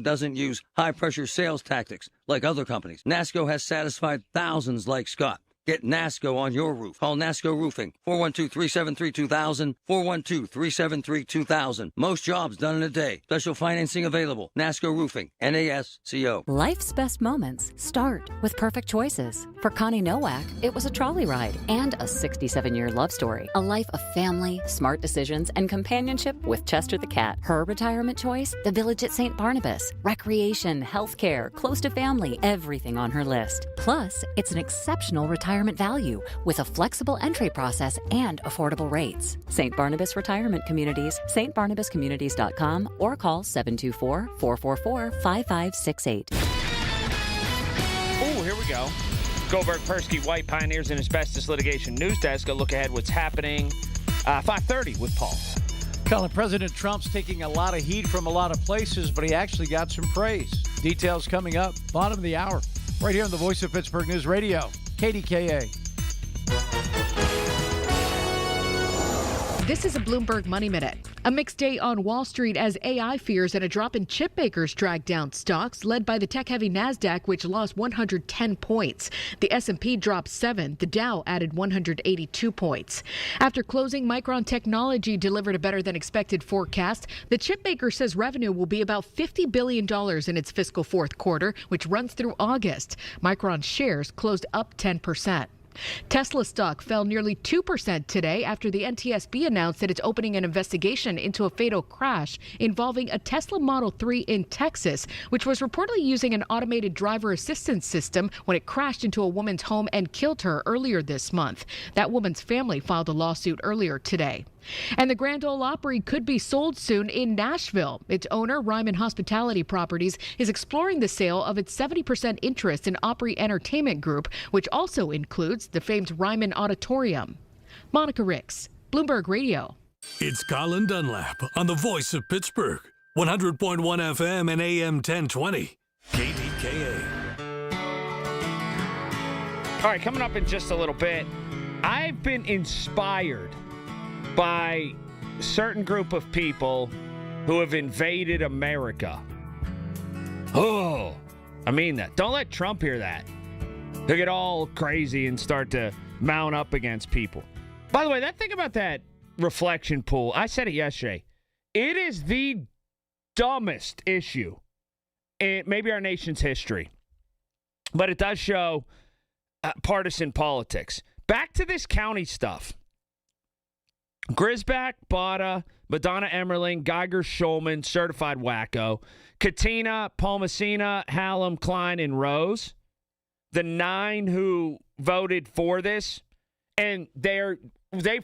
doesn't use high-pressure sales tactics like other companies. NASCO has satisfied thousands like Scott. Get NASCO on your roof. Call NASCO Roofing, 412-373-2000, 412-373-2000. Most jobs done in a day. Special financing available. NASCO Roofing, NASCO. Life's best moments start with perfect choices. For Connie Nowak, it was a trolley ride and a 67-year love story. A life of family, smart decisions, and companionship with Chester the cat. Her retirement choice? The Village at St. Barnabas. Recreation, healthcare, close to family, everything on her list. Plus, it's an exceptional retirement value with a flexible entry process and affordable rates. St. Barnabas Retirement Communities, stbarnabascommunities.com, or call 724-444-5568. Oh, here we go. Goldberg, Persky, White, Pioneers and Asbestos Litigation News Desk. A look ahead what's happening 5:30 with Paul. Colin, President Trump's taking a lot of heat from a lot of places, but he actually got some praise. Details coming up, bottom of the hour, right here on the Voice of Pittsburgh News Radio. KDKA. This is a Bloomberg Money Minute. A mixed day on Wall Street as AI fears and a drop in chip makers drag down stocks, led by the tech-heavy NASDAQ, which lost 110 points. The S&P dropped 7. The Dow added 182 points. After closing, Micron Technology delivered a better-than-expected forecast. The chip maker says revenue will be about $50 billion in its fiscal fourth quarter, which runs through August. Micron shares closed up 10%. Tesla stock fell nearly 2% today after the NTSB announced that it's opening an investigation into a fatal crash involving a Tesla Model 3 in Texas, which was reportedly using an automated driver assistance system when it crashed into a woman's home and killed her earlier this month. That woman's family filed a lawsuit earlier today. And the Grand Ole Opry could be sold soon in Nashville. Its owner, Ryman Hospitality Properties, is exploring the sale of its 70% interest in Opry Entertainment Group, which also includes the famed Ryman Auditorium. Monica Ricks, Bloomberg Radio. It's Colin Dunlap on the Voice of Pittsburgh, 100.1 FM and AM 1020, KDKA. All right, coming up in just a little bit, I've been inspired by a certain group of people who have invaded America. Oh, I mean that. Don't let Trump hear that. He'll get all crazy and start to mount up against people. By the way, that thing about that reflection pool, I said it yesterday. It is the dumbest issue in maybe our nation's history. But it does show partisan politics. Back to this county stuff. Grisback, Botta, Madonna Emmerling, Geiger Schulman, certified wacko, Katina, Palmasina, Hallam, Klein, and Rose, the 9 who voted for this, and they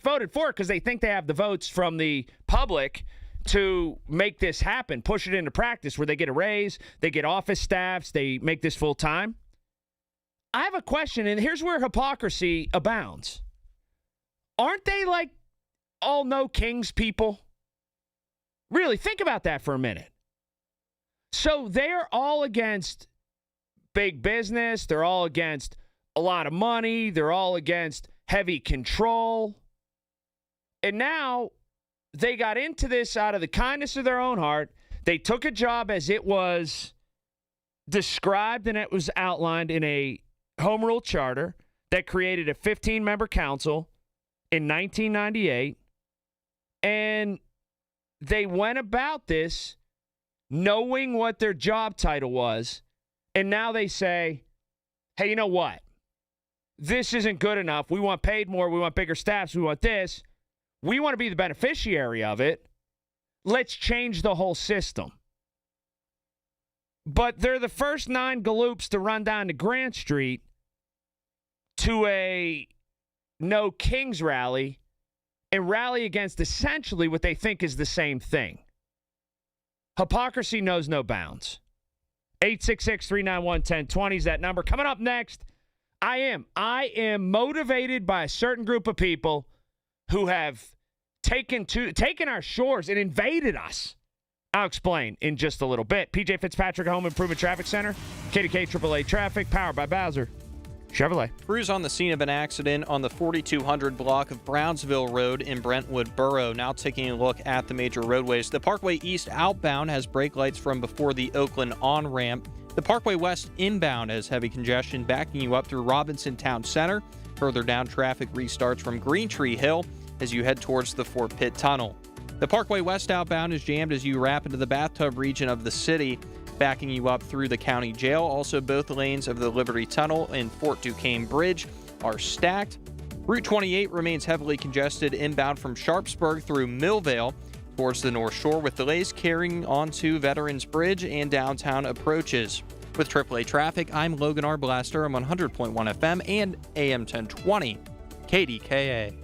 voted for it because they think they have the votes from the public to make this happen, push it into practice where they get a raise, they get office staffs, they make this full time. I have a question, and here's where hypocrisy abounds. Aren't they like all no kings people? Really, think about that for a minute. So they're all against big business. They're all against a lot of money. They're all against heavy control. And now they got into this out of the kindness of their own heart. They took a job as it was described and it was outlined in a home rule charter that created a 15-member council in 1998. And they went about this knowing what their job title was. And now they say, hey, you know what? This isn't good enough. We want paid more. We want bigger staffs. We want this. We want to be the beneficiary of it. Let's change the whole system. But they're the first 9 galoops to run down to Grant Street to a No Kings rally and rally against essentially what they think is the same thing. Hypocrisy knows no bounds. 866-391-1020 is that number. Coming up next, I am motivated by a certain group of people who have taken our shores and invaded us. I'll explain in just a little bit. PJ Fitzpatrick, Home Improvement Traffic Center, KDK AAA Traffic, powered by Bowser. Chevrolet. Crews on the scene of an accident on the 4200 block of Brownsville Road in Brentwood Borough. Now taking a look at the major roadways. The Parkway East outbound has brake lights from before the Oakland on-ramp. The Parkway West inbound has heavy congestion backing you up through Robinson Town Center. Further down, traffic restarts from Green Tree Hill as you head towards the Fort Pitt Tunnel. The Parkway West outbound is jammed as you wrap into the bathtub region of the city, backing you up through the county jail. Also, both lanes of the Liberty Tunnel and Fort Duquesne Bridge are stacked. Route 28 remains heavily congested inbound from Sharpsburg through Millvale towards the North Shore, with delays carrying onto Veterans Bridge and downtown approaches. With AAA traffic, I'm Logan R. Blaster. I'm on 100.1 FM and AM 1020 KDKA.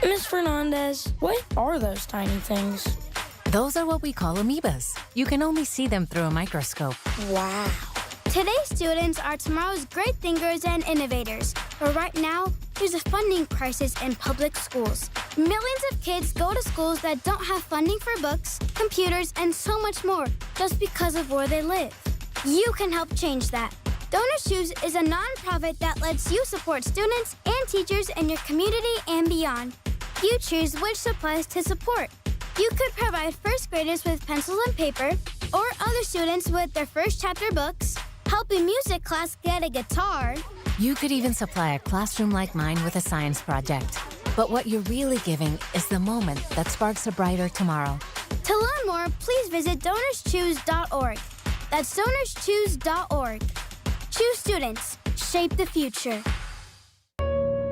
Miss Fernandez, what are those tiny things? Those are what we call amoebas. You can only see them through a microscope. Wow. Today's students are tomorrow's great thinkers and innovators. But right now, there's a funding crisis in public schools. Millions of kids go to schools that don't have funding for books, computers, and so much more just because of where they live. You can help change that. Donors Choose is a nonprofit that lets you support students and teachers in your community and beyond. You choose which supplies to support. You could provide first graders with pencils and paper, or other students with their first chapter books, help a music class get a guitar. You could even supply a classroom like mine with a science project. But what you're really giving is the moment that sparks a brighter tomorrow. To learn more, please visit DonorsChoose.org. That's DonorsChoose.org. Choose students. Shape the future.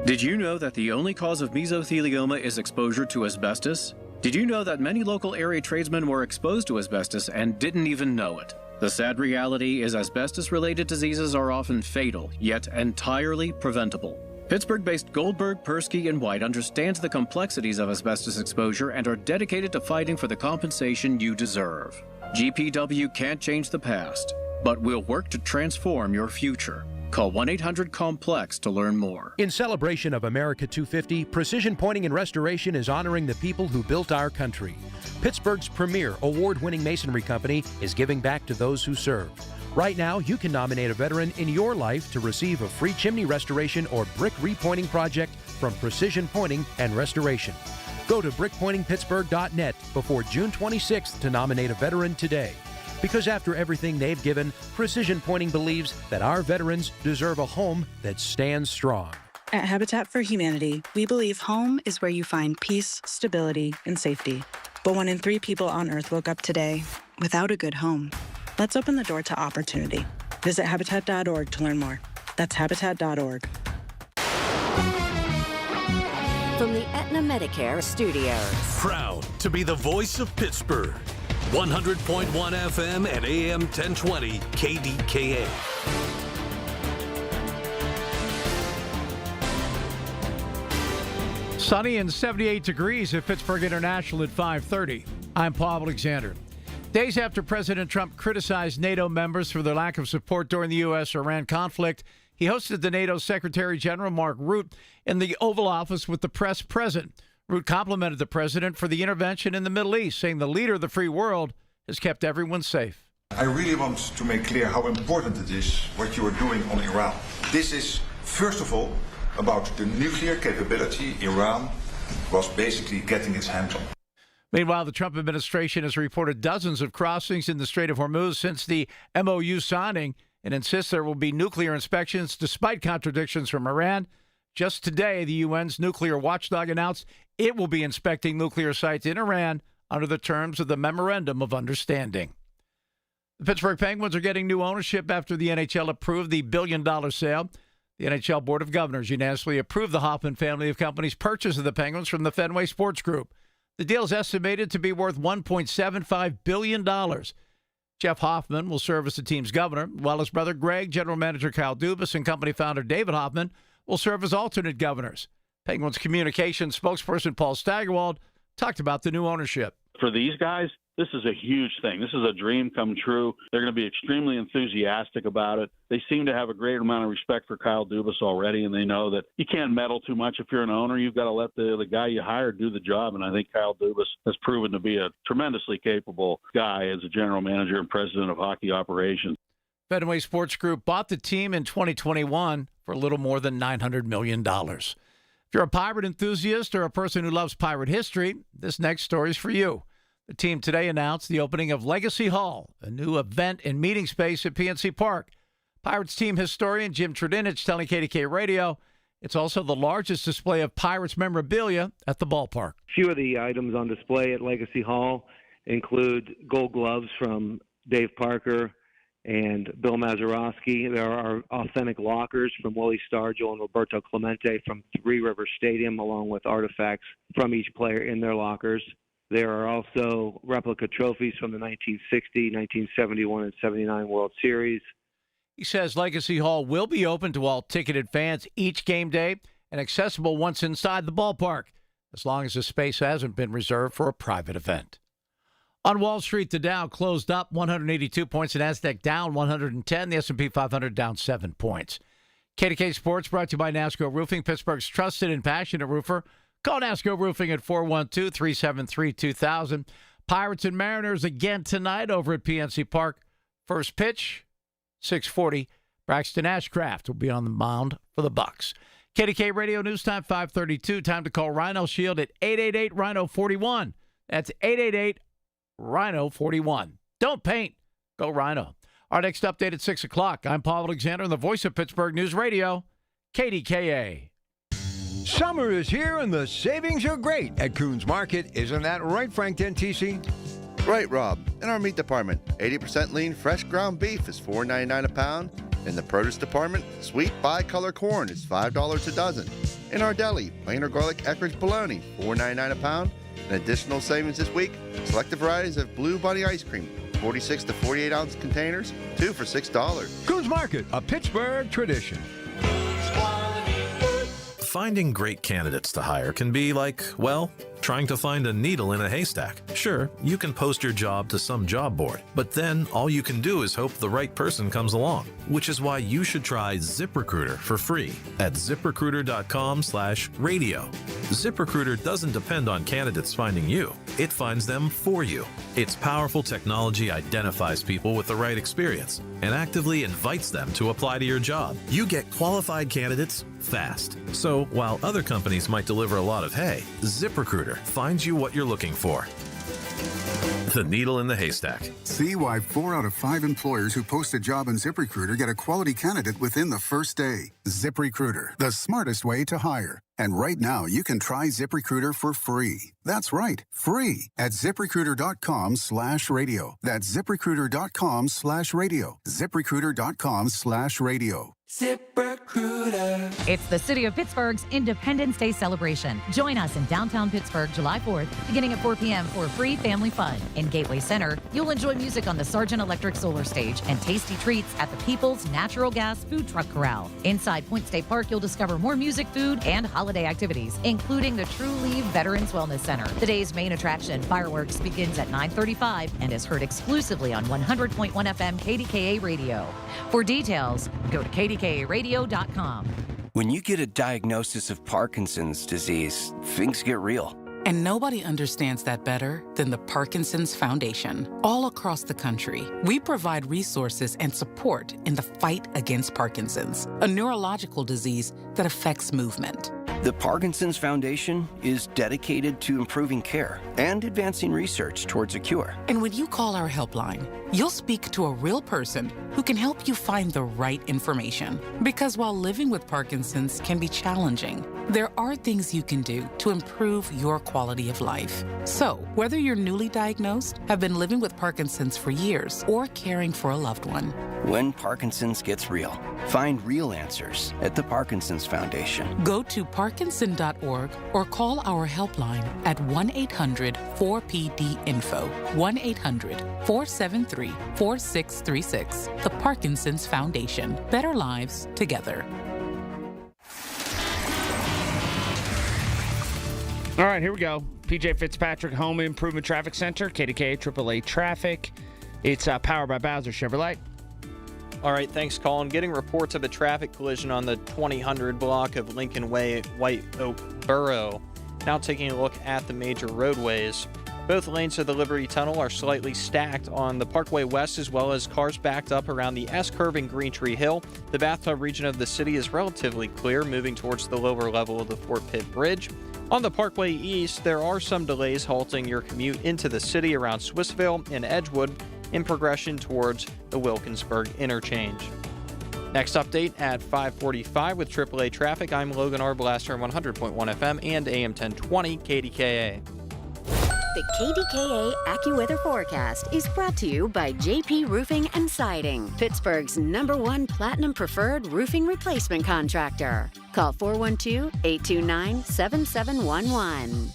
Did you know that the only cause of mesothelioma is exposure to asbestos? Did you know that many local area tradesmen were exposed to asbestos and didn't even know it? The sad reality is asbestos-related diseases are often fatal, yet entirely preventable. Pittsburgh-based Goldberg, Persky, and White understands the complexities of asbestos exposure and are dedicated to fighting for the compensation you deserve. GPW can't change the past, but we'll work to transform your future. Call 1-800-COMPLEX to learn more. In celebration of America 250, Precision Pointing and Restoration is honoring the people who built our country. Pittsburgh's premier award-winning masonry company is giving back to those who served. Right now, you can nominate a veteran in your life to receive a free chimney restoration or brick repointing project from Precision Pointing and Restoration. Go to brickpointingpittsburgh.net before June 26th to nominate a veteran today. Because after everything they've given, Precision Pointing believes that our veterans deserve a home that stands strong. At Habitat for Humanity, we believe home is where you find peace, stability, and safety. But 1 in 3 people on Earth woke up today without a good home. Let's open the door to opportunity. Visit Habitat.org to learn more. That's Habitat.org. From the Aetna Medicare Studios. Proud to be the voice of Pittsburgh. 100.1 FM and AM 1020 KDKA. Sunny and 78 degrees at Pittsburgh International at 5:30. I'm Paul Alexander. Days after President Trump criticized NATO members for their lack of support during the U.S.-Iran conflict, he hosted the NATO Secretary General Mark Rutte in the Oval Office with the press present. Rutte complimented the president for the intervention in the Middle East, saying the leader of the free world has kept everyone safe. I really want to make clear how important it is what you are doing on Iran. This is, first of all, about the nuclear capability Iran was basically getting its hands on. Meanwhile, the Trump administration has reported dozens of crossings in the Strait of Hormuz since the MOU signing and insists there will be nuclear inspections despite contradictions from Iran. Just today, the UN's nuclear watchdog announced it will be inspecting nuclear sites in Iran under the terms of the Memorandum of Understanding. The Pittsburgh Penguins are getting new ownership after the NHL approved the billion-dollar sale. The NHL Board of Governors unanimously approved the Hoffman family of companies' purchase of the Penguins from the Fenway Sports Group. The deal is estimated to be worth $1.75 billion. Jeff Hoffman will serve as the team's governor, while his brother Greg, general manager Kyle Dubas, and company founder David Hoffman will serve as alternate governors. Penguins communications spokesperson Paul Steigerwald talked about the new ownership. For these guys, this is a huge thing. This is a dream come true. They're going to be extremely enthusiastic about it. They seem to have a great amount of respect for Kyle Dubas already, and they know that you can't meddle too much if you're an owner. You've got to let the guy you hired do the job, and I think Kyle Dubas has proven to be a tremendously capable guy as a general manager and president of hockey operations. Fenway Sports Group bought the team in 2021 for a little more than $900 million. If you're a pirate enthusiast or a person who loves pirate history, this next story is for you. The team today announced the opening of Legacy Hall, a new event and meeting space at PNC Park. Pirates team historian Jim Trudinich telling KDKA Radio it's also the largest display of Pirates memorabilia at the ballpark. A few of the items on display at Legacy Hall include gold gloves from Dave Parker and Bill Mazeroski. There are authentic lockers from Willie Stargell and Roberto Clemente from Three Rivers Stadium, along with artifacts from each player in their lockers. There are also replica trophies from the 1960, 1971, and 79 World Series. He says Legacy Hall will be open to all ticketed fans each game day and accessible once inside the ballpark, as long as the space hasn't been reserved for a private event. On Wall Street, the Dow closed up 182 points, the Nasdaq down 110, the S&P 500 down 7 points. KDK Sports brought to you by NASCO Roofing, Pittsburgh's trusted and passionate roofer. Call NASCO Roofing at 412-373-2000. Pirates and Mariners again tonight over at PNC Park. First pitch, 6:40. Braxton Ashcraft will be on the mound for the Bucks. KDK Radio News Time 5:32. Time to call Rhino Shield at 888-RHINO-41. That's 888-RHINO-41. Don't paint. Go Rhino. Our next update at 6 o'clock. I'm Paul Alexander, the voice of Pittsburgh News Radio, KDKA. Summer is here and the savings are great at Coons Market. Isn't that right, Frank Dentisi? Right, Rob. In our meat department, 80% lean fresh ground beef is $4.99 a pound. In the produce department, sweet bicolor corn is $5 a dozen. In our deli, plain or garlic Eckrich bologna, $4.99 a pound. An additional savings this week, selected varieties of Blue Bunny ice cream, 46 to 48 ounce containers, 2 for $6. Coons Market, a Pittsburgh tradition. Finding great candidates to hire can be like, well, trying to find a needle in a haystack. Sure, you can post your job to some job board, but then all you can do is hope the right person comes along, which is why you should try ZipRecruiter for free at ZipRecruiter.com/radio. ZipRecruiter doesn't depend on candidates finding you. It finds them for you. Its powerful technology identifies people with the right experience and actively invites them to apply to your job. You get qualified candidates fast. So while other companies might deliver a lot of hay, ZipRecruiter finds you what you're looking for. The needle in the haystack. See why 4 out of 5 employers who post a job on ZipRecruiter get a quality candidate within the first day. ZipRecruiter, the smartest way to hire. And right now, you can try ZipRecruiter for free. That's right, free at ZipRecruiter.com/radio. That's ZipRecruiter.com/radio. ZipRecruiter.com/radio. ZipRecruiter. It's the City of Pittsburgh's Independence Day celebration. Join us in downtown Pittsburgh July 4th, beginning at 4 p.m. for free family fun. In Gateway Center, you'll enjoy music on the Sargent Electric Solar Stage and tasty treats at the People's Natural Gas Food Truck Corral. Inside Point State Park, you'll discover more music, food, and holiday activities, including the True Leave Veterans Wellness Center. The day's main attraction, fireworks, begins at 9:35 and is heard exclusively on 100.1 FM KDKA Radio. For details, go to KDKARadio.com. When you get a diagnosis of Parkinson's disease, things get real. And nobody understands that better than the Parkinson's Foundation. All across the country, we provide resources and support in the fight against Parkinson's, a neurological disease that affects movement. The Parkinson's Foundation is dedicated to improving care and advancing research towards a cure. And when you call our helpline, you'll speak to a real person who can help you find the right information. Because while living with Parkinson's can be challenging, there are things you can do to improve your quality of life. So, whether you're newly diagnosed, have been living with Parkinson's for years, or caring for a loved one, when Parkinson's gets real, find real answers at the Parkinson's Foundation. Go to parkinson.org or call our helpline at 1-800-4PD-INFO, 1-800-473-4636. The Parkinson's Foundation. Better lives together. All right, here we go. PJ Fitzpatrick Home Improvement Traffic Center, KDKA AAA Traffic. It's powered by Bowser Chevrolet. All right, thanks, Colin. Getting reports of a traffic collision on the 2000 block of Lincoln Way, White Oak Borough. Now taking a look at the major roadways. Both lanes of the Liberty Tunnel are slightly stacked on the Parkway West, as well as cars backed up around the S-curve in Green Tree Hill. The bathtub region of the city is relatively clear, moving towards the lower level of the Fort Pitt Bridge. On the Parkway East, there are some delays halting your commute into the city around Swissville and Edgewood in progression towards the Wilkinsburg interchange. Next update at 5:45 with AAA Traffic. I'm Logan Arblaster on 100.1 FM and AM 1020 KDKA. The KDKA AccuWeather forecast is brought to you by JP Roofing and Siding, Pittsburgh's #1 Platinum Preferred roofing replacement contractor. Call 412-829-7711.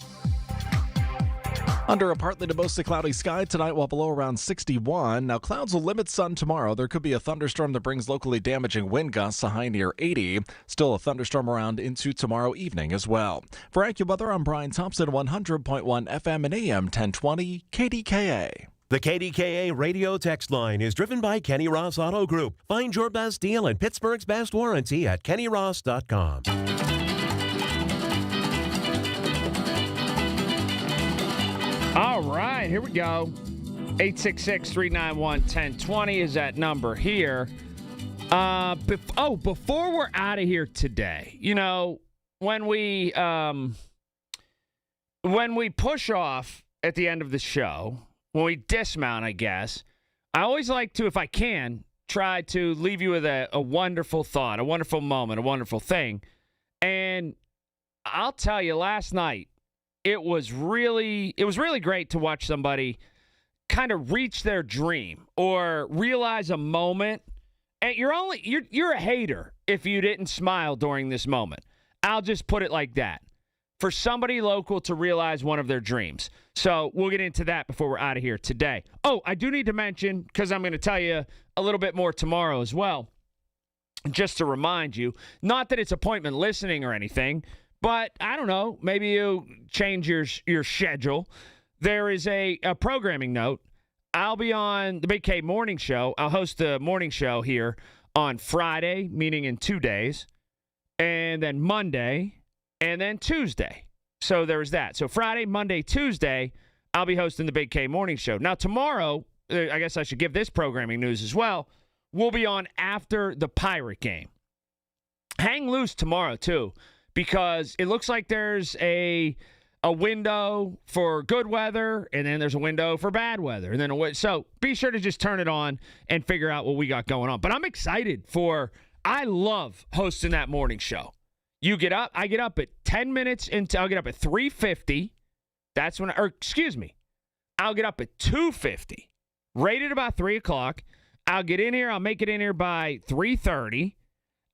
Under a partly to mostly cloudy sky tonight, while below around 61. Now, clouds will limit sun tomorrow. There could be a thunderstorm that brings locally damaging wind gusts, a high near 80. Still a thunderstorm around into tomorrow evening as well. For AccuWeather, I'm Brian Thompson, 100.1 FM and AM 1020 KDKA. The KDKA radio text line is driven by Kenny Ross Auto Group. Find your best deal and Pittsburgh's best warranty at kennyross.com. All right, here we go. 866-391-1020 is that number here. Before we're out of here today, you know, when we push off at the end of the show, when we dismount, I guess, I always like to, if I can, try to leave you with a wonderful thought, a wonderful moment, a wonderful thing. And I'll tell you, last night, it was really great to watch somebody kind of reach their dream or realize a moment. And you're a hater if you didn't smile during this moment. I'll just put it like that. For somebody local to realize one of their dreams. So we'll get into that before we're out of here today. Oh, I do need to mention, because I'm going to tell you a little bit more tomorrow as well, just to remind you, not that it's appointment listening or anything, but I don't know, maybe you change your schedule. There is a programming note. I'll be on the Big K Morning Show. I'll host the morning show here on Friday, meaning in 2 days, and then Monday, and then Tuesday. So there's that. So Friday, Monday, Tuesday, I'll be hosting the Big K Morning Show. Now tomorrow, I guess I should give this programming news as well, we'll be on after the Pirate game. Hang loose tomorrow, too, because it looks like there's a window for good weather, and then there's a window for bad weather. And then so be sure to just turn it on and figure out what we got going on. But I'm excited I love hosting that morning show. You get up, I get up at 10 minutes into, I'll get up at 3:50. That's when, I'll get up at 2:50. Right at about 3 o'clock. I'll get in here, I'll make it in here by 3:30.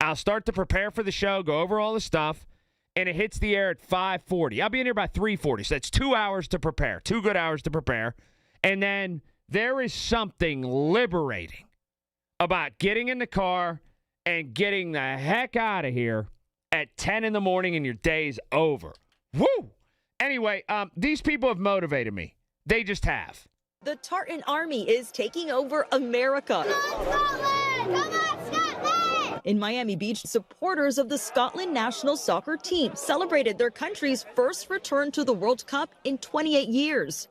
I'll start to prepare for the show, go over all the stuff, and it hits the air at 5:40. I'll be in here by 3:40, so that's 2 hours to prepare, 2 good hours to prepare. And then there is something liberating about getting in the car and getting the heck out of here at 10 in the morning and your day's over. Woo! Anyway, these people have motivated me. They just have. The Tartan Army is taking over America. Come on, Scotland! In Miami Beach, supporters of the Scotland national soccer team celebrated their country's first return to the World Cup in 28 years.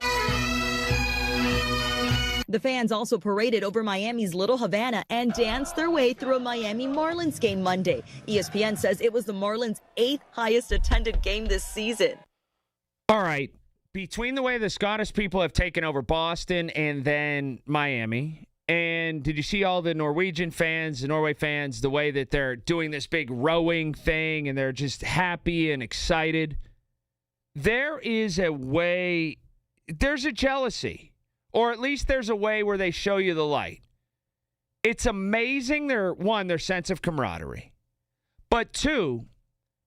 The fans also paraded over Miami's Little Havana and danced their way through a Miami Marlins game Monday. ESPN says it was the Marlins' 8th highest attended game this season. All right. Between the way the Scottish people have taken over Boston and then Miami, and did you see all the Norwegian fans, the Norway fans, the way that they're doing this big rowing thing and they're just happy and excited? There is a way, there's a jealousy, or at least there's a way where they show you the light. It's amazing, their sense of camaraderie. But two,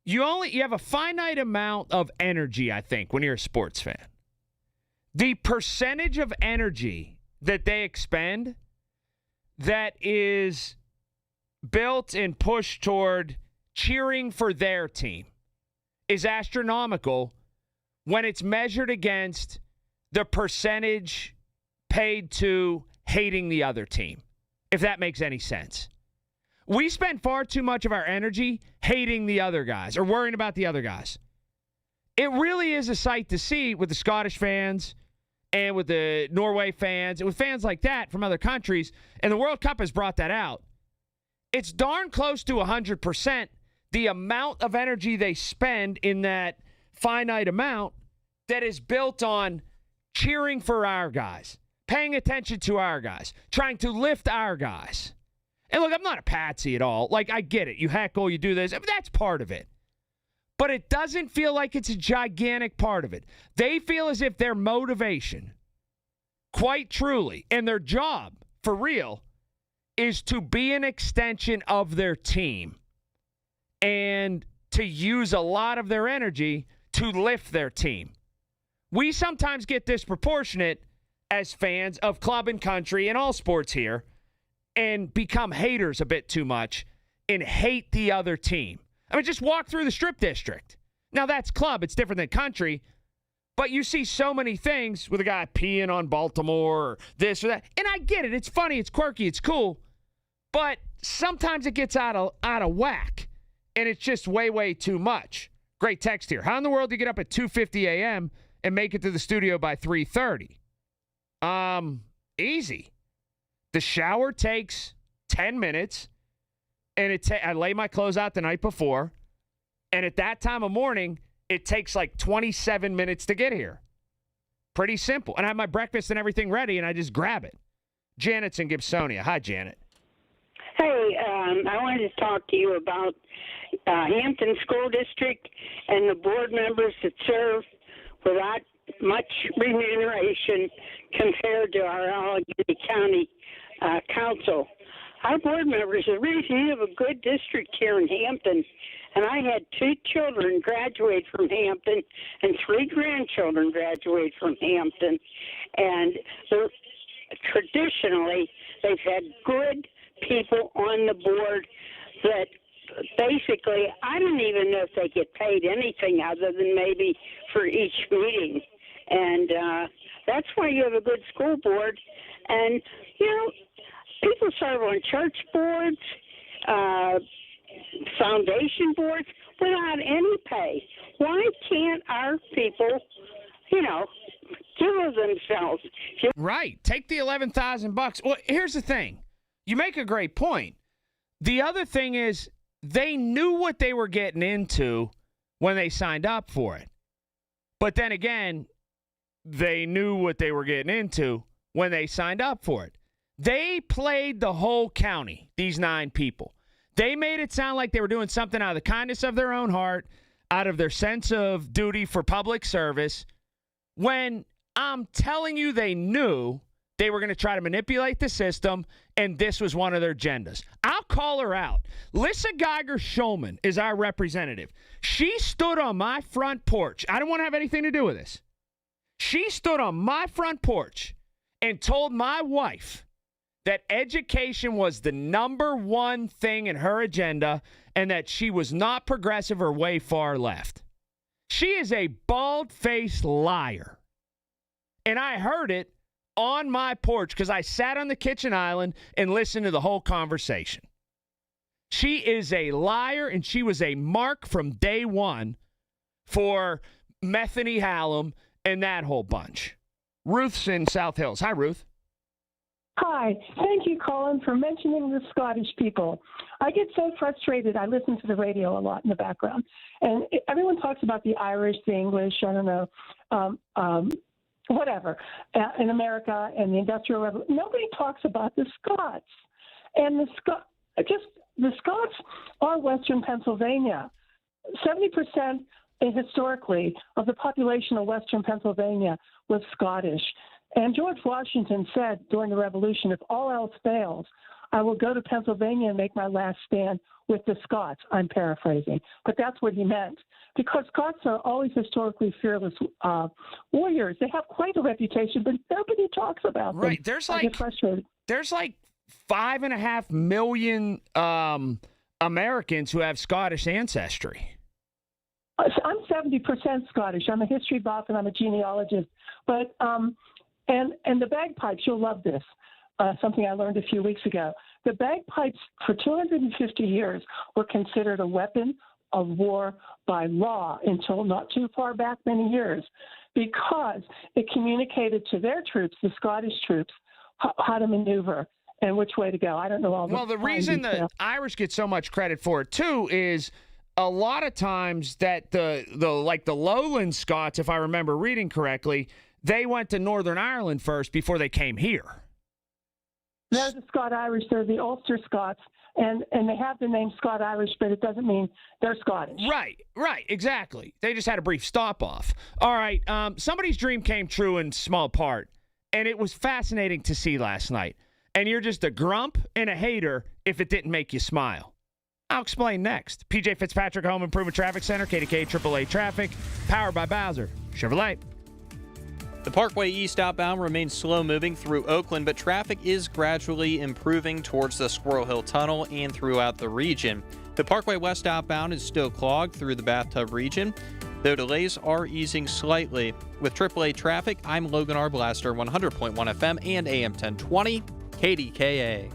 you have a finite amount of energy, I think, when you're a sports fan. The percentage of energy that they expend that is built and pushed toward cheering for their team is astronomical when it's measured against the percentage paid to hating the other team, if that makes any sense. We spend far too much of our energy hating the other guys or worrying about the other guys. It really is a sight to see with the Scottish fans and with the Norway fans and with fans like that from other countries, and the World Cup has brought that out. It's darn close to 100% the amount of energy they spend in that finite amount that is built on cheering for our guys, paying attention to our guys, trying to lift our guys. And look, I'm not a patsy at all. Like, I get it. You heckle, you do this. That's part of it. But it doesn't feel like it's a gigantic part of it. They feel as if their motivation, quite truly, and their job, for real, is to be an extension of their team and to use a lot of their energy to lift their team. We sometimes get disproportionate as fans of club and country and all sports here and become haters a bit too much and hate the other team. I mean, just walk through the Strip District. Now, that's club. It's different than country. But you see so many things with a guy peeing on Baltimore or this or that. And I get it. It's funny. It's quirky. It's cool. But sometimes it gets out of whack. And it's just way, way too much. Great text here. How in the world do you get up at 2:50 a.m. and make it to the studio by 3:30? Easy. The shower takes 10 minutes. And I lay my clothes out the night before. And at that time of morning, it takes like 27 minutes to get here. Pretty simple. And I have my breakfast and everything ready, and I just grab it. Janet's in Gibsonia. Hi, Janet. Hey, I wanted to talk to you about Hampton School District and the board members that serve without much remuneration compared to our Allegheny County Council. Our board members are really, we have a good district here in Hampton, and I had 2 children graduate from Hampton and 3 grandchildren graduate from Hampton, and traditionally they've had good people on the board that basically, I don't even know if they get paid anything other than maybe for each meeting, and that's why you have a good school board, and, you know, people serve on church boards, foundation boards, without any pay. Why can't our people, you know, give of themselves? Right. Take the $11,000. Well, here's the thing. You make a great point. The other thing is they knew what they were getting into when they signed up for it. But then again, they knew what they were getting into when they signed up for it. They played the whole county, these 9 people. They made it sound like they were doing something out of the kindness of their own heart, out of their sense of duty for public service, when I'm telling you they knew they were going to try to manipulate the system, and this was one of their agendas. I'll call her out. Lissa Geiger-Schulman is our representative. She stood on my front porch. I don't want to have anything to do with this. She stood on my front porch and told my wife that education was the number one thing in her agenda and that she was not progressive or way far left. She is a bald-faced liar. And I heard it on my porch because I sat on the kitchen island and listened to the whole conversation. She is a liar, and she was a mark from day one for Methany Hallam and that whole bunch. Ruth's in South Hills. Hi, Ruth. Hi. Thank you, Colin, for mentioning the Scottish people. I get so frustrated. I listen to the radio a lot in the background. And everyone talks about the Irish, the English, I don't know, whatever, in America and the Industrial Revolution. Nobody talks about the Scots. And the Scots are Western Pennsylvania. 70% historically of the population of Western Pennsylvania was Scottish. And George Washington said during the Revolution, if all else fails, I will go to Pennsylvania and make my last stand with the Scots. I'm paraphrasing, but that's what he meant. Because Scots are always historically fearless warriors. They have quite a reputation, but nobody talks about them. Right. There's like 5.5 million Americans who have Scottish ancestry. I'm 70% Scottish. I'm a history buff and I'm a genealogist. But and the bagpipes, you'll love this. Something I learned a few weeks ago. The bagpipes for 250 years were considered a weapon of war by law until not too far back, many years, because it communicated to their troops, the Scottish troops, how to maneuver and which way to go. I don't know all the Well, the reason the Irish get so much credit for it too is a lot of times that the Lowland Scots, if I remember reading correctly, they went to Northern Ireland first before they came here. They're the Scot-Irish. They're the Ulster Scots, and they have the name Scot-Irish, but it doesn't mean they're Scottish. Right, exactly. They just had a brief stop-off. All right, somebody's dream came true in small part, and it was fascinating to see last night. And you're just a grump and a hater if it didn't make you smile. I'll explain next. PJ Fitzpatrick Home Improvement Traffic Center, KDKA AAA Traffic, powered by Bowser Chevrolet. The Parkway East outbound remains slow-moving through Oakland, but traffic is gradually improving towards the Squirrel Hill Tunnel and throughout the region. The Parkway West outbound is still clogged through the Bathtub region, though delays are easing slightly. With AAA traffic, I'm Logan R. Blaster, 100.1 FM and AM 1020, KDKA.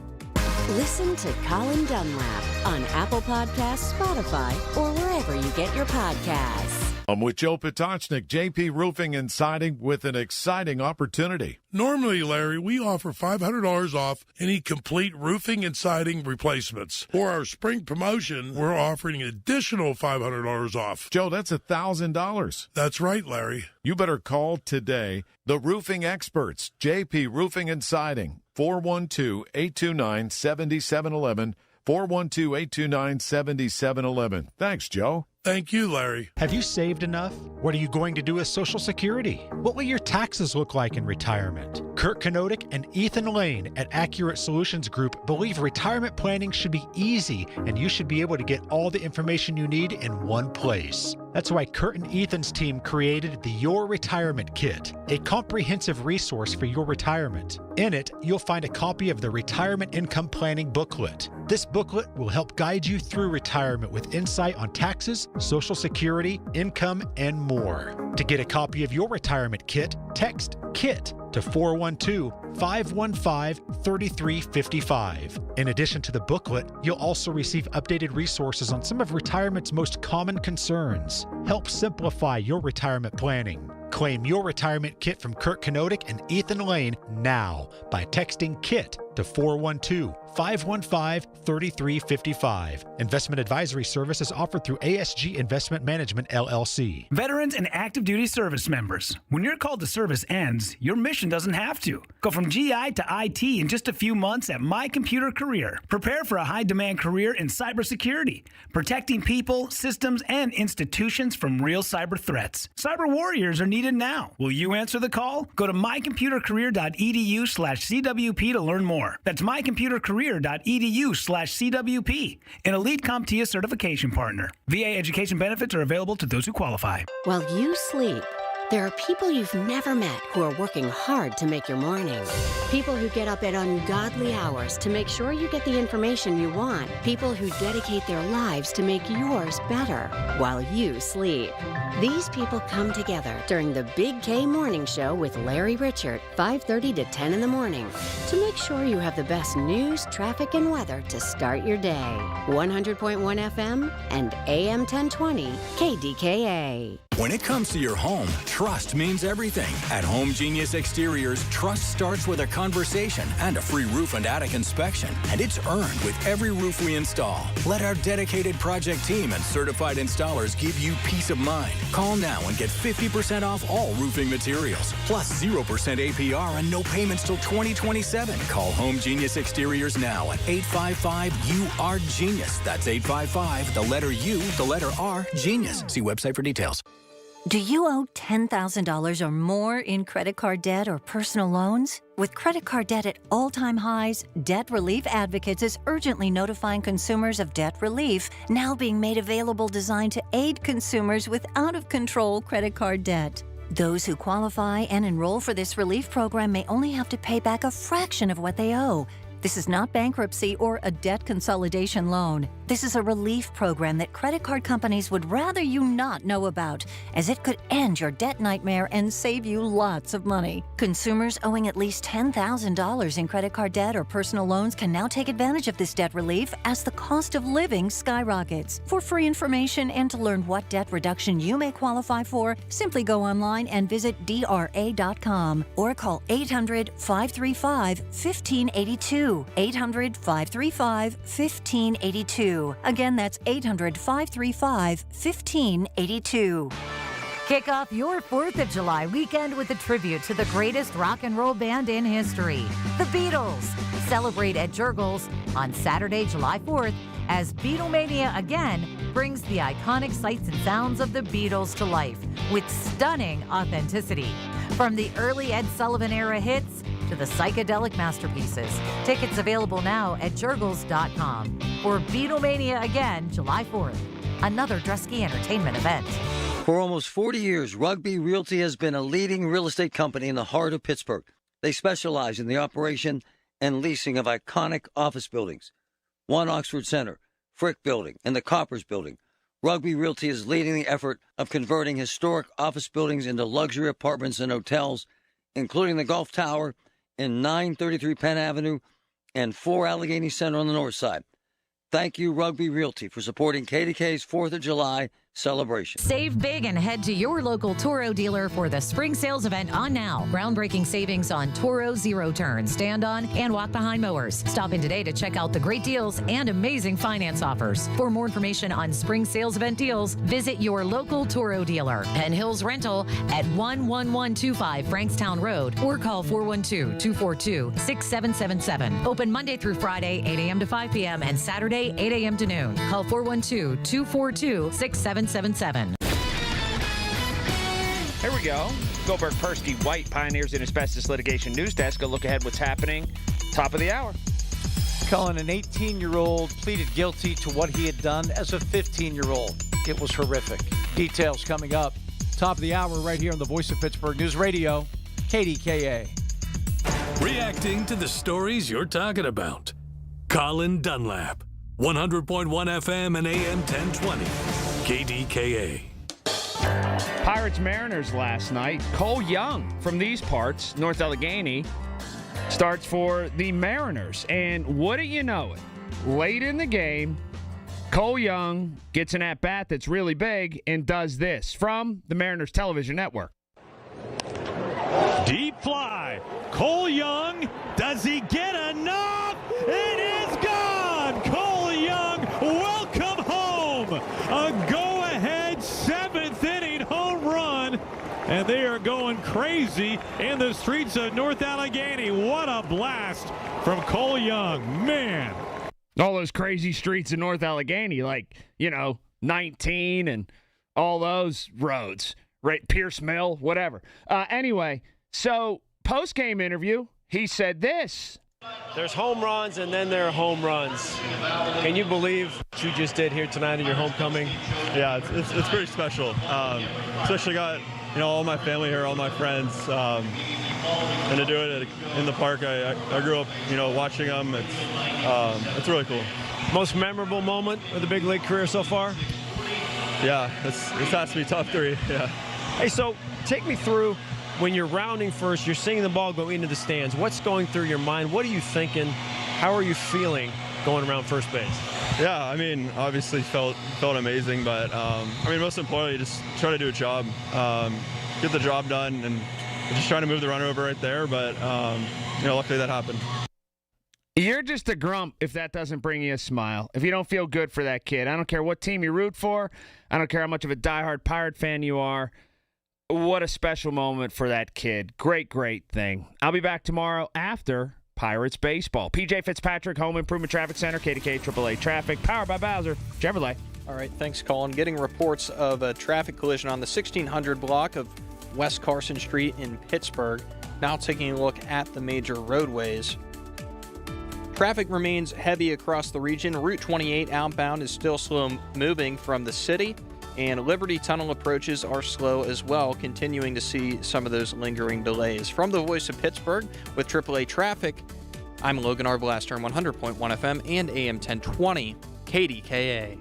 Listen to Colin Dunlap on Apple Podcasts, Spotify, or wherever you get your podcasts. I'm with Joe Potocznik, JP Roofing and Siding, with an exciting opportunity. Normally, Larry, we offer $500 off any complete roofing and siding replacements. For our spring promotion, we're offering an additional $500 off. Joe, that's $1,000. That's right, Larry. You better call today. The roofing experts, JP Roofing and Siding, 412-829-7711, 412-829-7711. Thanks, Joe. Thank you, Larry. Have you saved enough? What are you going to do with Social Security? What will your taxes look like in retirement? Kurt Knodik and Ethan Lane at Accurate Solutions Group believe retirement planning should be easy and you should be able to get all the information you need in one place. That's why Kurt and Ethan's team created the Your Retirement Kit, a comprehensive resource for your retirement. In it, you'll find a copy of the Retirement Income Planning booklet. This booklet will help guide you through retirement with insight on taxes, Social Security, income, and more. To get a copy of your retirement kit, text KIT to 412-515-3355. In addition to the booklet, you'll also receive updated resources on some of retirement's most common concerns. Help simplify your retirement planning. Claim your retirement kit from Kurt Knodik and Ethan Lane now by texting KIT to 412-515-3355. Investment advisory services offered through ASG Investment Management, LLC. Veterans and active duty service members. When your call to service ends, your mission doesn't have to. Go from GI to IT in just a few months at My Computer Career. Prepare for a high-demand career in cybersecurity, protecting people, systems, and institutions from real cyber threats. Cyber warriors are needed now. Will you answer the call? Go to mycomputercareer.edu/CWP to learn more. That's mycomputercareer.edu/CWP, an elite CompTIA certification partner. VA education benefits are available to those who qualify. While you sleep, there are people you've never met who are working hard to make your morning. People who get up at ungodly hours to make sure you get the information you want. People who dedicate their lives to make yours better while you sleep. These people come together during the Big K Morning Show with Larry Richert, 5:30 to 10 in the morning, to make sure you have the best news, traffic, and weather to start your day. 100.1 FM and AM 1020 KDKA. When it comes to your home, trust means everything. At Home Genius Exteriors, trust starts with a conversation and a free roof and attic inspection, and it's earned with every roof we install. Let our dedicated project team and certified installers give you peace of mind. Call now and get 50% off all roofing materials, plus 0% APR and no payments till 2027. Call Home Genius Exteriors now at 855-U-R-GENIUS. That's 855, the letter U, the letter R, GENIUS. See website for details. Do you owe $10,000 or more in credit card debt or personal loans? With credit card debt at all-time highs, Debt Relief Advocates is urgently notifying consumers of debt relief now being made available designed to aid consumers with out-of-control credit card debt. Those who qualify and enroll for this relief program may only have to pay back a fraction of what they owe. This is not bankruptcy or a debt consolidation loan. This is a relief program that credit card companies would rather you not know about, as it could end your debt nightmare and save you lots of money. Consumers owing at least $10,000 in credit card debt or personal loans can now take advantage of this debt relief as the cost of living skyrockets. For free information and to learn what debt reduction you may qualify for, simply go online and visit DRA.com or call 800-535-1582. 800-535-1582. Again, that's 800-535-1582. Kick off your 4th of July weekend with a tribute to the greatest rock and roll band in history, the Beatles. Celebrate at Jurgles on Saturday, July 4th, as Beatlemania again brings the iconic sights and sounds of the Beatles to life with stunning authenticity. From the early Ed Sullivan era hits to the psychedelic masterpieces. Tickets available now at Jurgles.com. For Beatlemania again, July 4th, another Drusky Entertainment event. For almost 40 years, Rugby Realty has been a leading real estate company in the heart of Pittsburgh. They specialize in the operation and leasing of iconic office buildings. One Oxford Center, Frick Building, and the Coppers Building. Rugby Realty is leading the effort of converting historic office buildings into luxury apartments and hotels, including the Gulf Tower in 933 Penn Avenue and 4 Allegheny Center on the north side. Thank you, Rugby Realty, for supporting KDK's 4th of July celebration. Save big and head to your local Toro dealer for the spring sales event on now. Groundbreaking savings on Toro zero-turn, stand-on, and walk-behind mowers. Stop in today to check out the great deals and amazing finance offers. For more information on spring sales event deals, visit your local Toro dealer. Penn Hills Rental at 11125 Frankstown Road or call 412-242-6777. Open Monday through Friday, 8 a.m. to 5 p.m. and Saturday, 8 a.m. to noon. Call 412-242-6777. Here we go. Goldberg, Persky, White, Pioneers in Asbestos Litigation News Desk. A look ahead what's happening. Top of the hour. Cullen, an 18-year-old pleaded guilty to what he had done as a 15-year-old. It was horrific. Details coming up. Top of the hour right here on the Voice of Pittsburgh News Radio, KDKA. Reacting to the stories you're talking about. Colin Dunlap, 100.1 FM and AM 1020. KDKA. Pirates Mariners last night. Cole Young from these parts, North Allegheny, starts for the Mariners. And wouldn't you know it, late in the game, Cole Young gets an at-bat that's really big and does this from the Mariners television network. Deep fly. Cole Young, does he get enough? It is gone. Cole Young, welcome home. A go-ahead 7th inning home run. And they are going crazy in the streets of North Allegheny. What a blast from Cole Young. Man. All those crazy streets in North Allegheny, like, 19 and all those roads, right? Pierce Mill, whatever. Anyway, so post-game interview, he said this. There's home runs and then there are home runs. Can you believe what you just did here tonight in your homecoming? Yeah, it's pretty special. Especially got all my family here, all my friends, and to do it in the park. I grew up watching them. It's really cool. Most memorable moment of the big league career so far? Yeah, it has to be top 3. Yeah. Hey, so take me through. When you're rounding first, you're seeing the ball go into the stands. What's going through your mind? What are you thinking? How are you feeling going around first base? Yeah, I mean, obviously felt amazing, but most importantly, just try to do a job, get the job done, and just trying to move the runner over right there. But luckily that happened. You're just a grump if that doesn't bring you a smile. If you don't feel good for that kid, I don't care what team you root for. I don't care how much of a diehard Pirate fan you are. What a special moment for that kid. Great, great thing. I'll be back tomorrow after Pirates baseball. PJ Fitzpatrick, Home Improvement Traffic Center, KDKA AAA Traffic, powered by Bowser Chevrolet. All right, thanks, Colin. Getting reports of a traffic collision on the 1600 block of West Carson Street in Pittsburgh. Now taking a look at the major roadways. Traffic remains heavy across the region. Route 28 outbound is still slow moving from the city. And Liberty Tunnel approaches are slow as well, continuing to see some of those lingering delays. From the Voice of Pittsburgh with AAA Traffic, I'm Logan R. Blaster on 100.1 FM and AM 1020 KDKA.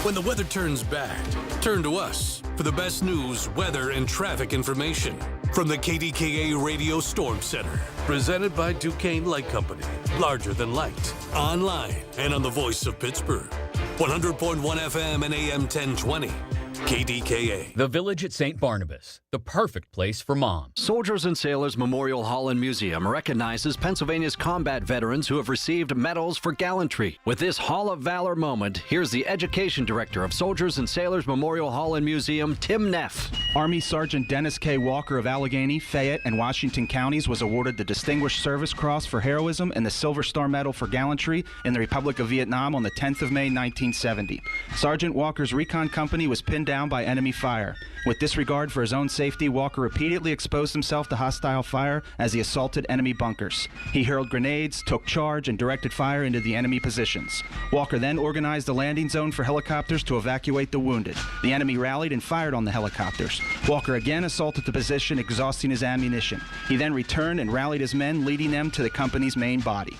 When the weather turns bad, turn to us for the best news, weather, and traffic information from the KDKA Radio Storm Center. Presented by Duquesne Light Company. Larger than light. Online and on the voice of Pittsburgh. 100.1 FM and AM 1020. KDKA. The Village at St. Barnabas, the perfect place for moms. Soldiers and Sailors Memorial Hall and Museum recognizes Pennsylvania's combat veterans who have received medals for gallantry. With this Hall of Valor moment, here's the Education Director of Soldiers and Sailors Memorial Hall and Museum, Tim Neff. Army Sergeant Dennis K. Walker of Allegheny, Fayette, and Washington counties was awarded the Distinguished Service Cross for heroism and the Silver Star Medal for gallantry in the Republic of Vietnam on the 10th of May, 1970. Sergeant Walker's recon company was pinned down by enemy fire. With disregard for his own safety, Walker repeatedly exposed himself to hostile fire as he assaulted enemy bunkers. He hurled grenades, took charge, and directed fire into the enemy positions. Walker then organized a landing zone for helicopters to evacuate the wounded. The enemy rallied and fired on the helicopters. Walker again assaulted the position, exhausting his ammunition. He then returned and rallied his men, leading them to the company's main body.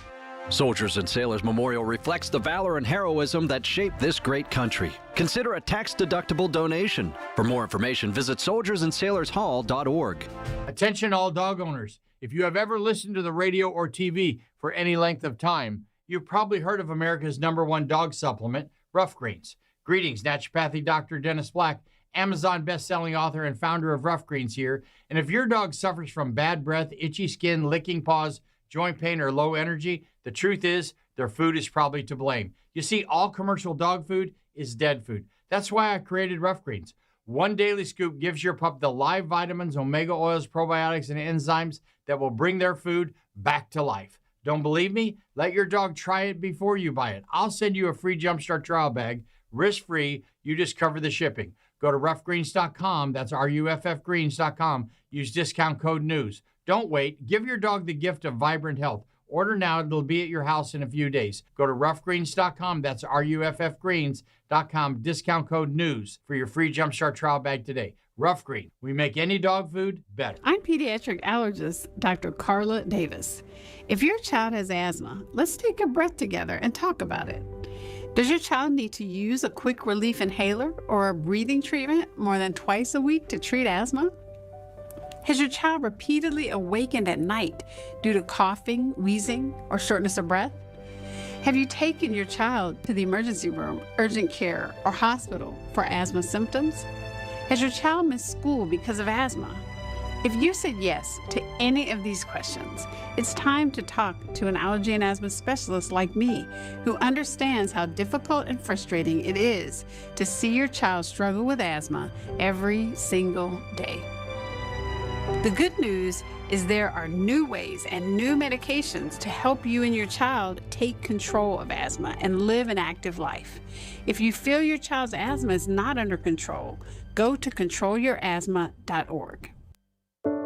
Soldiers and Sailors Memorial reflects the valor and heroism that shaped this great country. Consider a tax-deductible donation. For more information, visit soldiersandsailorshall.org. Attention all dog owners. If you have ever listened to the radio or TV for any length of time, you've probably heard of America's #1 dog supplement, Rough Greens. Greetings, naturopathy Dr. Dennis Black, Amazon best-selling author and founder of Rough Greens here. And if your dog suffers from bad breath, itchy skin, licking paws, joint pain, or low energy, the truth is their food is probably to blame. You see, all commercial dog food is dead food. That's why I created Rough Greens. One daily scoop gives your pup the live vitamins, omega oils, probiotics, and enzymes that will bring their food back to life. Don't believe me? Let your dog try it before you buy it. I'll send you a free Jumpstart trial bag, risk-free. You just cover the shipping. Go to roughgreens.com. That's RUFFgreens.com. Use discount code NEWS. Don't wait. Give your dog the gift of vibrant health. Order now. It'll be at your house in a few days. Go to roughgreens.com. That's RUFFgreens.com. Discount code NEWS for your free Jumpstart trial bag today. Rough Green. We make any dog food better. I'm pediatric allergist Dr. Carla Davis. If your child has asthma, let's take a breath together and talk about it. Does your child need to use a quick relief inhaler or a breathing treatment more than twice a week to treat asthma? Has your child repeatedly awakened at night due to coughing, wheezing, or shortness of breath? Have you taken your child to the emergency room, urgent care, or hospital for asthma symptoms? Has your child missed school because of asthma? If you said yes to any of these questions, it's time to talk to an allergy and asthma specialist like me, who understands how difficult and frustrating it is to see your child struggle with asthma every single day. The good news is there are new ways and new medications to help you and your child take control of asthma and live an active life. If you feel your child's asthma is not under control, go to controlyourasthma.org.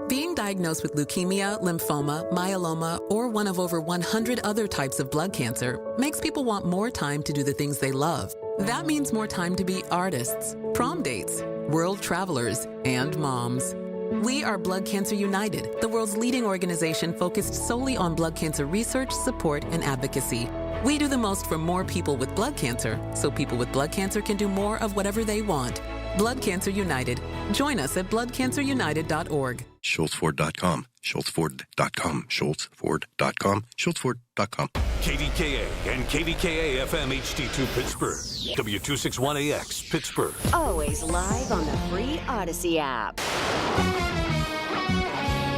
Being diagnosed with leukemia, lymphoma, myeloma, or one of over 100 other types of blood cancer makes people want more time to do the things they love. That means more time to be artists, prom dates, world travelers, and moms. We are Blood Cancer United, the world's leading organization focused solely on blood cancer research, support, and advocacy. We do the most for more people with blood cancer, so people with blood cancer can do more of whatever they want. Blood Cancer United. Join us at bloodcancerunited.org. SchultzFord.com. SchultzFord.com. SchultzFord.com. SchultzFord.com. KDKA and KDKA-FM HD2 Pittsburgh. W261AX Pittsburgh. Always live on the free Odyssey app.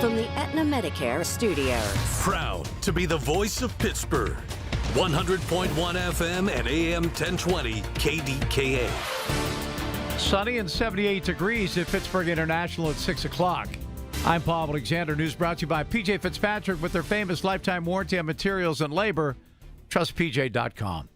From the Aetna Medicare studios. Proud to be the voice of Pittsburgh. 100.1 FM and AM 1020 KDKA. Sunny and 78 degrees at Pittsburgh International at 6 o'clock. I'm Paul Alexander. News brought to you by PJ Fitzpatrick with their famous lifetime warranty on materials and labor. TrustPJ.com.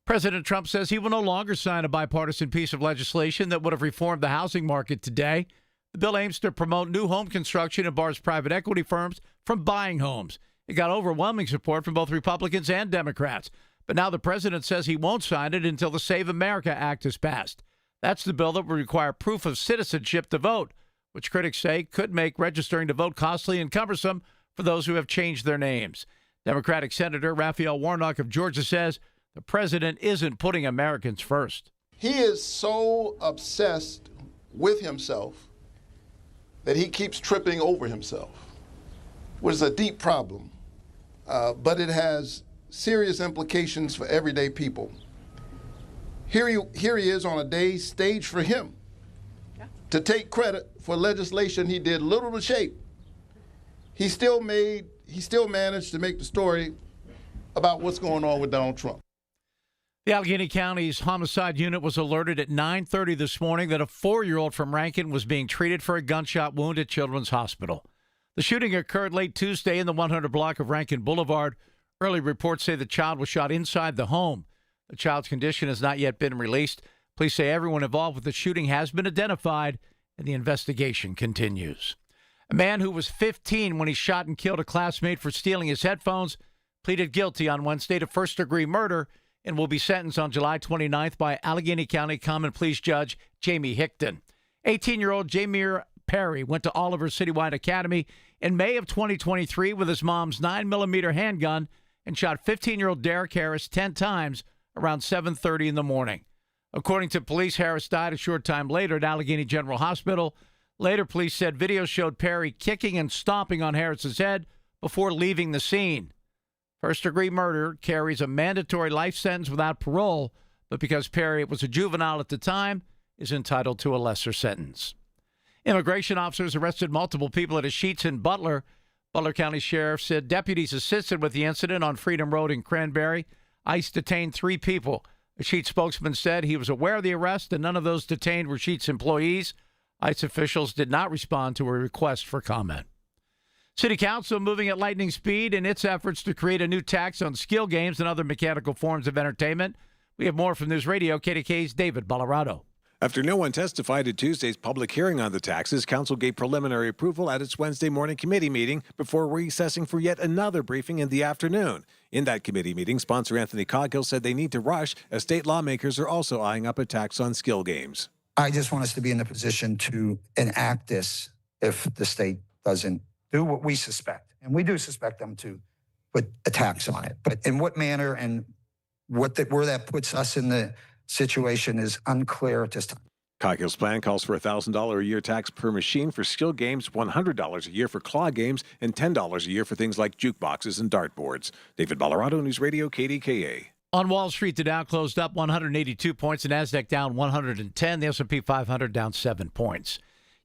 President Trump says he will no longer sign a bipartisan piece of legislation that would have reformed the housing market today. The bill aims to promote new home construction and bars private equity firms from buying homes. It got overwhelming support from both Republicans and Democrats. But now the president says he won't sign it until the Save America Act is passed. That's the bill that would require proof of citizenship to vote, which critics say could make registering to vote costly and cumbersome for those who have changed their names. Democratic Senator Raphael Warnock of Georgia says the president isn't putting Americans first. He is so obsessed with himself that he keeps tripping over himself, which is a deep problem, but it has serious implications for everyday people. Here he is on a day staged for him to take credit for legislation he did little to shape. He still managed to make the story about what's going on with Donald Trump. The Allegheny County's homicide unit was alerted at 9:30 this morning that a 4-year-old from Rankin was being treated for a gunshot wound at Children's Hospital. The shooting occurred late Tuesday in the 100 block of Rankin Boulevard. Early reports say the child was shot inside the home. The child's condition has not yet been released. Police say everyone involved with the shooting has been identified, and the investigation continues. A man who was 15 when he shot and killed a classmate for stealing his headphones pleaded guilty on Wednesday to first-degree murder and will be sentenced on July 29th by Allegheny County Common Pleas Judge Jamie Hickton. 18-year-old Jamir Perry went to Oliver Citywide Academy in May of 2023 with his mom's 9mm handgun and shot 15-year-old Derek Harris 10 times around 7:30 in the morning. According to police, Harris died a short time later at Allegheny General Hospital. Later, police said video showed Perry kicking and stomping on Harris's head before leaving the scene. First-degree murder carries a mandatory life sentence without parole, but because Perry was a juvenile at the time, is entitled to a lesser sentence. Immigration officers arrested multiple people at a Sheetz in Butler. Butler County Sheriff said deputies assisted with the incident on Freedom Road in Cranberry. ICE detained 3 people. A Sheetz spokesman said he was aware of the arrest and none of those detained were Sheetz employees. ICE officials did not respond to a request for comment. City Council moving at lightning speed in its efforts to create a new tax on skill games and other mechanical forms of entertainment. We have more from News Radio, KDKA's David Ballarado. After no one testified at Tuesday's public hearing on the taxes, Council gave preliminary approval at its Wednesday morning committee meeting before recessing for yet another briefing in the afternoon. In that committee meeting, sponsor Anthony Coghill said they need to rush as state lawmakers are also eyeing up a tax on skill games. I just want us to be in a position to enact this if the state doesn't do what we suspect. And we do suspect them to put a tax on it. But in what manner and where that puts us in the situation is unclear at this time. Coghill's plan calls for a $1,000 a year tax per machine for skill games, $100 a year for claw games, and $10 a year for things like jukeboxes and dartboards. David Ballarado, News Radio, KDKA. On Wall Street, the Dow closed up 182 points, the NASDAQ down 110, the S&P 500 down 7 points.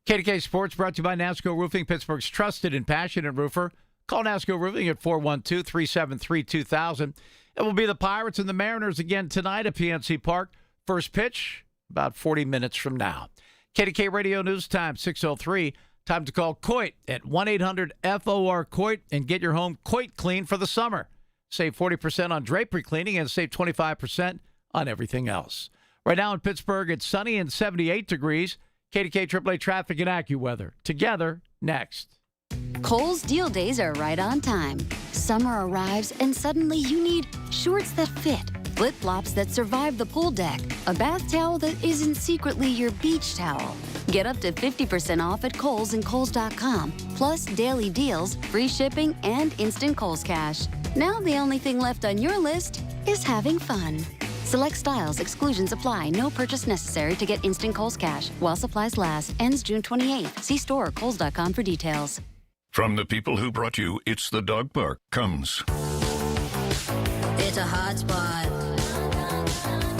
KDK Sports brought to you by NASCO Roofing, Pittsburgh's trusted and passionate roofer. Call NASCO Roofing at 412-373-2000. It will be the Pirates and the Mariners again tonight at PNC Park. First pitch about 40 minutes from now. KDK Radio News Time, 6:03. Time to call Coit at 1-800-FOR-COIT and get your home Coit clean for the summer. Save 40% on drapery cleaning and save 25% on everything else. Right now in Pittsburgh, it's sunny and 78 degrees. KDK AAA traffic and AccuWeather. Together, next. Kohl's deal days are right on time. Summer arrives and suddenly you need shorts that fit, flip-flops that survive the pool deck, a bath towel that isn't secretly your beach towel. Get up to 50% off at Kohl's and Kohls.com, plus daily deals, free shipping, and instant Kohl's Cash. Now the only thing left on your list is having fun. Select styles, exclusions apply. No purchase necessary to get instant Kohl's Cash. While supplies last. Ends June 28th. See store or Kohls.com for details. From the people who brought you It's the Dog Park comes. It's a hot spot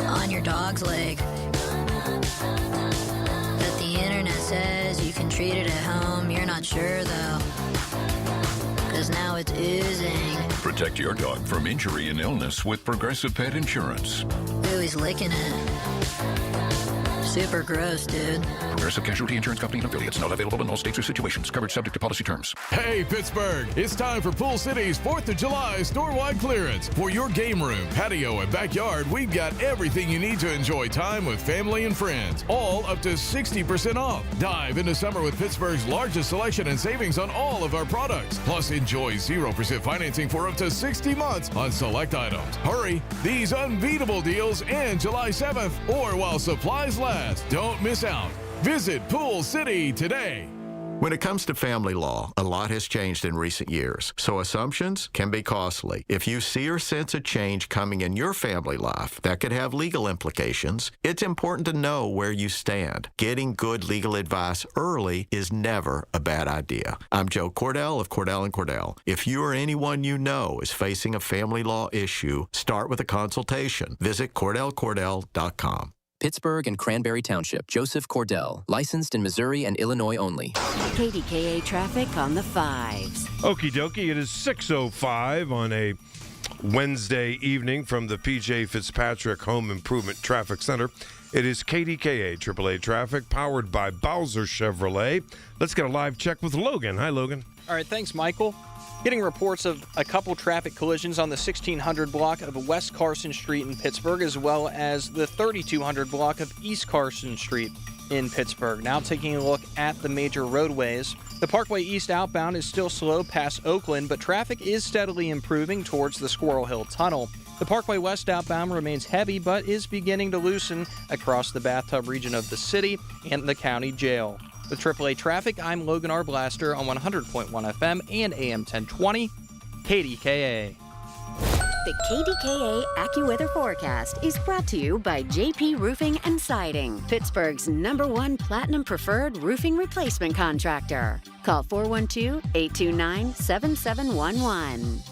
on your dog's leg. But the internet says you can treat it at home. You're not sure though, 'cause now it's oozing. Protect your dog from injury and illness with Progressive Pet Insurance. Ooh, he's licking it. Super gross, dude. Progressive Casualty Insurance Company and affiliates. Not available in all states or situations. Coverage subject to policy terms. Hey, Pittsburgh! It's time for Pool City's 4th of July store-wide clearance. For your game room, patio, and backyard, we've got everything you need to enjoy time with family and friends. All up to 60% off. Dive into summer with Pittsburgh's largest selection and savings on all of our products. Plus, enjoy 0% financing for up to 60 months on select items. Hurry! These unbeatable deals end July 7th or while supplies last. Don't miss out. Visit Pool City today. When it comes to family law, a lot has changed in recent years, so assumptions can be costly. If you see or sense a change coming in your family life that could have legal implications, it's important to know where you stand. Getting good legal advice early is never a bad idea. I'm Joe Cordell of Cordell & Cordell. If you or anyone you know is facing a family law issue, start with a consultation. Visit CordellCordell.com. Pittsburgh and Cranberry Township. Joseph Cordell. Licensed in Missouri and Illinois only. KDKA traffic on the 5s. Okie dokie, it is 6:05 on a Wednesday evening from the P.J. Fitzpatrick Home Improvement Traffic Center. It is KDKA AAA traffic powered by Bowser Chevrolet. Let's get a live check with Logan. Hi, Logan. All right, thanks, Michael. Getting reports of a couple traffic collisions on the 1600 block of West Carson Street in Pittsburgh, as well as the 3200 block of East Carson Street in Pittsburgh. Now taking a look at the major roadways. The Parkway East outbound is still slow past Oakland, but traffic is steadily improving towards the Squirrel Hill Tunnel. The Parkway West outbound remains heavy, but is beginning to loosen across the bathtub region of the city and the county jail. With AAA traffic, I'm Logan R. Blaster on 100.1 FM and AM 1020, KDKA. The KDKA AccuWeather forecast is brought to you by JP Roofing and Siding, Pittsburgh's #1 Platinum Preferred roofing replacement contractor. Call 412-829-7711.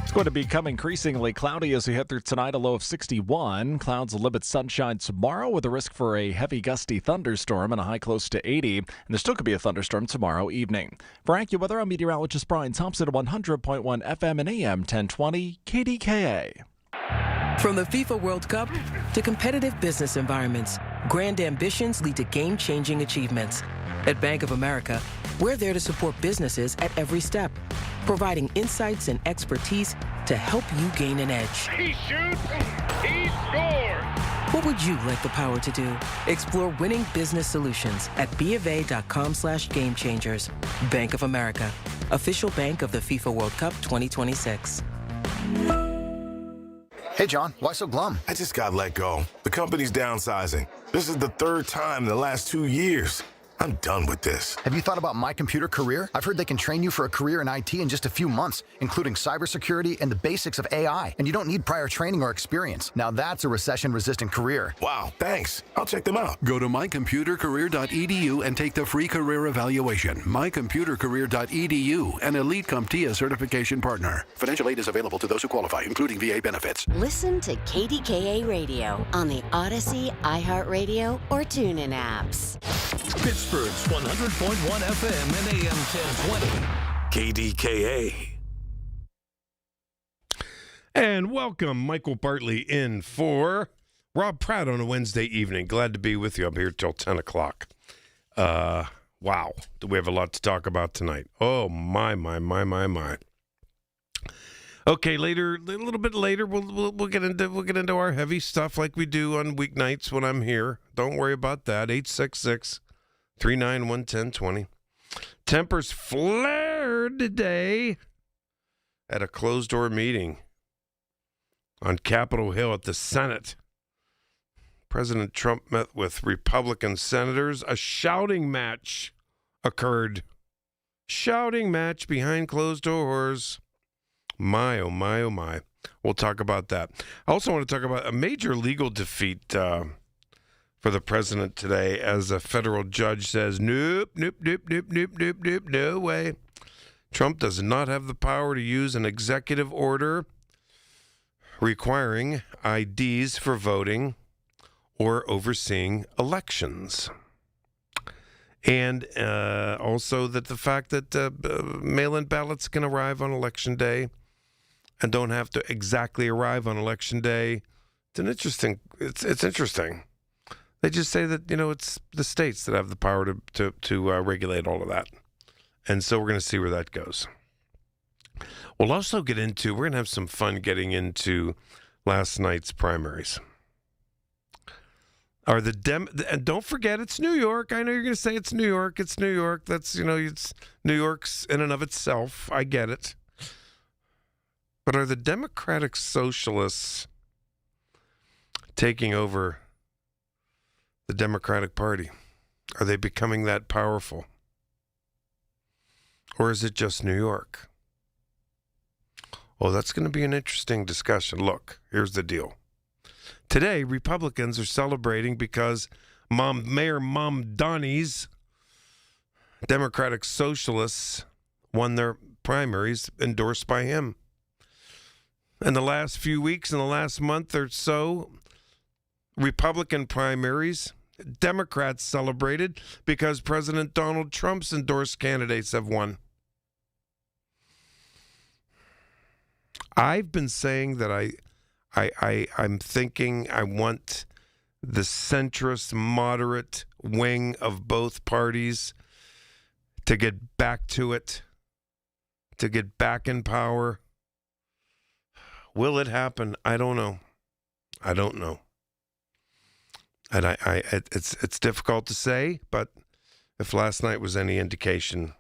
It's going to become increasingly cloudy as we head through tonight, a low of 61. Clouds will limit sunshine tomorrow with a risk for a heavy gusty thunderstorm and a high close to 80. And there still could be a thunderstorm tomorrow evening. For AccuWeather, I'm meteorologist Brian Thompson at 100.1 FM and AM 1020 KDKA. From the FIFA World Cup to competitive business environments, grand ambitions lead to game-changing achievements. At Bank of America, we're there to support businesses at every step, providing insights and expertise to help you gain an edge. He shoots, he scores! What would you like the power to do? Explore winning business solutions at BofA.com/gamechangers. Bank of America, official bank of the FIFA World Cup 2026. Hey, John, why so glum? I just got let go. The company's downsizing. This is the third time in the last 2 years. I'm done with this. Have you thought about My Computer Career? I've heard they can train you for a career in IT in just a few months, including cybersecurity and the basics of AI. And you don't need prior training or experience. Now that's a recession-resistant career. Wow, thanks. I'll check them out. Go to mycomputercareer.edu and take the free career evaluation. mycomputercareer.edu, an Elite CompTIA certification partner. Financial aid is available to those who qualify, including VA benefits. Listen to KDKA Radio on the Odyssey, iHeartRadio, or TuneIn apps. Pittsburgh's 100.1 FM and AM 1020. KDKA. And welcome, Michael Bartley in for Rob Pratt on a Wednesday evening. Glad to be with you. I'm here till 10 o'clock. Wow. Do we have a lot to talk about tonight? Oh, my. Okay, later, a little bit later, we'll get into our heavy stuff like we do on weeknights when I'm here. Don't worry about that. 866-391-1020. Tempers flared today at a closed-door meeting on Capitol Hill at the Senate. President Trump met with Republican senators. A shouting match occurred. Shouting match behind closed doors. My, oh my, oh my. We'll talk about that. I also want to talk about a major legal defeat for the president today as a federal judge says, nope, no way. Trump does not have the power to use an executive order requiring IDs for voting or overseeing elections. And also that the fact that mail-in ballots can arrive on Election Day and don't have to exactly arrive on Election Day. It's interesting. They just say that, it's the states that have the power to regulate all of that. And so we're going to see where that goes. We'll also we're going to have some fun getting into last night's primaries. And don't forget, it's New York. I know you're going to say it's New York. It's New York. That's, it's New York's in and of itself. I get it. But are the Democratic Socialists taking over the Democratic Party? Are they becoming that powerful? Or is it just New York? Well, that's going to be an interesting discussion. Look, here's the deal. Today, Republicans are celebrating because Mayor Mamdani's Democratic Socialists won their primaries endorsed by him. In the last few weeks, in the last month or so, Republican primaries, Democrats celebrated because President Donald Trump's endorsed candidates have won. I've been saying that I'm thinking I want the centrist, moderate wing of both parties to get back to it, to get back in power. Will it happen? I don't know. I don't know. And it's difficult to say, but if last night was any indication,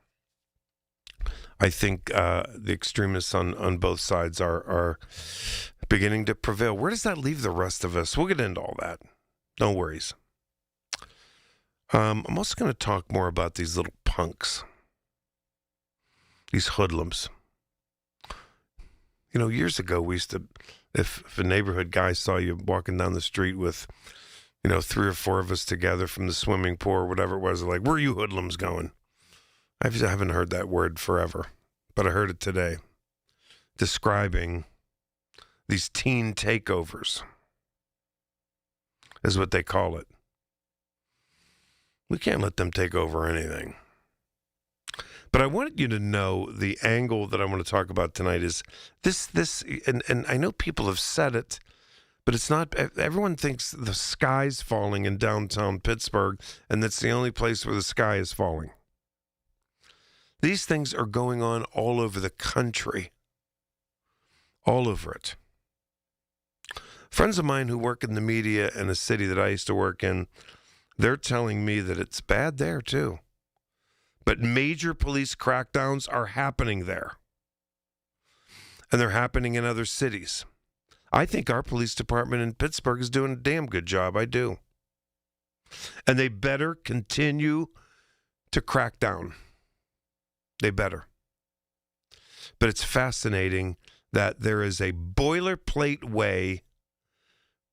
I think the extremists on both sides are beginning to prevail. Where does that leave the rest of us? We'll get into all that. No worries. I'm also going to talk more about these little punks, these hoodlums. You know, years ago, we used to, if a neighborhood guy saw you walking down the street with, 3 or 4 of us together from the swimming pool or whatever it was, like, where are you hoodlums going? I haven't heard that word forever, but I heard it today, describing these teen takeovers, is what they call it. We can't let them take over anything. But I wanted you to know the angle that I want to talk about tonight is this, and I know people have said it, but it's not, everyone thinks the sky's falling in downtown Pittsburgh, and that's the only place where the sky is falling. These things are going on all over the country, all over it. Friends of mine who work in the media in a city that I used to work in, they're telling me that it's bad there too. But major police crackdowns are happening there. And they're happening in other cities. I think our police department in Pittsburgh is doing a damn good job. I do. And they better continue to crack down. They better. But it's fascinating that there is a boilerplate way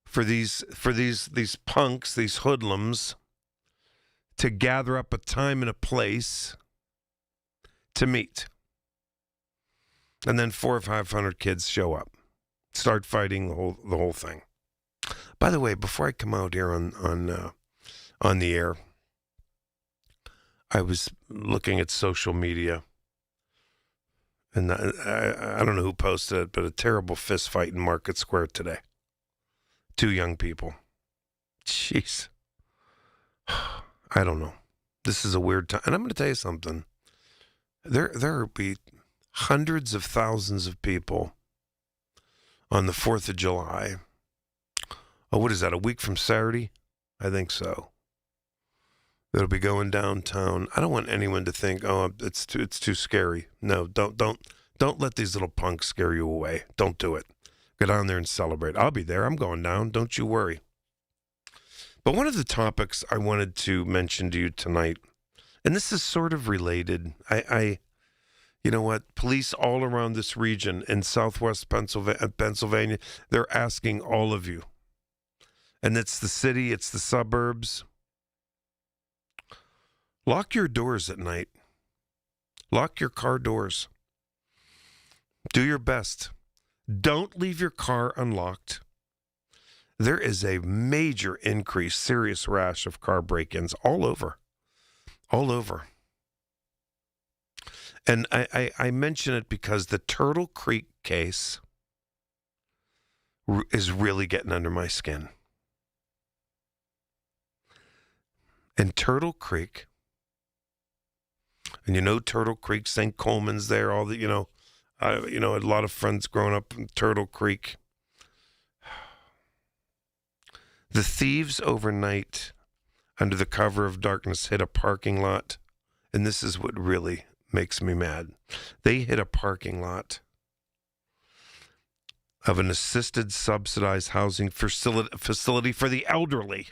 for these punks, these hoodlums, to gather up a time and a place to meet. And then 400 or 500 kids show up, start fighting the whole thing. By the way, before I come out here on the air, I was looking at social media, and I don't know who posted it, but a terrible fist fight in Market Square today. 2 young people. Jeez. I don't know. This is a weird time. And I'm going to tell you something. There will be hundreds of thousands of people on the 4th of July. Oh, what is that, a week from Saturday? I think so. That'll be going downtown. I don't want anyone to think, oh, it's too scary. No, don't let these little punks scare you away. Don't do it. Go down there and celebrate. I'll be there. I'm going down. Don't you worry. But one of the topics I wanted to mention to you tonight, and this is sort of related. You know what? Police all around this region in southwest Pennsylvania, they're asking all of you. And it's the city, it's the suburbs. Lock your doors at night. Lock your car doors. Do your best. Don't leave your car unlocked. There is a major increase, serious rash of car break-ins all over. And I mention it because the Turtle Creek case is really getting under my skin. In Turtle Creek, and Turtle Creek, St. Coleman's there, all the, I had a lot of friends growing up in Turtle Creek. The thieves overnight, under the cover of darkness, hit a parking lot, and this is what really makes me mad. They hit a parking lot of an assisted subsidized housing facility for the elderly.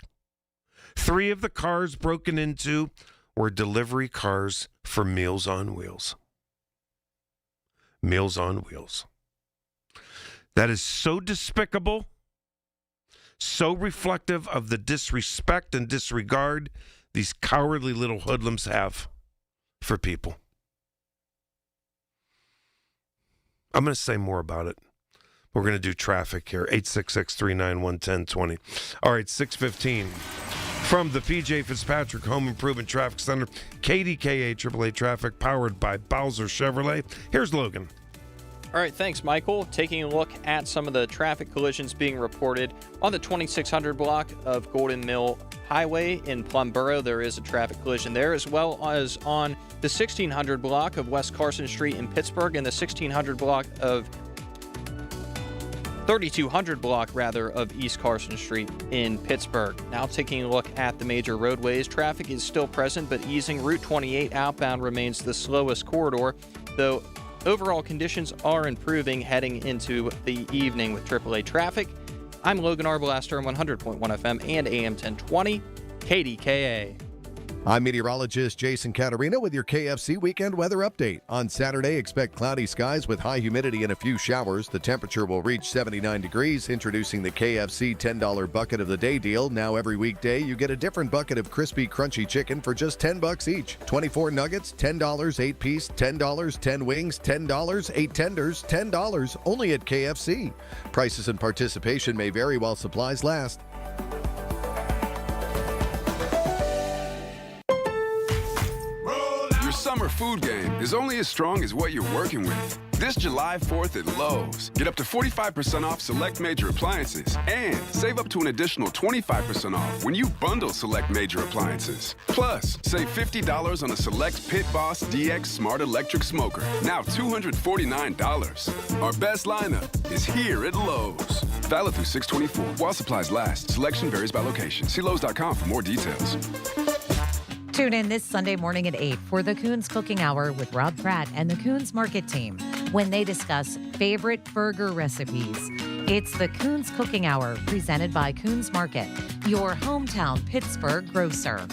3 of the cars broken into were delivery cars for Meals on Wheels. Meals on Wheels. That is so despicable, so reflective of the disrespect and disregard these cowardly little hoodlums have for people. I'm going to say more about it. We're going to do traffic here, 866-391-1020. All right, 6:15. From the P.J. Fitzpatrick Home Improvement Traffic Center, KDKA AAA Traffic, powered by Bowser Chevrolet. Here's Logan. All right, thanks, Michael. Taking a look at some of the traffic collisions being reported on the 2600 block of Golden Mill Highway in Plumboro. There is a traffic collision there, as well as on the 1600 block of West Carson Street in Pittsburgh and the 1600 block of 3200 block, of East Carson Street in Pittsburgh. Now taking a look at the major roadways, traffic is still present, but easing. Route 28 outbound remains the slowest corridor, though overall conditions are improving heading into the evening with AAA traffic. I'm Logan Arbelaster on 100.1 FM and AM 1020, KDKA. I'm meteorologist Jason Caterina with your KFC weekend weather update. On Saturday, expect cloudy skies with high humidity and a few showers. The temperature will reach 79 degrees. Introducing the KFC $10 bucket of the day deal. Now every weekday, you get a different bucket of crispy, crunchy chicken for just $10 each. 24 nuggets, $10, 8 piece, $10, 10 wings, $10, 8 tenders, $10, only at KFC. Prices and participation may vary while supplies last. Summer food game is only as strong as what you're working with. This July 4th at Lowe's, get up to 45% off select major appliances and save up to an additional 25% off when you bundle select major appliances. Plus, save $50 on a select Pit Boss DX Smart Electric Smoker, now $249. Our best lineup is here at Lowe's. Valid through 6/24 while supplies last. Selection varies by location. See Lowe's.com for more details. Tune in this Sunday morning at 8 for the Coons Cooking Hour with Rob Pratt and the Coons Market Team when they discuss favorite burger recipes. It's the Coons Cooking Hour presented by Coons Market, your hometown Pittsburgh grocer.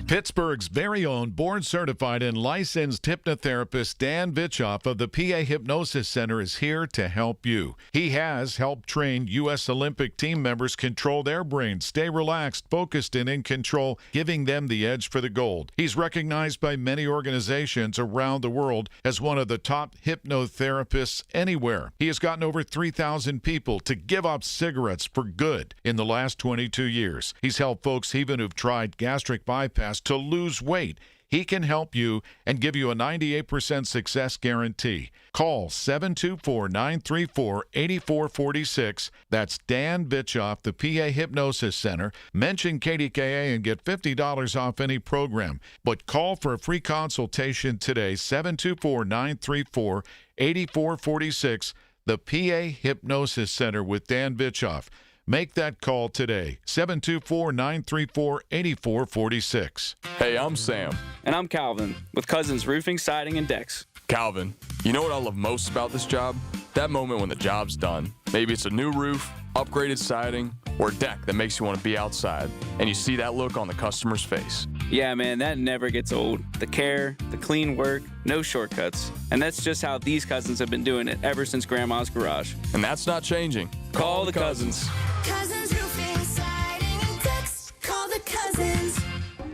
Pittsburgh's very own board-certified and licensed hypnotherapist Dan Vitchoff of the PA Hypnosis Center is here to help you. He has helped train U.S. Olympic team members control their brains, stay relaxed, focused, and in control, giving them the edge for the gold. He's recognized by many organizations around the world as one of the top hypnotherapists anywhere. He has gotten over 3,000 people to give up cigarettes for good in the last 22 years. He's helped folks even who've tried gastric bypass to lose weight. He can help you and give you a 98% success guarantee. Call 724-934-8446. That's Dan Vitchoff, the PA Hypnosis Center. Mention KDKA and get $50 off any program. But call for a free consultation today, 724-934-8446. The PA Hypnosis Center with Dan Vitchoff. Make that call today, 724-934-8446. Hey, I'm Sam. And I'm Calvin, with Cousins Roofing, Siding, and Decks. Calvin, you know what I love most about this job? That moment when the job's done. Maybe it's a new roof, upgraded siding, or a deck that makes you want to be outside, and you see that look on the customer's face. Yeah, man, that never gets old. The care, the clean work, no shortcuts. And that's just how these Cousins have been doing it ever since Grandma's garage. And that's not changing. Call the Cousins. Cousins Roofing, Siding, and Decks. Call the Cousins.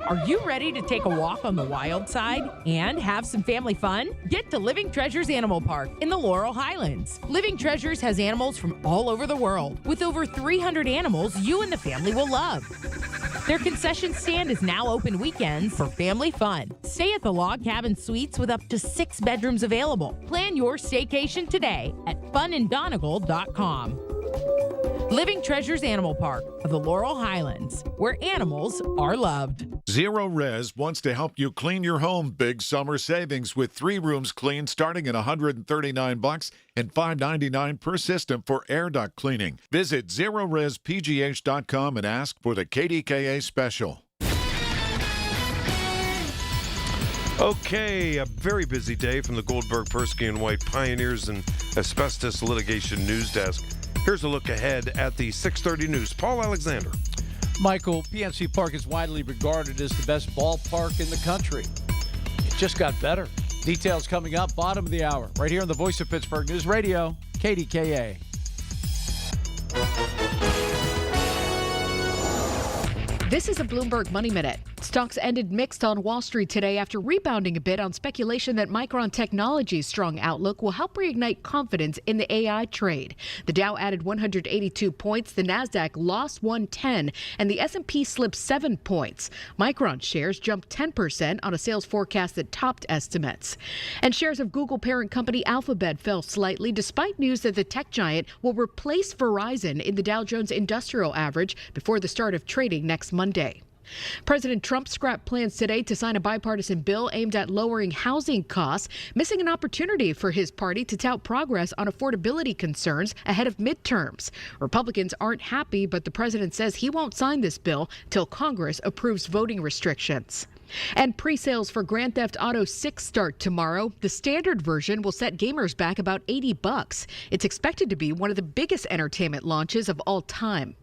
Are you ready to take a walk on the wild side and have some family fun? Get to Living Treasures Animal Park in the Laurel Highlands. Living Treasures has animals from all over the world. With over 300 animals you and the family will love. Their concession stand is now open weekends for family fun. Stay at the Log Cabin Suites with up to 6 bedrooms available. Plan your staycation today at funanddonegal.com. Living Treasures Animal Park of the Laurel Highlands, where animals are loved. Zero Res wants to help you clean your home. Big summer savings with 3 rooms cleaned starting at $139 and $599 per system for air duct cleaning. Visit ZeroResPGH.com and ask for the KDKA special. Okay, a very busy day from the Goldberg, Persky, and White Pioneers and Asbestos Litigation News Desk. Here's a look ahead at the 6:30 news. Paul Alexander. Michael, PNC Park is widely regarded as the best ballpark in the country. It just got better. Details coming up, bottom of the hour, right here on the Voice of Pittsburgh News Radio, KDKA. This is a Bloomberg Money Minute. Stocks ended mixed on Wall Street today after rebounding a bit on speculation that Micron Technology's strong outlook will help reignite confidence in the AI trade. The Dow added 182 points, the Nasdaq lost 110, and the S&P slipped 7 points. Micron shares jumped 10% on a sales forecast that topped estimates. And shares of Google parent company Alphabet fell slightly despite news that the tech giant will replace Verizon in the Dow Jones Industrial Average before the start of trading next Monday. President Trump scrapped plans today to sign a bipartisan bill aimed at lowering housing costs, missing an opportunity for his party to tout progress on affordability concerns ahead of midterms. Republicans aren't happy, but the president says he won't sign this bill till Congress approves voting restrictions. And pre-sales for Grand Theft Auto 6 start tomorrow. The standard version will set gamers back about $80. It's expected to be one of the biggest entertainment launches of all time.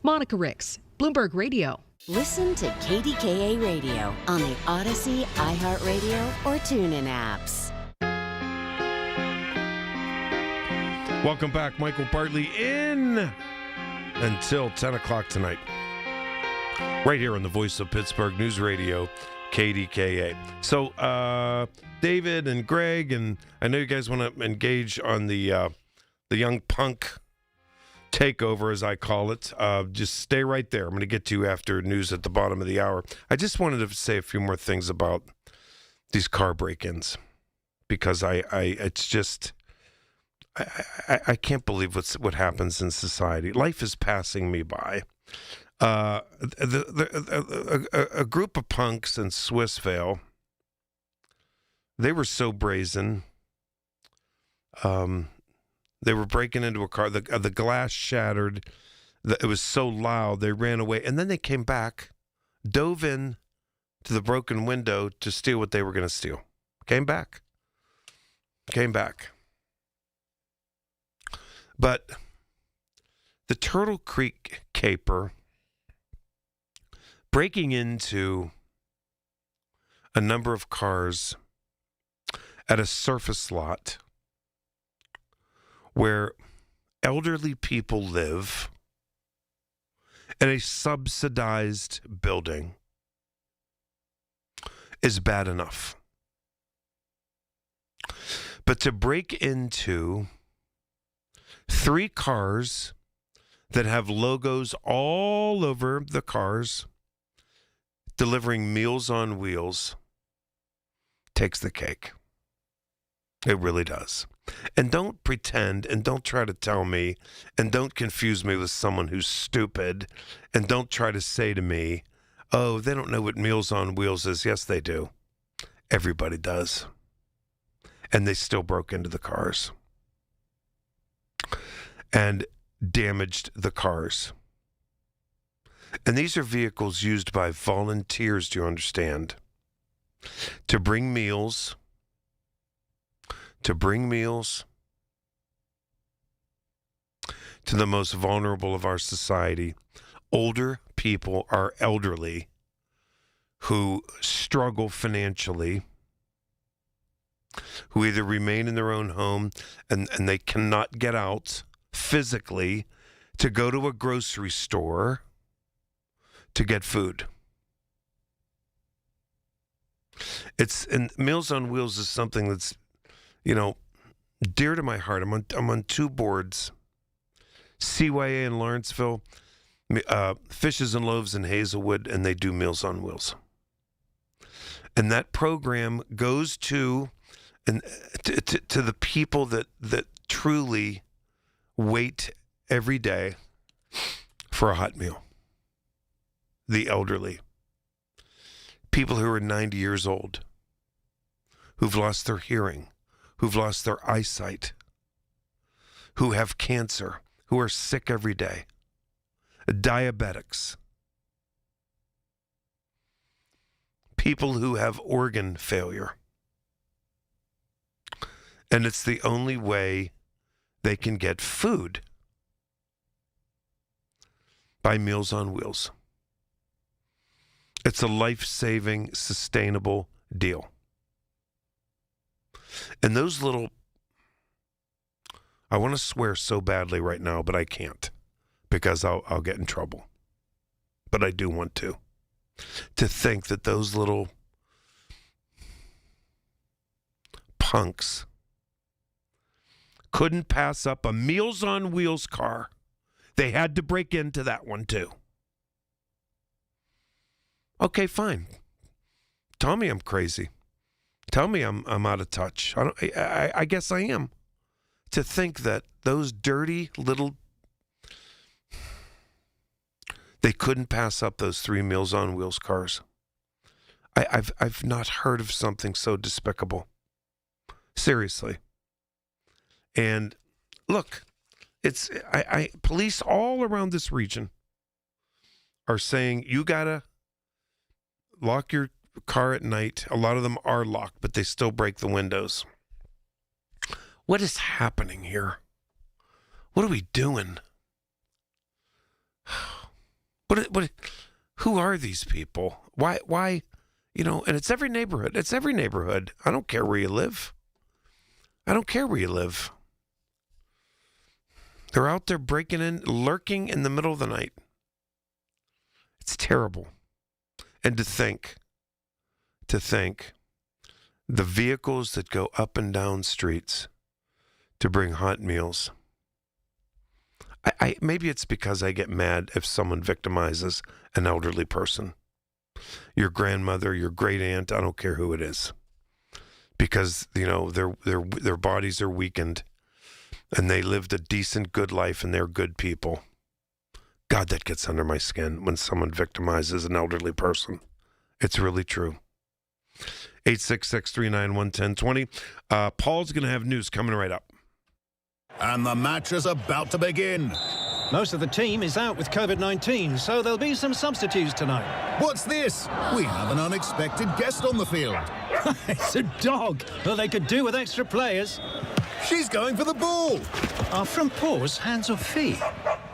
Monica Ricks, Bloomberg Radio. Listen to KDKA Radio on the Odyssey, iHeartRadio, or TuneIn apps. Welcome back. Michael Bartley in until 10 o'clock tonight. Right here on the Voice of Pittsburgh News Radio, KDKA. So, David and Greg, and I know you guys want to engage on the young punk takeover, as I call it. Just stay right there. I'm going to get to you after news at the bottom of the hour. I just wanted to say a few more things about these car break-ins, because it's just I can't believe what happens in society. Life is passing me by. A group of punks in Swissvale, they were so brazen. They were breaking into a car. The glass shattered. It was so loud. They ran away. And then they came back, dove in to the broken window to steal what they were going to steal. Came back. But the Turtle Creek caper, breaking into a number of cars at a surface lot where elderly people live in a subsidized building, is bad enough. But to break into 3 cars that have logos all over the cars, delivering Meals on Wheels, takes the cake. It really does. And don't pretend, and don't try to tell me, and don't confuse me with someone who's stupid, and don't try to say to me, oh, they don't know what Meals on Wheels is. Yes, they do. Everybody does. And they still broke into the cars and damaged the cars. And these are vehicles used by volunteers, do you understand? To bring meals to the most vulnerable of our society. Older people are elderly who struggle financially, who either remain in their own home and they cannot get out physically to go to a grocery store to get food. And Meals on Wheels is something that's, dear to my heart. I'm on 2 boards, CYA in Lawrenceville, Fishes and Loaves in Hazelwood, and they do Meals on Wheels. And that program goes to the people that truly wait every day for a hot meal. The elderly. People who are 90 years old, who've lost their hearing, who've lost their eyesight, who have cancer, who are sick every day, diabetics, people who have organ failure. And it's the only way they can get food, by Meals on Wheels. It's a life-saving, sustainable deal. And those little, I want to swear so badly right now, but I can't because I'll get in trouble. But I do want to think that those little punks couldn't pass up a Meals on Wheels car. They had to break into that one too. Okay, fine. Tell me I'm crazy. Tell me I'm out of touch. I guess I am. To think that those dirty little, they couldn't pass up those 3 Meals on Wheels cars. I've not heard of something so despicable. Seriously. And look, it's police all around this region are saying you gotta lock your car at night. A lot of them are locked, but they still break the windows. What is happening here? What are we doing? What who are these people? Why, you know, and it's every neighborhood. It's every neighborhood. I don't care where you live. I don't care where you live. They're out there breaking in, lurking in the middle of the night. It's terrible. And to think the vehicles that go up and down streets to bring hot meals. I maybe it's because I get mad if someone victimizes an elderly person. Your grandmother, your great aunt, I don't care who it is. Because, you know, their bodies are weakened and they lived a decent, good life and they're good people. God, that gets under my skin when someone victimizes an elderly person. It's really true. 866-391-1020. Paul's going to have news coming right up. And the match is about to begin. Most of the team is out with COVID-19, so there'll be some substitutes tonight. What's this? We have an unexpected guest on the field. It's a dog. Well, they could do with extra players. She's going for the ball. Are front paws hands or feet?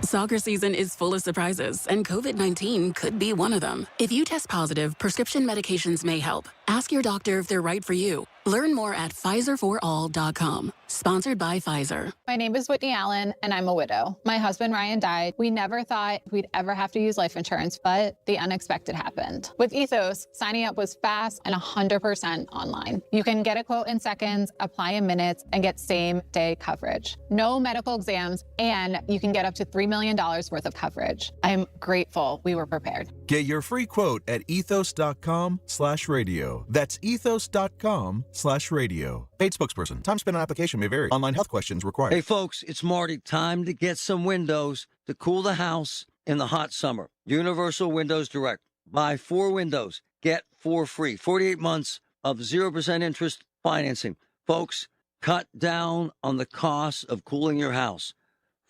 Soccer season is full of surprises, and COVID-19 could be one of them. If you test positive, prescription medications may help. Ask your doctor if they're right for you. Learn more at PfizerForAll.com. Sponsored by Pfizer. My name is Whitney Allen, and I'm a widow. My husband, Ryan, died. We never thought we'd ever have to use life insurance, but the unexpected happened. With Ethos, signing up was fast and 100% online. You can get a quote in seconds, apply in minutes, and get same-day coverage. No medical exams, and you can get up to $3 million worth of coverage. I'm grateful we were prepared. Get your free quote at ethos.com/radio. That's ethos.com/radio. Paid spokesperson. Time spent on application may vary. Online health questions required. Hey, folks, it's Marty. Time to get some windows to cool the house in the hot summer. Universal Windows Direct. Buy 4 windows. Get 4 free. 48 months of 0% interest financing. Folks, cut down on the cost of cooling your house.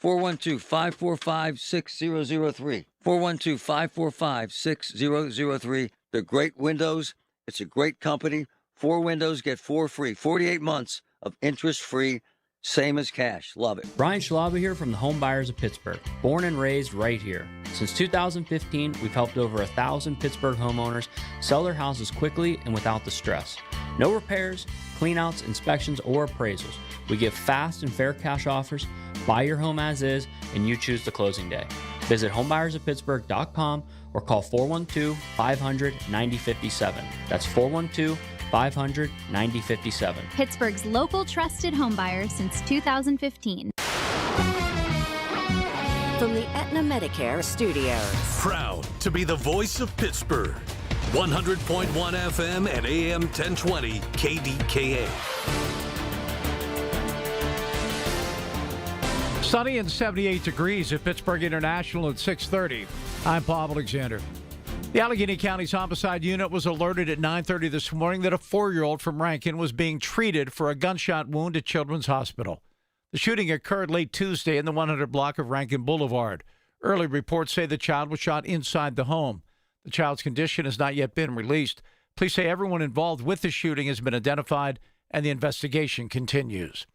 412-545-6003. 412-545-6003. They're great windows. It's a great company. 4 windows, get 4 free. 48 months of interest-free, same as cash. Love it. Brian Schlaba here from the Home Buyers of Pittsburgh. Born and raised right here. Since 2015, we've helped over 1,000 Pittsburgh homeowners sell their houses quickly and without the stress. No repairs, cleanouts, inspections, or appraisals. We give fast and fair cash offers. Buy your home as is, and you choose the closing day. Visit homebuyersoftpittsburgh.com or call 412-500-9057. That's 412-500-9057. Pittsburgh's local trusted homebuyer since 2015. From the Aetna Medicare Studios. Proud to be the voice of Pittsburgh. 100.1 FM and AM 1020 KDKA. Sunny and 78 degrees at Pittsburgh International at 6:30. I'm Bob Alexander. The Allegheny County's homicide unit was alerted at 9:30 this morning that a 4-year-old from Rankin was being treated for a gunshot wound at Children's Hospital. The shooting occurred late Tuesday in the 100 block of Rankin Boulevard. Early reports say the child was shot inside the home. The child's condition has not yet been released. Police say everyone involved with the shooting has been identified and the investigation continues.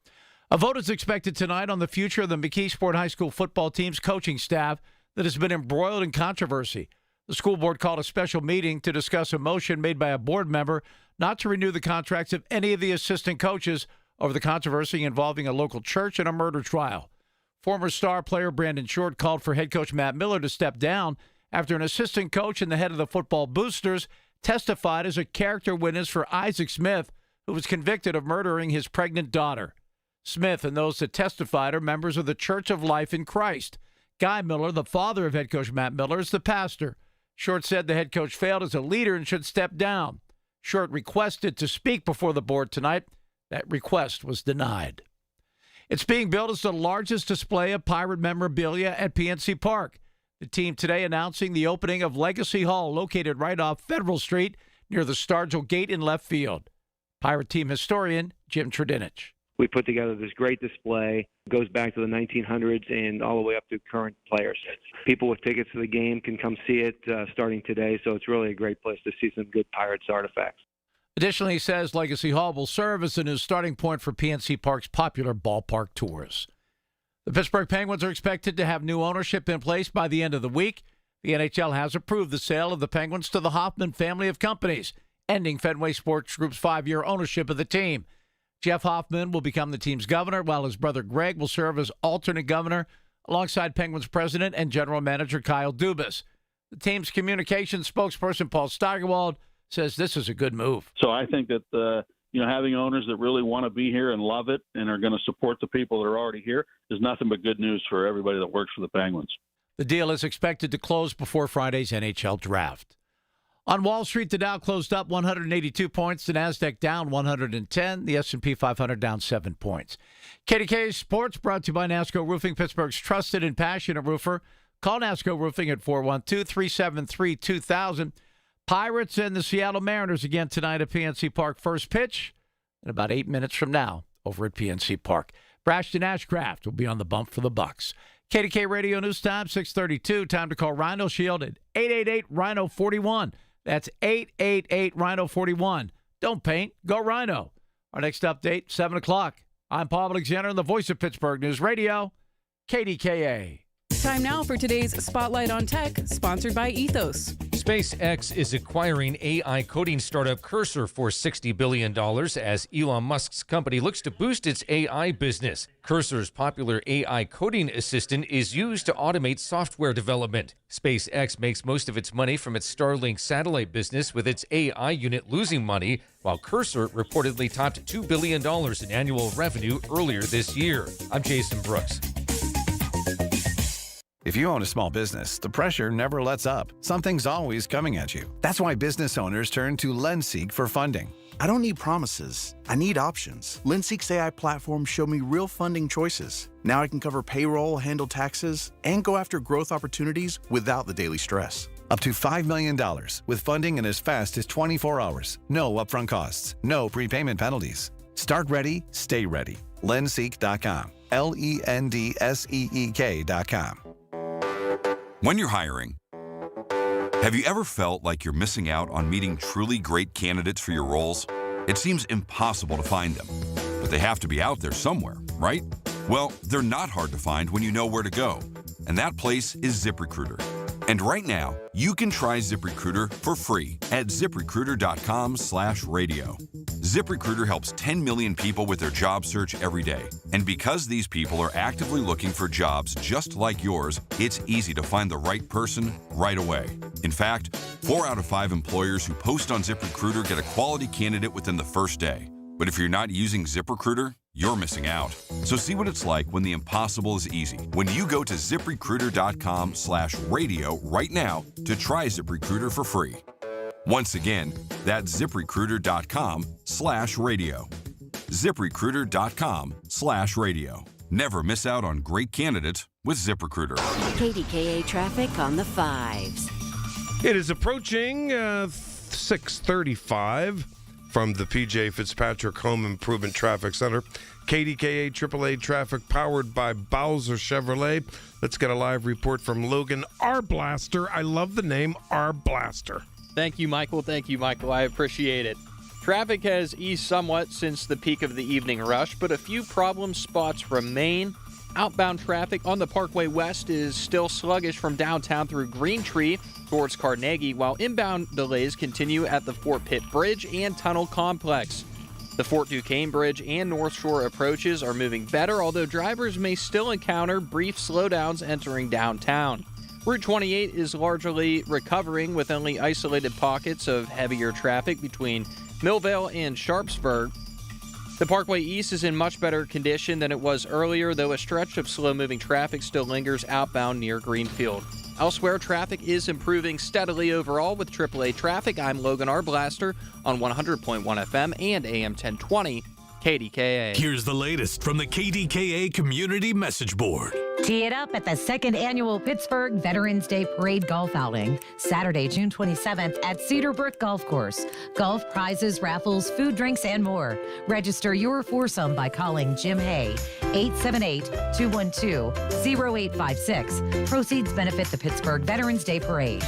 A vote is expected tonight on the future of the McKeesport High School football team's coaching staff that has been embroiled in controversy. The school board called a special meeting to discuss a motion made by a board member not to renew the contracts of any of the assistant coaches over the controversy involving a local church and a murder trial. Former star player Brandon Short called for head coach Matt Miller to step down after an assistant coach and the head of the football boosters testified as a character witness for Isaac Smith, who was convicted of murdering his pregnant daughter. Smith and those that testified are members of the Church of Life in Christ. Guy Miller, the father of head coach Matt Miller, is the pastor. Short said the head coach failed as a leader and should step down. Short requested to speak before the board tonight. That request was denied. It's being billed as the largest display of Pirate memorabilia at PNC Park. The team today announcing the opening of Legacy Hall, located right off Federal Street near the Stargell Gate in left field. Pirate team historian Jim Tredinich. We put together this great display. It goes back to the 1900s and all the way up to current players. People with tickets to the game can come see it starting today, so it's really a great place to see some good Pirates artifacts. Additionally, he says Legacy Hall will serve as a new starting point for PNC Park's popular ballpark tours. The Pittsburgh Penguins are expected to have new ownership in place by the end of the week. The NHL has approved the sale of the Penguins to the Hoffman family of companies, ending Fenway Sports Group's 5-year ownership of the team. Jeff Hoffman will become the team's governor, while his brother Greg will serve as alternate governor alongside Penguins president and general manager Kyle Dubas. The team's communications spokesperson Paul Steigerwald says this is a good move. So I think that having owners that really want to be here and love it and are going to support the people that are already here is nothing but good news for everybody that works for the Penguins. The deal is expected to close before Friday's NHL draft. On Wall Street, the Dow closed up 182 points, the Nasdaq down 110, the S&P 500 down 7 points. KDKA Sports brought to you by NASCO Roofing, Pittsburgh's trusted and passionate roofer. Call NASCO Roofing at 412-373-2000. Pirates and the Seattle Mariners again tonight at PNC Park. First pitch in about 8 minutes from now over at PNC Park. Brashton Ashcraft will be on the bump for the Bucks. KDK Radio News Time, 6:32. Time to call Rhino Shield at 888-RHINO-41. That's 888-RHINO-41. Don't paint, go Rhino. Our next update, 7 o'clock. I'm Paul Alexander on the voice of Pittsburgh News Radio, KDKA. Time now for today's Spotlight on Tech, sponsored by Ethos. SpaceX is acquiring AI coding startup Cursor for $60 billion as Elon Musk's company looks to boost its AI business. Cursor's popular AI coding assistant is used to automate software development. SpaceX makes most of its money from its Starlink satellite business, with its AI unit losing money, while Cursor reportedly topped $2 billion in annual revenue earlier this year. I'm Jason Brooks. If you own a small business, the pressure never lets up. Something's always coming at you. That's why business owners turn to LendSeek for funding. I don't need promises. I need options. LendSeek's AI platform showed me real funding choices. Now I can cover payroll, handle taxes, and go after growth opportunities without the daily stress. Up to $5 million with funding in as fast as 24 hours. No upfront costs. No prepayment penalties. Start ready, stay ready. LendSeek.com. LENDSEEK.com. When you're hiring, have you ever felt like you're missing out on meeting truly great candidates for your roles? It seems impossible to find them, but they have to be out there somewhere, right? Well, they're not hard to find when you know where to go, and that place is ZipRecruiter. And right now, you can try ZipRecruiter for free at ZipRecruiter.com/radio. ZipRecruiter helps 10 million people with their job search every day. And because these people are actively looking for jobs just like yours, it's easy to find the right person right away. In fact, 4 out of 5 employers who post on ZipRecruiter get a quality candidate within the first day. But if you're not using ZipRecruiter, you're missing out. So see what it's like when the impossible is easy. When you go to ZipRecruiter.com/radio right now to try ZipRecruiter for free. Once again, that's ZipRecruiter.com/radio. ZipRecruiter.com/radio. Never miss out on great candidates with ZipRecruiter. KDKA traffic on the 5s. It is approaching 6:35 from the P.J. Fitzpatrick Home Improvement Traffic Center. KDKA AAA traffic powered by Bowser Chevrolet. Let's get a live report from Logan Arblaster. I love the name Arblaster. Thank you, Michael. I appreciate it. Traffic has eased somewhat since the peak of the evening rush, but a few problem spots remain. Outbound traffic on the Parkway West is still sluggish from downtown through Green Tree towards Carnegie, while inbound delays continue at the Fort Pitt Bridge and Tunnel Complex. The Fort Duquesne Bridge and North Shore approaches are moving better, although drivers may still encounter brief slowdowns entering downtown. Route 28 is largely recovering with only isolated pockets of heavier traffic between Millvale and Sharpsburg. The Parkway East is in much better condition than it was earlier, though a stretch of slow-moving traffic still lingers outbound near Greenfield. Elsewhere, traffic is improving steadily overall with AAA traffic. I'm Logan R. Blaster on 100.1 FM and AM 1020 KDKA. Here's the latest from the KDKA Community Message Board. Tee it up at the second annual Pittsburgh Veterans Day Parade Golf Outing, Saturday, June 27th at Cedar Brook Golf Course. Golf prizes, raffles, food, drinks, and more. Register your foursome by calling Jim Hay, 878-212-0856. Proceeds benefit the Pittsburgh Veterans Day Parade.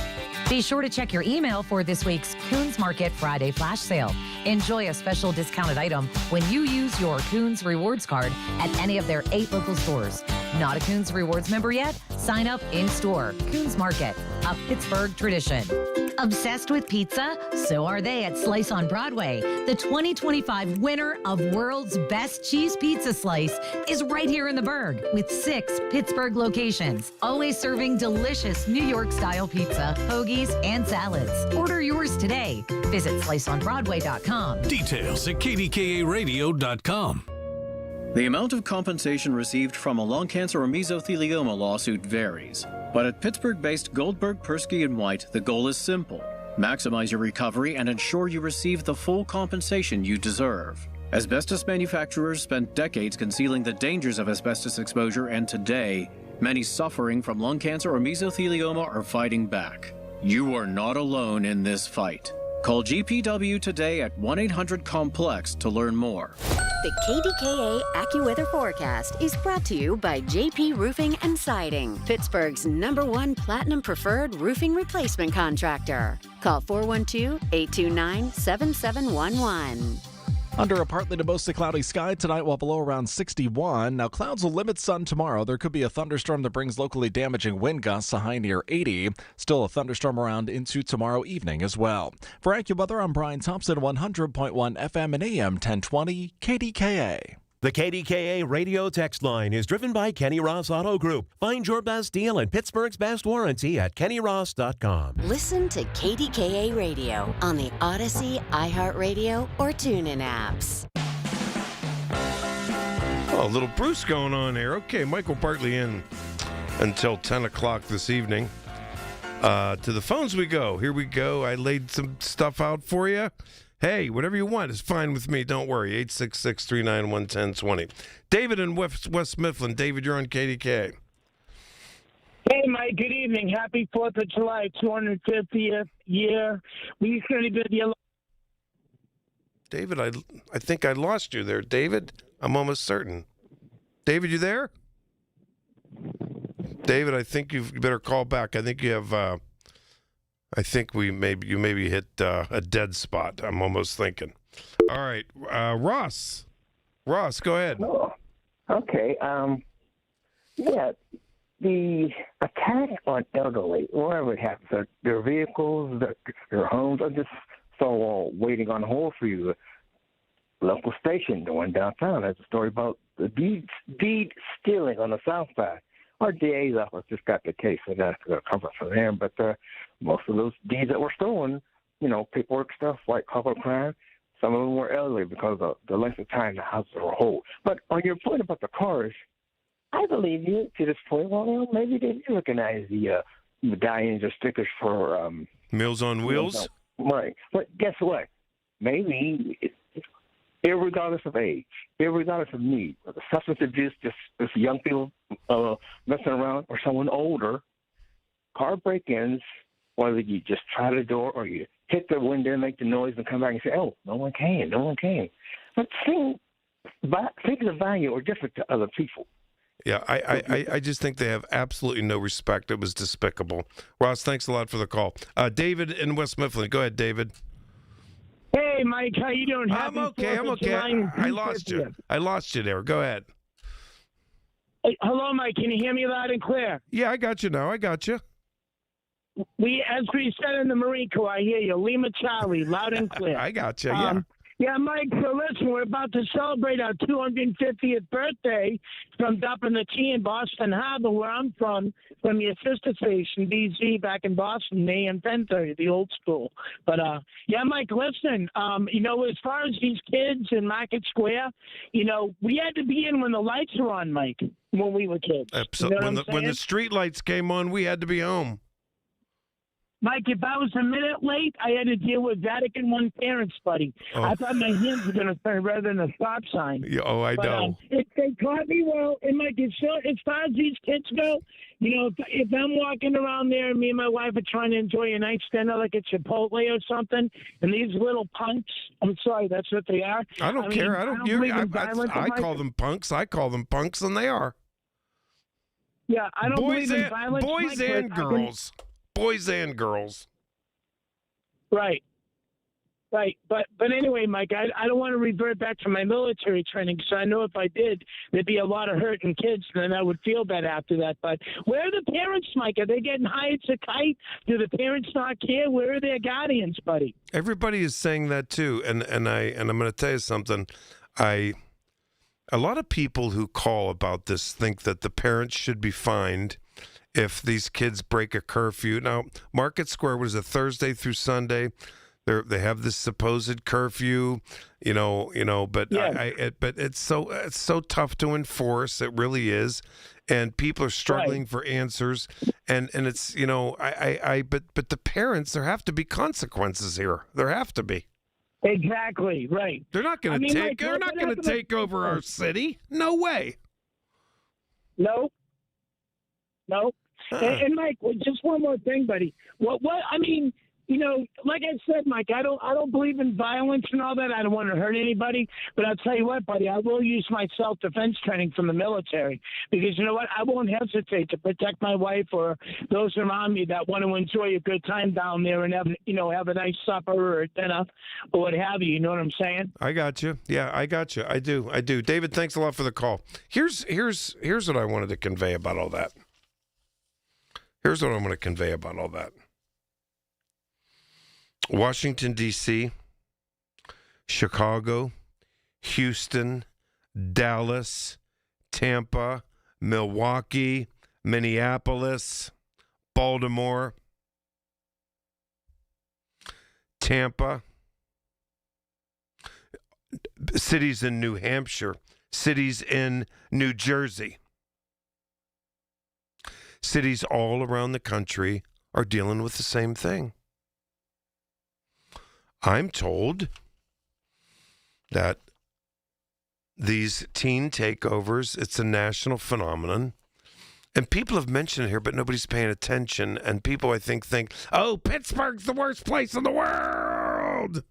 Be sure to check your email for this week's Coons Market Friday flash sale. Enjoy a special discounted item when you use your Coons Rewards card at any of their 8 local stores. Not a Coons Rewards member yet? Sign up in-store. Coons Market, a Pittsburgh tradition. Obsessed with pizza? So are they at Slice on Broadway. The 2025 winner of World's Best Cheese Pizza Slice is right here in the Burgh with 6 Pittsburgh locations, always serving delicious New York-style pizza, hoagies, and salads. Order yours today. Visit sliceonbroadway.com. Details at kdkaradio.com. The amount of compensation received from a lung cancer or mesothelioma lawsuit varies. But at Pittsburgh-based Goldberg, Persky & White, the goal is simple. Maximize your recovery and ensure you receive the full compensation you deserve. Asbestos manufacturers spent decades concealing the dangers of asbestos exposure, and today, many suffering from lung cancer or mesothelioma are fighting back. You are not alone in this fight. Call GPW today at 1-800-COMPLEX to learn more. The KDKA AccuWeather forecast is brought to you by JP Roofing and Siding, Pittsburgh's #1 Platinum Preferred roofing replacement contractor. Call 412-829-7711. Under a partly to mostly cloudy sky tonight, while below around 61. Now, clouds will limit sun tomorrow. There could be a thunderstorm that brings locally damaging wind gusts, a high near 80. Still a thunderstorm around into tomorrow evening as well. For AccuWeather, I'm Brian Thompson, 100.1 FM and AM 1020 KDKA. The KDKA radio text line is driven by Kenny Ross Auto Group. Find your best deal and Pittsburgh's best warranty at kennyross.com. Listen to KDKA Radio on the Odyssey, iHeartRadio, or TuneIn apps. Oh, a little Bruce going on here. Okay, Michael Bartley in until 10 o'clock this evening. To the phones we go. Here we go. I laid some stuff out for you. Hey, whatever you want is fine with me. Don't worry. 866-391-1020. David in West Mifflin. David, you're on KDK. Hey, Mike. Good evening. Happy 4th of July, 250th year. We celebrate the... David, I think I lost you there. David, I'm almost certain. David, you there? David, I think you better call back. I think you have... I think you maybe hit a dead spot. I'm almost thinking. All right, Ross. Ross, go ahead. Oh, okay. Yeah, the attack on elderly, wherever it happens, their vehicles, their homes, are just so waiting on hold for you. Local station going downtown has a story about the deed stealing on the south side. Our DA's office just got the case. I got to cover for them, but most of those deeds that were stolen, paperwork stuff like corporate crime, some of them were elderly because of the length of time the houses were whole. But on your point about the cars, I believe you to this point. Well, maybe they do recognize the medallions or stickers for Meals on Wheels. Right, but guess what? Maybe. Irregardless of age, irregardless of need, whether substance abuse, just young people messing around, or someone older, car break-ins, whether you just try the door or you hit the window and make the noise and come back and say, oh, no one came. But things of value are different to other people. Yeah, I just think they have absolutely no respect. It was despicable. Ross, thanks a lot for the call. David in West Mifflin. Go ahead, David. Hey, Mike, how you doing? I'm okay. I lost you there. Go ahead. Hey, hello, Mike. Can you hear me loud and clear? Yeah, I got you now. I got you. As we said in the Marine Corps, I hear you. Lima Charlie, loud and clear. I got you, yeah. Yeah, Mike, so listen, we're about to celebrate our 250th birthday from up in the T in Boston Harbor, where I'm from your sister station, BZ, back in Boston, AM 1030, the old school. But, yeah, Mike, listen, as far as these kids in Market Square, we had to be in when the lights were on, Mike, when we were kids. Absolutely. When the street lights came on, we had to be home. Mike, if I was a minute late, I had to deal with Vatican I parents, buddy. Oh. I thought my hands were going to turn red than a stop sign. Yeah, I know. They caught me well. And, Mike, as far as these kids go, if I'm walking around there and me and my wife are trying to enjoy a nice dinner like at Chipotle or something, and these little punks, I'm sorry, that's what they are. I don't care. I call them punks. I call them punks, and they are. Yeah, I don't believe in violence. Boys and girls. Boys and girls. Right. But anyway, Mike, I don't want to revert back to my military training because I know if I did, there'd be a lot of hurting kids, and then I would feel bad after that. But where are the parents, Mike? Are they getting hired to kite? Do the parents not care? Where are their guardians, buddy? Everybody is saying that too, and I'm going to tell you something. A lot of people who call about this think that the parents should be fined if these kids break a curfew. Now, Market Square was a Thursday through Sunday. They have this supposed curfew, but yeah. But it's so tough to enforce. It really is, and people are struggling for answers. And it's but the parents, there have to be consequences here. There have to be. Exactly right. They're not going to They're not going to take over our city. No way. No. And Mike, just one more thing, buddy. What I mean, like I said, Mike, I don't believe in violence and all that. I don't want to hurt anybody, but I'll tell you what, buddy, I will use my self-defense training from the military because you know what? I won't hesitate to protect my wife or those around me that want to enjoy a good time down there and have a nice supper or dinner or what have you. You know what I'm saying? I got you. Yeah, I got you. I do. David, thanks a lot for the call. Here's what I wanted to convey about all that. Washington, D.C., Chicago, Houston, Dallas, Tampa, Milwaukee, Minneapolis, Baltimore, Tampa, cities in New Hampshire, cities in New Jersey. Cities all around the country are dealing with the same thing. I'm told that these teen takeovers, it's a national phenomenon. And people have mentioned it here, but nobody's paying attention. And people, I think, oh, Pittsburgh's the worst place in the world.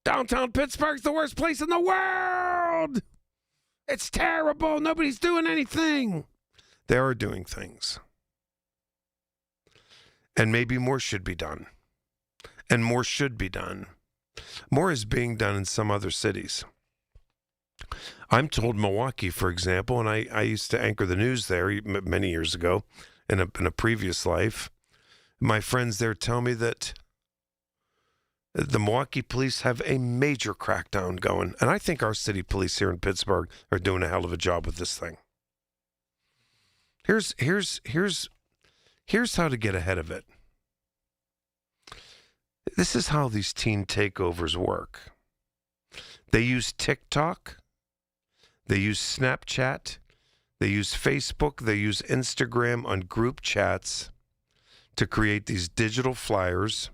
Downtown Pittsburgh's the worst place in the world. It's terrible. Nobody's doing anything. They are doing things. And maybe more should be done. And more should be done. More is being done in some other cities. I'm told Milwaukee, for example, and I used to anchor the news there many years ago in a previous life. My friends there tell me that the Milwaukee police have a major crackdown going. And I think our city police here in Pittsburgh are doing a hell of a job with this thing. Here's how to get ahead of it. This is how these teen takeovers work. They use TikTok, they use Snapchat, they use Facebook, they use Instagram on group chats to create these digital flyers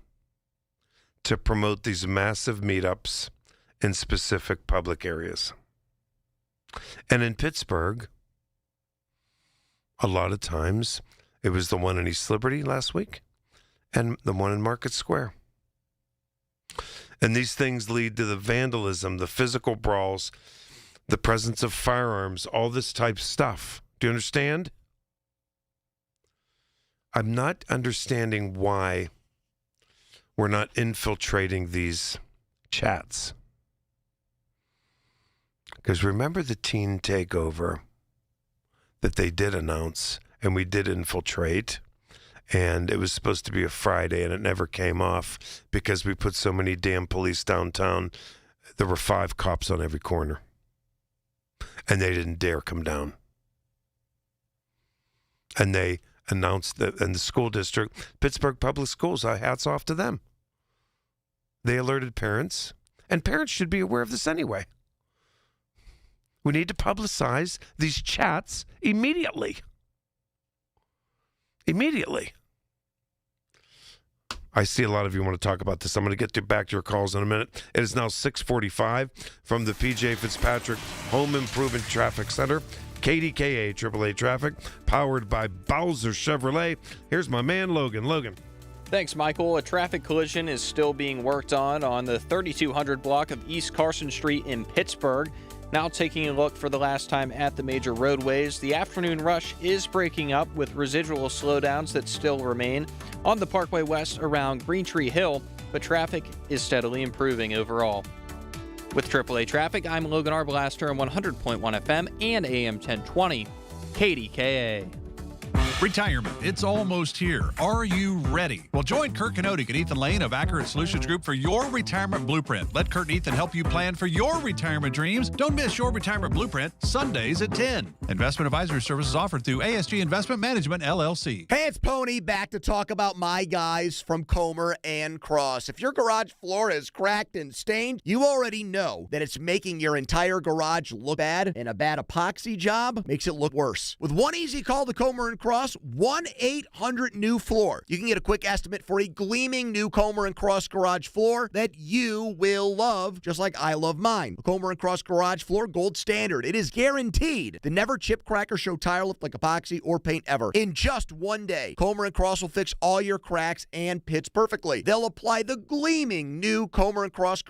to promote these massive meetups in specific public areas. And in Pittsburgh, a lot of times, it was the one in East Liberty last week and the one in Market Square. And these things lead to the vandalism, the physical brawls, the presence of firearms, all this type of stuff. Do you understand? I'm not understanding why we're not infiltrating these chats. Because remember the teen takeover that they did announce, and we did infiltrate. And it was supposed to be a Friday, and it never came off because we put so many damn police downtown. There were 5 cops on every corner, and they didn't dare come down. And they announced that in the school district, Pittsburgh Public Schools, hats off to them. They alerted parents, and parents should be aware of this anyway. We need to publicize these chats immediately. Immediately. I see a lot of you want to talk about this. I'm going to get back to your calls in a minute. It is now 6:45 from the P.J. Fitzpatrick Home Improvement Traffic Center. KDKA AAA Traffic, powered by Bowser Chevrolet. Here's my man, Logan. Logan. Thanks, Michael. A traffic collision is still being worked on the 3200 block of East Carson Street in Pittsburgh. Now taking a look for the last time at the major roadways. The afternoon rush is breaking up with residual slowdowns that still remain on the Parkway West around Green Tree Hill, but traffic is steadily improving overall. With AAA Traffic, I'm Logan Arblaster on 100.1 FM and AM 1020, KDKA. Retirement, it's almost here. Are you ready? Well, join Kurt Kenodik and Ethan Lane of Accurate Solutions Group for your retirement blueprint. Let Kurt and Ethan help you plan for your retirement dreams. Don't miss your retirement blueprint, Sundays at 10. Investment advisory services offered through ASG Investment Management, LLC. Hey, it's Pony back to talk about my guys from Comer and Cross. If your garage floor is cracked and stained, you already know that it's making your entire garage look bad, and a bad epoxy job makes it look worse. With one easy call to Comer and Cross, 1-800-NEW-FLOOR. You can get a quick estimate for a gleaming new Comer and Cross garage floor that you will love, just like I love mine. The Comer and Cross garage floor, gold standard. It is guaranteed to never chip, crack, or show tire lift like epoxy or paint ever. In just one day, Comer and Cross will fix all your cracks and pits perfectly. They'll apply the gleaming new Comer and Cross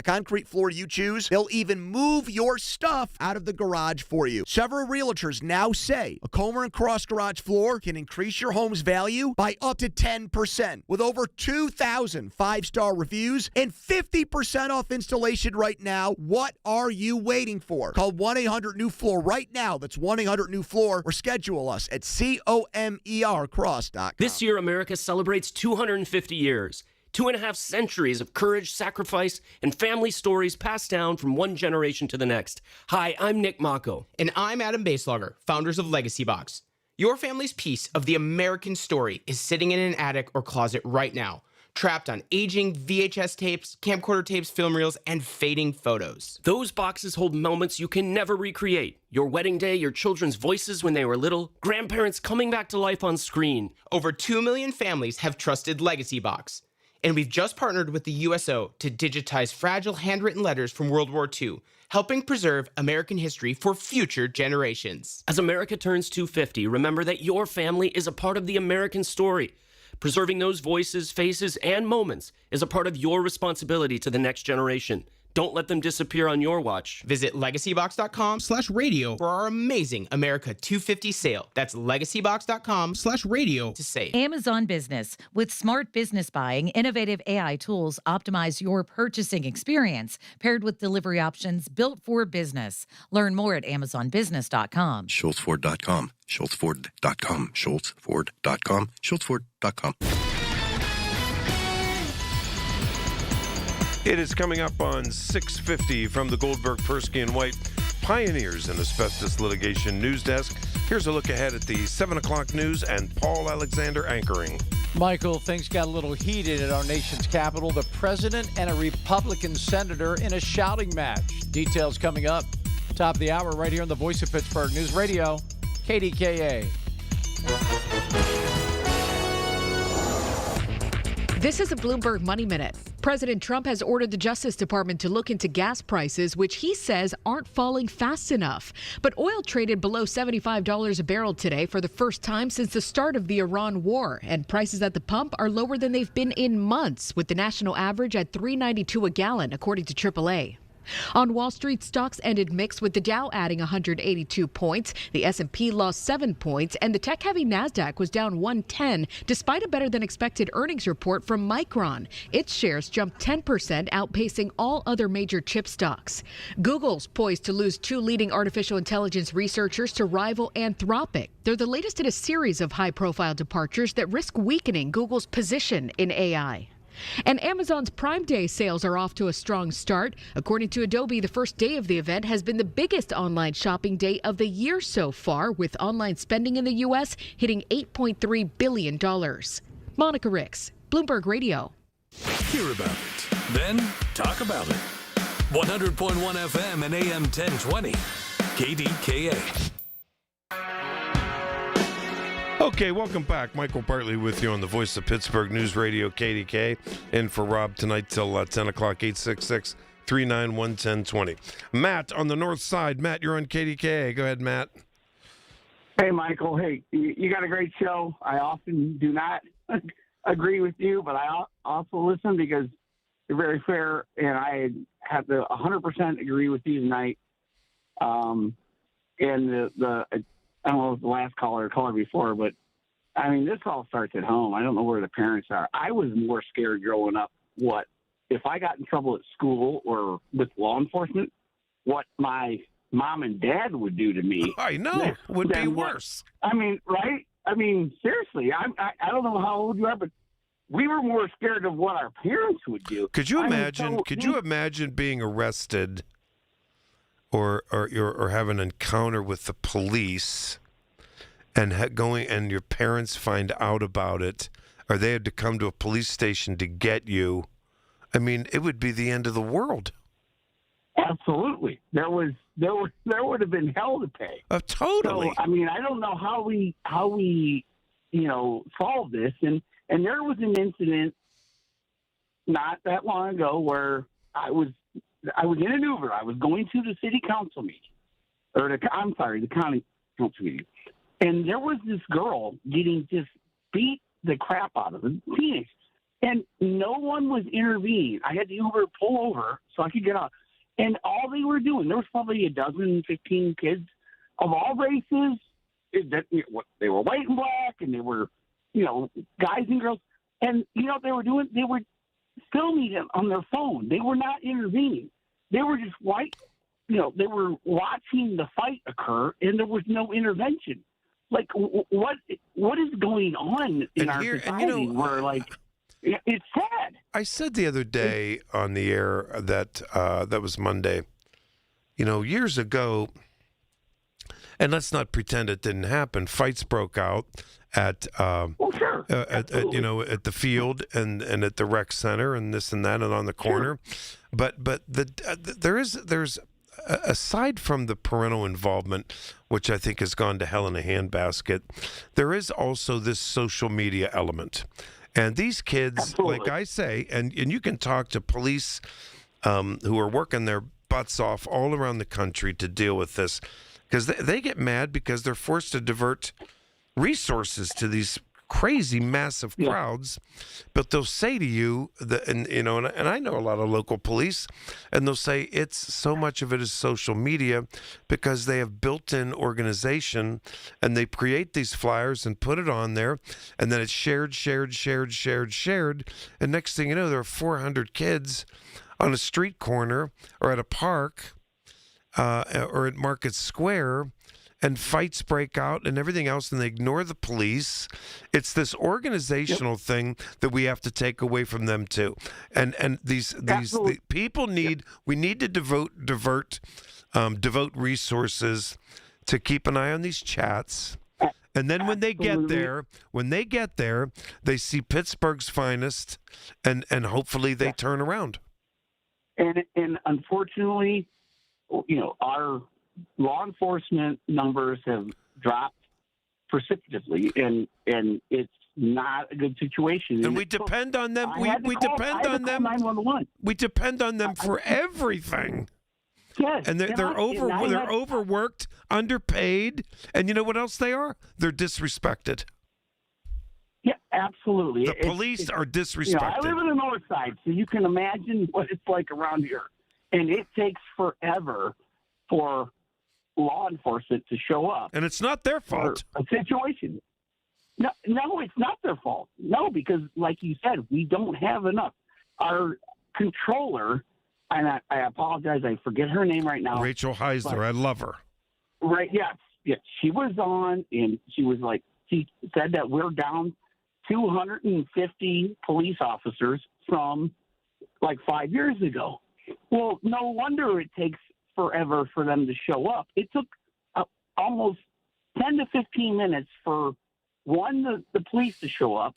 concrete floor you choose. They'll even move your stuff out of the garage for you. Several realtors now say a Comer and Cross garage floor can increase your home's value by up to 10%. With over 2,000 five-star reviews and 50% off installation right now, what are you waiting for? Call 1-800-NEW-FLOOR right now. That's 1-800-NEW-FLOOR, or schedule us at COMERcross.com. This year, America celebrates 250 years. 2.5 centuries of courage, sacrifice, and family stories passed down from one generation to the next. Hi, I'm Nick Mako. And I'm Adam Baselogger, founders of Legacy Box. Your family's piece of the American story is sitting in an attic or closet right now, trapped on aging VHS tapes, camcorder tapes, film reels, and fading photos. Those boxes hold moments you can never recreate. Your wedding day, your children's voices when they were little, grandparents coming back to life on screen. Over 2 million families have trusted Legacy Box. And we've just partnered with the USO to digitize fragile handwritten letters from World War II, helping preserve American history for future generations. As America turns 250, remember that your family is a part of the American story. Preserving those voices, faces, and moments is a part of your responsibility to the next generation. Don't let them disappear on your watch. Visit legacybox.com/radio for our amazing America 250 sale. That's legacybox.com/radio to save. Amazon Business. With smart business buying, innovative AI tools optimize your purchasing experience, paired with delivery options built for business. Learn more at amazonbusiness.com. SchultzFord.com. SchultzFord.com. SchultzFord.com. SchultzFord.com. It is coming up on 6:50 from the Goldberg, Persky, and White Pioneers in Asbestos Litigation News Desk. Here's a look ahead at the 7 o'clock news and Paul Alexander anchoring. Michael, things got a little heated at our nation's capital. The president and a Republican senator in a shouting match. Details coming up. Top of the hour right here on the Voice of Pittsburgh News Radio, KDKA. This is a Bloomberg Money Minute. President Trump has ordered the Justice Department to look into gas prices, which he says aren't falling fast enough. But oil traded below $75 a barrel today for the first time since the start of the Iran war. And prices at the pump are lower than they've been in months, with the national average at $3.92 a gallon, according to AAA. On Wall Street, stocks ended mixed with the Dow adding 182 points. The S&P lost 7 points, and the tech-heavy Nasdaq was down 110 despite a better-than-expected earnings report from Micron. Its shares jumped 10%, outpacing all other major chip stocks. Google's poised to lose 2 leading artificial intelligence researchers to rival Anthropic. They're the latest in a series of high-profile departures that risk weakening Google's position in AI. And Amazon's Prime Day sales are off to a strong start. According to Adobe, the first day of the event has been the biggest online shopping day of the year so far, with online spending in the U.S. hitting $8.3 billion. Monica Ricks, Bloomberg Radio. Hear about it, then talk about it. 100.1 FM and AM 1020. KDKA. Okay, welcome back. Michael Bartley with you on the Voice of Pittsburgh News Radio, KDK. In for Rob tonight till 10 o'clock, 866-391-1020. Matt on the north side. Matt, you're on KDKA. Go ahead, Matt. Hey, Michael. Hey, you got a great show. I often do not agree with you, but I also listen because you're very fair, and I have to 100% agree with you tonight. And I don't know if the last caller or caller before, but I mean, this all starts at home. I don't know where the parents are. I was more scared growing up if I got in trouble at school or with law enforcement, what my mom and dad would do to me. I know. Would be worse. I mean, right? I mean, seriously, I don't know how old you are, but we were more scared of what our parents would do. Could you imagine? Could you imagine being arrested or have an encounter with the police and and your parents find out about it, or they had to come to a police station to get you? I mean, it would be the end of the world. Absolutely, there would have been hell to pay. Totally. So, I mean, I don't know how we solve this, and there was an incident not that long ago where I was in an Uber. I was going to the city council meeting, the county council meeting, and there was this girl getting just beat the crap out of a teenager, and no one was intervening. I had the Uber pull over so I could get out, and all they were doing, there was probably 15 kids of all races. They were white and black, and they were, guys and girls, and what they were doing? They were filming them on their phone. They were not intervening. They were just they were watching the fight occur, and there was no intervention. Like, what is going on in our society where, it's sad. I said the other day on the air that that was Monday, years ago, and let's not pretend it didn't happen. Fights broke out at at the field and at the rec center and this and that and on the corner, but there's aside from the parental involvement, which I think has gone to hell in a handbasket, there is also this social media element, and these kids, like I say, and you can talk to police who are working their butts off all around the country to deal with this, because they get mad because they're forced to divert resources to these crazy massive crowds, but they'll say to you and I know a lot of local police, and they'll say it's so much of it is social media because they have built-in organization, and they create these flyers and put it on there, and then it's shared, and next thing you know, there are 400 kids on a street corner or at a park or at Market Square, and fights break out and everything else, and they ignore the police. It's this organizational thing that we have to take away from them too. And these people we need to devote resources to keep an eye on these chats. And then when they get there, they see Pittsburgh's finest, and hopefully they turn around. And unfortunately, our law enforcement numbers have dropped precipitously, and it's not a good situation. And we depend on them. We depend on them. 911. We depend on them for everything. Yes, and they're overworked, underpaid, and you know what else they are? They're disrespected. Yeah, absolutely. The police are disrespected. I live in the north side, so you can imagine what it's like around here. and it takes forever for law enforcement to show up. And it's not their fault. A situation. No, it's not their fault. No, because like you said, we don't have enough. Our controller, and I apologize, I forget her name right now. Rachel Heisler, I love her. Right, yes. She was on, and she said that we're down 250 police officers from like 5 years ago. Well, no wonder it takes forever for them to show up. It took almost 10 to 15 minutes for the police to show up,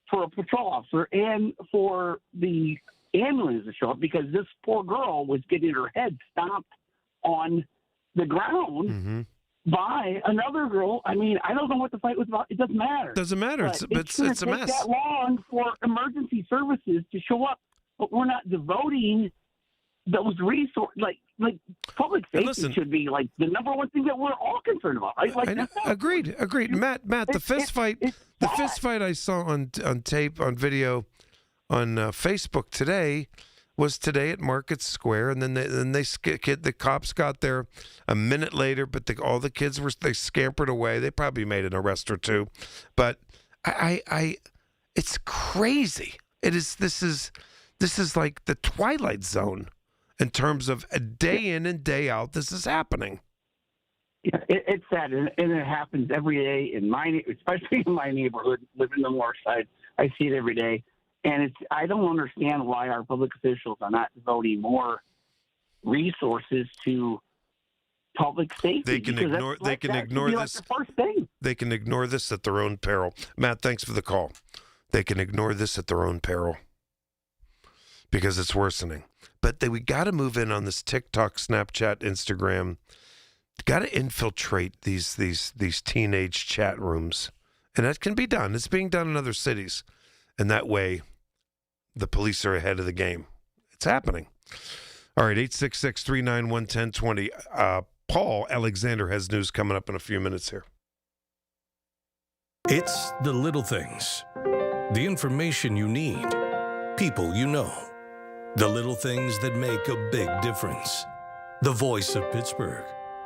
for a patrol officer, and for the ambulance to show up, because this poor girl was getting her head stomped on the ground by another girl. I mean, I don't know what the fight was about. It doesn't matter. Doesn't matter. But It's a take mess. that long for emergency services to show up, but we're not devoting those resources. Like public safety should be like the number one thing that we're all concerned about. Right? Like, I know. Agreed. Matt, the fist fight I saw on tape, on video, on Facebook today was today at Market Square, and then the cops got there a minute later, but all the kids they scampered away. They probably made an arrest or two, but it's crazy. This is like the Twilight Zone in terms of a day in and day out. This is happening. Yeah, it's sad, and it happens every day especially in my neighborhood. Living in the North Side, I see it every day. And I don't understand why our public officials are not devoting more resources to public safety. They can ignore this. Like the first thing. They can ignore this at their own peril. Matt, thanks for the call. They can ignore this at their own peril because it's worsening. But we got to move in on this TikTok, Snapchat, Instagram. Got to infiltrate these teenage chat rooms, and that can be done. It's being done in other cities, and that way the police are ahead of the game. It's happening. All right, 866-391-1020. Paul Alexander has news coming up in a few minutes here. It's the little things. The information you need. People you know. The little things that make a big difference. The voice of Pittsburgh.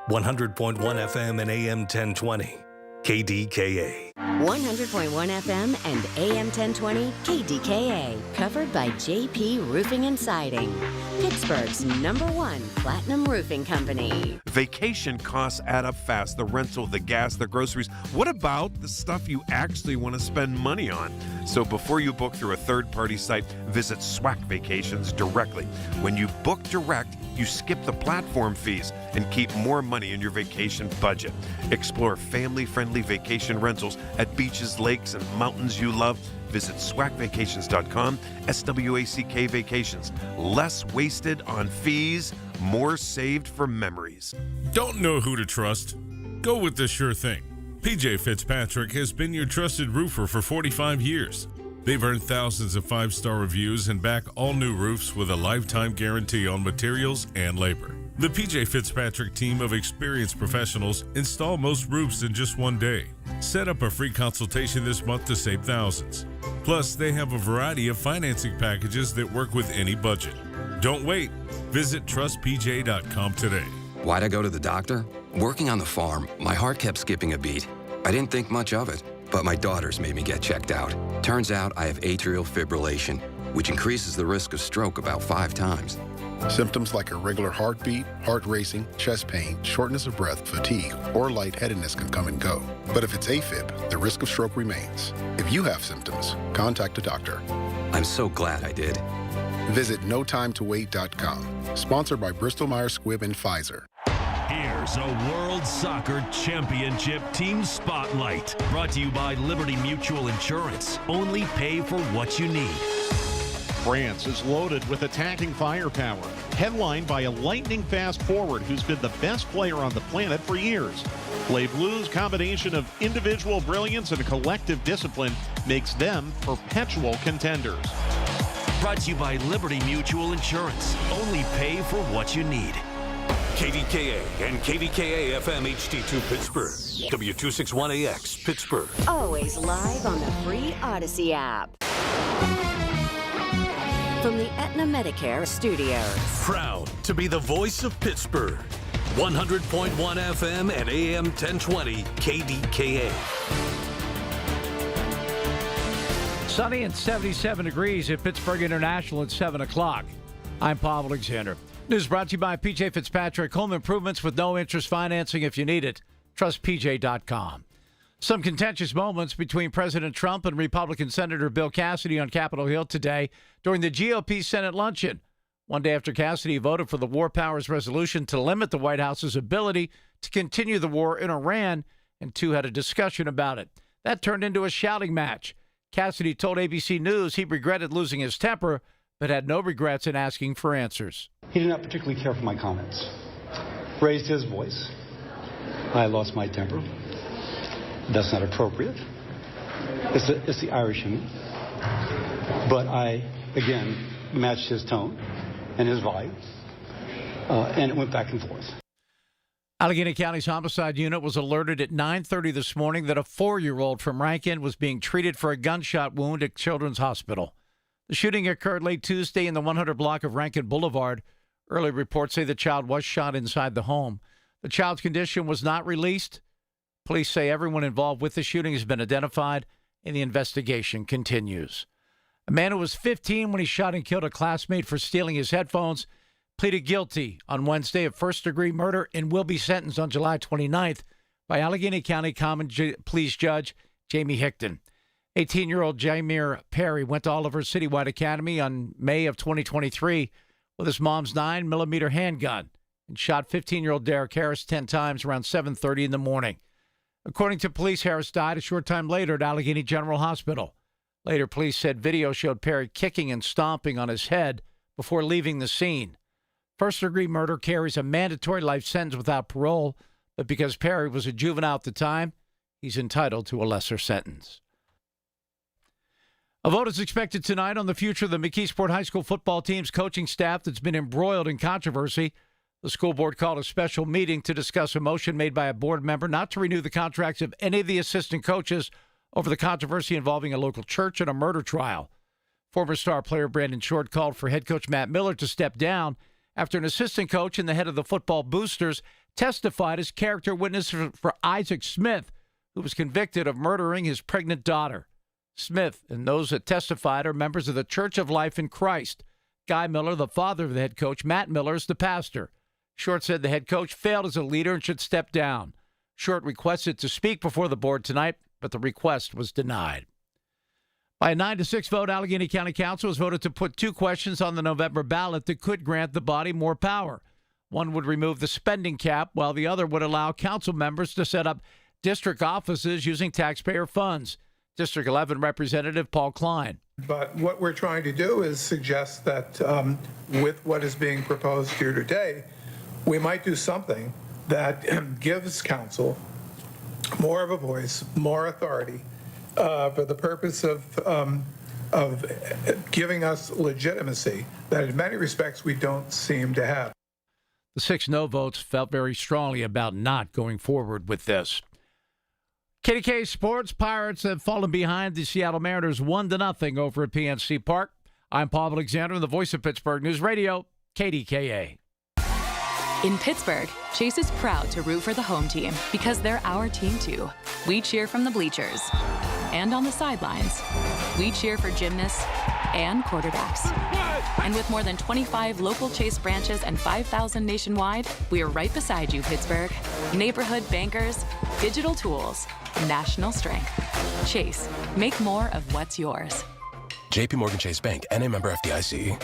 100.1 FM and AM 1020. KDKA. 100.1 FM and AM 1020 KDKA. Covered by JP Roofing and Siding. Pittsburgh's #1 platinum roofing company. Vacation costs add up fast. The rental, the gas, the groceries. What about the stuff you actually want to spend money on? So before you book through a third-party site, visit SWAC Vacations directly. When you book direct, you skip the platform fees and keep more money in your vacation budget. Explore family-friendly vacation rentals at beaches, lakes, and mountains you love. Visit swacvacations.com, SWACK Vacations. Less wasted on fees, more saved for memories. Don't know who to trust? Go with the sure thing. PJ Fitzpatrick has been your trusted roofer for 45 years. They've earned thousands of 5-star reviews and back all new roofs with a lifetime guarantee on materials and labor. The PJ Fitzpatrick team of experienced professionals install most roofs in just one day. Set up a free consultation this month to save thousands. Plus, they have a variety of financing packages that work with any budget. Don't wait. Visit trustpj.com today. Why'd I go to the doctor? Working on the farm, my heart kept skipping a beat. I didn't think much of it, but my daughters made me get checked out. Turns out I have atrial fibrillation, which increases the risk of stroke about 5 times. Symptoms like irregular heartbeat, heart racing, chest pain, shortness of breath, fatigue, or lightheadedness can come and go. But if it's AFib, the risk of stroke remains. If you have symptoms, contact a doctor. I'm so glad I did. Visit notimetowait.com. Sponsored by Bristol-Myers Squibb and Pfizer. Here's a World Soccer Championship Team Spotlight. Brought to you by Liberty Mutual Insurance. Only pay for what you need. France is loaded with attacking firepower, headlined by a lightning-fast forward who's been the best player on the planet for years. Les Bleus' combination of individual brilliance and collective discipline makes them perpetual contenders. Brought to you by Liberty Mutual Insurance. Only pay for what you need. KDKA and KDKA-FM HD2 Pittsburgh. W261AX Pittsburgh. Always live on the free Odyssey app. from the Aetna Medicare studios. Proud to be the voice of Pittsburgh. 100.1 FM and AM 1020 KDKA. Sunny and 77 degrees at Pittsburgh International at 7 o'clock. I'm Paul Alexander. News brought to you by PJ Fitzpatrick. Home improvements with no interest financing if you need it. Trust PJ.com. Some contentious moments between President Trump and Republican Senator Bill Cassidy on Capitol Hill today during the GOP Senate luncheon. One day after Cassidy voted for the War Powers Resolution to limit the White House's ability to continue the war in Iran, and two had a discussion about it. That turned into a shouting match. Cassidy told ABC News he regretted losing his temper, but had no regrets in asking for answers. He did not particularly care for my comments. Raised his voice. I lost my temper. That's not appropriate. It's the Irish in me. But I, again, matched his tone and his volume, and it went back and forth. Allegheny County's homicide unit was alerted at 9:30 this morning that a 4-year-old from Rankin was being treated for a gunshot wound at Children's Hospital. The shooting occurred late Tuesday in the 100 block of Rankin Boulevard. Early reports say the child was shot inside the home. The child's condition was not released. Police say everyone involved with the shooting has been identified, and the investigation continues. A man who was 15 when he shot and killed a classmate for stealing his headphones pleaded guilty on Wednesday of first-degree murder and will be sentenced on July 29th by Allegheny County Common Pleas Judge Jamie Hickton. 18-year-old Jameer Perry went to Oliver Citywide Academy on May of 2023 with his mom's 9mm handgun and shot 15-year-old Derek Harris 10 times around 7:30 in the morning. According to police, Harris died a short time later at Allegheny General Hospital. Later, police said video showed Perry kicking and stomping on his head before leaving the scene. First-degree murder carries a mandatory life sentence without parole, but because Perry was a juvenile at the time, he's entitled to a lesser sentence. A vote is expected tonight on the future of the McKeesport High School football team's coaching staff that's been embroiled in controversy. The school board called a special meeting to discuss a motion made by a board member not to renew the contracts of any of the assistant coaches over the controversy involving a local church and a murder trial. Former star player Brandon Short called for head coach Matt Miller to step down after an assistant coach and the head of the football boosters testified as character witness for Isaac Smith, who was convicted of murdering his pregnant daughter. Smith and those that testified are members of the Church of Life in Christ. Guy Miller, the father of the head coach, Matt Miller, is the pastor. Short said the head coach failed as a leader and should step down. Short requested to speak before the board tonight, but the request was denied. By a 9-6 vote, Allegheny County Council has voted to put 2 questions on the November ballot that could grant the body more power. One would remove the spending cap, while the other would allow council members to set up district offices using taxpayer funds. District 11 Representative Paul Klein. But what we're trying to do is suggest that with what is being proposed here today, we might do something that gives council more of a voice, more authority, for the purpose of giving us legitimacy that in many respects we don't seem to have. The 6 no votes felt very strongly about not going forward with this. KDKA Sports, Pirates have fallen behind the Seattle Mariners 1-0 over at PNC Park. I'm Paul Alexander, the voice of Pittsburgh News Radio, KDKA. In Pittsburgh, Chase is proud to root for the home team because they're our team too. We cheer from the bleachers and on the sidelines. We cheer for gymnasts and quarterbacks. And with more than 25 local Chase branches and 5,000 nationwide, we are right beside you, Pittsburgh. Neighborhood bankers, digital tools, national strength. Chase, make more of what's yours. JP Morgan Chase Bank, N.A. member FDIC.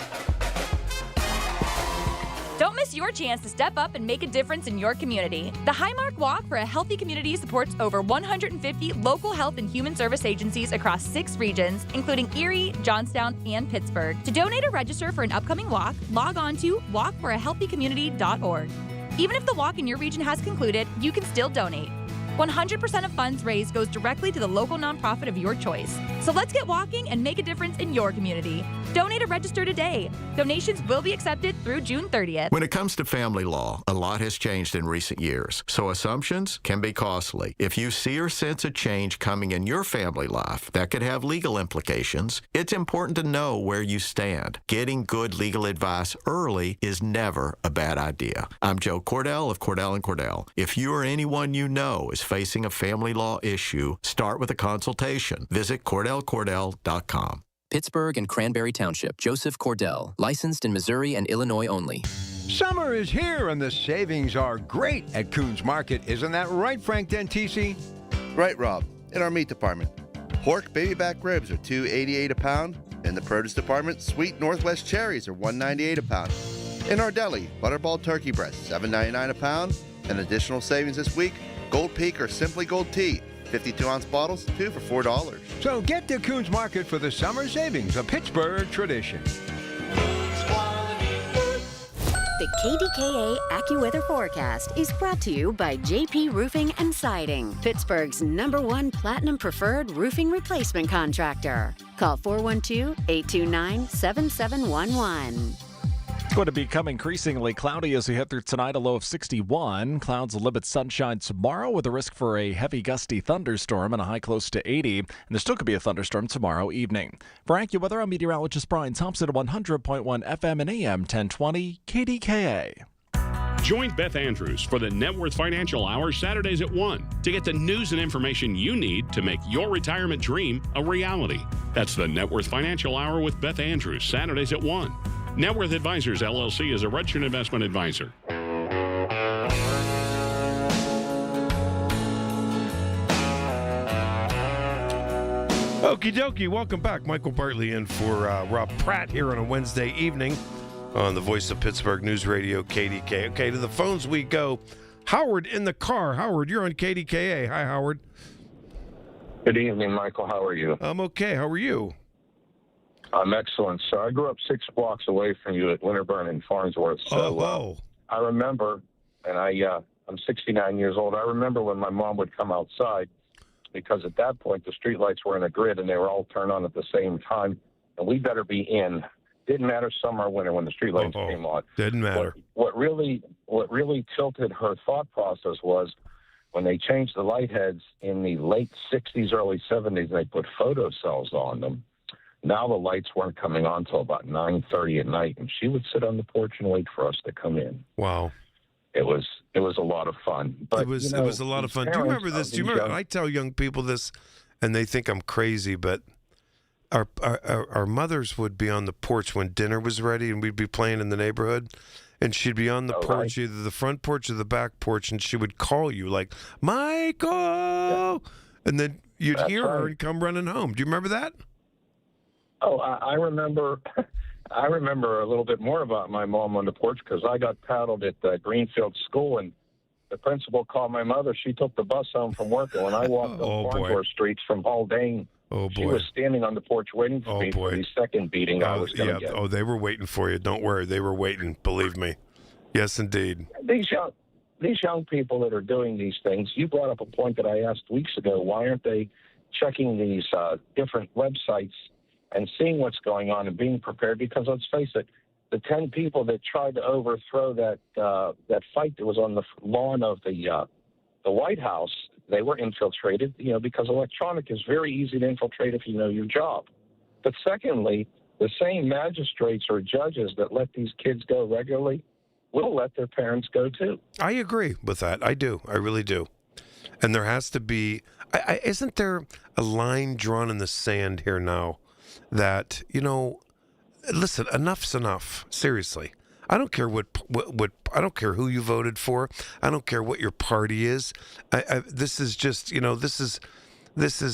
Don't miss your chance to step up and make a difference in your community. The Highmark Walk for a Healthy Community supports over 150 local health and human service agencies across 6 regions, including Erie, Johnstown, and Pittsburgh. To donate or register for an upcoming walk, log on to walkforahealthycommunity.org. Even if the walk in your region has concluded, you can still donate. 100% of funds raised goes directly to the local nonprofit of your choice. So let's get walking and make a difference in your community. Donate or register today. Donations will be accepted through June 30th. When it comes to family law, a lot has changed in recent years, so assumptions can be costly. If you see or sense a change coming in your family life that could have legal implications, it's important to know where you stand. Getting good legal advice early is never a bad idea. I'm Joe Cordell of Cordell & Cordell. If you or anyone you know is facing a family law issue, start with a consultation. Visit CordellCordell.com. Pittsburgh and Cranberry Township. Joseph Cordell. Licensed in Missouri and Illinois only. Summer is here and the savings are great at Coons Market. Isn't that right, Frank Dentisi? Right, Rob. In our meat department, pork baby back ribs are $2.88 a pound. In the produce department, sweet Northwest cherries are $1.98 a pound. In our deli, butterball turkey breast, $7.99 a pound. And additional savings this week, Gold Peak or Simply Gold Tea, 52-ounce bottles, 2 for $4. So get to Coons Market for the summer savings, a Pittsburgh tradition. The KDKA AccuWeather forecast is brought to you by JP Roofing and Siding, Pittsburgh's #1 Platinum Preferred roofing replacement contractor. Call 412-829-7711. It's going to become increasingly cloudy as we head through tonight, a low of 61. Clouds will limit sunshine tomorrow with a risk for a heavy gusty thunderstorm and a high close to 80. And there still could be a thunderstorm tomorrow evening. For AccuWeather, I'm meteorologist Brian Thompson at 100.1 FM and AM 1020 KDKA. Join Beth Andrews for the Net Worth Financial Hour Saturdays at 1 to get the news and information you need to make your retirement dream a reality. That's the Net Worth Financial Hour with Beth Andrews, Saturdays at 1. Net Worth Advisors, LLC is a registered investment advisor. Okie dokie, welcome back. Michael Bartley in for Rob Pratt here on a Wednesday evening on the Voice of Pittsburgh News Radio, KDK. Okay, to the phones we go. Howard in the car. Howard, you're on KDKA. Hi, Howard. Good evening, Michael. How are you? I'm okay. How are you? I'm excellent. So I grew up 6 blocks away from you at Winterburn and Farnsworth. So I remember, and I'm 69 years old. I remember when my mom would come outside, because at that point the street lights were in a grid and they were all turned on at the same time, and we better be in. Didn't matter summer or winter when the street lights came on. Didn't matter. What really tilted her thought process was when they changed the light heads in the late 60s, early 70s, they put photo cells on them. Now the lights weren't coming on till about 9:30 at night, and she would sit on the porch and wait for us to come in. Wow. It was a lot of fun. But, it was a lot of fun. Do you remember this? Do you remember? I tell young people this, and they think I'm crazy, but our mothers would be on the porch when dinner was ready, and we'd be playing in the neighborhood, and she'd be on the porch, either the front porch or the back porch, and she would call you like, Michael, and then you'd hear her and come running home. Do you remember that? Oh, I remember. I remember a little bit more about my mom on the porch because I got paddled at Greenfield School, and the principal called my mother. She took the bus home from work, and when I walked up Farnsworth streets from Haldane, she was standing on the porch waiting for me for the second beating I was going to get. Oh, they were waiting for you. Don't worry, they were waiting. Believe me. Yes, indeed. These young people that are doing these things. You brought up a point that I asked weeks ago. Why aren't they checking these different websites and seeing what's going on and being prepared? Because let's face it, the 10 people that tried to overthrow that fight that was on the lawn of the White House, they were infiltrated, because electronic is very easy to infiltrate if you know your job. But secondly, the same magistrates or judges that let these kids go regularly will let their parents go too. I agree with that. I do. I really do. And there has to be, isn't there a line drawn in the sand here now? That, listen, enough's enough. Seriously. I don't care what I don't care who you voted for. I don't care what your party is. This is just, this is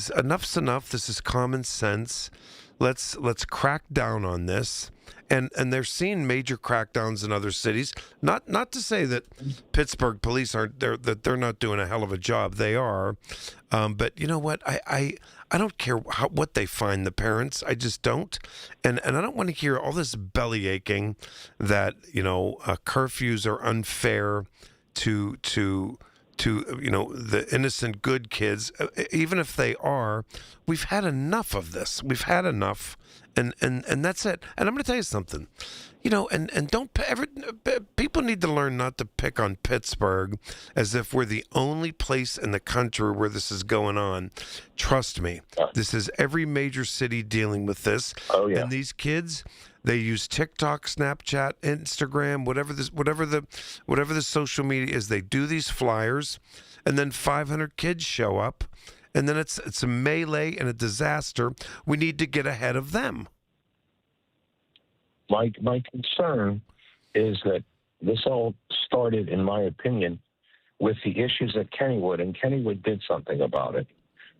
enough's enough. This is common sense. Let's crack down on this. And they're seeing major crackdowns in other cities. Not to say that Pittsburgh police that they're not doing a hell of a job. They are. But you know what? I don't care what they find the parents. I just don't. And I don't want to hear all this belly aching that, curfews are unfair to the innocent good kids, even if they are. We've had enough of this. We've had enough, and that's it. And I'm going to tell you something, and don't ever. People need to learn not to pick on Pittsburgh as if we're the only place in the country where this is going on. Trust me, this is every major city dealing with this. Oh yeah. And these kids, they use TikTok, Snapchat, Instagram, whatever the social media is. They do these flyers, and then 500 kids show up, and then it's a melee and a disaster. We need to get ahead of them. My concern is that this all started, in my opinion, with the issues at Kennywood, and Kennywood did something about it.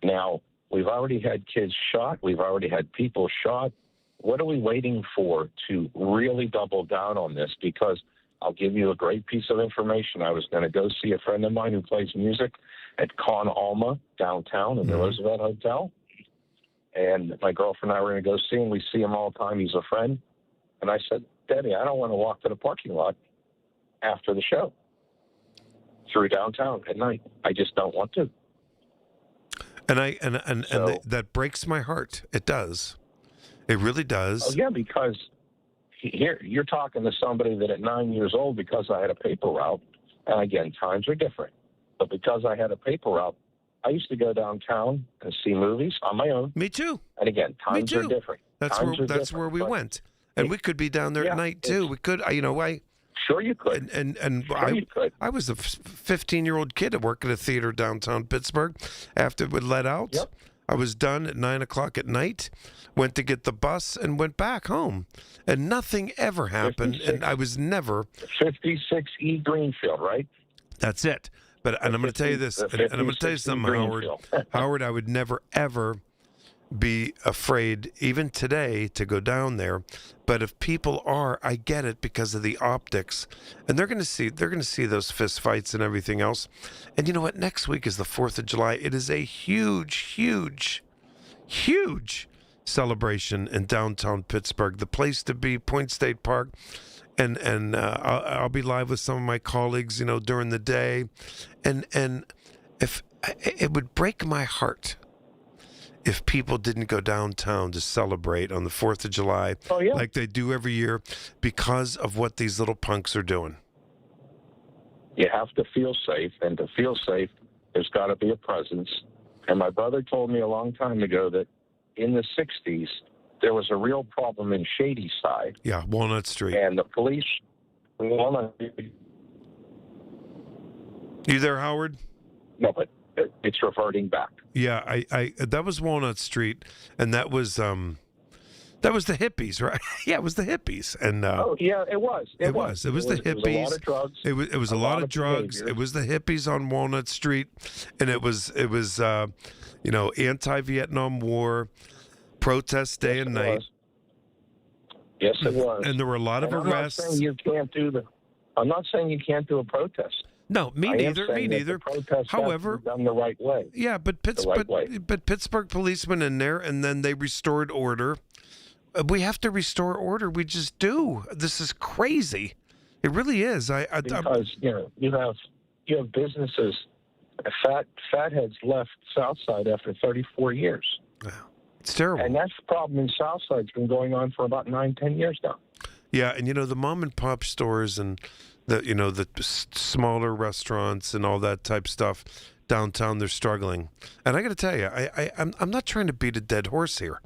Now, we've already had kids shot. We've already had people shot. What are we waiting for to really double down on this? Because I'll give you a great piece of information. I was going to go see a friend of mine who plays music at Con Alma downtown in the Roosevelt Hotel. And my girlfriend and I were going to go see him. We see him all the time. He's a friend. And I said, Debbie, I don't want to walk to the parking lot after the show through downtown at night. I just don't want to. And that breaks my heart. It does. It really does. Oh, yeah, because here you're talking to somebody that at 9 years old, because I had a paper route, and again, times are different, but because I had a paper route, I used to go downtown and see movies on my own. Me too. And again, times are different. That's where we went. And we could be down there at night too. We could, Sure you could. I was a 15-year-old kid at work at a theater downtown Pittsburgh. After it would let out, I was done at 9 o'clock at night, went to get the bus, and went back home. And nothing ever happened, and I was never... 56E Greenfield, right? That's it. And I'm going to tell you this, and I'm going to tell you something, Howard. Howard, I would never, ever be afraid, even today, to go down there. But if people are, I get it because of the optics, and they're going to see those fist fights and everything else. And you know what? Next week is the 4th of July. It is a huge, huge, huge celebration in downtown Pittsburgh. The place to be, Point State Park. And I'll be live with some of my colleagues, during the day, and if it would break my heart if people didn't go downtown to celebrate on the 4th of July like they do every year because of what these little punks are doing. You have to feel safe, and to feel safe, there's got to be a presence. And my brother told me a long time ago that in the 60s, there was a real problem in Shady Side. Yeah, Walnut Street. And the police... You there, Howard? No, but it's reverting back. Yeah, I that was Walnut Street, and that was the hippies, right? Yeah, it was the hippies. And yeah, it was. It was the hippies. It was a lot of drugs. It was a lot of drugs. Behaviors. It was the hippies on Walnut Street, and it was anti-Vietnam War. Protest day and night. Yes, it was. And there were a lot of arrests. I'm not saying you can't do a protest. No, me neither. However, done the right way. Yeah, but Pittsburgh policemen in there, and then they restored order. We have to restore order. We just do. This is crazy. It really is. Because you have businesses. Fatheads left Southside after 34 years. Wow. It's terrible. And that's the problem in Southside. It's been going on for about 9-10 years now. Yeah, and the mom and pop stores and the smaller restaurants and all that type stuff downtown, they're struggling. And I got to tell you, I'm not trying to beat a dead horse here.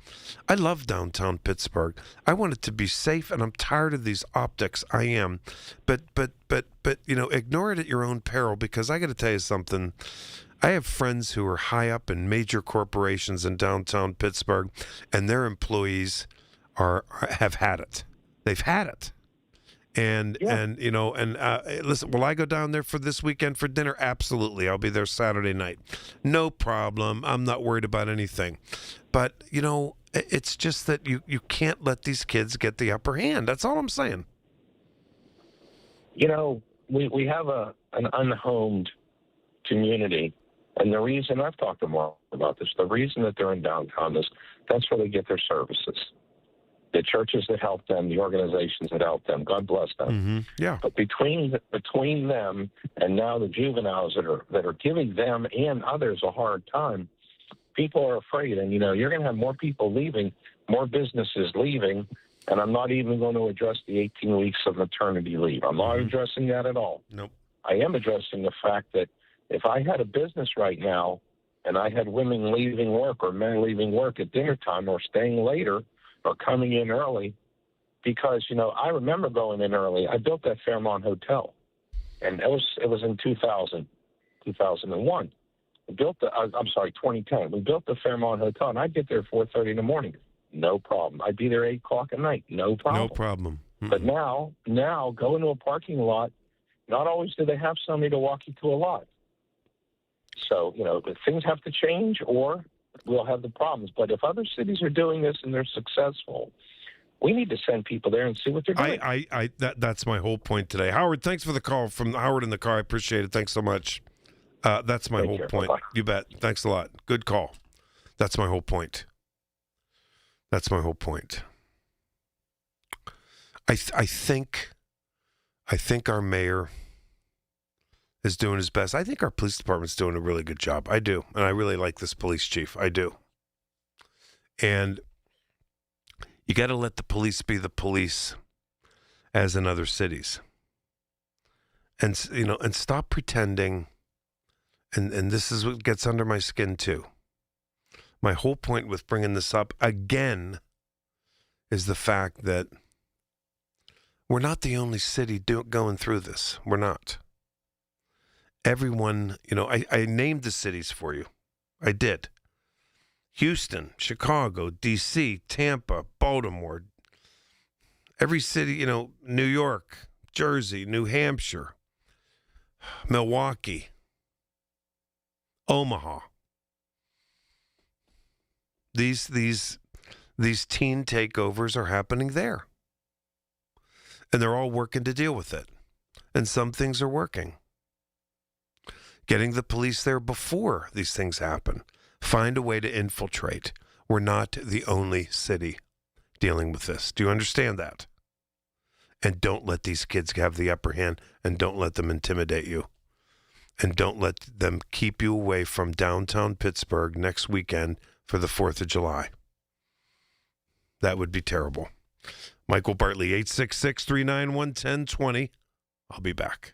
I love downtown Pittsburgh. I want it to be safe, and I'm tired of these optics. I am. But ignore it at your own peril, because I got to tell you something. I have friends who are high up in major corporations in downtown Pittsburgh, and their employees have had it. They've had it. And listen, will I go down there for this weekend for dinner? Absolutely. I'll be there Saturday night. No problem. I'm not worried about anything. But, it's just that you can't let these kids get the upper hand. That's all I'm saying. We have an unhomed community. And the reason, I've talked to them all about this, the reason that they're in downtown is that's where they get their services. the churches that help them, the organizations that help them. God bless them. Mm-hmm. Yeah. But between them and now the juveniles that are giving them and others a hard time, people are afraid. And, you're going to have more people leaving, more businesses leaving, and I'm not even going to address the 18 weeks of maternity leave. I'm not addressing that at all. Nope. I am addressing the fact that if I had a business right now and I had women leaving work or men leaving work at dinner time or staying later or coming in early, because, I remember going in early. I built that Fairmont Hotel, and it was in 2001. 2010. We built the Fairmont Hotel, and I'd get there at 4:30 in the morning. No problem. I'd be there 8 o'clock at night. No problem. No problem. Mm-mm. But now go into a parking lot. Not always do they have somebody to walk you to a lot. So, things have to change or we'll have the problems. But if other cities are doing this and they're successful, we need to send people there and see what they're doing. That's my whole point today. Howard, thanks for the call from Howard in the car. I appreciate it. Thanks so much. That's my whole point. Bye-bye. You bet. Thanks a lot. Good call. That's my whole point. That's my whole point. I think our mayor is doing his best. I think our police department's doing a really good job. I do. And I really like this police chief. I do. And you got to let the police be the police as in other cities. And, and stop pretending. And this is what gets under my skin, too. My whole point with bringing this up again is the fact that we're not the only city going through this. We're not. Everyone, I named the cities for you. I did. Houston, Chicago, D.C., Tampa, Baltimore. Every city, New York, Jersey, New Hampshire, Milwaukee, Omaha. These teen takeovers are happening there. And they're all working to deal with it. And some things are working. Getting the police there before these things happen. Find a way to infiltrate. We're not the only city dealing with this. Do you understand that? And don't let these kids have the upper hand, and don't let them intimidate you. And don't let them keep you away from downtown Pittsburgh next weekend for the 4th of July. That would be terrible. Michael Bartley, 866-391-1020. I'll be back.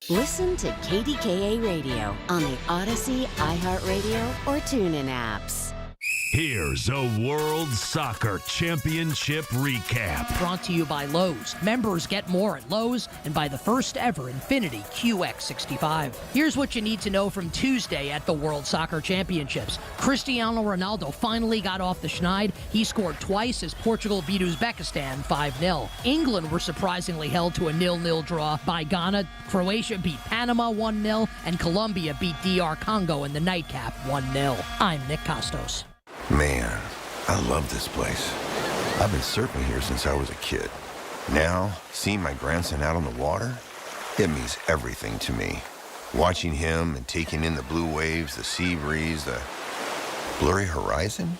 Listen to KDKA Radio on the Odyssey, iHeartRadio, or TuneIn apps. Here's a World Soccer Championship recap. Brought to you by Lowe's. Members get more at Lowe's and by the first ever Infiniti QX65. Here's what you need to know from Tuesday at the World Soccer Championships. Cristiano Ronaldo finally got off the schneid. He scored twice as Portugal beat Uzbekistan 5-0. England were surprisingly held to a 0-0 draw by Ghana. Croatia beat Panama 1-0, and Colombia beat DR Congo in the nightcap 1-0. I'm Nick Costos. Man, I love this place. I've been surfing here since I was a kid. Now, seeing my grandson out on the water, it means everything to me. Watching him and taking in the blue waves, the sea breeze, the blurry horizon.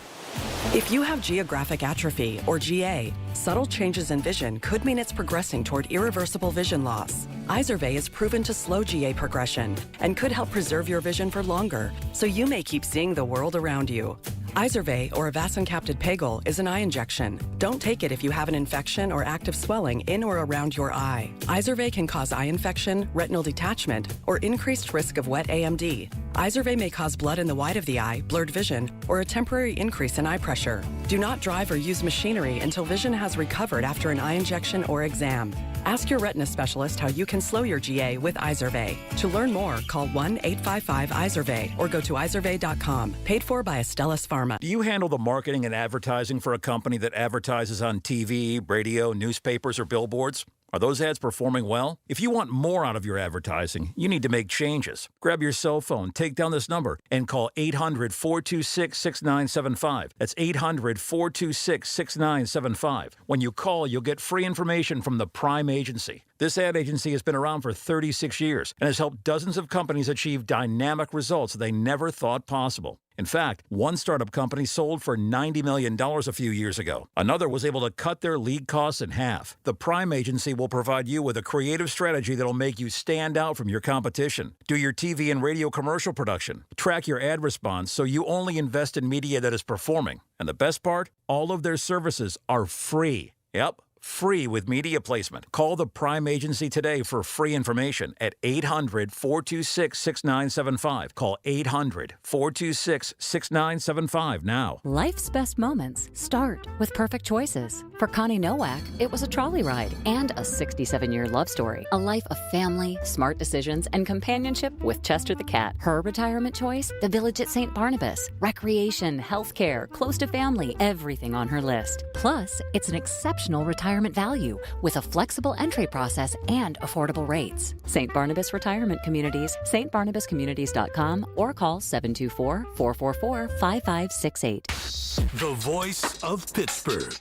If you have geographic atrophy, or GA, subtle changes in vision could mean it's progressing toward irreversible vision loss. Izervay is proven to slow GA progression and could help preserve your vision for longer, so you may keep seeing the world around you. Izervay, or avacincaptad pegol, is an eye injection. Don't take it if you have an infection or active swelling in or around your eye. Izervay can cause eye infection, retinal detachment, or increased risk of wet AMD. Izervay may cause blood in the white of the eye, blurred vision, or a temporary increase in eye pressure. Do not drive or use machinery until vision has recovered after an eye injection or exam. Ask your retina specialist how you can slow your GA with Izervay. To learn more, call 1-855-IZERVAY or go to izervay.com. Paid for by Astellas Pharma. Do you handle the marketing and advertising for a company that advertises on TV, radio, newspapers, or billboards? Are those ads performing well? If you want more out of your advertising, you need to make changes. Grab your cell phone, take down this number, and call 800-426-6975. That's 800-426-6975. When you call, you'll get free information from the Prime Agency. This ad agency has been around for 36 years and has helped dozens of companies achieve dynamic results they never thought possible. In fact, one startup company sold for $90 million a few years ago. Another was able to cut their lead costs in half. The Prime Agency will provide you with a creative strategy that'll make you stand out from your competition. Do your TV and radio commercial production. Track your ad response so you only invest in media that is performing. And the best part? All of their services are free. Yep. Free with media placement. Call the Prime Agency today for free information at 800-426-6975. Call 800-426-6975 now. Life's best moments start with perfect choices. For Connie Nowak, it was a trolley ride and a 67-year love story. A life of family, smart decisions, and companionship with Chester the cat. Her retirement choice? The Village at St. Barnabas. Recreation, healthcare, close to family, everything on her list. Plus, it's an exceptional retirement value with a flexible entry process and affordable rates. St. Barnabas Retirement Communities, stbarnabascommunities.com, or call 724-444-5568. The voice of Pittsburgh.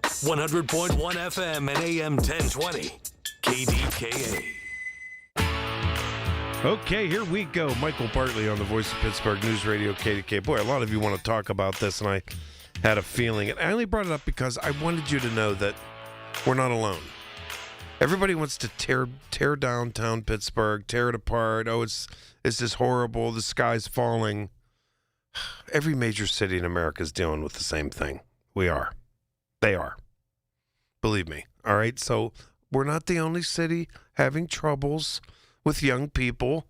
100.1 FM and AM 1020. KDKA. Okay, here we go. Michael Bartley on the Voice of Pittsburgh News Radio KDK. Boy, a lot of you want to talk about this, and I had a feeling. And I only brought it up because I wanted you to know that we're not alone. Everybody wants to tear downtown Pittsburgh, tear it apart. Oh, it's just horrible. The sky's falling. Every major city in America is dealing with the same thing. We are. They are. Believe me. All right? So we're not the only city having troubles with young people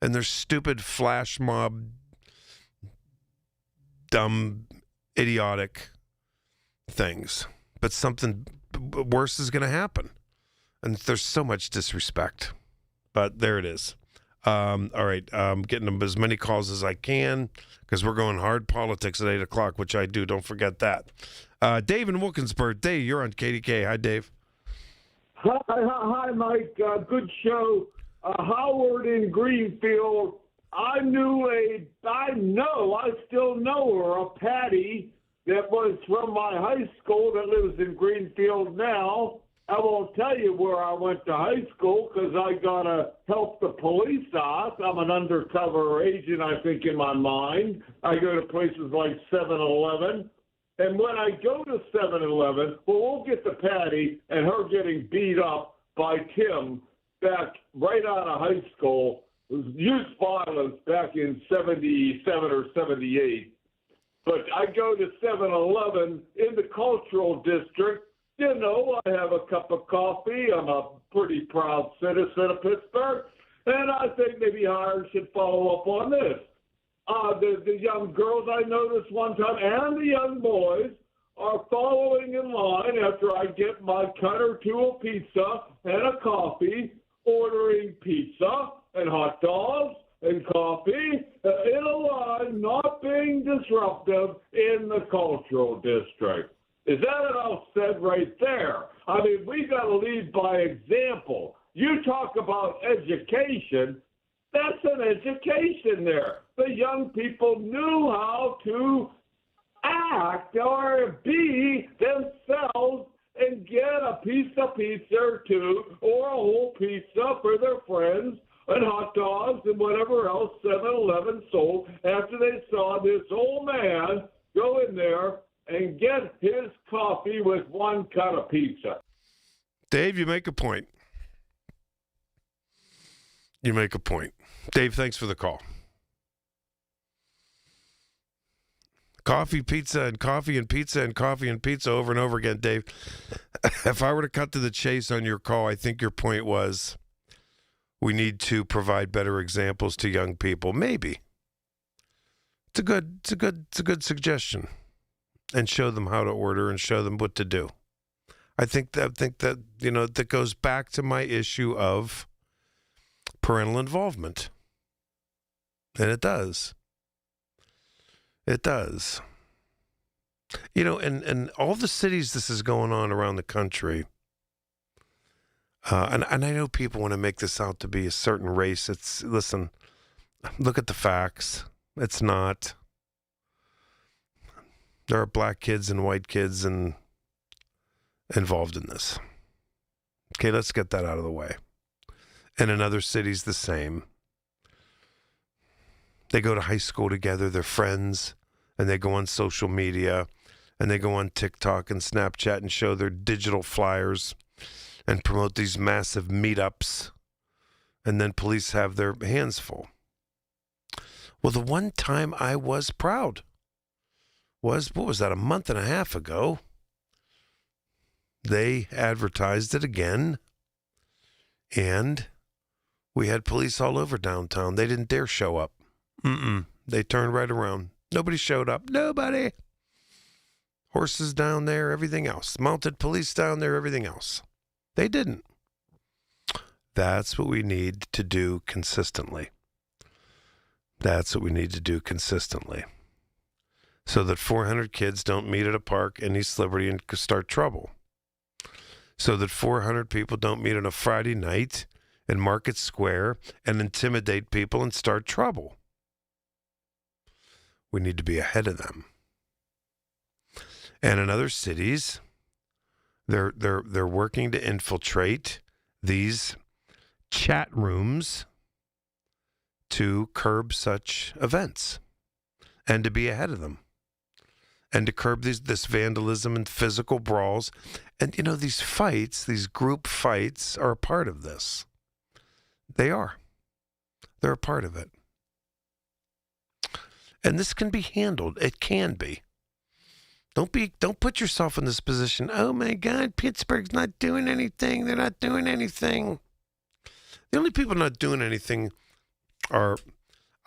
and their stupid flash mob, dumb, idiotic things. But something worse is going to happen. And there's so much disrespect. But there it is. All right. I'm getting as many calls as I can because we're going hard politics at 8 o'clock, which I do. Don't forget that. Dave in Wilkinsburg. Dave, you're on KDK. Hi, Dave. Hi, Mike. Good show. Howard in Greenfield. I still know her, a Patty that was from my high school that lives in Greenfield now. I won't tell you where I went to high school because I got to help the police out. I'm an undercover agent, I think, in my mind. I go to places like 7-Eleven. And when I go to 7-Eleven, we'll get to Patty and her getting beat up by Tim back right out of high school. It was youth violence back in 77 or 78. But I go to 7-Eleven in the cultural district. You know, I have a cup of coffee. I'm a pretty proud citizen of Pittsburgh. And I think maybe Howard should follow up on this. The young girls I noticed one time and the young boys are following in line after I get my cut or two of pizza and a coffee, ordering pizza and hot dogs and coffee in a line, not being disruptive in the cultural district. Is that enough said right there? I mean, we got to lead by example. You talk about education. That's an education there. The young people knew how to act or be themselves and get a piece of pizza or two or a whole pizza for their friends and hot dogs and whatever else 7-Eleven sold after they saw this old man go in there and get his coffee with one cut of pizza. Dave, you make a point. You make a point. Dave, thanks for the call. Coffee, pizza, and coffee and pizza and coffee and pizza over and over again, Dave. If I were to cut to the chase on your call, I think your point was we need to provide better examples to young people. Maybe. It's a good suggestion. And show them how to order and show them what to do. I think that you know that goes back to my issue of parental involvement. And it does. It does. You know, and all the cities this is going on around the country, and I know people want to make this out to be a certain race. Listen, look at the facts. It's not. There are black kids and white kids involved in this. Okay, let's get that out of the way. And in other cities, the same. They go to high school together, they're friends, and they go on social media, and they go on TikTok and Snapchat and show their digital flyers and promote these massive meetups, and then police have their hands full. Well, the one time I was proud was, what was that, a month and a half ago? They advertised it again, and we had police all over downtown. They didn't dare show up. They turned right around. Nobody showed up. Nobody. Horses down there, everything else. Mounted police down there, everything else. They didn't. That's what we need to do consistently. That's what we need to do consistently. So that 400 kids don't meet at a park in East Liberty and start trouble. So that 400 people don't meet on a Friday night in Market Square and intimidate people and start trouble. We need to be ahead of them. And in other cities, they're working to infiltrate these chat rooms to curb such events and to be ahead of them and to curb this vandalism and physical brawls. And, you know, these fights, these group fights are a part of this. They are. They're a part of it. And this can be handled. It can be. Don't put yourself in this position. Oh my God, Pittsburgh's not doing anything. They're not doing anything. The only people not doing anything are,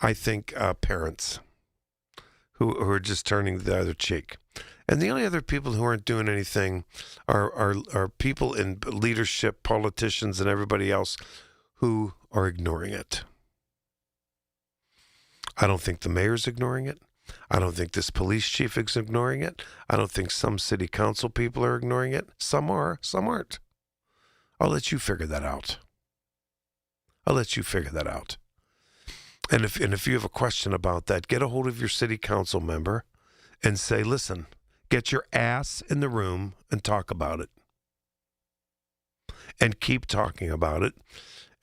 I think, parents who are just turning the other cheek. And the only other people who aren't doing anything are people in leadership, politicians, and everybody else who are ignoring it. I don't think the mayor's ignoring it. I don't think this police chief is ignoring it. I don't think some city council people are ignoring it. Some are, some aren't. I'll let you figure that out. And if you have a question about that, get a hold of your city council member and say, listen, get your ass in the room and talk about it. And keep talking about it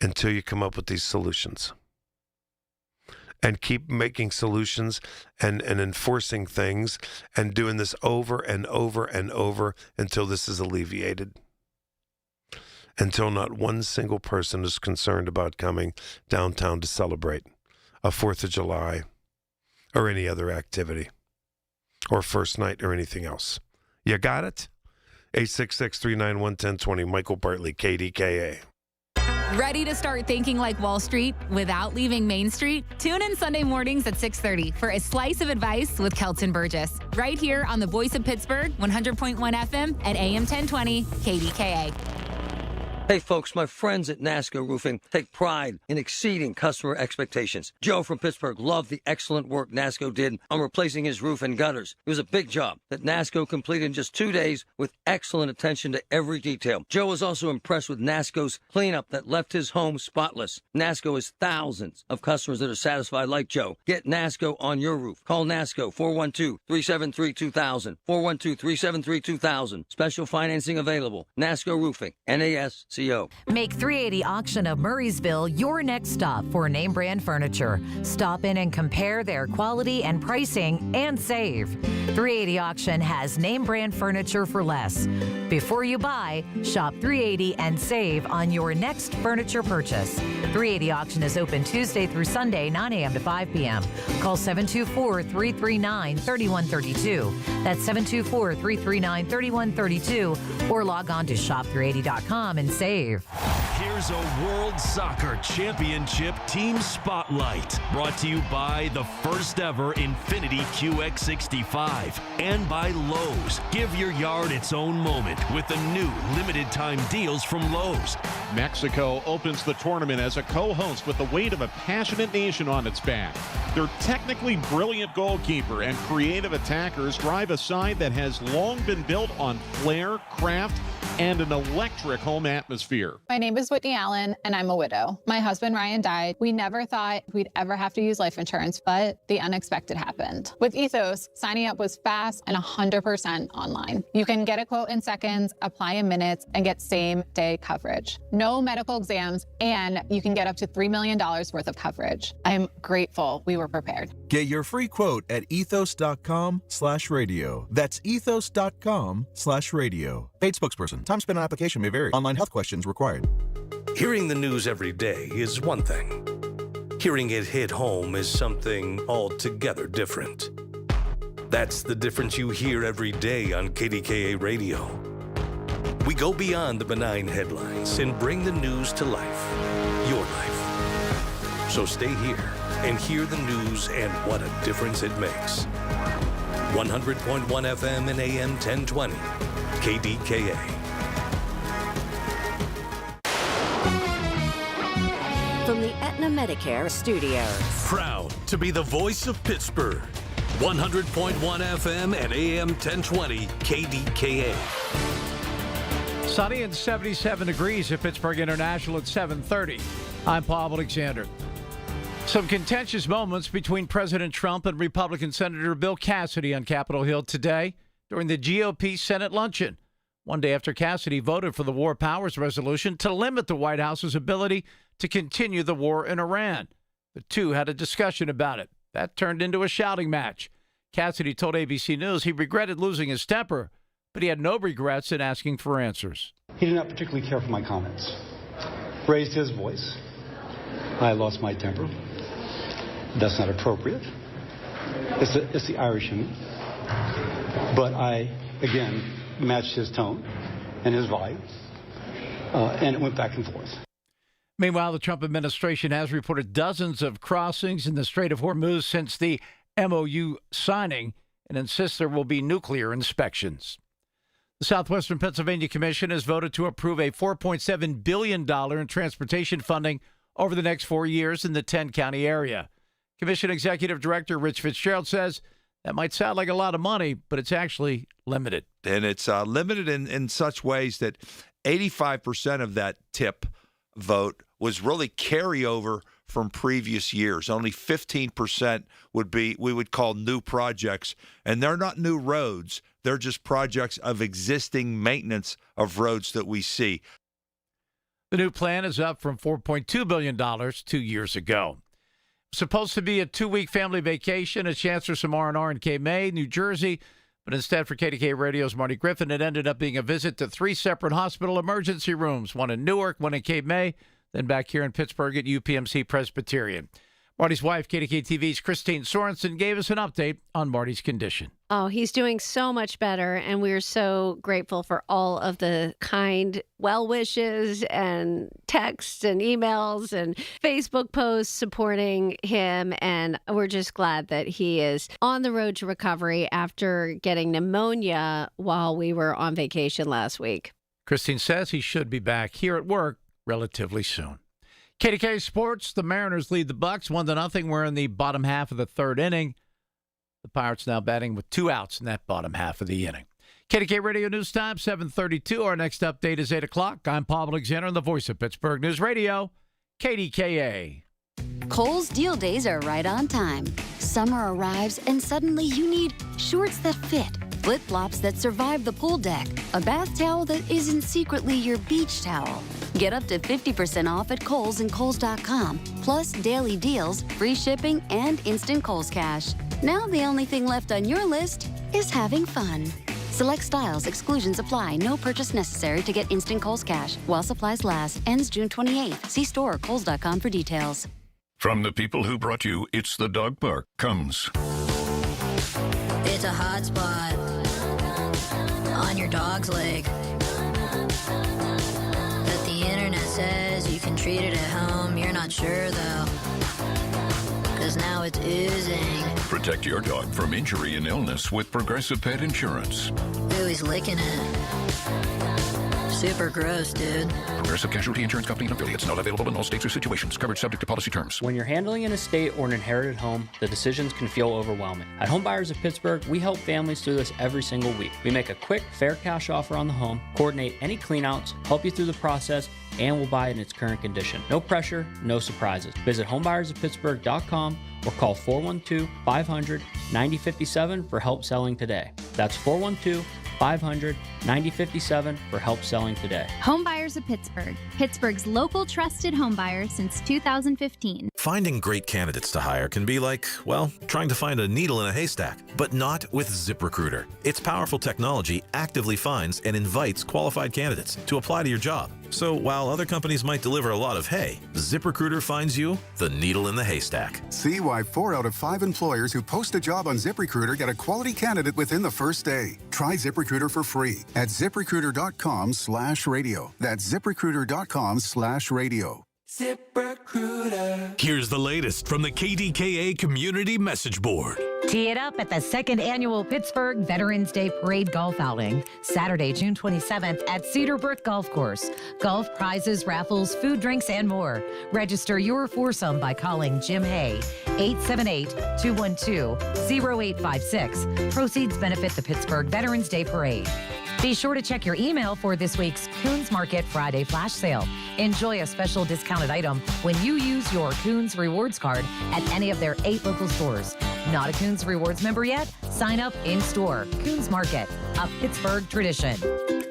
until you come up with these solutions. And keep making solutions and enforcing things and doing this over and over and over until this is alleviated. Until not one single person is concerned about coming downtown to celebrate a 4th of July or any other activity or first night or anything else. You got it? 866-391-1020. Michael Bartley, KDKA. Ready to start thinking like Wall Street without leaving Main Street? Tune in Sunday mornings at 6:30 for a slice of advice with Kelton Burgess. Right here on the Voice of Pittsburgh, 100.1 FM and AM 1020 KDKA. Hey folks, my friends at NASCO Roofing take pride in exceeding customer expectations. Joe from Pittsburgh loved the excellent work NASCO did on replacing his roof and gutters. It was a big job that NASCO completed in just 2 days with excellent attention to every detail. Joe was also impressed with NASCO's cleanup that left his home spotless. NASCO has thousands of customers that are satisfied like Joe. Get NASCO on your roof. Call NASCO 412-373-2000. 412-373-2000. Special financing available. NASCO Roofing. NAS. Make 380 Auction of Murraysville your next stop for name brand furniture. Stop in and compare their quality and pricing and save. 380 Auction has name brand furniture for less. Before you buy, shop 380 and save on your next furniture purchase. 380 Auction is open Tuesday through Sunday, 9 a.m. to 5 p.m. Call 724-339-3132. That's 724-339-3132 or log on to shop380.com and save. Here's a World Soccer Championship Team Spotlight, brought to you by the first ever Infiniti QX65 and by Lowe's. Give your yard its own moment with the new limited time deals from Lowe's. Mexico opens the tournament as a co-host with the weight of a passionate nation on its back. Their technically brilliant goalkeeper and creative attackers drive a side that has long been built on flair, craft, and an electric home atmosphere. My name is Whitney Allen, and I'm a widow. My husband, Ryan, died. We never thought we'd ever have to use life insurance, but the unexpected happened. With Ethos, signing up was fast and 100% online. You can get a quote in seconds, apply in minutes, and get same-day coverage. No medical exams, and you can get up to $3 million worth of coverage. I'm grateful we were prepared. Get your free quote at ethos.com/radio. That's ethos.com/radio. Paid spokesperson. Time spent on application may vary. Online health questions required. Hearing the news every day is one thing. Hearing it hit home is something altogether different. That's the difference you hear every day on KDKA Radio. We go beyond the benign headlines and bring the news to life. Your life. So stay here and hear the news and what a difference it makes. 100.1 FM and AM 1020. KDKA. From the Aetna Medicare Studios. Proud to be the voice of Pittsburgh. 100.1 FM and AM 1020 KDKA. Sunny and 77 degrees at Pittsburgh International at 7:30. I'm Paul Alexander. Some contentious moments between President Trump and Republican Senator Bill Cassidy on Capitol Hill today during the GOP Senate luncheon, one day after Cassidy voted for the War Powers Resolution to limit the White House's ability to continue the war in Iran. The two had a discussion about it. That turned into a shouting match. Cassidy told ABC News he regretted losing his temper, but he had no regrets in asking for answers. He did not particularly care for my comments. Raised his voice. I lost my temper. That's not appropriate. It's the Irish in me. But I, again, matched his tone and his vibe, and it went back and forth. Meanwhile, the Trump administration has reported dozens of crossings in the Strait of Hormuz since the MOU signing and insists there will be nuclear inspections. The Southwestern Pennsylvania Commission has voted to approve a $4.7 billion in transportation funding over the next 4 years in the 10-county area. Commission Executive Director Rich Fitzgerald says that might sound like a lot of money, but it's actually limited. And it's limited in such ways that 85% of that TIP vote was really carryover from previous years. Only 15% would be, we would call new projects. And they're not new roads. They're just projects of existing maintenance of roads that we see. The new plan is up from $4.2 billion 2 years ago. Supposed to be a 2-week family vacation, a chance for some R&R in Cape May, New Jersey. But instead, for KDKA Radio's Marty Griffin, it ended up being a visit to 3 separate hospital emergency rooms, one in Newark, one in Cape May, then back here in Pittsburgh at UPMC Presbyterian. Marty's wife, KDKA-TV's Christine Sorensen, gave us an update on Marty's condition. Oh, he's doing so much better, and we're so grateful for all of the kind well wishes and texts and emails and Facebook posts supporting him, and we're just glad that he is on the road to recovery after getting pneumonia while we were on vacation last week. Christine says he should be back here at work relatively soon. KDK Sports, the Mariners lead the Bucks 1-0. We're in the bottom half of the third inning. The Pirates now batting with 2 outs in that bottom half of the inning. KDK Radio News Time, 7:32. Our next update is 8 o'clock. I'm Paul Alexander, the voice of Pittsburgh News Radio, KDKA. Kohl's Deal Days are right on time. Summer arrives and suddenly you need shorts that fit, flip-flops that survive the pool deck, a bath towel that isn't secretly your beach towel. Get up to 50% off at Kohl's and Kohls.com, plus daily deals, free shipping, and instant Kohl's Cash. Now the only thing left on your list is having fun. Select styles, exclusions apply, no purchase necessary to get instant Kohl's Cash while supplies last. Ends June 28th. See store or Kohls.com for details. From the people who brought you It's the Dog Park comes. It's a hot spot on your dog's leg that the internet says you can treat it at home. You're not sure though, 'cause 'cause now it's oozing. Protect your dog from injury and illness with Progressive Pet Insurance. Ooh, he's licking it. Super gross, dude. Progressive Casualty Insurance Company and affiliates. Not available in all states or situations. Coverage subject to policy terms. When you're handling an estate or an inherited home, the decisions can feel overwhelming. At Home Buyers of Pittsburgh, we help families through this every single week. We make a quick, fair cash offer on the home, coordinate any cleanouts, help you through the process, and we'll buy it in its current condition. No pressure, no surprises. Visit homebuyersoftpittsburgh.com or call 412-500-9057 for help selling today. That's 412-500-9057 for help selling today. Homebuyers of Pittsburgh, Pittsburgh's local trusted homebuyer since 2015. Finding great candidates to hire can be like, well, trying to find a needle in a haystack, but not with ZipRecruiter. Its powerful technology actively finds and invites qualified candidates to apply to your job. So while other companies might deliver a lot of hay, ZipRecruiter finds you the needle in the haystack. See why 4 out of 5 employers who post a job on ZipRecruiter get a quality candidate within the first day. Try ZipRecruiter for free at ZipRecruiter.com/radio. That's ZipRecruiter.com/radio. ZipRecruiter. Here's the latest from the KDKA Community Message Board. Tee it up at the 2nd Annual Pittsburgh Veterans Day Parade Golf Outing, Saturday, June 27th at Cedar Brook Golf Course. Golf prizes, raffles, food, drinks, and more. Register your foursome by calling Jim Hay, 878-212-0856. Proceeds benefit the Pittsburgh Veterans Day Parade. Be sure to check your email for this week's Coons Market Friday flash sale. Enjoy a special discounted item when you use your Coons Rewards card at any of their 8 local stores. Not a Coons Rewards member yet? Sign up in-store. Coons Market, a Pittsburgh tradition.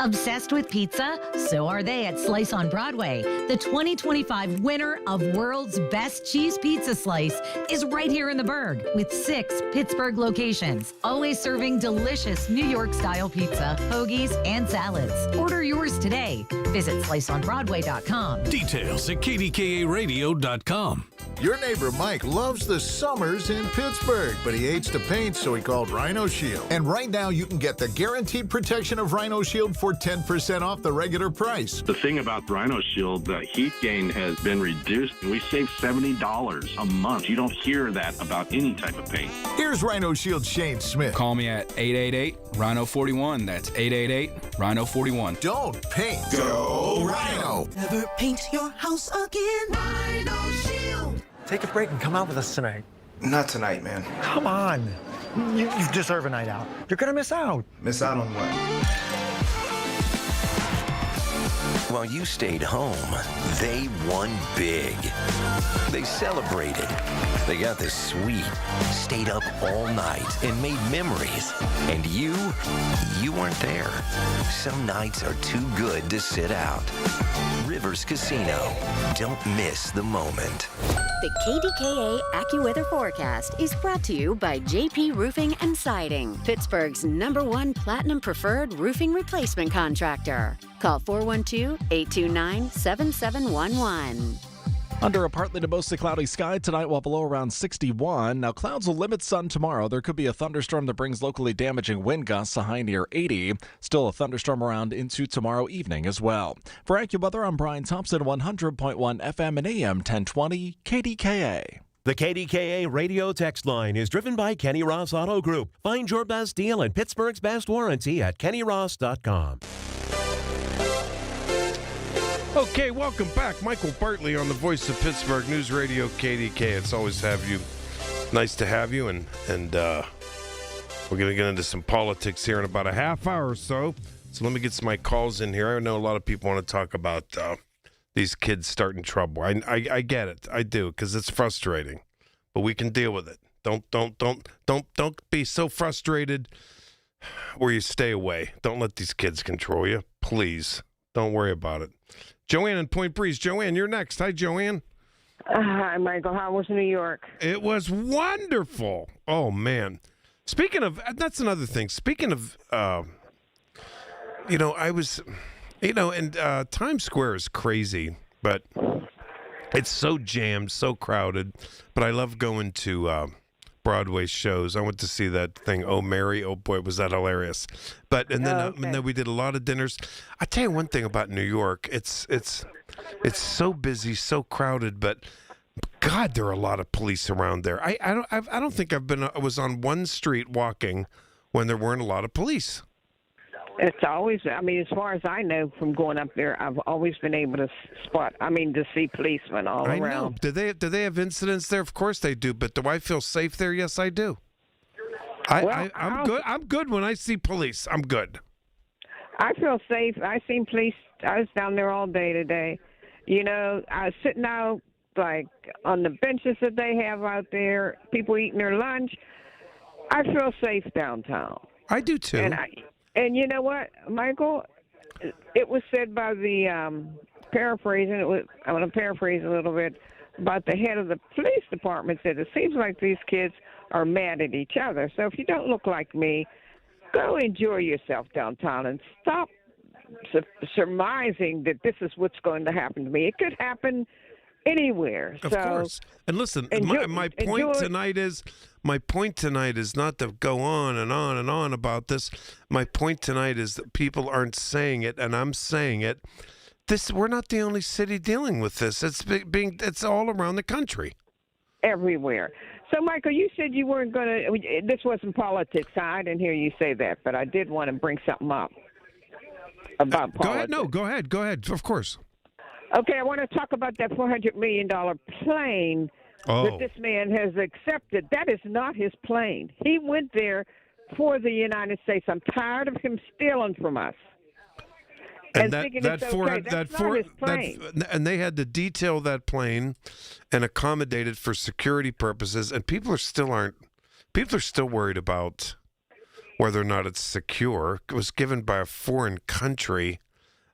Obsessed with pizza? So are they at Slice on Broadway. The 2025 winner of World's Best Cheese Pizza Slice is right here in the Burgh with 6 Pittsburgh locations, always serving delicious New York-style pizza, hoagies, and salads. Order yours today. Visit sliceonbroadway.com. Details at kdkaradio.com. Your neighbor Mike loves the summers in Pittsburgh, but he hates to paint, so he called Rhino Shield. And right now, you can get the guaranteed protection of Rhino Shield for 10% off the regular price. The thing about Rhino Shield, the heat gain has been reduced, and we save $70 a month. You don't hear that about any type of paint. Here's Rhino Shield Shane Smith. Call me at 888-RHINO-41. That's 888-RHINO-41. Don't paint. Go Rhino. Never paint your house again. Rhino Shield. Take a break and come out with us tonight. Not tonight, man. Come on. You deserve a night out. You're going to miss out. Miss out on what? While you stayed home, they won big. They celebrated. They got the suite, stayed up all night, and made memories. And you weren't there. Some nights are too good to sit out. Rivers Casino. Don't miss the moment. The KDKA AccuWeather forecast is brought to you by JP Roofing and Siding, Pittsburgh's #1 Platinum Preferred Roofing Replacement Contractor. Call 412-829-7711. Under a partly to mostly cloudy sky tonight, while below around 61. Now, clouds will limit sun tomorrow. There could be a thunderstorm that brings locally damaging wind gusts, a high near 80. Still a thunderstorm around into tomorrow evening as well. For AccuWeather, I'm Brian Thompson, 100.1 FM and AM 1020 KDKA. The KDKA radio text line is driven by Kenny Ross Auto Group. Find your best deal and Pittsburgh's best warranty at kennyross.com. Okay, welcome back. Michael Bartley on the Voice of Pittsburgh News Radio KDK. It's always nice to have you, and we're going to get into some politics here in about a half hour or so. So let me get some of my calls in here. I know a lot of people want to talk about these kids starting trouble. I get it. I do, because it's frustrating, but we can deal with it. Don't be so frustrated where you stay away. Don't let these kids control you, please. Don't worry about it. Joanne in Point Breeze. Joanne, you're next. Hi, Joanne. Hi, Michael. How was New York? It was wonderful. Oh, man. Speaking of, that's another thing. Speaking of, I was, and Times Square is crazy, but it's so jammed, so crowded. But I love going to Broadway shows. I went to see that thing, Oh Mary, oh boy, was that hilarious. But and then we did a lot of dinners. I tell you one thing about New York, it's so busy, so crowded, but God, there are a lot of police around there. I don't think I was on one street walking when there weren't a lot of police. It's always, I mean, as far as I know from going up there, I've always been able to to see policemen all I around. know. Do they have incidents there? Of course they do. But do I feel safe there? Yes, I do. I'm good. I'm good when I see police. I'm good. I feel safe. I seen police. I was down there all day today. You know, I was sitting out like on the benches that they have out there, people eating their lunch. I feel safe downtown. I do too. And you know what, Michael? It was said by the I'm going to paraphrase a little bit, about the head of the police department said it seems like these kids are mad at each other. So if you don't look like me, go enjoy yourself downtown and stop surmising that this is what's going to happen to me. It could happen anywhere. Of course. And listen, my point tonight is not to go on and on and on about this. My point tonight is that people aren't saying it, and I'm saying it. We're not the only city dealing with this. It's all around the country. Everywhere. So, Michael, you said you weren't going to. This wasn't politics. I didn't hear you say that, but I did want to bring something up about politics. Go ahead. No, go ahead. Go ahead. Of course. Okay, I want to talk about that $400 million plane that this man has accepted. That is not his plane. He went there for the United States. I'm tired of him stealing from us. And they had to detail that plane and accommodate it for security purposes, and people are still worried about whether or not it's secure. It was given by a foreign country.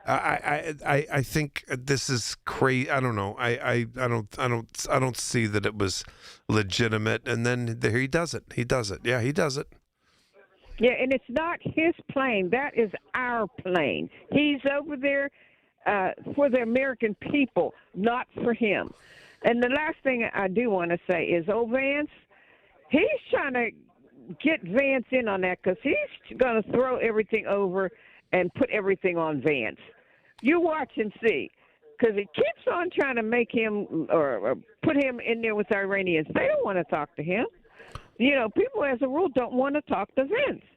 I think this is crazy. I don't know. I don't see that it was legitimate. And then there he does it. He does it. Yeah, he does it. Yeah, and it's not his plane. That is our plane. He's over there for the American people, not for him. And the last thing I do want to say is, Vance, he's trying to get Vance in on that because he's going to throw everything over and put everything on Vance. You watch and see, because he keeps on trying to make him or put him in there with the Iranians. They don't want to talk to him. You know, people as a rule don't want to talk to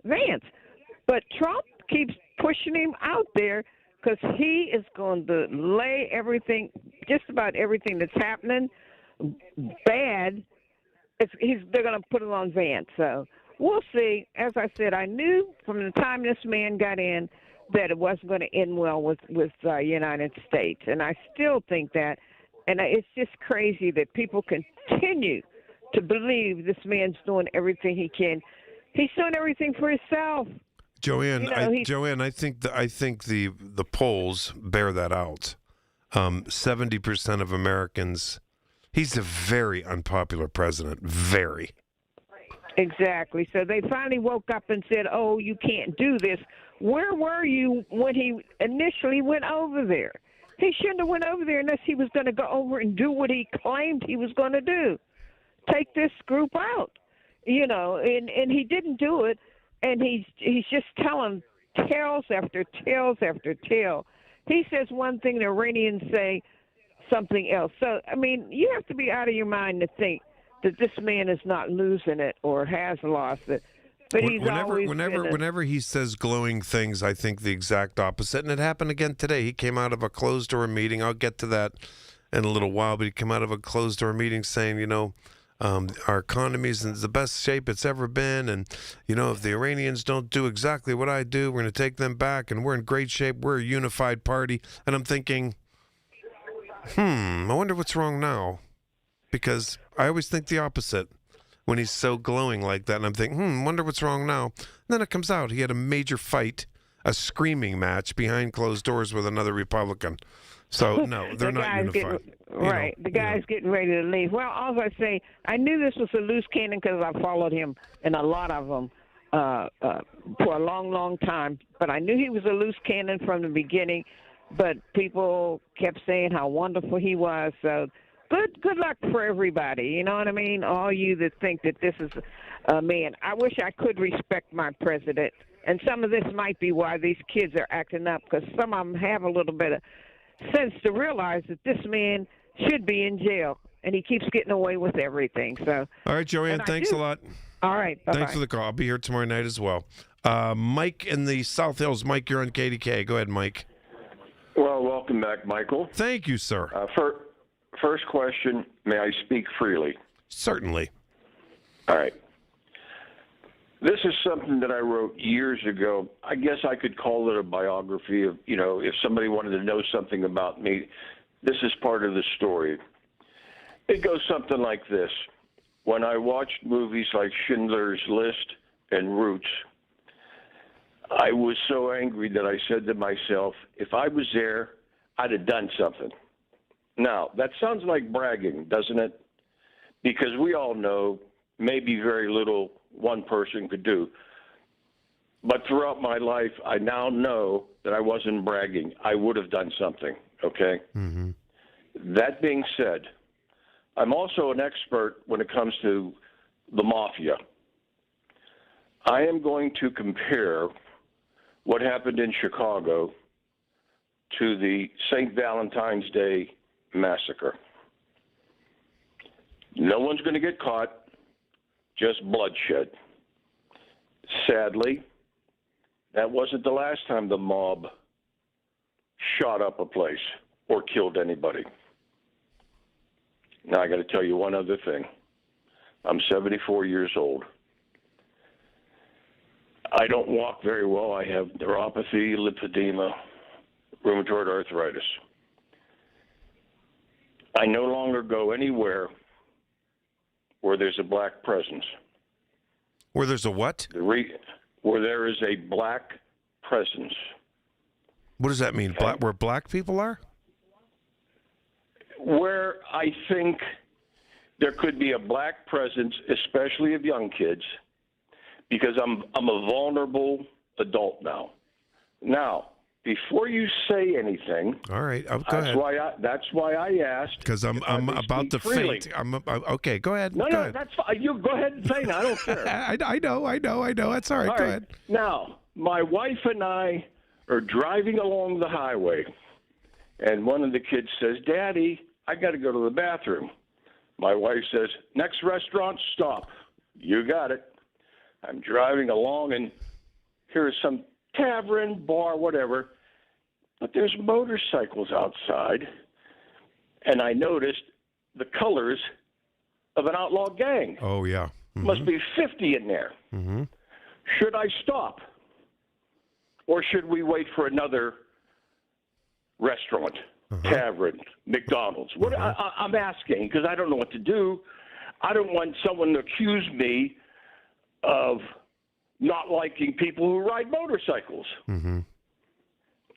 Vance. But Trump keeps pushing him out there because he is going to lay everything, just about everything that's happening bad, they're going to put it on Vance. So we'll see. As I said, I knew from the time this man got in that it wasn't going to end well with the United States. And I still think that. And it's just crazy that people continue to believe this man's doing everything he can. He's doing everything for himself. Joanne, I think the polls bear that out. 70% of Americans. He's a very unpopular president. Very. Exactly. So they finally woke up and said, "Oh, you can't do this." Where were you when he initially went over there? He shouldn't have went over there unless he was going to go over and do what he claimed he was going to do. Take this group out, you know, and he didn't do it, and he's just telling tales after tales after tale. He says one thing, the Iranians say something else. So, I mean, you have to be out of your mind to think that this man is not losing it or has lost it. But he's whenever he says glowing things, I think the exact opposite. And it happened again today. He came out of a closed-door meeting. I'll get to that in a little while, but he came out of a closed-door meeting saying, you know, our economy is in the best shape it's ever been. And, you know, if the Iranians don't do exactly what I do, we're going to take them back, and we're in great shape. We're a unified party. And I'm thinking, I wonder what's wrong now. Because I always think the opposite when he's so glowing like that. And I'm thinking, wonder what's wrong now. And then it comes out he had a major fight, a screaming match behind closed doors with another Republican. So, no, they're not unified. The guy's getting ready to leave. Well, all I say, I knew this was a loose cannon because I followed him in a lot of them for a long, long time. But I knew he was a loose cannon from the beginning. But people kept saying how wonderful he was. So good luck for everybody. You know what I mean? All you that think that this is a man. I wish I could respect my president. And some of this might be why these kids are acting up, because some of them have a little bit of sense to realize that this man should be in jail. and he keeps getting away with everything. So. All right, Joanne, thanks a lot. All right, bye-bye. Thanks for the call. I'll be here tomorrow night as well. Mike in the South Hills. Mike, you're on KDKA. Go ahead, Mike. Well, welcome back, Michael. Thank you, sir. First question, may I speak freely? Certainly. All right. This is something that I wrote years ago. I guess I could call it a biography of, if somebody wanted to know something about me, this is part of the story. It goes something like this. When I watched movies like Schindler's List and Roots, I was so angry that I said to myself, if I was there, I'd have done something. Now, that sounds like bragging, doesn't it? Because we all know maybe very little one person could do. But throughout my life, I now know that I wasn't bragging. I would have done something, okay? Mm-hmm. That being said, I'm also an expert when it comes to the mafia. I am going to compare what happened in Chicago to the St. Valentine's Day massacre. No one's going to get caught, just bloodshed. Sadly, that wasn't the last time the mob shot up a place or killed anybody. Now, I got to tell you one other thing. I'm 74 years old. I don't walk very well. I have neuropathy, lymphedema, rheumatoid arthritis. I no longer go anywhere where there's a black presence. Where there's a what? Where there is a black presence. What does that mean? Where black people are? Where I think there could be a black presence, especially of young kids, because I'm a vulnerable adult now. Now, before you say anything, all right, go ahead. That's why I asked. Because I'm about to faint. Okay, go ahead. No, that's fine. You go ahead and faint. I don't care. I know. That's all right. All go right. ahead. Now, my wife and I are driving along the highway, and one of the kids says, "Daddy, I got to go to the bathroom." My wife says, "Next restaurant, stop." You got it. I'm driving along, and here's some tavern, bar, whatever, but there's motorcycles outside, and I noticed the colors of an outlaw gang. Oh, yeah. Mm-hmm. Must be 50 in there. Mm-hmm. Should I stop? Or should we wait for another restaurant, tavern, McDonald's? What I'm asking, because I don't know what to do. I don't want someone to accuse me of not liking people who ride motorcycles. Mm-hmm.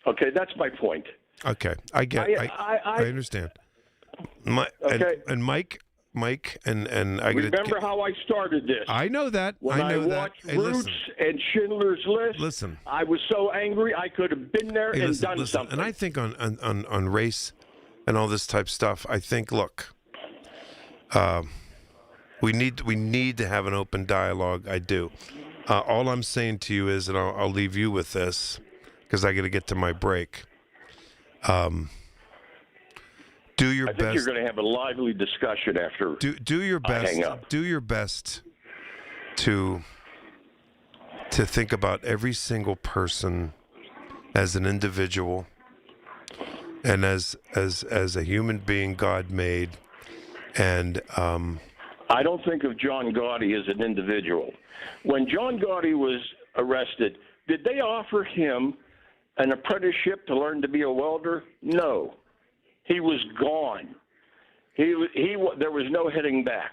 Okay, that's my point. Okay, I get. I understand. Okay. And Mike, and I remember how I started this. I know that. When I watched Roots and Schindler's List. Listen, I was so angry I could have been there and done something. And I think on race and all this type stuff, I think we need to have an open dialogue. I do. All I'm saying to you is, and I'll leave you with this because I got to get to my break. Do your best. I think you're going to have a lively discussion after. Do your best. Hang up. Do your best to think about every single person as an individual and as a human being God made, and I don't think of John Gotti as an individual. When John Gotti was arrested, did they offer him an apprenticeship to learn to be a welder? No. He was gone. There was no heading back.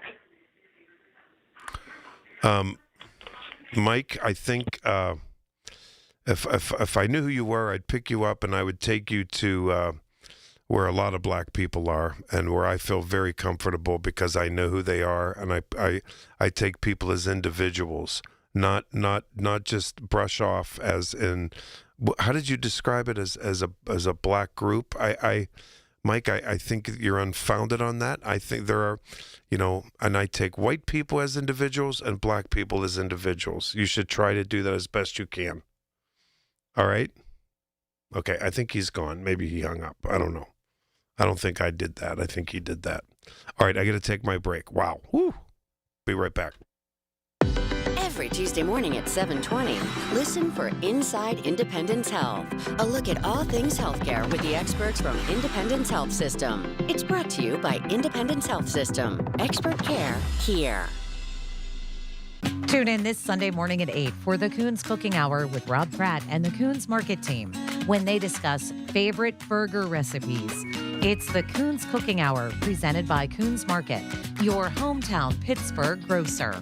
Mike, I think if I knew who you were, I'd pick you up and I would take you to where a lot of black people are and where I feel very comfortable because I know who they are, and I take people as individuals, not just brush off as in. How did you describe it as a black group? Mike, I think you're unfounded on that. I think there are, and I take white people as individuals and black people as individuals. You should try to do that as best you can. All right? Okay, I think he's gone. Maybe he hung up. I don't know. I don't think I did that. I think he did that. All right, I got to take my break. Wow. Woo. Be right back. Every Tuesday morning at 7:20, listen for Inside Independence Health, a look at all things healthcare with the experts from Independence Health System. It's brought to you by Independence Health System. Expert care here. Tune in this Sunday morning at 8 for the Coons Cooking Hour with Rob Pratt and the Coons Market Team when they discuss favorite burger recipes. It's the Coons Cooking Hour presented by Coons Market, your hometown Pittsburgh grocer.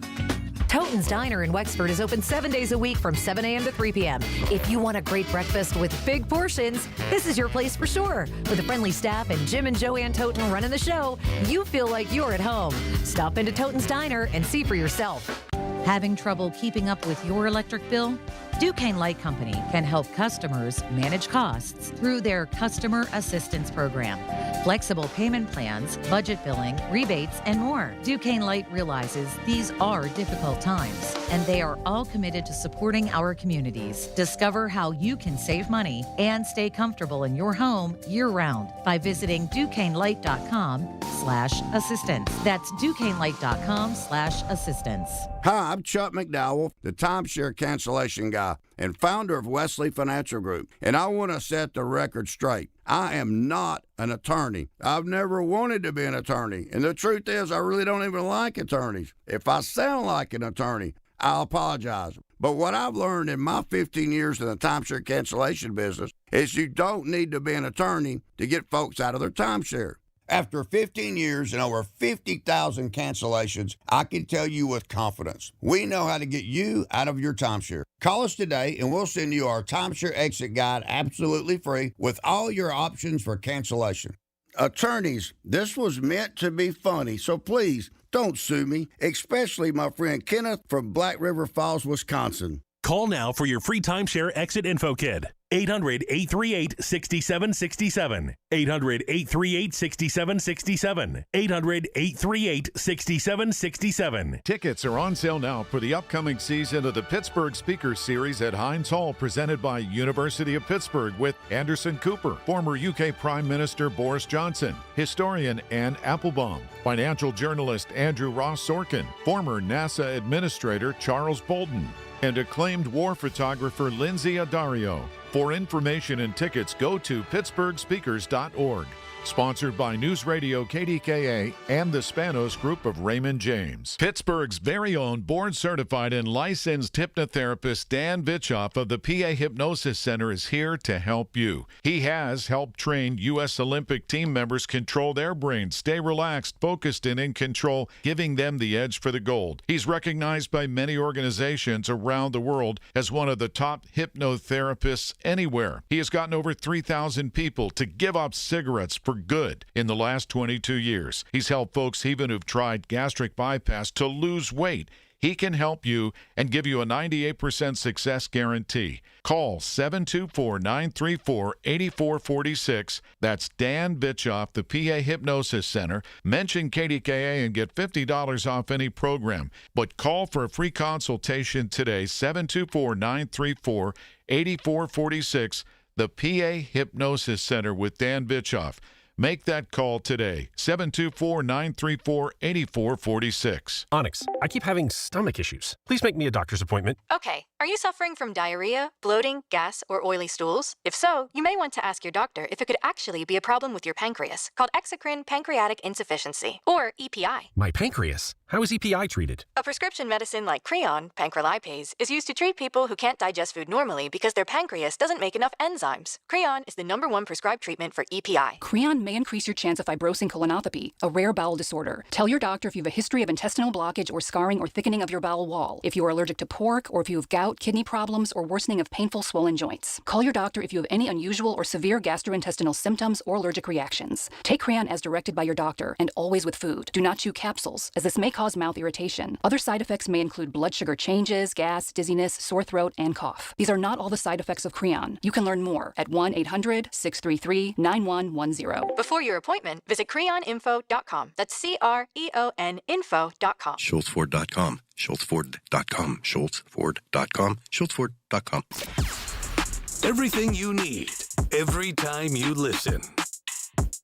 Toten's Diner in Wexford is open 7 days a week from 7 a.m. to 3 p.m. If you want a great breakfast with big portions, this is your place for sure. With a friendly staff and Jim and Joanne Toten running the show, you feel like you're at home. Stop into Toten's Diner and see for yourself. Having trouble keeping up with your electric bill? Duquesne Light Company can help customers manage costs through their Customer Assistance Program. Flexible payment plans, budget billing, rebates, and more. Duquesne Light realizes these are difficult times, and they are all committed to supporting our communities. Discover how you can save money and stay comfortable in your home year-round by visiting DuquesneLight.com/assistance. That's DuquesneLight.com/assistance. Hi, I'm Chuck McDowell, the timeshare cancellation guy and founder of Wesley Financial Group, and I want to set the record straight. I am not an attorney. I've never wanted to be an attorney, and the truth is I really don't even like attorneys. If I sound like an attorney, I'll apologize. But what I've learned in my 15 years in the timeshare cancellation business is you don't need to be an attorney to get folks out of their timeshare. After 15 years and over 50,000 cancellations, I can tell you with confidence, we know how to get you out of your timeshare. Call us today and we'll send you our timeshare exit guide absolutely free with all your options for cancellation. Attorneys, this was meant to be funny, so please don't sue me, especially my friend Kenneth from Black River Falls, Wisconsin. Call now for your free timeshare exit info kit. 800-838-6767. 800-838-6767. 800-838-6767. Tickets are on sale now for the upcoming season of the Pittsburgh Speakers Series at Heinz Hall, presented by University of Pittsburgh with Anderson Cooper, former UK Prime Minister Boris Johnson, historian Anne Applebaum, financial journalist Andrew Ross Sorkin, former NASA Administrator Charles Bolden, and acclaimed war photographer Lindsay Addario. For information and tickets, go to pittsburghspeakers.org. Sponsored by News Radio KDKA and the Spanos Group of Raymond James. Pittsburgh's very own board-certified and licensed hypnotherapist Dan Vitchoff of the PA Hypnosis Center is here to help you. He has helped train U.S. Olympic team members control their brains, stay relaxed, focused, and in control, giving them the edge for the gold. He's recognized by many organizations around the world as one of the top hypnotherapists anywhere. He has gotten over 3,000 people to give up cigarettes for good in the last 22 years. He's helped folks even who've tried gastric bypass to lose weight. He can help you and give you a 98% success guarantee. Call 724-934-8446. That's Dan Vitchoff, the PA Hypnosis Center. Mention KDKA and get $50 off any program. But call for a free consultation today, 724-934-8446. The PA Hypnosis Center with Dan Vitchoff. Make that call today, 724-934-8446. Onyx, I keep having stomach issues. Please make me a doctor's appointment. Okay, are you suffering from diarrhea, bloating, gas, or oily stools? If so, you may want to ask your doctor if it could actually be a problem with your pancreas, called exocrine pancreatic insufficiency, or EPI. My pancreas? How is EPI treated? A prescription medicine like Creon, pancrelipase, is used to treat people who can't digest food normally because their pancreas doesn't make enough enzymes. Creon is the #1 prescribed treatment for EPI. Creon may increase your chance of fibrosing colonopathy, a rare bowel disorder. Tell your doctor if you have a history of intestinal blockage or scarring or thickening of your bowel wall, if you are allergic to pork, or if you have gout, kidney problems, or worsening of painful swollen joints. Call your doctor if you have any unusual or severe gastrointestinal symptoms or allergic reactions. Take Creon as directed by your doctor, and always with food. Do not chew capsules, as this may cause mouth irritation. Other side effects may include blood sugar changes, gas, dizziness, sore throat, and cough. These are not all the side effects of Creon. You can learn more at 1-800-633-9110. Before your appointment, visit creoninfo.com. That's CREON info.com. SchultzFord.com. SchultzFord.com. SchultzFord.com.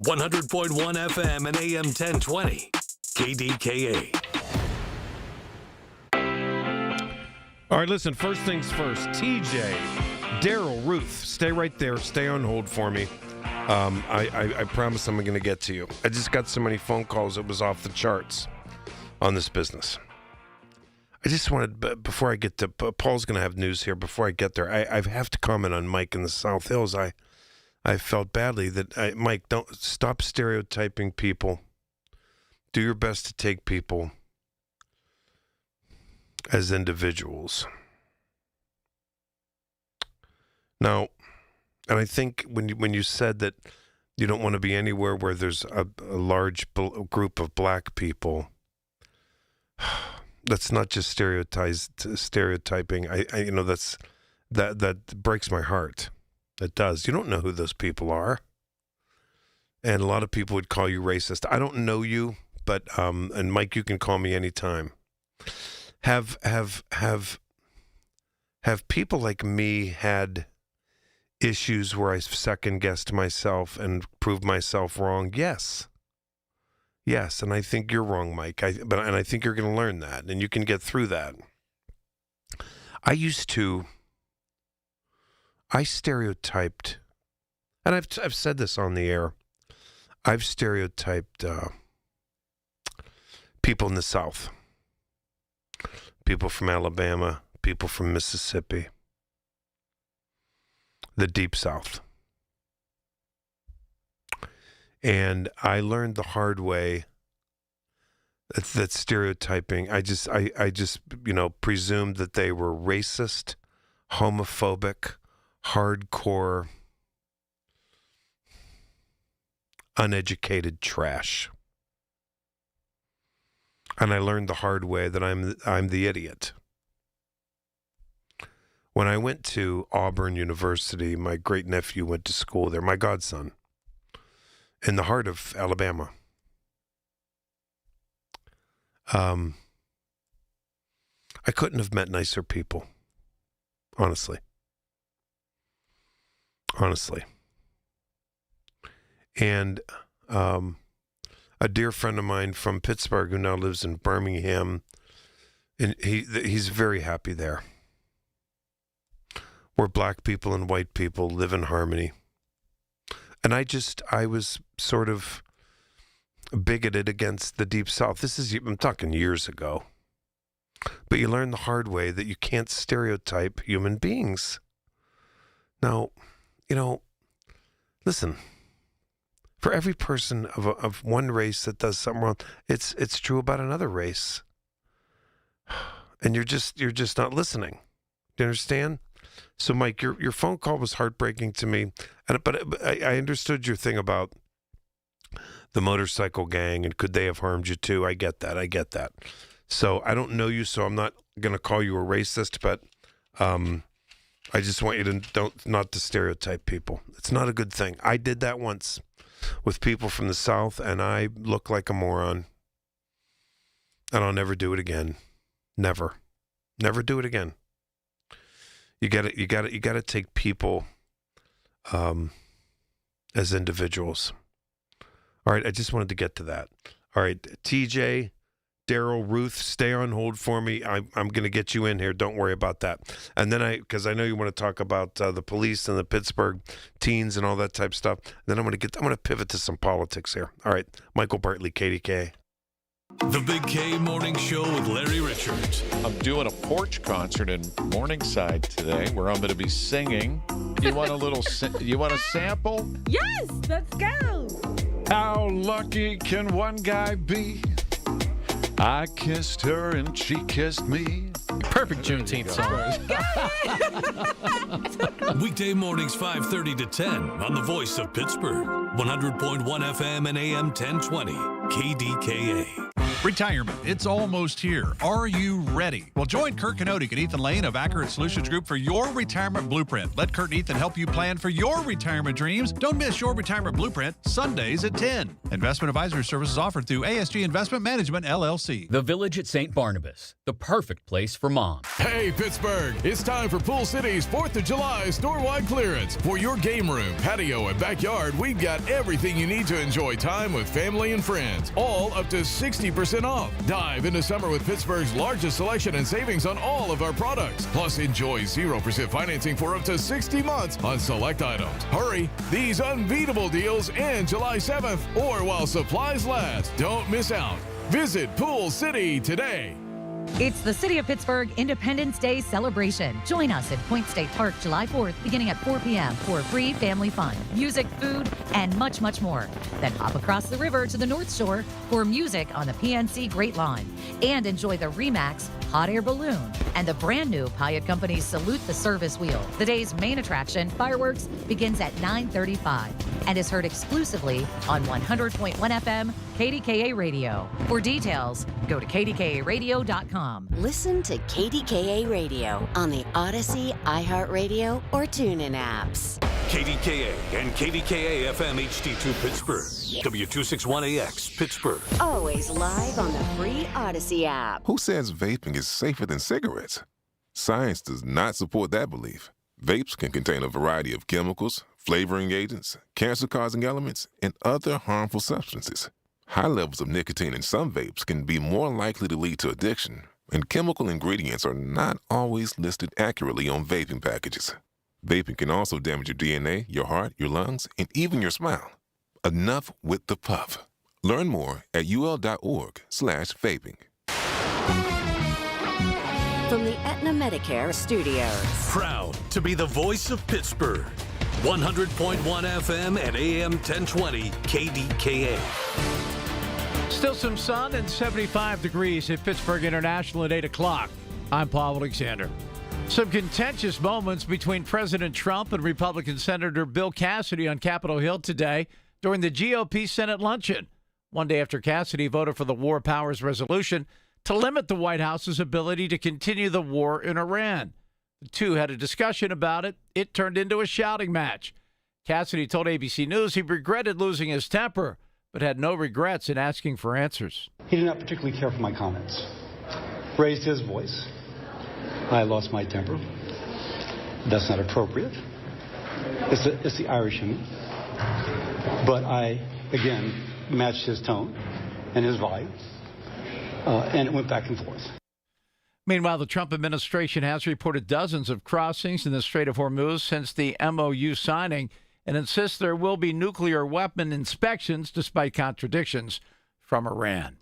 100.1 FM and AM 1020. KDKA. All right, listen, first things first. TJ, Daryl, Ruth, stay right there. Stay on hold for me. I promise I'm going to get to you. I just got so many phone calls, it was off the charts on this business. I just wanted, before I get to, Paul's going to have news here. Before I get there, I have to comment on Mike in the South Hills. I felt badly that, Mike, don't stop stereotyping people. Do your best to take people as individuals. Now, and I think when you said that you don't want to be anywhere where there's a large group of black people, that's not just stereotyping. That breaks my heart. It does. You don't know who those people are, and a lot of people would call you racist. I don't know you, but and Mike, you can call me anytime. Have people like me had issues where I second-guessed myself and proved myself wrong? Yes, and I think you're wrong, Mike. And I think you're going to learn that, and you can get through that. I stereotyped, and I've said this on the air. I've stereotyped people in the South, people from Alabama, people from Mississippi, the Deep South. And I learned the hard way that stereotyping, I just presumed that they were racist, homophobic, hardcore, uneducated trash. And I learned the hard way that I'm the idiot. When I went to Auburn University, my great-nephew went to school there, my godson, in the heart of Alabama. I couldn't have met nicer people, honestly. And a dear friend of mine from Pittsburgh who now lives in Birmingham, and he's very happy there, where black people and white people live in harmony. And I was sort of bigoted against the Deep South. I'm talking years ago. But you learn the hard way that you can't stereotype human beings. Now, listen, for every person of one race that does something wrong, it's true about another race. And you're just not listening. Do you understand? So, Mike, your phone call was heartbreaking to me, but I understood your thing about the motorcycle gang and could they have harmed you too. I get that. So I don't know you, so I'm not going to call you a racist, but I just want you to not to stereotype people. It's not a good thing. I did that once with people from the South, and I look like a moron, and I'll never do it again. Never do it again. You got to take people as individuals. All right, I just wanted to get to that. All right, TJ, Daryl, Ruth, stay on hold for me. I'm going to get you in here. Don't worry about that. And then because I know you want to talk about the police and the Pittsburgh teens and all that type of stuff. Then I'm going to pivot to some politics here. All right, Michael Bartley, KDKA. The Big K Morning Show with Larry Richards. I'm doing a porch concert in Morningside today where I'm going to be singing. You want a sample? Yes, let's go. How lucky can one guy be? I kissed her and she kissed me. Perfect Juneteenth song. Weekday mornings 5:30 to 10 on the Voice of Pittsburgh. 100.1 FM and AM 1020. KDKA. Retirement, it's almost here. Are you ready? Well, join Kurt Kanodik and Ethan Lane of Accurate Solutions Group for your retirement blueprint. Let Kurt and Ethan help you plan for your retirement dreams. Don't miss your retirement blueprint Sundays at 10. Investment advisory services offered through ASG Investment Management, LLC. The Village at St. Barnabas, the perfect place for mom. Hey, Pittsburgh, it's time for Pool City's 4th of July store-wide clearance. For your game room, patio, and backyard, we've got everything you need to enjoy time with family and friends, all up to 60% off. Dive into summer with Pittsburgh's largest selection and savings on all of our products. Plus, enjoy 0% financing for up to 60 months on select items. Hurry, these unbeatable deals end July 7th or while supplies last. Don't miss out. Visit Pool City today. It's the City of Pittsburgh Independence Day celebration. Join us at Point State Park July 4th, beginning at 4 p.m. for free family fun, music, food, and much, much more. Then hop across the river to the North Shore for music on the PNC Great Lawn. And enjoy the Remax Hot Air Balloon and the brand new Pyatt Company's Salute the Service Wheel. The day's main attraction, fireworks, begins at 9:35 and is heard exclusively on 100.1 FM KDKA Radio. For details, go to KDKARadio.com. Listen to KDKA Radio on the Odyssey, iHeartRadio, or TuneIn apps. KDKA and KDKA-FM HD2 Pittsburgh. W261AX Pittsburgh. Always live on the free Odyssey app. Who says vaping is safer than cigarettes? Science does not support that belief. Vapes can contain a variety of chemicals, flavoring agents, cancer-causing elements, and other harmful substances. High levels of nicotine in some vapes can be more likely to lead to addiction, and chemical ingredients are not always listed accurately on vaping packages. Vaping can also damage your DNA, your heart, your lungs, and even your smile. Enough with the puff. Learn more at ul.org/vaping. From the Aetna Medicare Studios. Proud to be the voice of Pittsburgh. 100.1 FM and AM 1020 KDKA. Still some sun and 75 degrees at Pittsburgh International at 8 o'clock. I'm Paul Alexander. Some contentious moments between President Trump and Republican Senator Bill Cassidy on Capitol Hill today during the GOP Senate luncheon, one day after Cassidy voted for the War Powers Resolution to limit the White House's ability to continue the war in Iran. The two had a discussion about it. It turned into a shouting match. Cassidy told ABC News he regretted losing his temper, but had no regrets in asking for answers. He did not particularly care for my comments. Raised his voice. I lost my temper. That's not appropriate. It's the Irish in me. But I, again, matched his tone and his volume, and it went back and forth. Meanwhile, the Trump administration has reported dozens of crossings in the Strait of Hormuz since the MOU signing and insists there will be nuclear weapon inspections despite contradictions from Iran.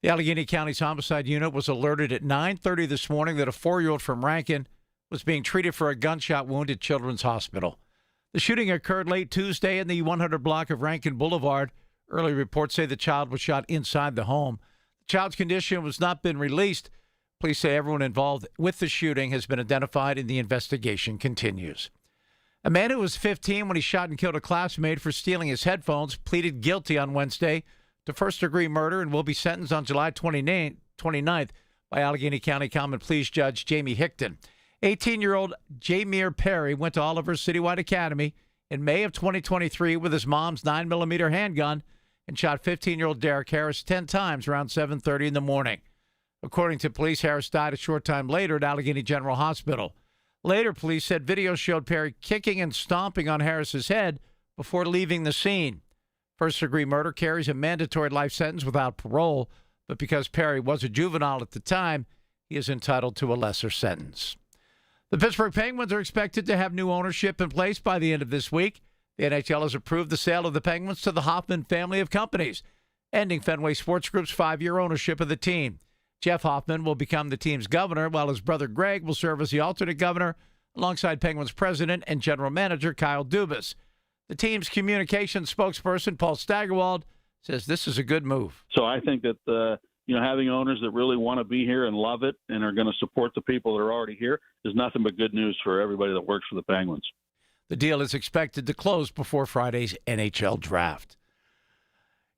The Allegheny County's homicide unit was alerted at 9:30 this morning that a 4-year-old from Rankin was being treated for a gunshot wound at Children's Hospital. The shooting occurred late Tuesday in the 100 block of Rankin Boulevard. Early reports say the child was shot inside the home. The child's condition has not been released. Police say everyone involved with the shooting has been identified and the investigation continues. A man who was 15 when he shot and killed a classmate for stealing his headphones pleaded guilty on Wednesday to first-degree murder and will be sentenced on July 29th by Allegheny County Common Pleas Judge Jamie Hickton. 18-year-old Jameer Perry went to Oliver's Citywide Academy in May of 2023 with his mom's 9mm handgun and shot 15-year-old Derek Harris 10 times around 7:30 in the morning. According to police, Harris died a short time later at Allegheny General Hospital. Later, police said video showed Perry kicking and stomping on Harris's head before leaving the scene. First-degree murder carries a mandatory life sentence without parole, but because Perry was a juvenile at the time, he is entitled to a lesser sentence. The Pittsburgh Penguins are expected to have new ownership in place by the end of this week. The NHL has approved the sale of the Penguins to the Hoffman family of companies, ending Fenway Sports Group's 5-year ownership of the team. Jeff Hoffman will become the team's governor, while his brother Greg will serve as the alternate governor alongside Penguins president and general manager Kyle Dubas. The team's communications spokesperson, Paul Steigerwald, says this is a good move. So I think that, having owners that really want to be here and love it and are going to support the people that are already here is nothing but good news for everybody that works for the Penguins. The deal is expected to close before Friday's NHL draft.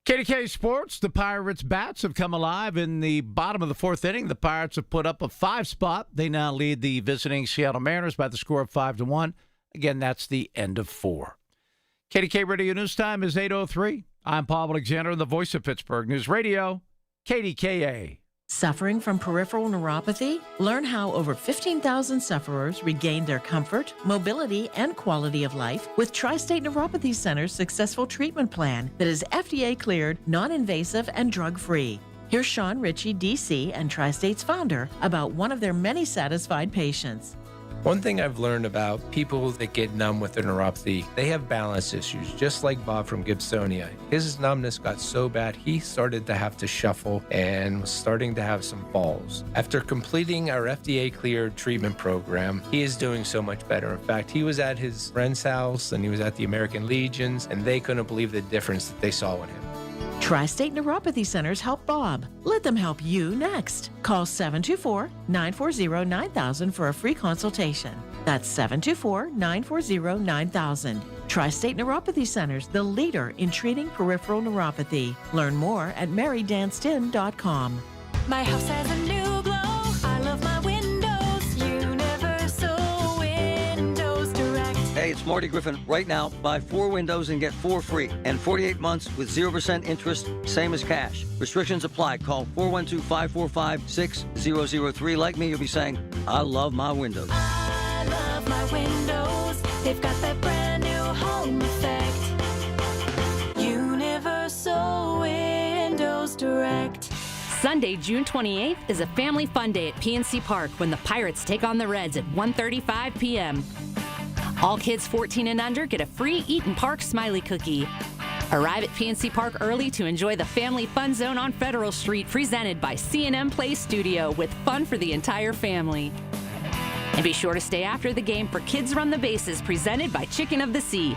KDKA Sports, the Pirates' bats have come alive in the bottom of the fourth inning. The Pirates have put up a 5 spot. They now lead the visiting Seattle Mariners by the score of 5-1. Again, that's the end of 4. KDK Radio News Time is 8:03. I'm Paul Alexander, the voice of Pittsburgh News Radio, KDKA. Suffering from peripheral neuropathy? Learn how over 15,000 sufferers regained their comfort, mobility, and quality of life with Tri-State Neuropathy Center's successful treatment plan that is FDA-cleared, non-invasive, and drug-free. Here's Sean Ritchie, DC, and Tri-State's founder about one of their many satisfied patients. One thing I've learned about people that get numb with their neuropathy, they have balance issues, just like Bob from Gibsonia. His numbness got so bad, he started to have to shuffle and was starting to have some falls. After completing our FDA-cleared treatment program, he is doing so much better. In fact, he was at his friend's house and he was at the American Legions, and they couldn't believe the difference that they saw in him. Tri-State Neuropathy Centers help Bob. Let them help you next. Call 724-940-9000 for a free consultation. That's 724-940-9000. Tri-State Neuropathy Centers, the leader in treating peripheral neuropathy. Learn more at marydanston.com. My house has a new glow. I love my windows. Universal Windows Direct. Hey, it's Marty Griffin. Right now, buy 4 windows and get 4 free. And 48 months with 0% interest, same as cash. Restrictions apply. Call 412-545-6003. Like me, you'll be saying, I love my windows. I love my windows. They've got that brand new home effect. Universal Windows Direct. Sunday, June 28th is a family fun day at PNC Park when the Pirates take on the Reds at 1:35 p.m. All kids 14 and under get a free Eaton Park Smiley Cookie. Arrive at PNC Park early to enjoy the Family Fun Zone on Federal Street, presented by C&M Play Studio, with fun for the entire family. And be sure to stay after the game for Kids Run the Bases, presented by Chicken of the Sea.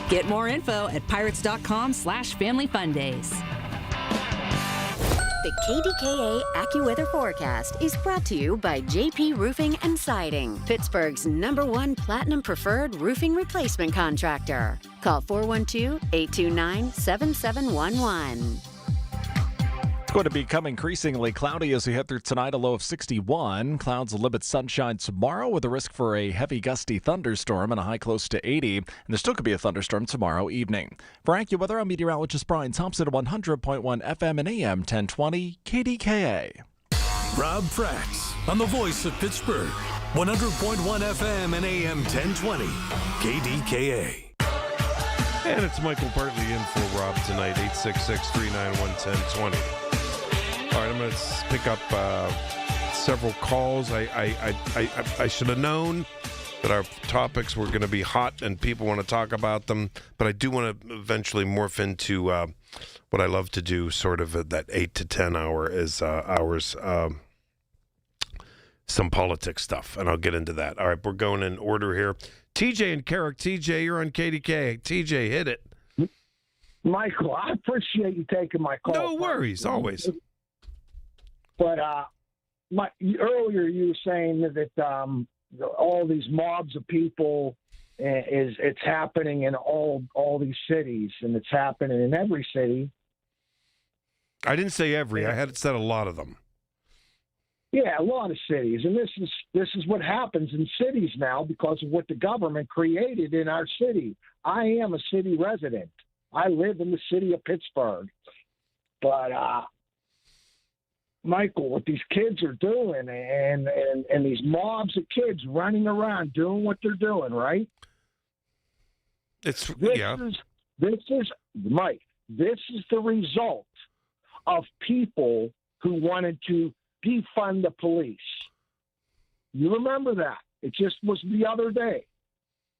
Get more info at pirates.com/familyfundays. The KDKA AccuWeather forecast is brought to you by JP Roofing and Siding, Pittsburgh's #1 Platinum Preferred roofing replacement contractor. Call 412-829-7711. It's going to become increasingly cloudy as we head through tonight, a low of 61. Clouds will limit sunshine tomorrow with a risk for a heavy gusty thunderstorm and a high close to 80. And there still could be a thunderstorm tomorrow evening. For AccuWeather, I'm meteorologist Brian Thompson at 100.1 FM and AM 1020 KDKA. Rob Prax on the voice of Pittsburgh, 100.1 FM and AM 1020 KDKA. And it's Michael Bartley in for Rob tonight, 866-391-1020. All right, I'm going to pick up several calls. I should have known that our topics were going to be hot and people want to talk about them, but I do want to eventually morph into what I love to do, sort of that 8 to 10 hours, some politics stuff, and I'll get into that. All right, we're going in order here. TJ and Carrick. TJ, you're on KDK. TJ, hit it. Michael, I appreciate you taking my call. No worries, always. But earlier you were saying that all these mobs of people it's happening in all these cities, and it's happening in every city. I didn't say every. I had said a lot of them. Yeah, a lot of cities, and this is what happens in cities now because of what the government created in our city. I am a city resident. I live in the city of Pittsburgh, but Michael, what these kids are doing, and these mobs of kids running around doing what they're doing, right? This is Mike. This is the result of people who wanted to defund the police. You remember that? It just was the other day.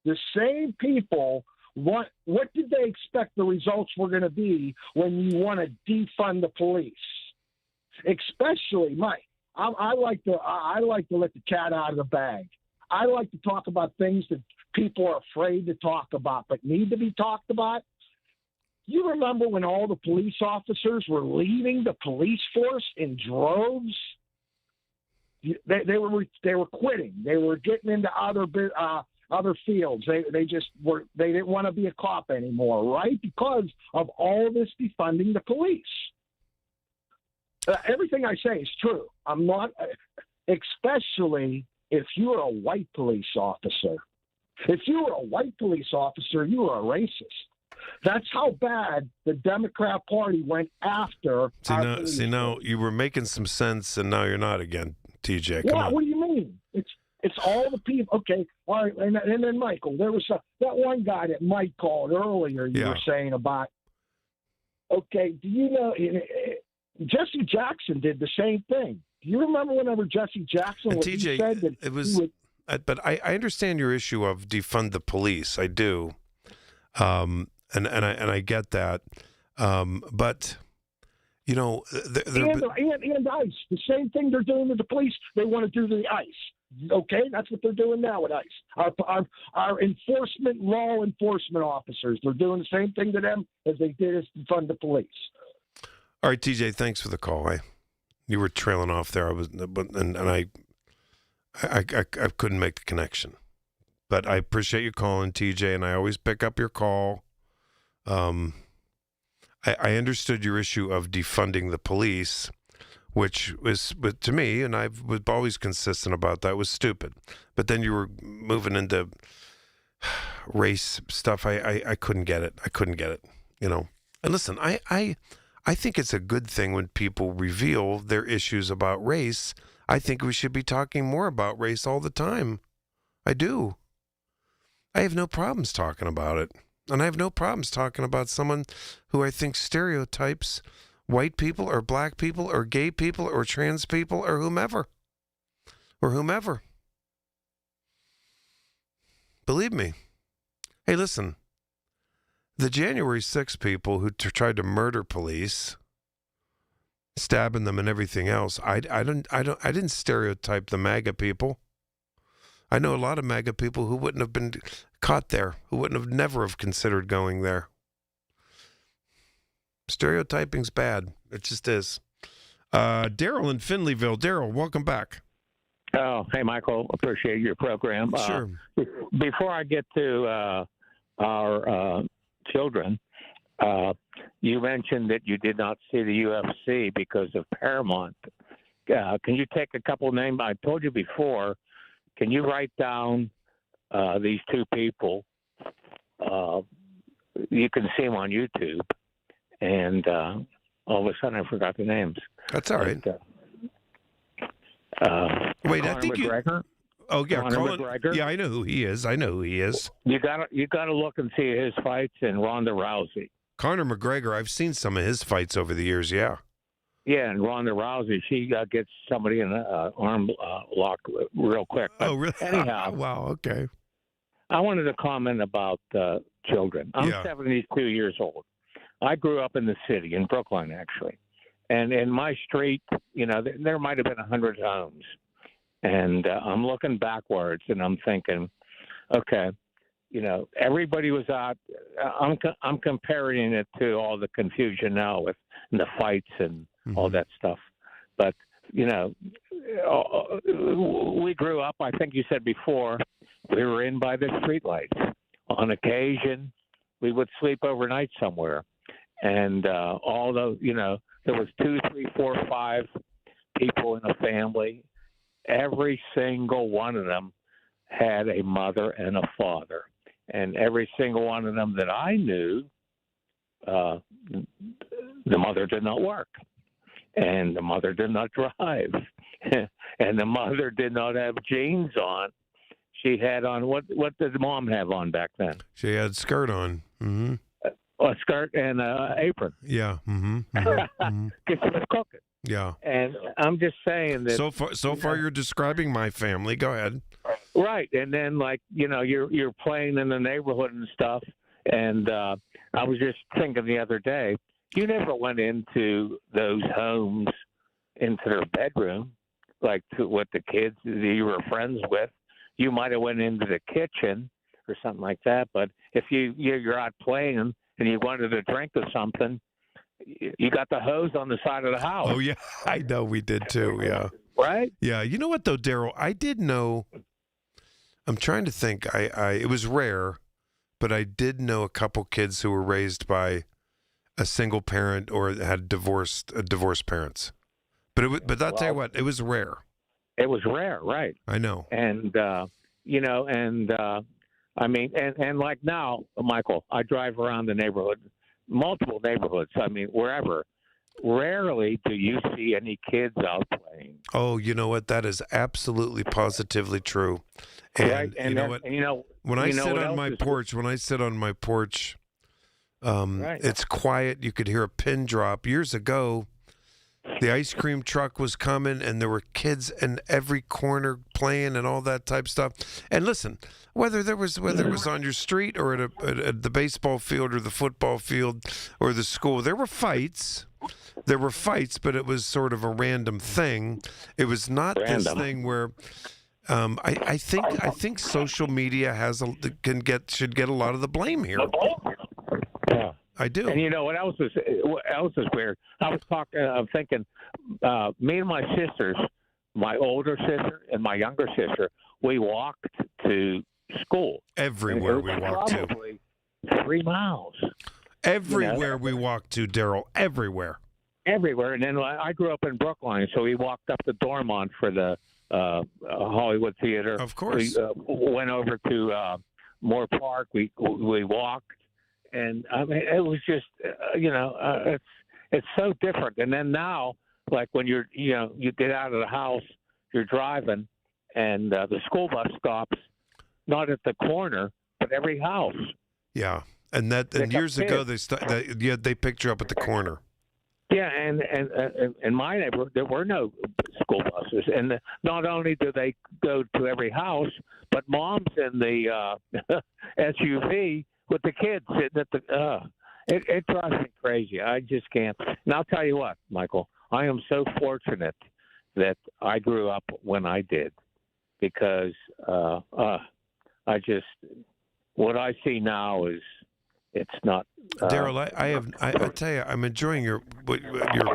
The same people, what did they expect the results were going to be when you want to defund the police? Especially, Mike, I like to let the cat out of the bag. I like to talk about things that people are afraid to talk about but need to be talked about. You remember when all the police officers were leaving the police force in droves? They were quitting. They were getting into other other fields. They didn't want to be a cop anymore, right? Because of all this defunding the police. Everything I say is true. I'm not, especially if you're a white police officer. If you were a white police officer, you were a racist. That's how bad the Democrat Party went after our police. See, now you were making some sense, and now you're not again, TJ. Come on. What do you mean? It's all the people. Okay, all right, and then Michael, there was that one guy that Mike called earlier. You were saying about. Okay, do you know Jesse Jackson did the same thing? Do you remember whenever Jesse Jackson TJ, said that it was? But I understand your issue of defund the police. I do. And I get that, but you know, and ICE, the same thing they're doing to the police, they want to do to the ICE. Okay, that's what they're doing now with ICE. Our law enforcement officers, they're doing the same thing to them as they did as to fund the police. All right, TJ, thanks for the call. You were trailing off there. I couldn't make the connection, but I appreciate you calling, TJ, and I always pick up your call. I understood your issue of defunding the police, which was, to me, and I was always consistent about that, was stupid. But then you were moving into race stuff. I couldn't get it. I couldn't get it. You know. And listen, I think it's a good thing when people reveal their issues about race. I think we should be talking more about race all the time. I do. I have no problems talking about it. And I have no problems talking about someone who I think stereotypes white people or black people or gay people or trans people or whomever. Believe me. Hey, listen. The January 6 people who tried to murder police, stabbing them and everything else, I didn't stereotype the MAGA people. I know a lot of MAGA people who wouldn't have been caught there, who wouldn't have never have considered going there. Stereotyping's bad. It just is. Daryl in Finleyville. Daryl, welcome back. Oh, hey, Michael. Appreciate your program. Sure. Before I get to our children, you mentioned that you did not see the UFC because of Paramount. Can you take a couple names? I told you before. Can you write down these two people? You can see them on YouTube. And all of a sudden, I forgot the names. That's all right. Wait, Conor I think McGregor? Oh yeah, Conor McGregor. Yeah, I know who he is. You gotta look and see his fights and Ronda Rousey. Conor McGregor. I've seen some of his fights over the years. Yeah. Yeah, and Ronda Rousey, she gets somebody in an arm lock real quick. But really? Anyhow, wow. Okay. I wanted to comment about children. I'm 72 years old. I grew up in the city, in Brooklyn, actually. And in my street, you know, there might have been 100 homes. And I'm looking backwards, and I'm thinking, okay, you know, everybody was out. I'm comparing it to all the confusion now with the fights and all that stuff. But, you know, we grew up, I think you said before, we were in by the streetlights. On occasion, we would sleep overnight somewhere. And although, you know, there was 2, 3, 4, 5 people in a family, every single one of them had a mother and a father. And every single one of them that I knew, the mother did not work. And the mother did not drive. And the mother did not have jeans on. She had on, what did mom have on back then? She had a skirt on. Mm-hmm. A skirt and an apron. Yeah. Mm-hmm. Mm-hmm. Because she was cooking. Yeah. And I'm just saying that. So far, you're describing my family. Go ahead. Right. And then, like, you know, you're playing in the neighborhood and stuff. And I was just thinking the other day, you never went into those homes, into their bedroom, like with the kids that you were friends with. You might have went into the kitchen or something like that. But if you're out playing and you wanted a drink or something, you got the hose on the side of the house. Oh, yeah. I know we did too. Yeah. Right? Yeah. You know what, though, Daryl? I did know I'm trying to think. It was rare, but I did know a couple kids who were raised by a single parent or had divorced parents. But I'll tell you what, it was rare. It was rare, right? I know. And I mean, and like now, Michael, I drive around the neighborhood, multiple neighborhoods. I mean, wherever. Rarely do you see any kids out playing. Oh, you know what? That is absolutely positively true. And, right? And you know that, what? And you know, when I sit what on my porch, right. It's quiet. You could hear a pin drop. Years ago, the ice cream truck was coming, and there were kids in every corner playing and all that type stuff. And listen, whether it was on your street or at the baseball field or the football field or the school, there were fights. There were fights, but it was sort of a random thing. It was not this thing where I think social media should get a lot of the blame here. Yeah. I do. And you know what else is weird? I'm thinking, me and my sisters, my older sister and my younger sister, we walked to school. Everywhere we walked to. Probably 3 miles. Everywhere we walked to, Daryl. Everywhere. Everywhere. And then I grew up in Brookline, so we walked up to Dormont for the Hollywood Theater. Of course. We went over to Moore Park. We walked. And I mean, it was just, it's so different. And then now, like when you get out of the house, you're driving, and the school bus stops not at the corner, but every house. Yeah, and years ago they picked you up at the corner. Yeah, and in my neighborhood there were no school buses, and not only do they go to every house, but mom's in the SUV with the kids sitting at the. It drives me crazy. I just can't. And I'll tell you what, Michael, I am so fortunate that I grew up when I did, because I just what I see now is. It's not, Daryl. I tell you, I'm enjoying your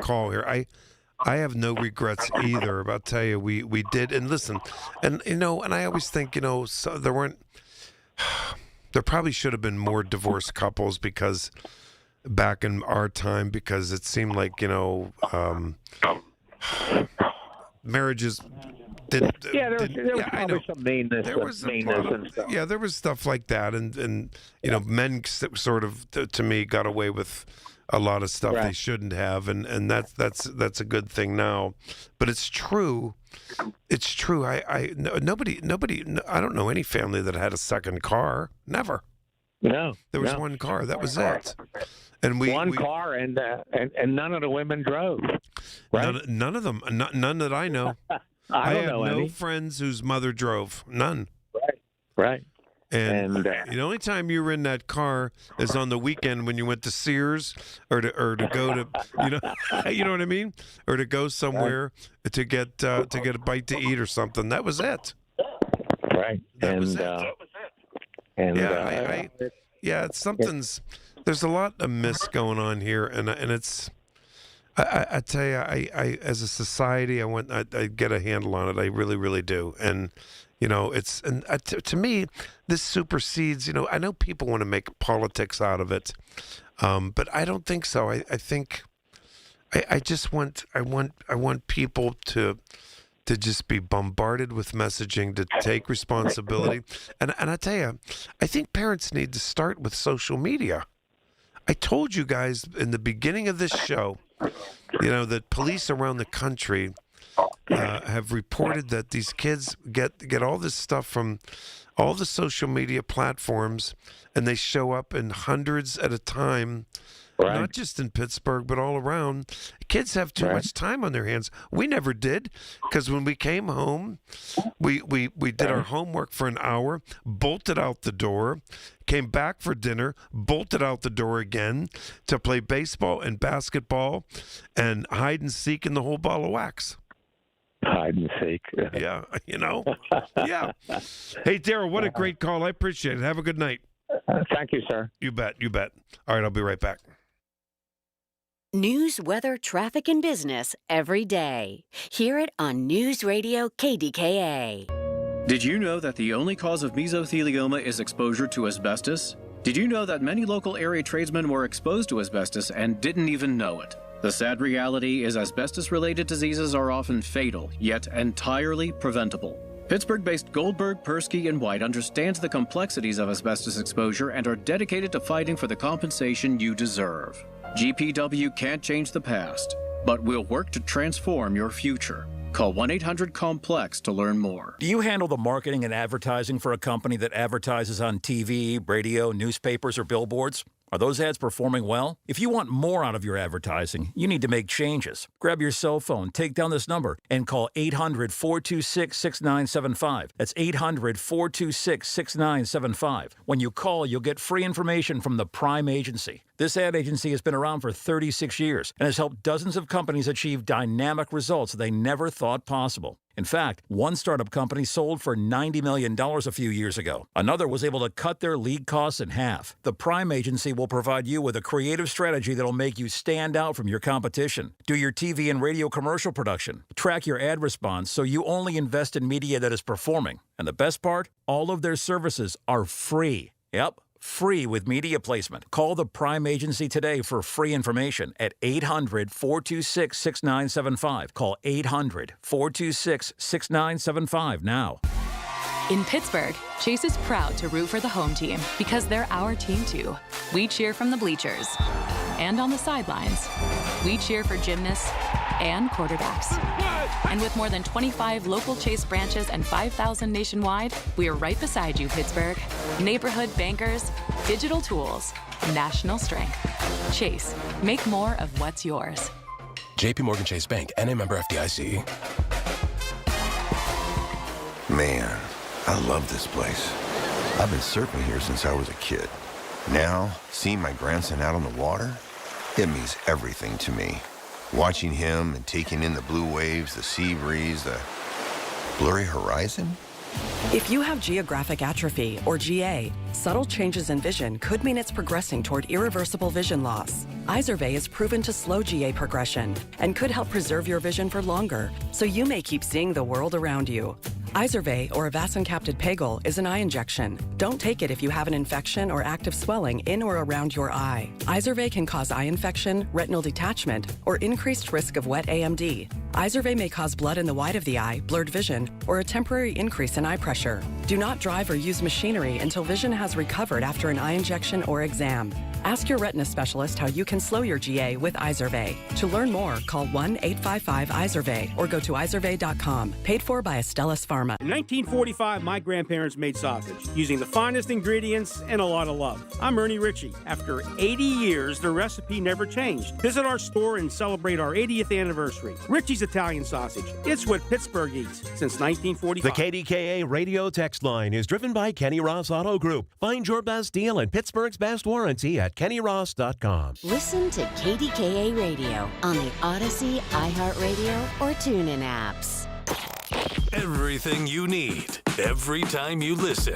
call here. I have no regrets either. But I'll tell you, we did. And listen, and I always think, so there probably should have been more divorced couples, because back in our time, because it seemed like marriages. There was probably some meanness. There was meanness and stuff. Yeah, there was stuff like that, and men sort of, to me, got away with a lot of stuff they shouldn't have, and that's a good thing now. But it's true. It's true. Nobody. I don't know any family that had a second car. Never. No. There was one car. That was it. And one car, and none of the women drove. Right? None of them. None that I know. I have know no any. friends whose mother drove. None. Right. And the only time you were in that car is on the weekend when you went to Sears or to go to you know what I mean, or to go somewhere to get a bite to eat or something. That was it. Right. That was it. It's something's. There's a lot amiss going on here, and it's. I tell you, I as a society, I get a handle on it. I really, really do. And, to me, this supersedes, I know people want to make politics out of it, but I don't think so. I think I just want people to just be bombarded with messaging, to take responsibility. And I tell you, I think parents need to start with social media. I told you guys in the beginning of this show, that police around the country have reported that these kids get all this stuff from all the social media platforms, and they show up in hundreds at a time. Right. Not just in Pittsburgh, but all around. Kids have too much time on their hands. We never did, because when we came home, we did our homework for an hour, bolted out the door, came back for dinner, bolted out the door again to play baseball and basketball and hide and seek in the whole ball of wax. Hide and seek. Yeah, Yeah. Hey, Daryl, what a great call. I appreciate it. Have a good night. Thank you, sir. You bet. All right, I'll be right back. News, weather, traffic, and business every day. Hear it on News Radio KDKA. Did you know that the only cause of mesothelioma is exposure to asbestos? Did you know that many local area tradesmen were exposed to asbestos and didn't even know it? The sad reality is asbestos-related diseases are often fatal, yet entirely preventable. Pittsburgh-based Goldberg, Persky, and White understands the complexities of asbestos exposure and are dedicated to fighting for the compensation you deserve. GPW can't change the past, but we'll work to transform your future. Call 1-800-COMPLEX to learn more. Do you handle the marketing and advertising for a company that advertises on TV, radio, newspapers, or billboards? Are those ads performing well? If you want more out of your advertising, you need to make changes. Grab your cell phone, take down this number, and call 800-426-6975. That's 800-426-6975. When you call, you'll get free information from the Prime Agency. This ad agency has been around for 36 years and has helped dozens of companies achieve dynamic results they never thought possible. In fact, one startup company sold for $90 million a few years ago. Another was able to cut their lead costs in half. The Prime Agency will provide you with a creative strategy that'll make you stand out from your competition. Do your TV and radio commercial production. Track your ad response so you only invest in media that is performing. And the best part? All of their services are free. Yep. Free with media placement. Call the Prime Agency today for free information at 800-426-6975. Call 800-426-6975 now. In Pittsburgh, Chase is proud to root for the home team because they're our team too. We cheer from the bleachers and on the sidelines. We cheer for gymnasts and quarterbacks. And with more than 25 local Chase branches and 5,000 nationwide, we are right beside you, Pittsburgh. Neighborhood bankers, digital tools, national strength. Chase, make more of what's yours. JP Morgan Chase Bank, N.A. member FDIC. Man, I love this place. I've been surfing here since I was a kid. Now, seeing my grandson out on the water, it means everything to me. Watching him and taking in the blue waves, the sea breeze, the blurry horizon. If you have geographic atrophy, or GA, subtle changes in vision could mean it's progressing toward irreversible vision loss. Izervay is proven to slow GA progression and could help preserve your vision for longer, so you may keep seeing the world around you. Izervay, or avacincaptad pegol, is an eye injection. Don't take it if you have an infection or active swelling in or around your eye. Izervay can cause eye infection, retinal detachment, or increased risk of wet AMD. Izervay may cause blood in the white of the eye, blurred vision, or a temporary increase in eye pressure. Do not drive or use machinery until vision has recovered after an eye injection or exam. Ask your retina specialist how you can slow your GA with Izervay. To learn more, call 1-855-IZERVAY or go to izervay.com. Paid for by Astellas Pharma. In 1945, my grandparents made sausage using the finest ingredients and a lot of love. I'm Ernie Ritchie. After 80 years, the recipe never changed. Visit our store and celebrate our 80th anniversary. Ritchie's Italian Sausage. It's what Pittsburgh eats since 1945. The KDKA radio text line is driven by Kenny Ross Auto Group. Find your best deal and Pittsburgh's best warranty at KennyRoss.com. Listen to KDKA Radio on the Odyssey, iHeartRadio, or TuneIn apps. Everything you need, every time you listen.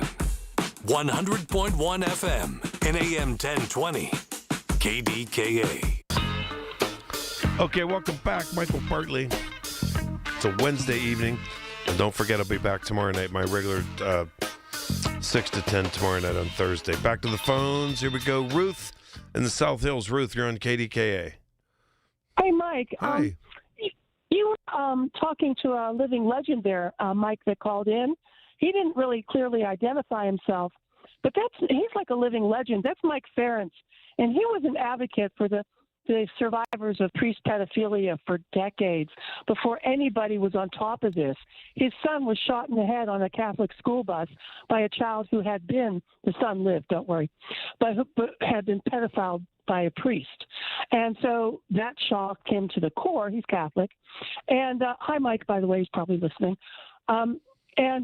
100.1 FM and AM 1020. KDKA. Okay, welcome back, Michael Bartley. It's a Wednesday evening. And don't forget, I'll be back tomorrow night, my regular 6 to 10 tomorrow night on Thursday. Back to the phones. Here we go. Ruth in the South Hills. Ruth, you're on KDKA. Hey, Mike. Hi. You were talking to a living legend there, Mike, that called in. He didn't really clearly identify himself, but he's like a living legend. That's Mike Ferentz, and he was an advocate for the survivors of priest pedophilia for decades before anybody was on top of this. His son was shot in the head on a Catholic school bus by a child who had been, the son lived, don't worry, but had been pedophiled by a priest. And so that shocked him to the core. He's Catholic. And hi, Mike, by the way, he's probably listening. And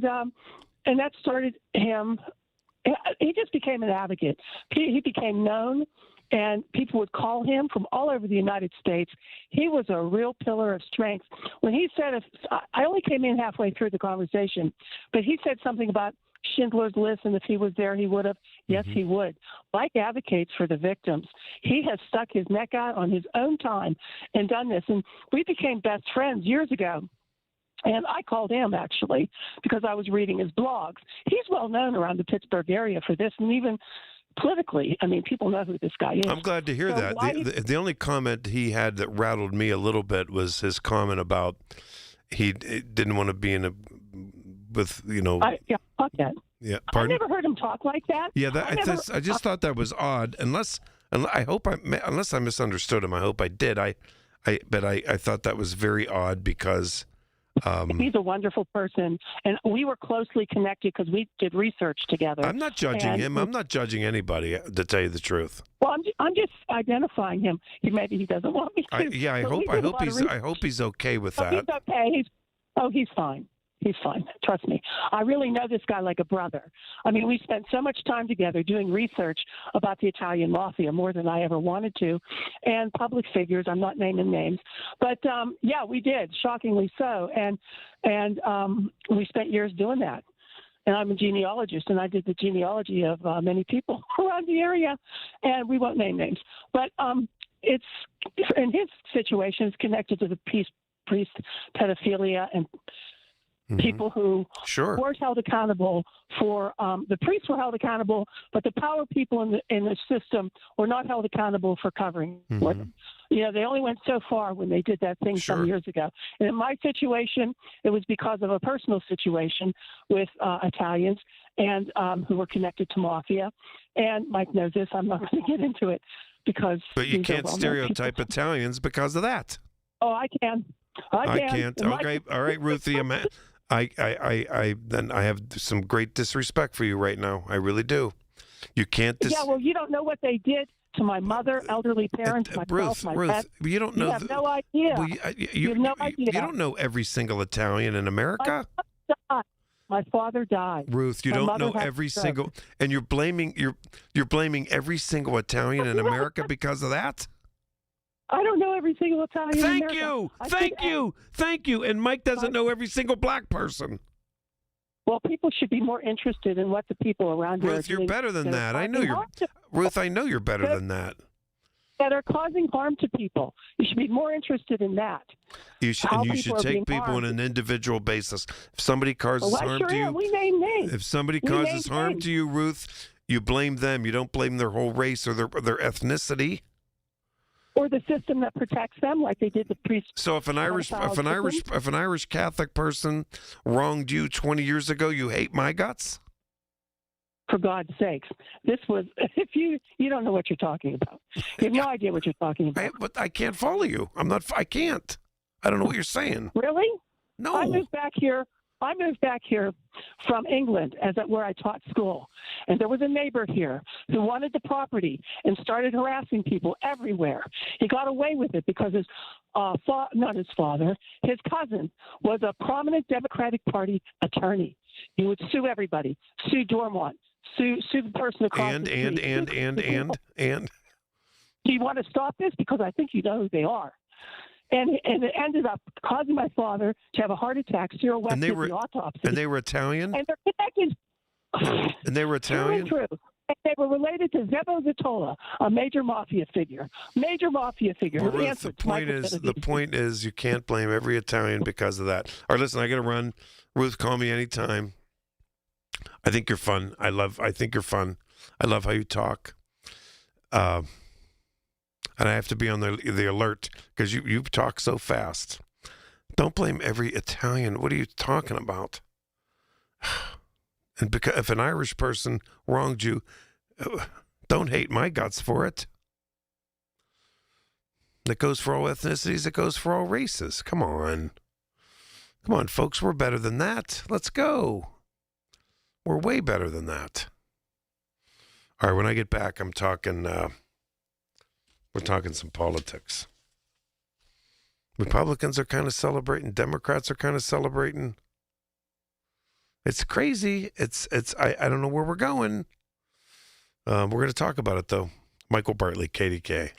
that started him. He just became an advocate. He became known, and people would call him from all over the United States. He was a real pillar of strength. When he said, I only came in halfway through the conversation, but he said something about Schindler's List, and if he was there, he would have. Yes, he would. Mike advocates for the victims. He has stuck his neck out on his own time and done this. And we became best friends years ago. And I called him, actually, because I was reading his blogs. He's well known around the Pittsburgh area for this, and even politically. I mean, people know who this guy is. I'm glad to hear So that. why The only comment he had that rattled me a little bit was his comment about he didn't want to be in a with, you know. Fuck that. Yeah, I pardon? never heard him talk like that. Yeah, I just thought that was odd. Unless I misunderstood him. I hope I did. I thought that was very odd because. He's a wonderful person, and we were closely connected because we did research together. I'm not judging him. I'm not judging anybody, to tell you the truth. Well, I'm just identifying him. Maybe he doesn't want me to. I hope he's okay with that. He's okay. He's fine. He's fine. Trust me. I really know this guy like a brother. I mean, we spent so much time together doing research about the Italian mafia, more than I ever wanted to, and public figures. I'm not naming names, but yeah, we did, shockingly so, and we spent years doing that. And I'm a genealogist, and I did the genealogy of many people around the area, and we won't name names, but it's in his situation, it's connected to the priest pedophilia and. People who weren't held accountable for the priests were held accountable, but the power people in the system were not held accountable for covering for them. You know, they only went so far when they did that thing some years ago. And in my situation, it was because of a personal situation with Italians and who were connected to mafia. And Mike knows this. I'm not going to get into it because. But you can't stereotype Italians because of that. Oh, I can. I can't. Okay, all right, Ruthie. I have some great disrespect for you right now. I really do. You can't. Yeah, well, you don't know what they did to my mother, elderly parents, myself, my pet. You don't know. You have no idea. Well, you have no idea. You don't know every single Italian in America. My father died. Ruth, you don't know every single, and you're blaming every single Italian in America because of that. I don't know every single Italian in America. Thank you. And Mike doesn't know every single black person. Well, people should be more interested in what the people around here are doing. Ruth, you're better than that. I know you're better than that. That are causing harm to people. You should be more interested in that. You should take people on an individual basis. If somebody causes harm to you, we name names. If somebody causes harm to you, Ruth, you blame them. You don't blame their whole race or their ethnicity. Or the system that protects them, like they did the priests. So if an Irish Catholic person wronged you 20 years ago, you hate my guts? For God's sakes, this was. If you don't know what you're talking about, you have no idea what you're talking about. But I can't follow you. I can't. I don't know what you're saying. Really? No. I moved back here from England where I taught school. And there was a neighbor here who wanted the property and started harassing people everywhere. He got away with it because his cousin was a prominent Democratic Party attorney. He would sue everybody, sue Dormont, sue the person across the street. And. Do you want to stop this? Because I think you know who they are. And it ended up causing my father to have a heart attack, the autopsy. And they were Italian? And they're connected. And they were Italian? True. And they were related to Zebo Zitola, a major mafia figure. Well, Ruth, the point is you can't blame every Italian because of that. All right, listen, I got to run. Ruth, call me anytime. I think you're fun. I think you're fun. I love how you talk. And I have to be on the alert because you talk so fast. Don't blame every Italian. What are you talking about? And because if an Irish person wronged you, don't hate my guts for it. It goes for all ethnicities. It goes for all races. Come on, folks. We're better than that. Let's go. We're way better than that. All right. When I get back, I'm talking. We're talking some politics. Republicans are kind of celebrating. Democrats are kind of celebrating. It's crazy. I don't know where we're going. We're going to talk about it, though. Michael Bartley, KDKA.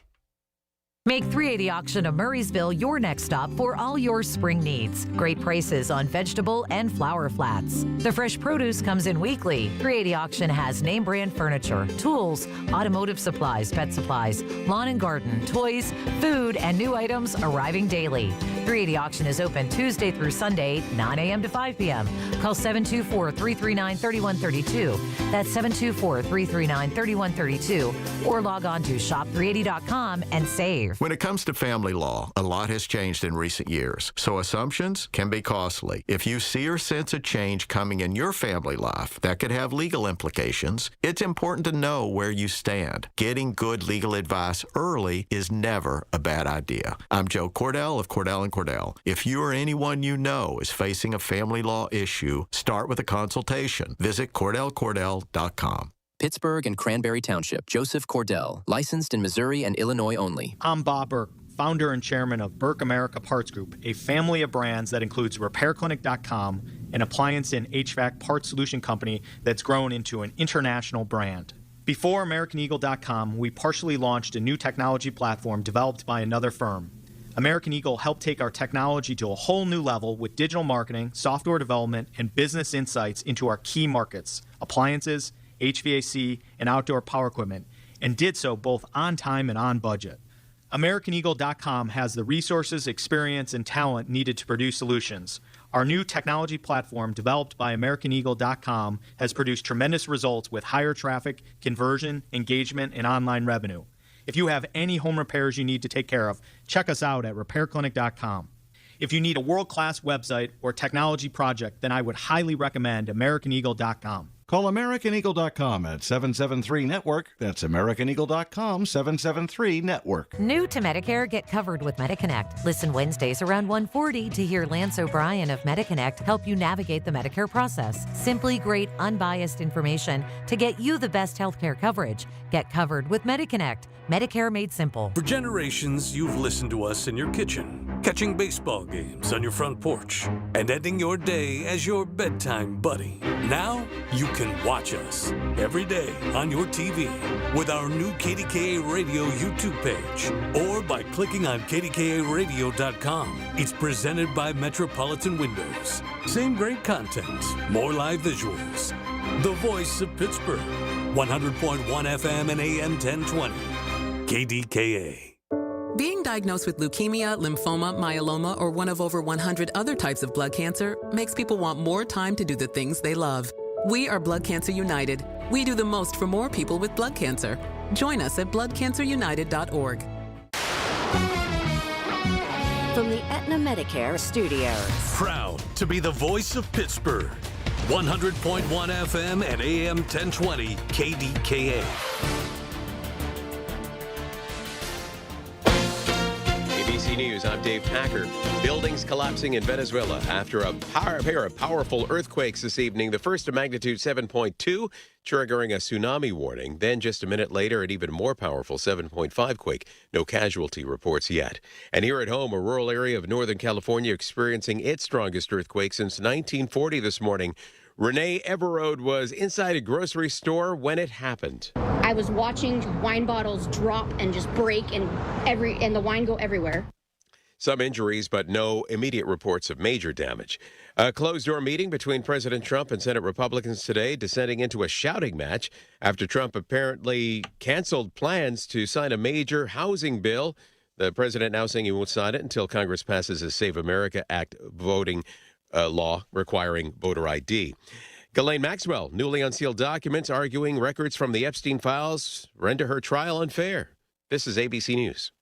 Make 380 Auction of Murraysville your next stop for all your spring needs. Great prices on vegetable and flower flats. The fresh produce comes in weekly. 380 Auction has name brand furniture, tools, automotive supplies, pet supplies, lawn and garden, toys, food, and new items arriving daily. 380 Auction is open Tuesday through Sunday, 9 a.m. to 5 p.m. Call 724-339-3132. That's 724-339-3132. Or log on to shop380.com and save. When it comes to family law, a lot has changed in recent years, so assumptions can be costly. If you see or sense a change coming in your family life that could have legal implications, it's important to know where you stand. Getting good legal advice early is never a bad idea. I'm Joe Cordell of Cordell & Cordell. If you or anyone you know is facing a family law issue, start with a consultation. Visit CordellCordell.com. Pittsburgh and Cranberry Township. Joseph Cordell, licensed in Missouri and Illinois only. I'm Bob Burke, founder and chairman of Burke America Parts Group, a family of brands that includes RepairClinic.com, an appliance and HVAC parts solution company that's grown into an international brand. Before AmericanEagle.com, we partially launched a new technology platform developed by another firm. American Eagle helped take our technology to a whole new level with digital marketing, software development, and business insights into our key markets, appliances, HVAC, and outdoor power equipment, and did so both on time and on budget. AmericanEagle.com has the resources, experience, and talent needed to produce solutions. Our new technology platform, developed by AmericanEagle.com, has produced tremendous results with higher traffic, conversion, engagement, and online revenue. If you have any home repairs you need to take care of, check us out at RepairClinic.com. If you need a world-class website or technology project, then I would highly recommend AmericanEagle.com. Call AmericanEagle.com at 773-NETWORK. That's AmericanEagle.com, 773-NETWORK. New to Medicare, get covered with MediConnect. Listen Wednesdays around 1:40 to hear Lance O'Brien of MediConnect help you navigate the Medicare process. Simply great, unbiased information to get you the best healthcare coverage. Get covered with MediConnect. Medicare made simple. For generations, you've listened to us in your kitchen, catching baseball games on your front porch, and ending your day as your bedtime buddy. Now, you can watch us every day on your TV with our new KDKA Radio YouTube page or by clicking on KDKARadio.com. It's presented by Metropolitan Windows. Same great content, more live visuals. The voice of Pittsburgh, 100.1 FM and AM 1020. KDKA. Being diagnosed with leukemia, lymphoma, myeloma, or one of over 100 other types of blood cancer makes people want more time to do the things they love. We are Blood Cancer United. We do the most for more people with blood cancer. Join us at bloodcancerunited.org. From the Aetna Medicare Studios. Proud to be the voice of Pittsburgh. 100.1 FM and AM 1020 KDKA. ABC News, I'm Dave Packer. Buildings collapsing in Venezuela after a pair of powerful earthquakes this evening. The first of magnitude 7.2, triggering a tsunami warning. Then just a minute later, an even more powerful 7.5 quake. No casualty reports yet. And here at home, a rural area of Northern California experiencing its strongest earthquake since 1940 this morning. Renee Everode was inside a grocery store when it happened. I was watching wine bottles drop and just break and the wine go everywhere. Some injuries, but no immediate reports of major damage. A closed-door meeting between President Trump and Senate Republicans today descending into a shouting match after Trump apparently canceled plans to sign a major housing bill. The president now saying he won't sign it until Congress passes a Save America Act voting law requiring voter ID. Ghislaine Maxwell, newly unsealed documents arguing records from the Epstein files render her trial unfair. This is ABC News.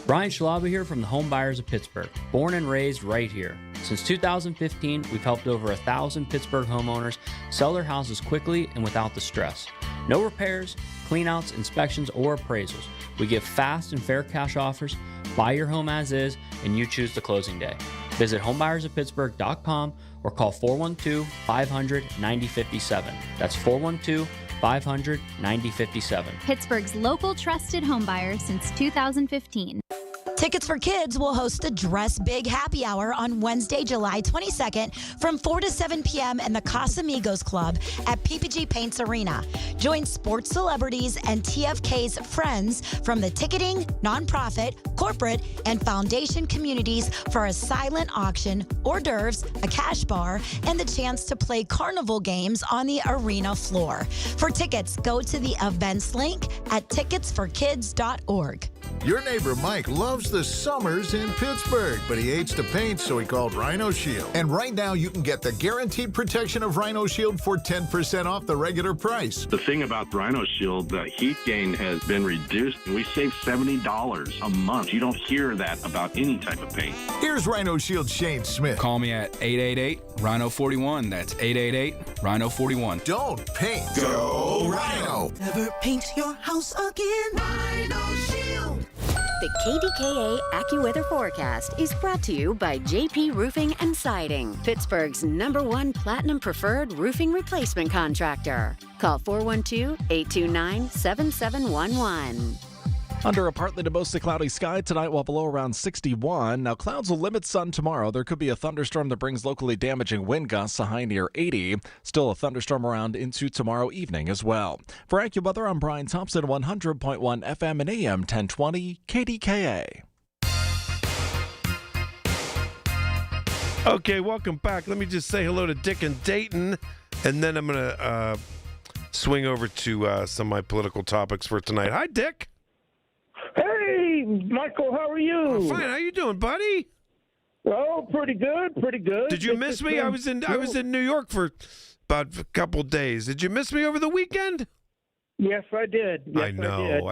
Brian Schlaba here from the Home Buyers of Pittsburgh, born and raised right here. Since 2015, we've helped over 1,000 Pittsburgh homeowners sell their houses quickly and without the stress. No repairs, cleanouts, inspections, or appraisals. We give fast and fair cash offers, buy your home as is, and you choose the closing day. Visit homebuyersoftpittsburgh.com or call 412-500-9057. That's 412-500-9057. Pittsburgh's local trusted home buyer since 2015. Tickets for Kids will host the Dress Big Happy Hour on Wednesday, July 22nd from 4 to 7 p.m. in the Casamigos Club at PPG Paints Arena. Join sports celebrities and TFK's friends from the ticketing, nonprofit, corporate, and foundation communities for a silent auction, hors d'oeuvres, a cash bar, and the chance to play carnival games on the arena floor. For tickets, go to the events link at ticketsforkids.org. Your neighbor Mike loves the summers in Pittsburgh, but he hates to paint, so he called Rhino Shield. And right now, you can get the guaranteed protection of Rhino Shield for 10% off the regular price. The thing about Rhino Shield, the heat gain has been reduced. We save $70 a month. You don't hear that about any type of paint. Here's Rhino Shield Shane Smith. Call me at 888-RHINO-41. That's 888-RHINO-41. Don't paint. Go Rhino. Never paint your house again. Rhino Shield. The KDKA AccuWeather forecast is brought to you by JP Roofing and Siding, Pittsburgh's #1 Platinum Preferred roofing replacement contractor. Call 412-829-7711. Under a partly to mostly cloudy sky tonight, while below around 61. Now, clouds will limit sun tomorrow. There could be a thunderstorm that brings locally damaging wind gusts, a high near 80. Still a thunderstorm around into tomorrow evening as well. For AccuWeather, I'm Brian Thompson, 100.1 FM and AM 1020 KDKA. Okay, welcome back. Let me just say hello to Dick and Dayton, and then I'm going to swing over to some of my political topics for tonight. Hi, Dick. Hey, Michael, how are you? Fine. How you doing, buddy? Oh, pretty good, pretty good. Did you miss me? I was in New York for about a couple of days. Did you miss me over the weekend? Yes, I did. Yes, I know.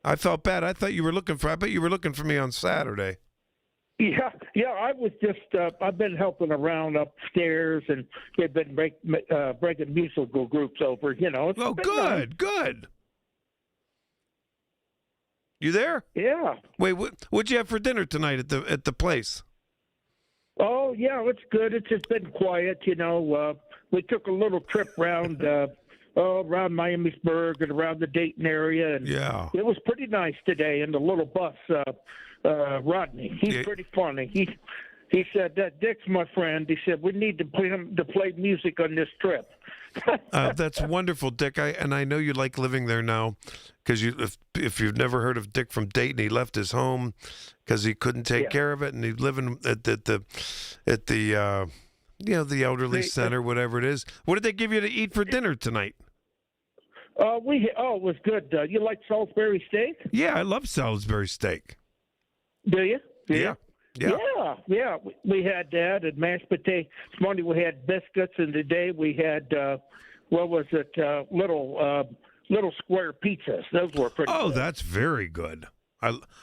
I felt bad. I bet you were looking for me on Saturday. Yeah. I was just. I've been helping around upstairs, and they've been breaking musical groups over. It's Oh, been good, nice. good. You there? Yeah. Wait, what'd you have for dinner tonight at the place? Oh, yeah, it's good. It's just been quiet. We took a little trip around around Miamisburg and around the Dayton area, and it was pretty nice today. And the little bus, Rodney, he's pretty funny. He said that Dick's my friend. He said we need to play music on this trip. That's wonderful, Dick. I know you like living there now, because if you've never heard of Dick from Dayton, he left his home because he couldn't take care of it, and he's living at the elderly center, whatever it is. What did they give you to eat for dinner tonight? It was good. You like Salisbury steak? Yeah, I love Salisbury steak. Do you? Yeah. Yeah. We had that and mashed potatoes. This morning we had biscuits, and today we had little square pizzas. Those were pretty. Oh, good. that's very good.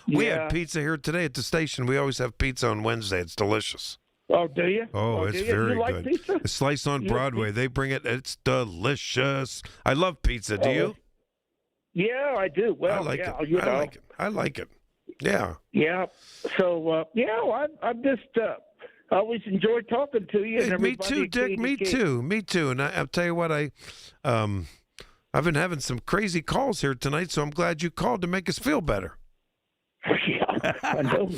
We had pizza here today at the station. We always have pizza on Wednesday. It's delicious. Oh, do you? Oh, it's very you like good. Pizza? A Slice on Broadway. They bring it. It's delicious. I love pizza. Do you? Yeah, I do. Well, I like it. I like it. Yeah. Yeah. So, I'm just I always enjoy talking to you. And me too, Dick. Me too. And I'll tell you what, I've been having some crazy calls here tonight, so I'm glad you called to make us feel better. Yeah, I know.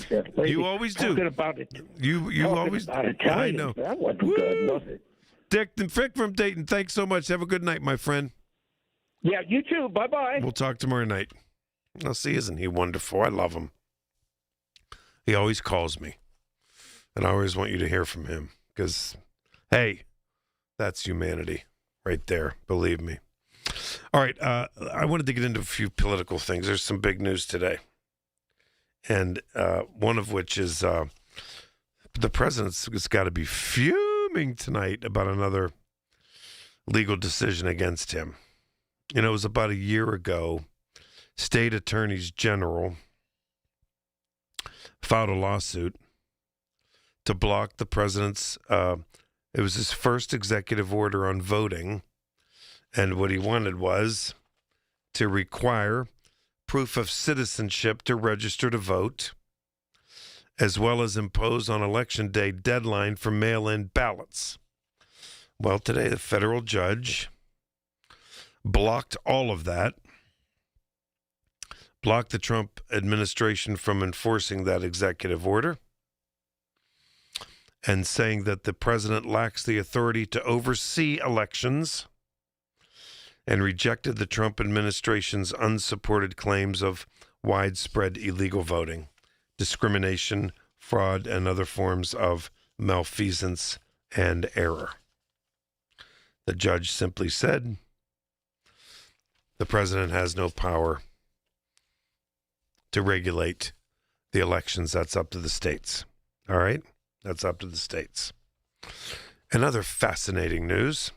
You always do. Talking about it. You always. About Italian. I know. That wasn't good, was it? Dick and Frick from Dayton. Thanks so much. Have a good night, my friend. Yeah, you too. Bye-bye. We'll talk tomorrow night. I'll see. Isn't he wonderful? I love him. He always calls me, and I always want you to hear from him because, hey, that's humanity right there. Believe me. All right. I wanted to get into a few political things. There's some big news today, and one of which is the president's got to be fuming tonight about another legal decision against him. It was about a year ago. State attorneys general filed a lawsuit to block the president's, it was his first executive order on voting. And what he wanted was to require proof of citizenship to register to vote, as well as impose on Election Day deadline for mail-in ballots. Well, today the federal judge blocked all of that, blocked the Trump administration from enforcing that executive order, and saying that the president lacks the authority to oversee elections, and rejected the Trump administration's unsupported claims of widespread illegal voting, discrimination, fraud, and other forms of malfeasance and error. The judge simply said the president has no power to regulate the elections. That's up to the states. All right? That's up to the states. Another fascinating news.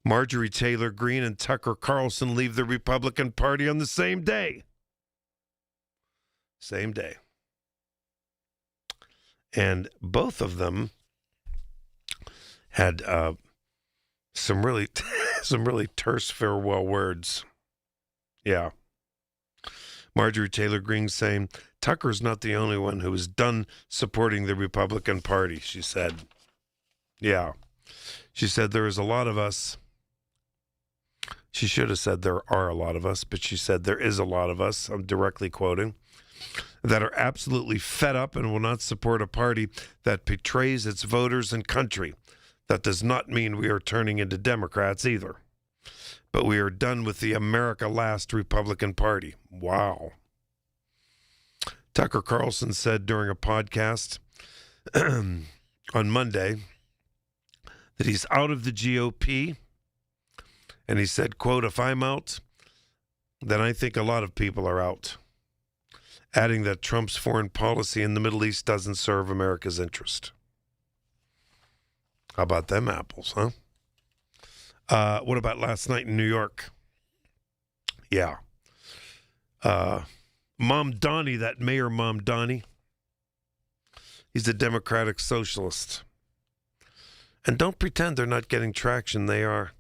Marjorie Taylor Greene and Tucker Carlson leave the Republican Party on the same day. Same day. And both of them had some really terse farewell words. Yeah. Marjorie Taylor Greene saying, Tucker's not the only one who is done supporting the Republican Party, she said. Yeah. She said there is a lot of us. She should have said there are a lot of us, but she said there is a lot of us, I'm directly quoting, that are absolutely fed up and will not support a party that betrays its voters and country. That does not mean we are turning into Democrats either. But we are done with the America Last Republican Party. Wow. Tucker Carlson said during a podcast on Monday that he's out of the GOP. And he said, quote, if I'm out, then I think a lot of people are out. Adding that Trump's foreign policy in the Middle East doesn't serve America's interest. How about them apples, huh? What about last night in New York? Yeah. Mamdani, that Mayor Mamdani, he's a Democratic socialist. And don't pretend they're not getting traction. They are.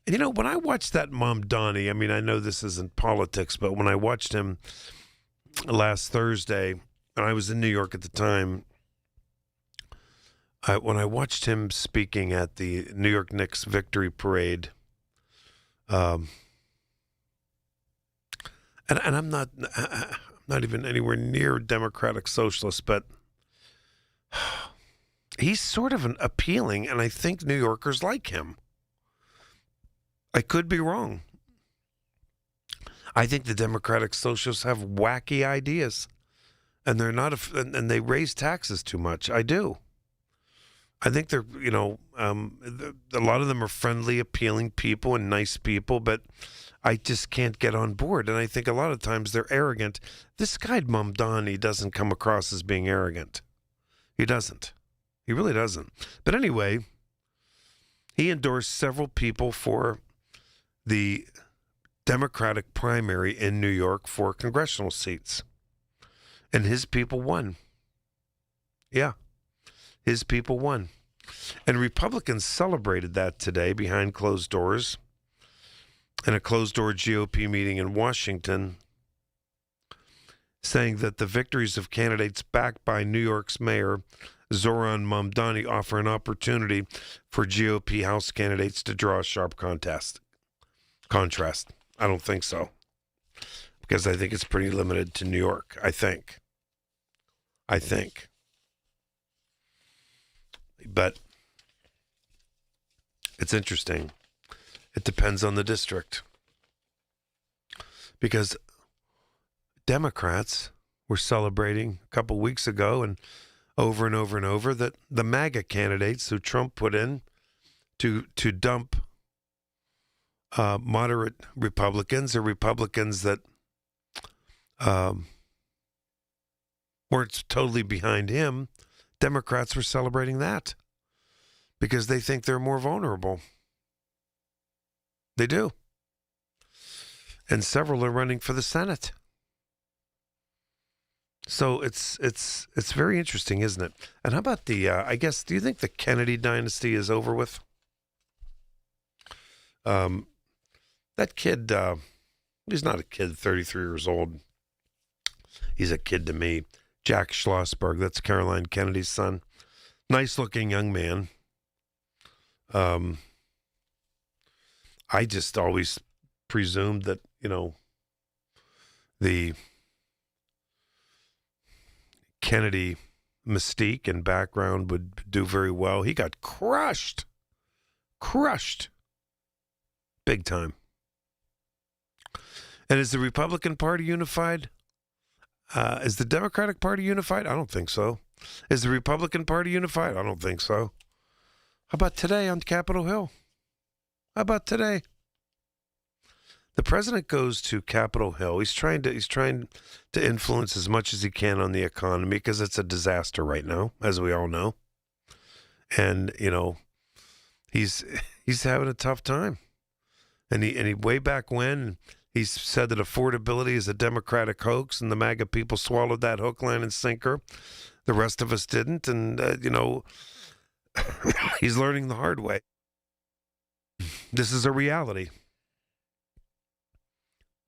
And, you know, when I watched that Mamdani, I mean, I know this isn't politics, but when I watched him last Thursday, and I was in New York at the time, when I watched him speaking at the New York Knicks victory parade, and I'm not even anywhere near Democratic Socialist, but he's sort of an appealing, and I think New Yorkers like him. I could be wrong. I think the Democratic Socialists have wacky ideas, and they're not, and they raise taxes too much. I do. I think they're, you know, a lot of them are friendly, appealing people and nice people, but I just can't get on board. And I think a lot of times they're arrogant. This guy Mamdani doesn't come across as being arrogant. He doesn't. He really doesn't. But anyway, he endorsed several people for the Democratic primary in New York for congressional seats. And his people won. Yeah. His people won. And Republicans celebrated that today behind closed doors in a closed-door GOP meeting in Washington, saying that the victories of candidates backed by New York's Mayor Zoran Mamdani offer an opportunity for GOP House candidates to draw a sharp contrast. I don't think so, because I think it's pretty limited to New York, I think. But it's interesting. It depends on the district. Because Democrats were celebrating a couple weeks ago and over that the MAGA candidates who Trump put in to dump moderate Republicans or Republicans that weren't totally behind him, Democrats were celebrating that because they think they're more vulnerable. They do. And several are running for the Senate. So it's very interesting, isn't it? And how about the, I guess, do you think the Kennedy dynasty is over with? That kid, he's not a kid, 33 years old. He's a kid to me. Jack Schlossberg, that's Caroline Kennedy's son. Nice-looking young man. I just always presumed that, you know, the Kennedy mystique and background would do very well. He got crushed. Big time. And is the Republican Party unified? Is the Democratic Party unified? I don't think so. Is the Republican Party unified? I don't think so. How about today on Capitol Hill? How about today? The president goes to Capitol Hill. He's trying to influence as much as he can on the economy because it's a disaster right now, as we all know. And he's having a tough time. And he way back when he said that affordability is a Democratic hoax, and the MAGA people swallowed that hook, line, and sinker. The rest of us didn't, and he's learning the hard way. This is a reality.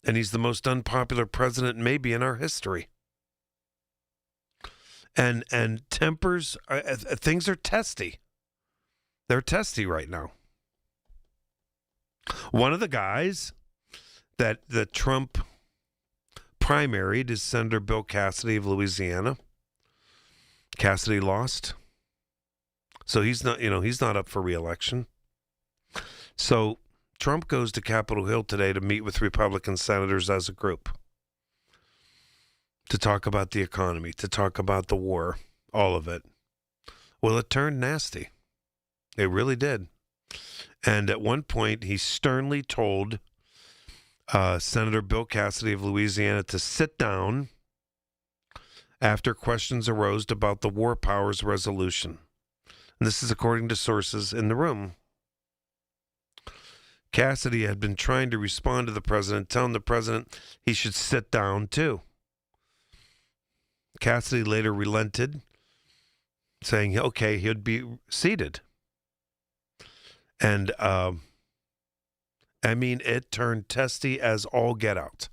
And he's the most unpopular president maybe in our history. And tempers, things are testy. They're testy right now. One of the guys that Trump primaried is Senator Bill Cassidy of Louisiana. Cassidy lost. So he's not up for re-election. So Trump goes to Capitol Hill today to meet with Republican senators as a group to talk about the economy, to talk about the war, all of it. Well, it turned nasty. It really did. And at one point, he sternly told Senator Bill Cassidy of Louisiana to sit down after questions arose about the War Powers Resolution. And this is according to sources in the room. Cassidy had been trying to respond to the president, telling the president he should sit down too. Cassidy later relented, saying, okay, he'd be seated. And, it turned testy as all get out.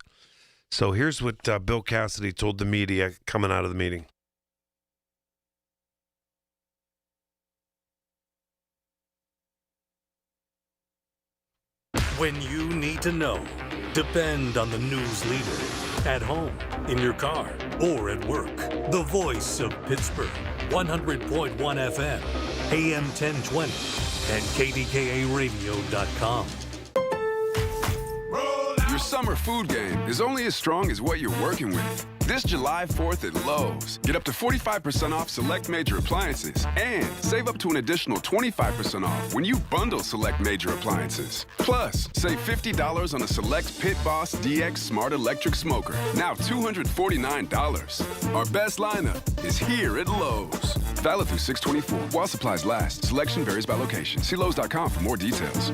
So here's what Bill Cassidy told the media coming out of the meeting. When you need to know, depend on the news leader. At home, in your car, or at work. The voice of Pittsburgh. 100.1 FM, AM 1020, and KDKA-radio.com. Your summer food game is only as strong as what you're working with. This July 4th at Lowe's, get up to 45% off select major appliances and save up to an additional 25% off when you bundle select major appliances. Plus, save $50 on a select Pit Boss DX Smart Electric Smoker, now $249. Our best lineup is here at Lowe's. Valid through 6/24 while supplies last. Selection varies by location. See Lowe's.com for more details.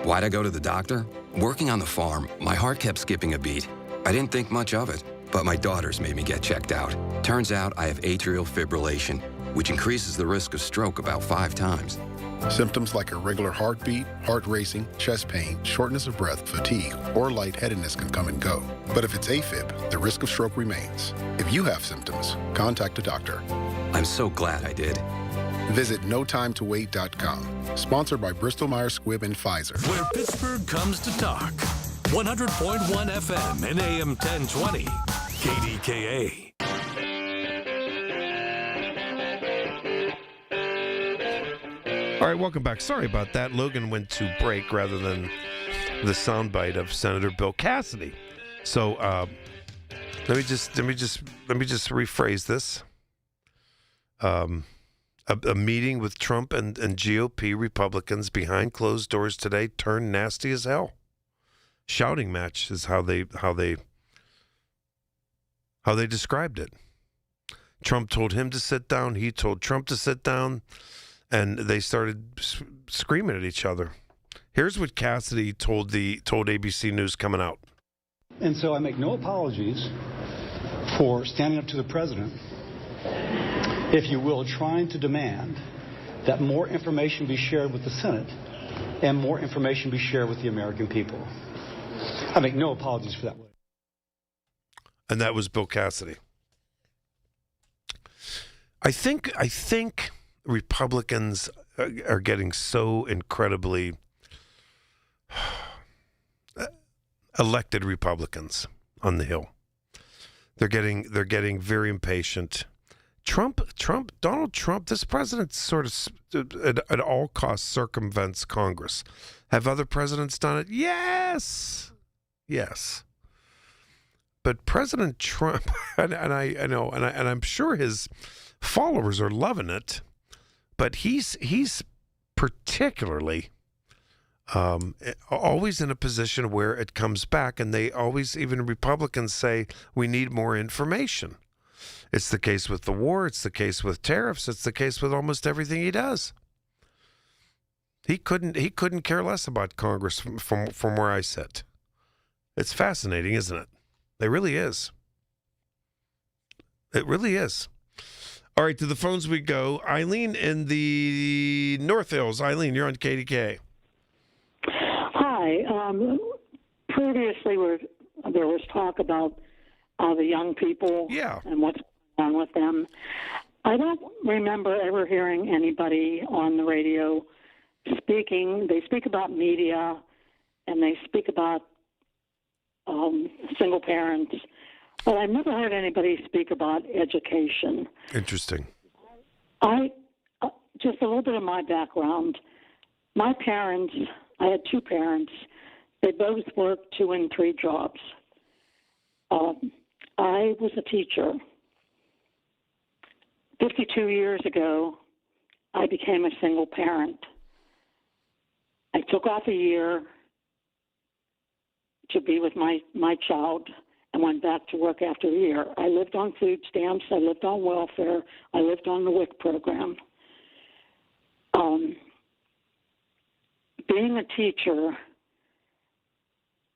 Why'd I go to the doctor? Working on the farm, my heart kept skipping a beat. I didn't think much of it, but my daughters made me get checked out. Turns out I have atrial fibrillation, which increases the risk of stroke about 5 times. Symptoms like irregular heartbeat, heart racing, chest pain, shortness of breath, fatigue, or lightheadedness can come and go. But if it's AFib, the risk of stroke remains. If you have symptoms, contact a doctor. I'm so glad I did. Visit NoTimeToWait.com. Sponsored by Bristol-Myers Squibb and Pfizer. Where Pittsburgh comes to talk. 100.1 FM and AM 1020. KDKA. All right, welcome back. Sorry about that. Logan went to break rather than the soundbite of Senator Bill Cassidy. So let me just rephrase this. A meeting with Trump and GOP Republicans behind closed doors today turned nasty as hell. Shouting match is how they described it. Trump told him to sit down. He told Trump to sit down, and they started screaming at each other. Here's what Cassidy told ABC News coming out. And so I make no apologies for standing up to the president, if you will, trying to demand that more information be shared with the Senate and more information be shared with the American people. I make no apologies for that. And that was Bill Cassidy. I think Republicans are getting so incredibly elected Republicans on the Hill. They're getting very impatient. Donald Trump, this president sort of at all costs circumvents Congress. Have other presidents done it? Yes. But President Trump, and I know, and I'm sure his followers are loving it, but he's particularly always in a position where it comes back, and they always, even Republicans, say we need more information. It's the case with the war. It's the case with tariffs. It's the case with almost everything he does. He couldn't care less about Congress from where I sit. It's fascinating, isn't it? It really is. It really is. All right, to the phones we go. Eileen in the North Hills. Eileen, you're on KDKA. Hi. Previously, there was talk about the young people and what's going on with them. I don't remember ever hearing anybody on the radio speaking. They speak about media, and they speak about single parents, but I've never heard anybody speak about education. Interesting. Just a little bit of my background. My parents, I had two parents. They both worked 2 and 3 jobs. I was a teacher. 52 years ago, I became a single parent. I took off a year to be with my child and went back to work after a year. I lived on food stamps. I lived on welfare. I lived on the WIC program. Being a teacher,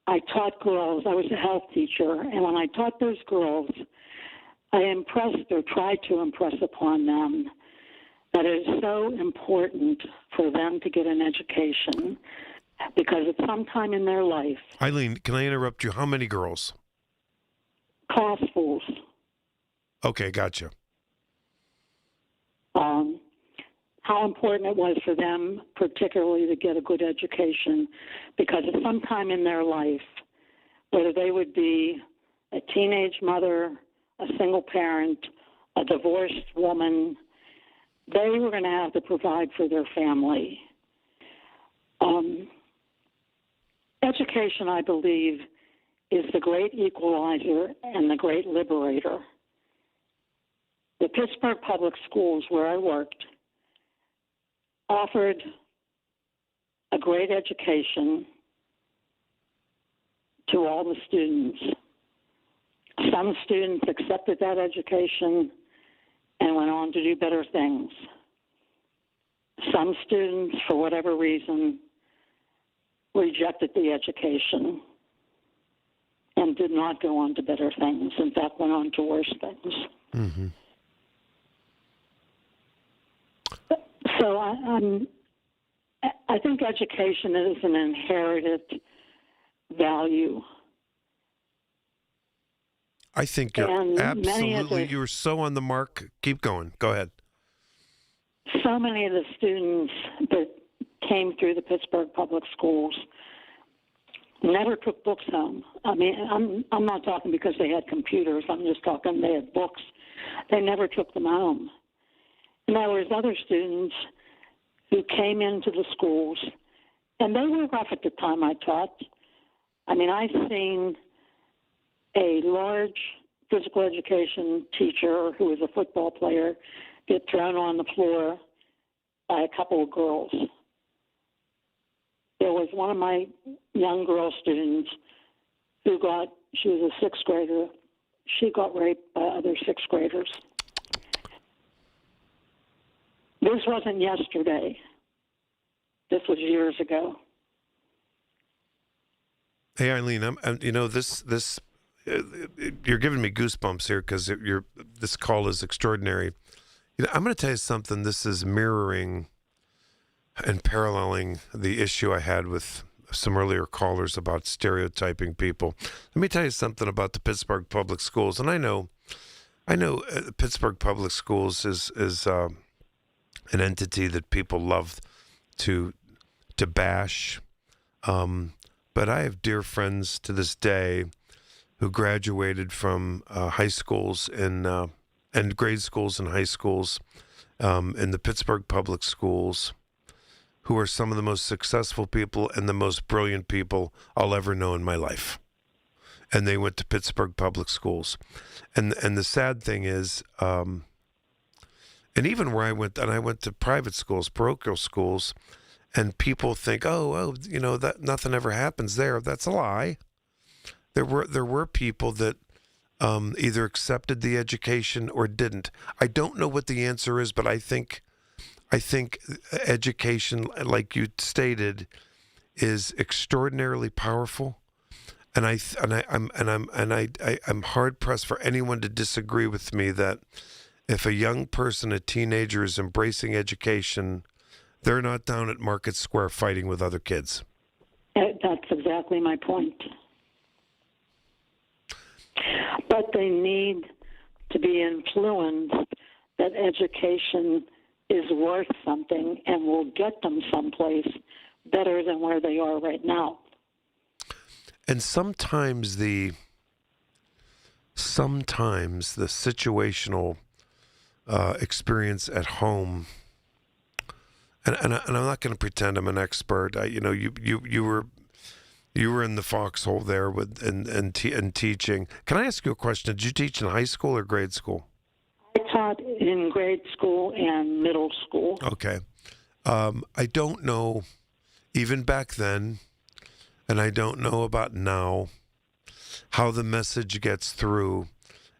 I taught girls. I was a health teacher, and when I taught those girls, I impressed or tried to impress upon them that it is so important for them to get an education because at some time in their life... Eileen, can I interrupt you? How many girls? Classfuls. Okay, gotcha. How important it was for them, particularly to get a good education, because at some time in their life, whether they would be a teenage mother, a single parent, a divorced woman, they were going to have to provide for their family. Education, I believe, is the great equalizer and the great liberator. The Pittsburgh Public Schools, where I worked, offered a great education to all the students. Some students accepted that education and went on to do better things. Some students, for whatever reason, rejected the education and did not go on to better things. In fact, went on to worse things. Mm-hmm. So I think education is an inherited value. I think you're absolutely, you're so on the mark. Keep going. Go ahead. So many of the students that came through the Pittsburgh Public Schools never took books home. I mean, I'm not talking because they had computers. I'm just talking they had books. They never took them home. And there was other students who came into the schools, and they were rough at the time I taught. I mean, I've seen a large physical education teacher who was a football player get thrown on the floor by a couple of girls. There was one of my young girl students she was a 6th grader, she got raped by other 6th graders. This wasn't yesterday. This was years ago. Hey, Eileen, you're giving me goosebumps here because this call is extraordinary. I'm going to tell you something. This is mirroring and paralleling the issue I had with some earlier callers about stereotyping people. Let me tell you something about the Pittsburgh Public Schools. And I know Pittsburgh Public Schools is an entity that people love to bash. But I have dear friends to this day who graduated from high schools and grade schools and high schools in the Pittsburgh Public Schools, who are some of the most successful people and the most brilliant people I'll ever know in my life. And they went to Pittsburgh Public Schools. And the sad thing is, and even where I went to private schools, parochial schools, And people think, that nothing ever happens there. That's a lie. There were people that either accepted the education or didn't. I don't know what the answer is, but I think education, like you stated, is extraordinarily powerful. And I'm hard pressed for anyone to disagree with me that if a young person, a teenager, is embracing education, they're not down at Market Square fighting with other kids. That's exactly my point. But they need to be influenced that education is worth something and will get them someplace better than where they are right now. And sometimes the situational experience at home, and I'm not going to pretend I'm an expert. You were in the foxhole there with and teaching. Can I ask you a question? Did you teach in high school or grade school? I taught in grade school and middle school. Okay. I don't know, even back then, and I don't know about now, how the message gets through.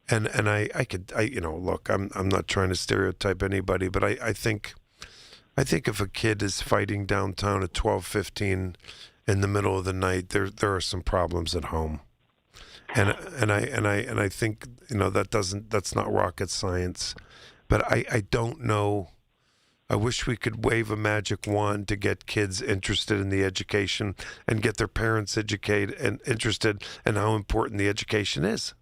And look, I'm not trying to stereotype anybody, but I think if a kid is fighting downtown at 12:15 in the middle of the night, there are some problems at home. And I think that's not rocket science, but I don't know. I wish we could wave a magic wand to get kids interested in the education and get their parents educated and interested in how important the education is.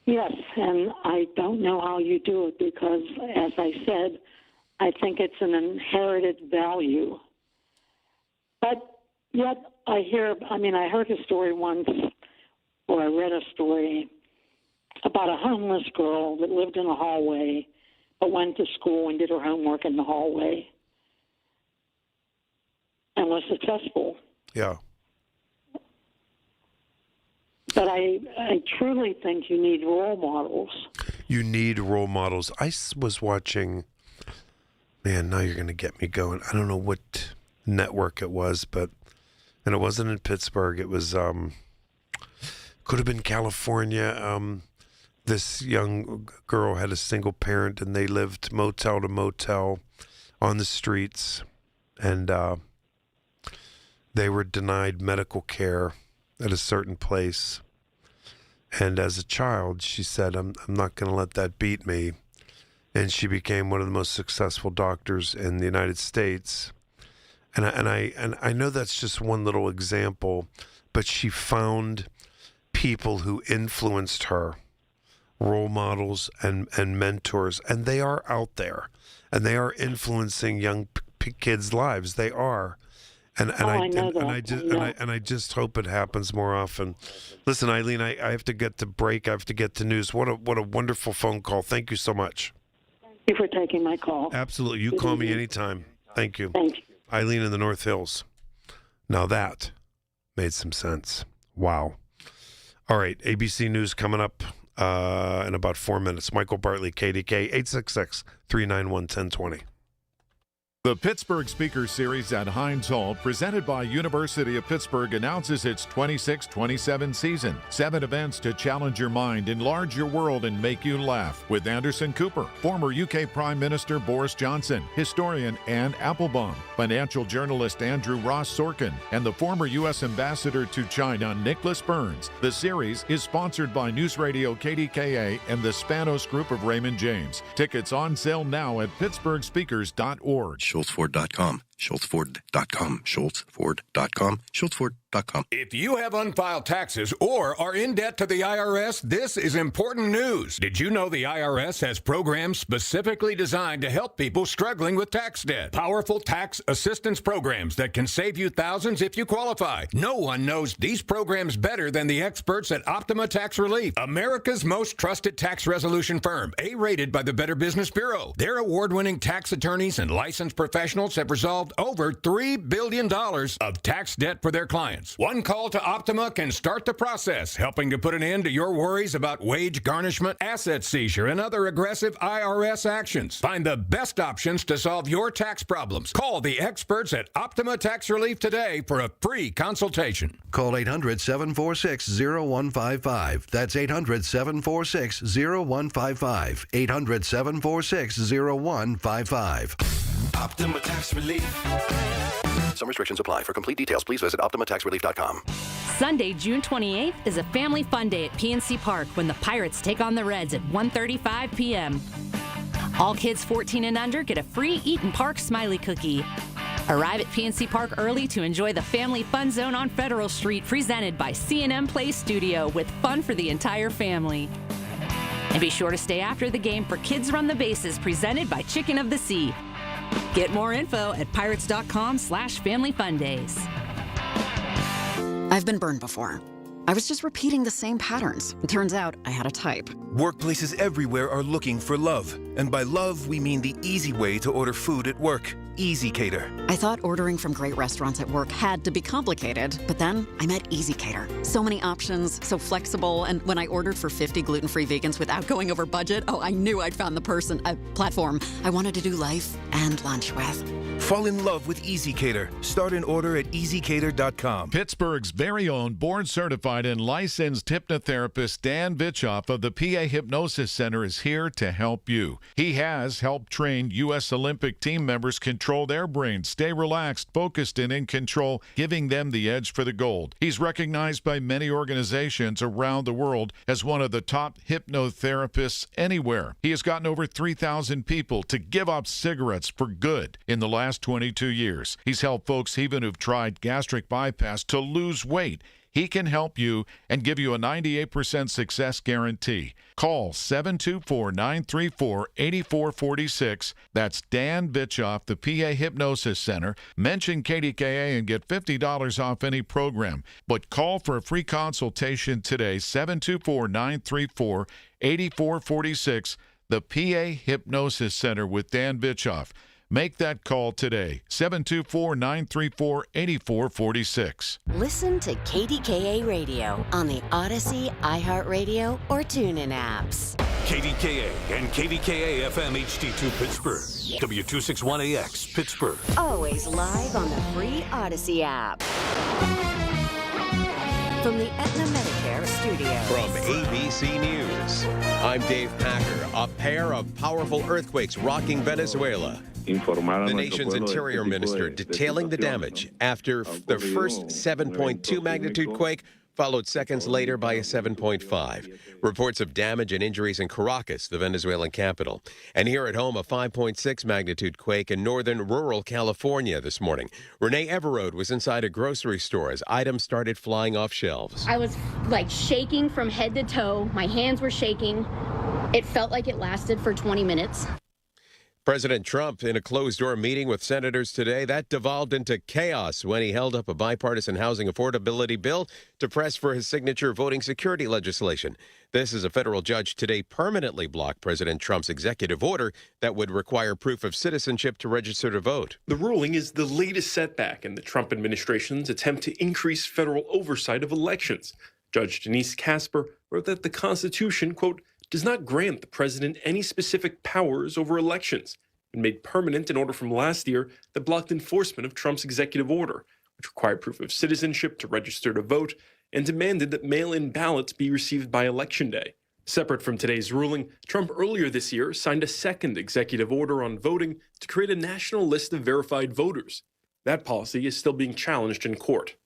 Yes, and I don't know how you do it because, as I said, I think it's an inherited value. But yet I heard a story once, or I read a story about a homeless girl that lived in a hallway but went to school and did her homework in the hallway and was successful. Yeah. But I truly think you need role models. You need role models. I was watching, man, now you're going to get me going. I don't know what network it was, and it wasn't in Pittsburgh. It was, could have been California. This young girl had a single parent, and they lived motel to motel on the streets, and they were denied medical care at a certain place. And as a child, she said, I'm not going to let that beat me. And she became one of the most successful doctors in the United States. And I know that's just one little example, but she found people who influenced her, role models and mentors, and they are out there, and they are influencing young kids' lives. They are. And I just hope it happens more often. Listen, Eileen, I have to get to break. I have to get to news. What a wonderful phone call. Thank you so much. Thank you for taking my call. Absolutely. You call me anytime. Thank you. Thank you. Eileen in the North Hills. Now that made some sense. Wow. All right. ABC News coming up in about 4 minutes. Michael Bartley, KDK, 866-391-1020. The Pittsburgh Speaker Series at Heinz Hall, presented by University of Pittsburgh, announces its 26-27 season. 7 events to challenge your mind, enlarge your world, and make you laugh. With Anderson Cooper, former UK Prime Minister Boris Johnson, historian Anne Applebaum, financial journalist Andrew Ross Sorkin, and the former U.S. Ambassador to China, Nicholas Burns. The series is sponsored by News Radio KDKA and the Spanos Group of Raymond James. Tickets on sale now at pittsburghspeakers.org. SchultzFord.com, SchultzFord.com, SchultzFord.com, SchultzFord.com. If you have unfiled taxes or are in debt to the IRS, this is important news. Did you know the IRS has programs specifically designed to help people struggling with tax debt? Powerful tax assistance programs that can save you thousands if you qualify. No one knows these programs better than the experts at Optima Tax Relief, America's most trusted tax resolution firm, A-rated by the Better Business Bureau. Their award-winning tax attorneys and licensed professionals have resolved solved over $3 billion of tax debt for their clients. One call to Optima can start the process, helping to put an end to your worries about wage garnishment, asset seizure, and other aggressive IRS actions. Find the best options to solve your tax problems. Call the experts at Optima Tax Relief today for a free consultation. Call 800-746-0155. That's 800-746-0155. 800-746-0155. Optima Tax Relief. Some restrictions apply. For complete details, please visit OptimaTaxRelief.com. Sunday, June 28th is a family fun day at PNC Park when the Pirates take on the Reds at 1:35 p.m. All kids 14 and under get a free Eaton Park Smiley Cookie. Arrive at PNC Park early to enjoy the Family Fun Zone on Federal Street, presented by C&M Play Studio, with fun for the entire family. And be sure to stay after the game for Kids Run the Bases, presented by Chicken of the Sea. Get more info at pirates.com/familyfundays. I've been burned before. I was just repeating the same patterns. It turns out I had a type. Workplaces everywhere are looking for love. And by love, we mean the easy way to order food at work. Easy Cater. I thought ordering from great restaurants at work had to be complicated, but then I met Easy Cater. So many options, so flexible, and when I ordered for 50 gluten-free vegans without going over budget, I knew I'd found the platform I wanted to do life and lunch with. Fall in love with Easy Cater. Start an order at easycater.com. Pittsburgh's very own board-certified and licensed hypnotherapist Dan Bitchoff of the PA Hypnosis Center is here to help you. He has helped train U.S. Olympic team members control their brains, stay relaxed, focused, and in control, giving them the edge for the gold. He's recognized by many organizations around the world as one of the top hypnotherapists anywhere. He has gotten over 3,000 people to give up cigarettes for good in the last 22 years. He's helped folks even who've tried gastric bypass to lose weight. He can help you and give you a 98% success guarantee. Call 724-934-8446. That's Dan Bitchoff, the PA Hypnosis Center. Mention KDKA and get $50 off any program. But call for a free consultation today, 724-934-8446. The PA Hypnosis Center with Dan Bitchoff. Make that call today, 724-934-8446. Listen to KDKA Radio on the Odyssey, iHeartRadio, or TuneIn apps. KDKA and KDKA-FM HD2 Pittsburgh. W261AX Pittsburgh. Always live on the free Odyssey app. From the Aetna Medicare studios. From ABC News, I'm Dave Packer. A pair of powerful earthquakes rocking Venezuela. The nation's interior minister detailing the damage after the first 7.2 magnitude quake, followed seconds later by a 7.5. Reports of damage and injuries in Caracas, the Venezuelan capital. And here at home, a 5.6 magnitude quake in northern rural California this morning. Renee Everode was inside a grocery store as items started flying off shelves. I was shaking from head to toe. My hands were shaking. It felt like it lasted for 20 minutes. President Trump in a closed-door meeting with senators today, that devolved into chaos when he held up a bipartisan housing affordability bill to press for his signature voting security legislation. This is a federal judge today permanently blocked President Trump's executive order that would require proof of citizenship to register to vote. The ruling is the latest setback in the Trump administration's attempt to increase federal oversight of elections. Judge Denise Casper wrote that the Constitution, quote, does not grant the president any specific powers over elections, and made permanent an order from last year that blocked enforcement of Trump's executive order, which required proof of citizenship to register to vote and demanded that mail-in ballots be received by Election Day. Separate from today's ruling, Trump earlier this year signed a second executive order on voting to create a national list of verified voters. That policy is still being challenged in court.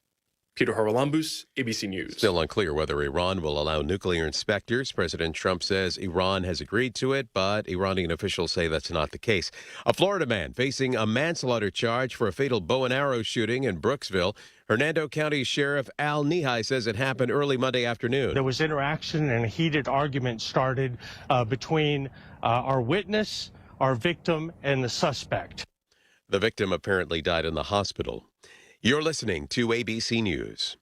Peter Haralambous, ABC News. Still unclear whether Iran will allow nuclear inspectors. President Trump says Iran has agreed to it, but Iranian officials say that's not the case. A Florida man facing a manslaughter charge for a fatal bow and arrow shooting in Brooksville. Hernando County Sheriff Al Nihai says it happened early Monday afternoon. There was interaction and a heated argument started between our witness, our victim, and the suspect. The victim apparently died in the hospital. You're listening to ABC News.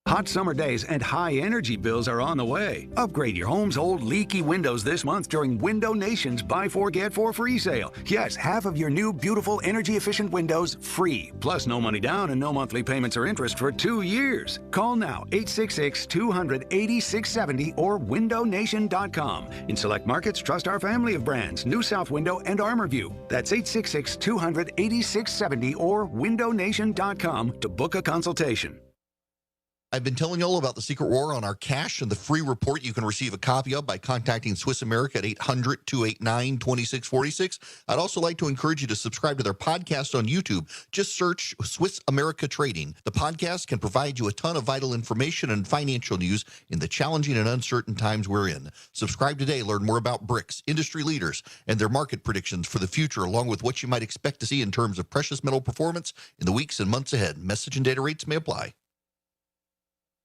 Hot summer days and high energy bills are on the way. Upgrade your home's old leaky windows this month during Window Nation's Buy 4 Get 4 free sale. Yes, half of your new beautiful energy efficient windows free. Plus no money down and no monthly payments or interest for 2 years. Call now 866-200-8670 or windownation.com. In select markets, trust our family of brands, New South Window and ArmorView. That's 866-200-8670 or windownation.com to book a consultation. I've been telling you all about the Secret War on our cash and the free report you can receive a copy of by contacting Swiss America at 800-289-2646. I'd also like to encourage you to subscribe to their podcast on YouTube. Just search Swiss America Trading. The podcast can provide you a ton of vital information and financial news in the challenging and uncertain times we're in. Subscribe today. Learn more about BRICS, industry leaders, and their market predictions for the future, along with what you might expect to see in terms of precious metal performance in the weeks and months ahead. Message and data rates may apply.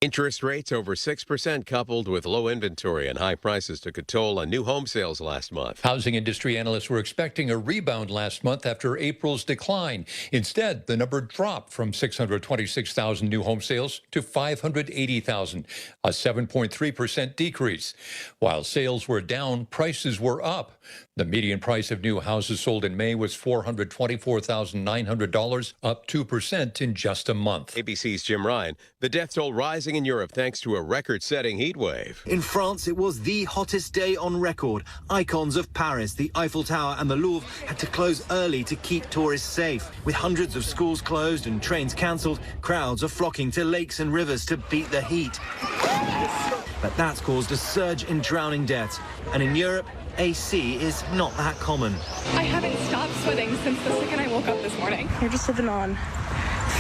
Interest rates over 6% coupled with low inventory and high prices took a toll on new home sales last month. Housing industry analysts were expecting a rebound last month after April's decline. Instead, the number dropped from 626,000 new home sales to 580,000, a 7.3% decrease. While sales were down, prices were up. The median price of new houses sold in May was $424,900, up 2% in just a month. ABC's Jim Ryan. The death toll rising in Europe thanks to a record-setting heat wave. In France, it was the hottest day on record. Icons of Paris, the Eiffel Tower and the Louvre had to close early to keep tourists safe. With hundreds of schools closed and trains cancelled, crowds are flocking to lakes and rivers to beat the heat. But that's caused a surge in drowning deaths. And in Europe, AC is not that common. I haven't stopped sweating since the second I woke up this morning. You're just living on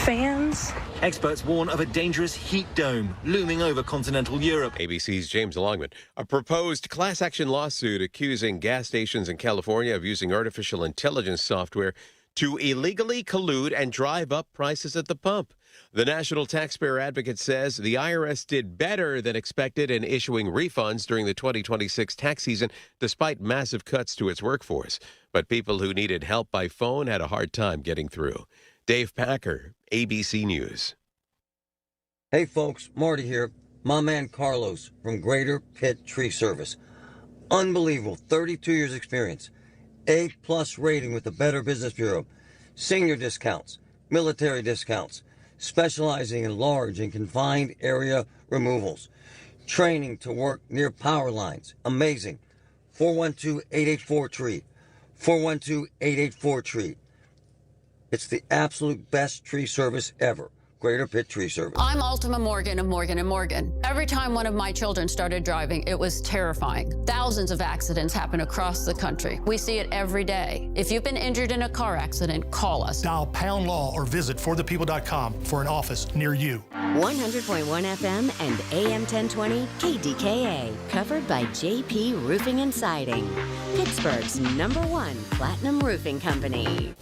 fans. Experts warn of a dangerous heat dome looming over continental Europe. ABC's James Longman. A proposed class action lawsuit accusing gas stations in California of using artificial intelligence software to illegally collude and drive up prices at the pump. The National Taxpayer Advocate says the IRS did better than expected in issuing refunds during the 2026 tax season, despite massive cuts to its workforce. But people who needed help by phone had a hard time getting through. Dave Packer, ABC News. Hey folks, Marty here. My man Carlos from Greater Pitt Tree Service. Unbelievable, 32 years experience. A+ rating with the Better Business Bureau. Senior discounts, military discounts. Specializing in large and confined area removals. Training to work near power lines. Amazing. 412-884-TREE. 412-884-TREE. It's the absolute best tree service ever. Greater Pitt Tree Service. I'm Ultima Morgan of Morgan & Morgan. Every time one of my children started driving, it was terrifying. Thousands of accidents happen across the country. We see it every day. If you've been injured in a car accident, call us. Dial # law or visit forthepeople.com for an office near you. 100.1 FM and AM 1020 KDKA. Covered by JP Roofing and Siding. Pittsburgh's #1 platinum roofing company.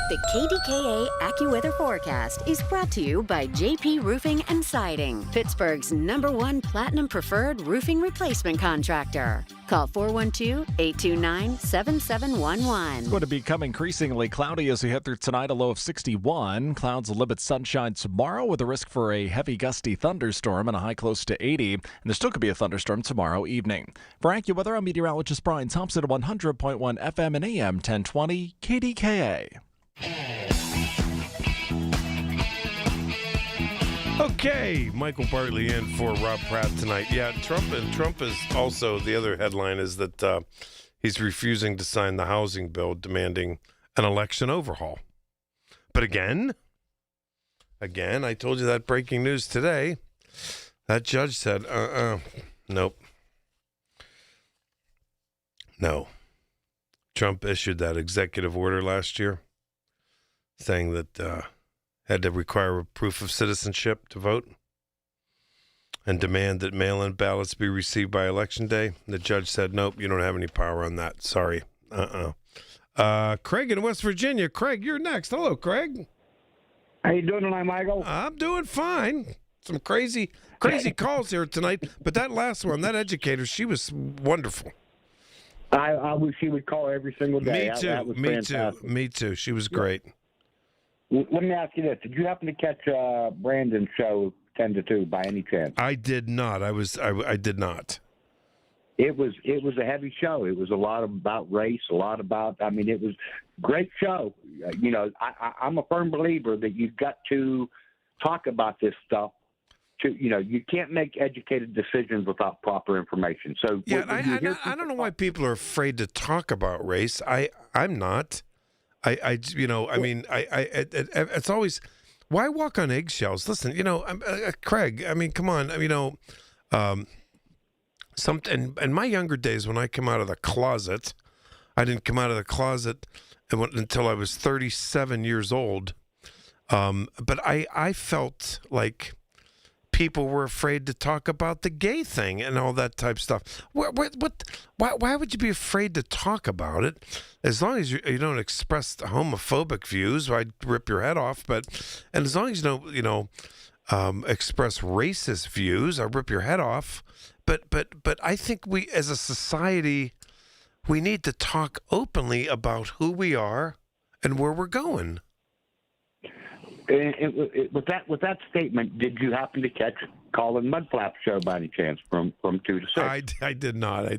The KDKA AccuWeather forecast is brought to you by JP Roofing and Siding, Pittsburgh's #1 platinum preferred roofing replacement contractor. Call 412-829-7711. It's going to become increasingly cloudy as we head through tonight, a low of 61. Clouds will limit sunshine tomorrow with a risk for a heavy gusty thunderstorm and a high close to 80. And there still could be a thunderstorm tomorrow evening. For AccuWeather, I'm meteorologist Brian Thompson at 100.1 FM and AM 1020 KDKA. Okay, Michael Bartley in for Rob Pratt tonight. Yeah, Trump is also, the other headline is that he's refusing to sign the housing bill demanding an election overhaul. But again, I told you that breaking news today. That judge said, nope. No. Trump issued that executive order last year saying that had to require a proof of citizenship to vote and demand that mail-in ballots be received by Election Day. The judge said, nope, you don't have any power on that. Sorry. Craig in West Virginia. Craig, you're next. Hello, Craig. How you doing tonight, Michael? I'm doing fine. Some crazy calls here tonight, but that last one, that educator, she was wonderful. I wish she would call every single day. Me too. She was great. Let me ask you this. Did you happen to catch Brandon's show 10-2 by any chance? I did not. I did not. It was a heavy show. It was a lot about race, a lot about. I mean, it was a great show. You know, I'm a firm believer that you've got to talk about this stuff. You can't make educated decisions without proper information. So yeah, I don't know why people are afraid to talk about race. I'm not. It's always, why walk on eggshells? Listen, Craig. I mean, come on. In my younger days, when I come out of the closet, I didn't come out of the closet until I was 37 years old. But I felt like people were afraid to talk about the gay thing and all that type of stuff. Why would you be afraid to talk about it? As long as you don't express homophobic views, I'd rip your head off. And as long as you don't, express racist views, I'd rip your head off. But I think we, as a society, we need to talk openly about who we are and where we're going. With that statement, did you happen to catch Colin Mudflap's show by any chance from 2 to 6? I did not.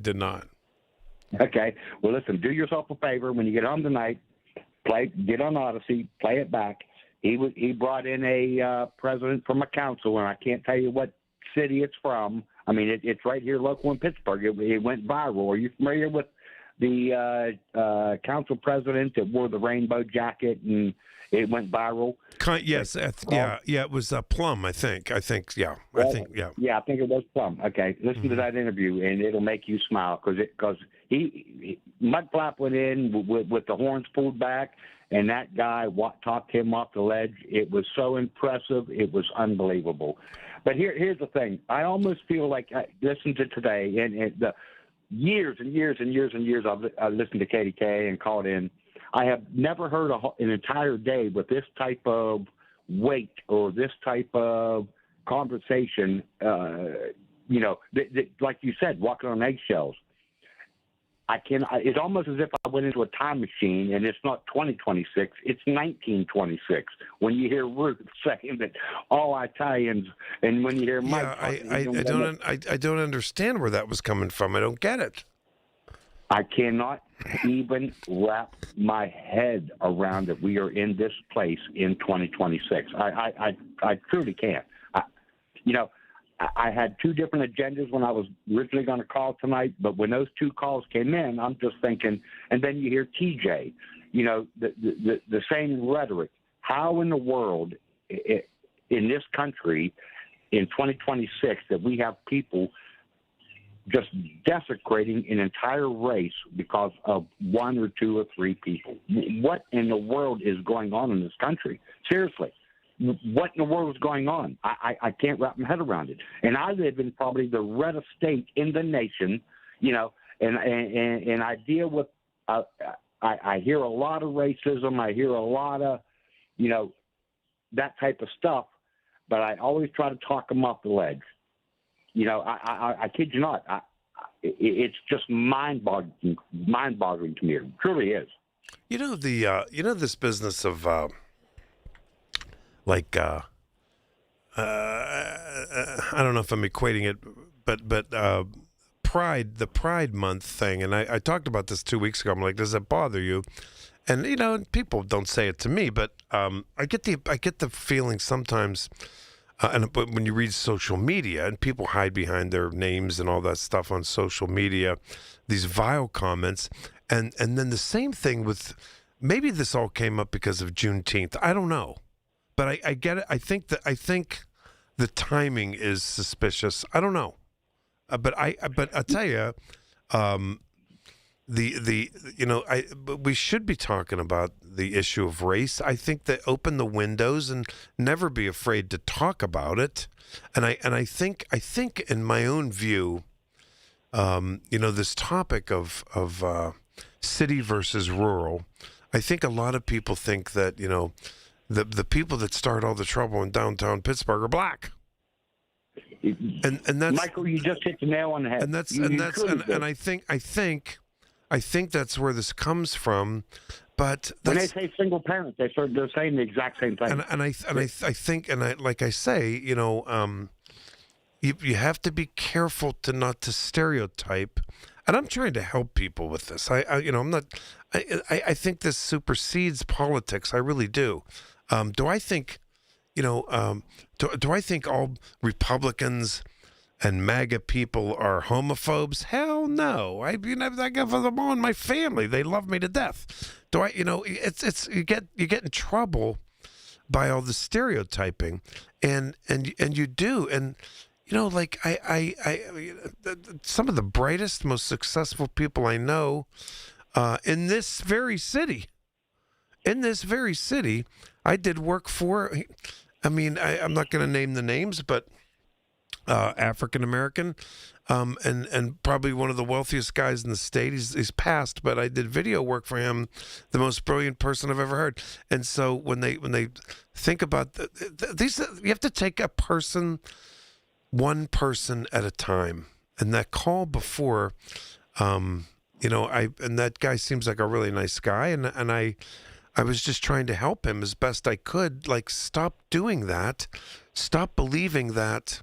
Okay. Well, listen. Do yourself a favor when you get home tonight. Get on Odyssey. Play it back. He brought in a president from a council, and I can't tell you what city it's from. I mean, it's right here local in Pittsburgh. It went viral. Are you familiar with the council president that wore the rainbow jacket and it went viral? Yes. Yeah. It was Plum, I think. I think. Yeah, I think it was Plum. Okay. Listen to that interview, and it'll make you smile because Mudflap went in with the horns pulled back, and that guy talked him off the ledge. It was so impressive. It was unbelievable. But here's the thing. I almost feel like I listened to today, and the years and years and years and years I've listened to KDKA and called in. I have never heard an entire day with this type of weight or this type of conversation, like you said, walking on eggshells. It's almost as if I went into a time machine, and it's not 2026, it's 1926. When you hear Ruth saying that all Italians, and when you hear Mike, I don't understand where that was coming from. I don't get it. I cannot even wrap my head around that we are in this place in 2026. I truly can't. I had two different agendas when I was originally going to call tonight, but when those two calls came in, I'm just thinking, and then you hear TJ, the same rhetoric. How in the world in this country in 2026 that we have people just desecrating an entire race because of one or two or three people? What in the world is going on in this country? Seriously. What in the world is going on? I can't wrap my head around it. And I live in probably the reddest state in the nation, and I deal with, I hear a lot of racism. I hear a lot of, that type of stuff, but I always try to talk them off the ledge. I kid you not. It's just mind-boggling to me. It truly is. This business of, I don't know if I'm equating it, but the Pride Month thing, and I talked about this 2 weeks ago. I'm like, does it bother you? And people don't say it to me, but I get the feeling sometimes, but when you read social media and people hide behind their names and all that stuff on social media, these vile comments, and then the same thing with, maybe this all came up because of Juneteenth. I don't know. But I get it. I think the timing is suspicious. I don't know, but I tell you, we should be talking about the issue of race. I think that open the windows and never be afraid to talk about it. And I think in my own view, this topic of city versus rural. I think a lot of people think that the people that start all the trouble in downtown Pittsburgh are black, and that's, Michael. You just hit the nail on the head. And I think I think that's where this comes from. But when they say single parent, they're saying the exact same thing. And I think, like I say, you have to be careful not to stereotype. And I'm trying to help people with this. I'm not. I think this supersedes politics. I really do. Do I think, do I think all Republicans and MAGA people are homophobes? Hell no. I got them all in my family. They love me to death. Do I? It's you get in trouble by all the stereotyping, and you do, and like some of the brightest, most successful people I know in this very city, I did work for. I'm not going to name the names, but African American, and probably one of the wealthiest guys in the state. He's passed, but I did video work for him. The most brilliant person I've ever heard. And so when they think about these, you have to take a person, one person at a time. And that call before, and that guy seems like a really nice guy, and I was just trying to help him as best I could. Like, stop doing that. Stop believing that.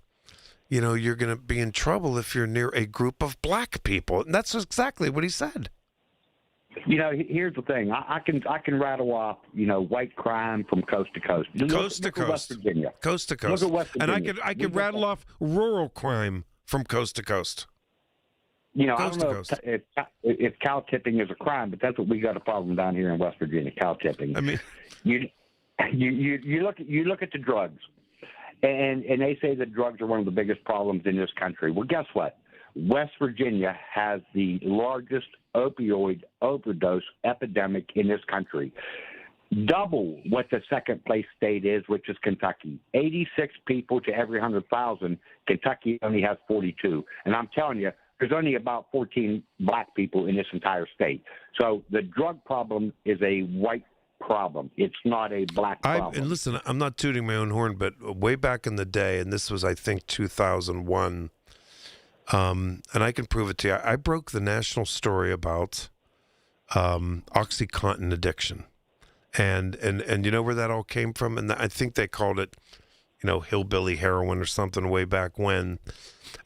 You're going to be in trouble if you're near a group of black people. And that's exactly what he said. Here's the thing. I can rattle off, white crime from coast to coast. Coast to coast. West Virginia. Coast to coast. Look at West Virginia. And I could rattle off rural crime from coast to coast. I don't know if cow tipping is a crime, but that's what we got a problem down here in West Virginia, cow tipping. I mean, you look at the drugs. And they say that drugs are one of the biggest problems in this country. Well, guess what? West Virginia has the largest opioid overdose epidemic in this country. Double what the second place state is, which is Kentucky. 86 people to every 100,000. Kentucky only has 42. And I'm telling you, there's only about 14 black people in this entire state. So the drug problem is a white problem. It's not a black problem. And listen, I'm not tooting my own horn, but way back in the day, and this was, I think, 2001, and I can prove it to you, I broke the national story about OxyContin addiction. And you know where that all came from? And I think they called it, hillbilly heroin or something way back when.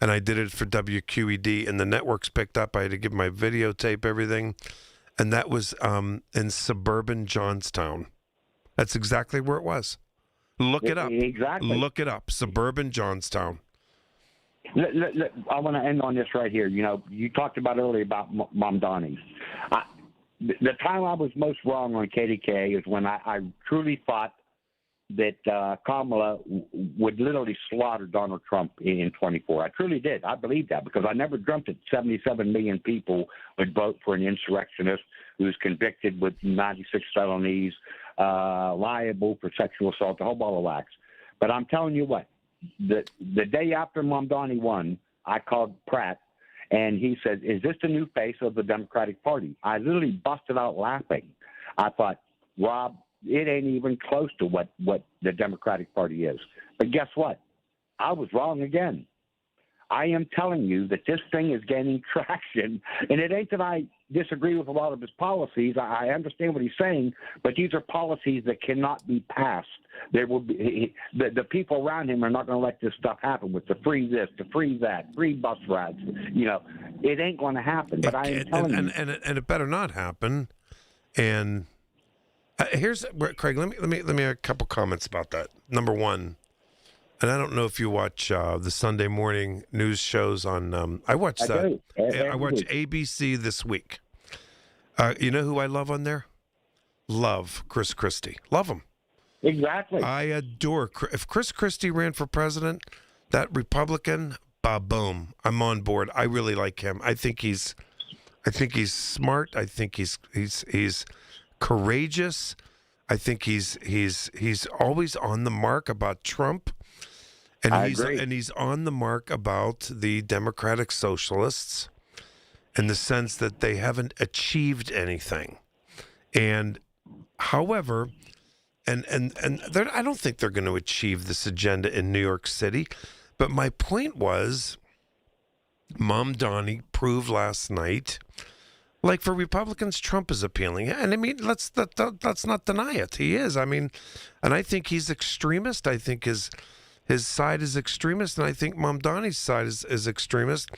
And I did it for WQED, and the networks picked up. I had to give my videotape, everything. And that was in suburban Johnstown. That's exactly where it was. Look it up. Exactly. Look it up. Suburban Johnstown. I want to end on this right here. You talked about earlier about Mamdani. The time I was most wrong on KDKA is when I truly thought that Kamala would literally slaughter Donald Trump in 24. I truly did. I believed that because I never dreamt that 77 million people would vote for an insurrectionist who's convicted with 96 felonies, liable for sexual assault, the whole ball of wax. But I'm telling you what, the day after Mamdani won, I called Pratt, and he said, "Is this the new face of the Democratic Party?" I literally busted out laughing. I thought, Rob, it ain't even close to what the Democratic Party is. But guess what? I was wrong again. I am telling you that this thing is gaining traction, and it ain't that I disagree with a lot of his policies. I understand what he's saying, but these are policies that cannot be passed. There will be the people around him are not going to let this stuff happen with the free this, the free that, free bus rides. It ain't going to happen. But I am telling you, and it better not happen. And here's Craig. Let me make a couple comments about that. Number one, and I don't know if you watch the Sunday morning news shows on. I watch that. I watch ABC This Week. You know who I love on there? Love Chris Christie. Love him. Exactly. I adore. If Chris Christie ran for president, that Republican, boom, I'm on board. I really like him. I think he's smart. I think he's courageous. I think he's always on the mark about Trump, and he's on the mark about the Democratic Socialists in the sense that they haven't achieved anything. And however, and I don't think they're going to achieve this agenda in New York City. But my point was, Mamdani proved last night Like for Republicans, Trump is appealing. And I mean, let's not deny it. He is. I mean, and I think he's extremist. I think his side is extremist, and I think Mamdani's side is extremist.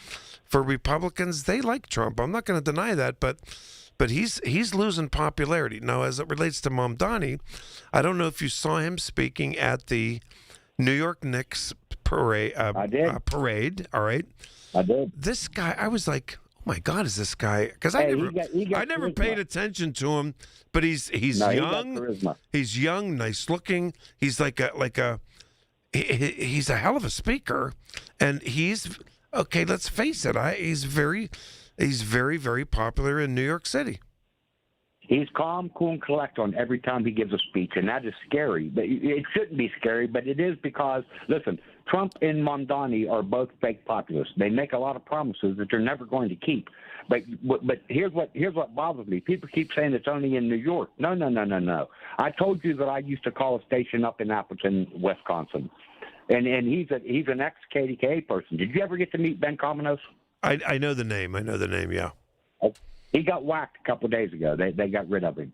For Republicans, they like Trump. I'm not going to deny that, but he's losing popularity. Now, as it relates to Mamdani, I don't know if you saw him speaking at the New York Knicks parade. I did. Parade, all right? I did. This guy, I was like, oh my God, is this guy? Because I never paid attention to him, but he's young. He's young, nice looking. He's he's a hell of a speaker, and he's okay. Let's face it, he's very, very popular in New York City. He's calm, cool, and collected every time he gives a speech, and that is scary. But it shouldn't be scary, but it is because, listen, Trump and Mamdani are both fake populists. They make a lot of promises that they're never going to keep. But here's what bothers me. People keep saying it's only in New York. No. I told you that I used to call a station up in Appleton, Wisconsin, and he's an ex-KDKA person. Did you ever get to meet Ben Cominos? I know the name. Yeah. He got whacked a couple of days ago. They got rid of him.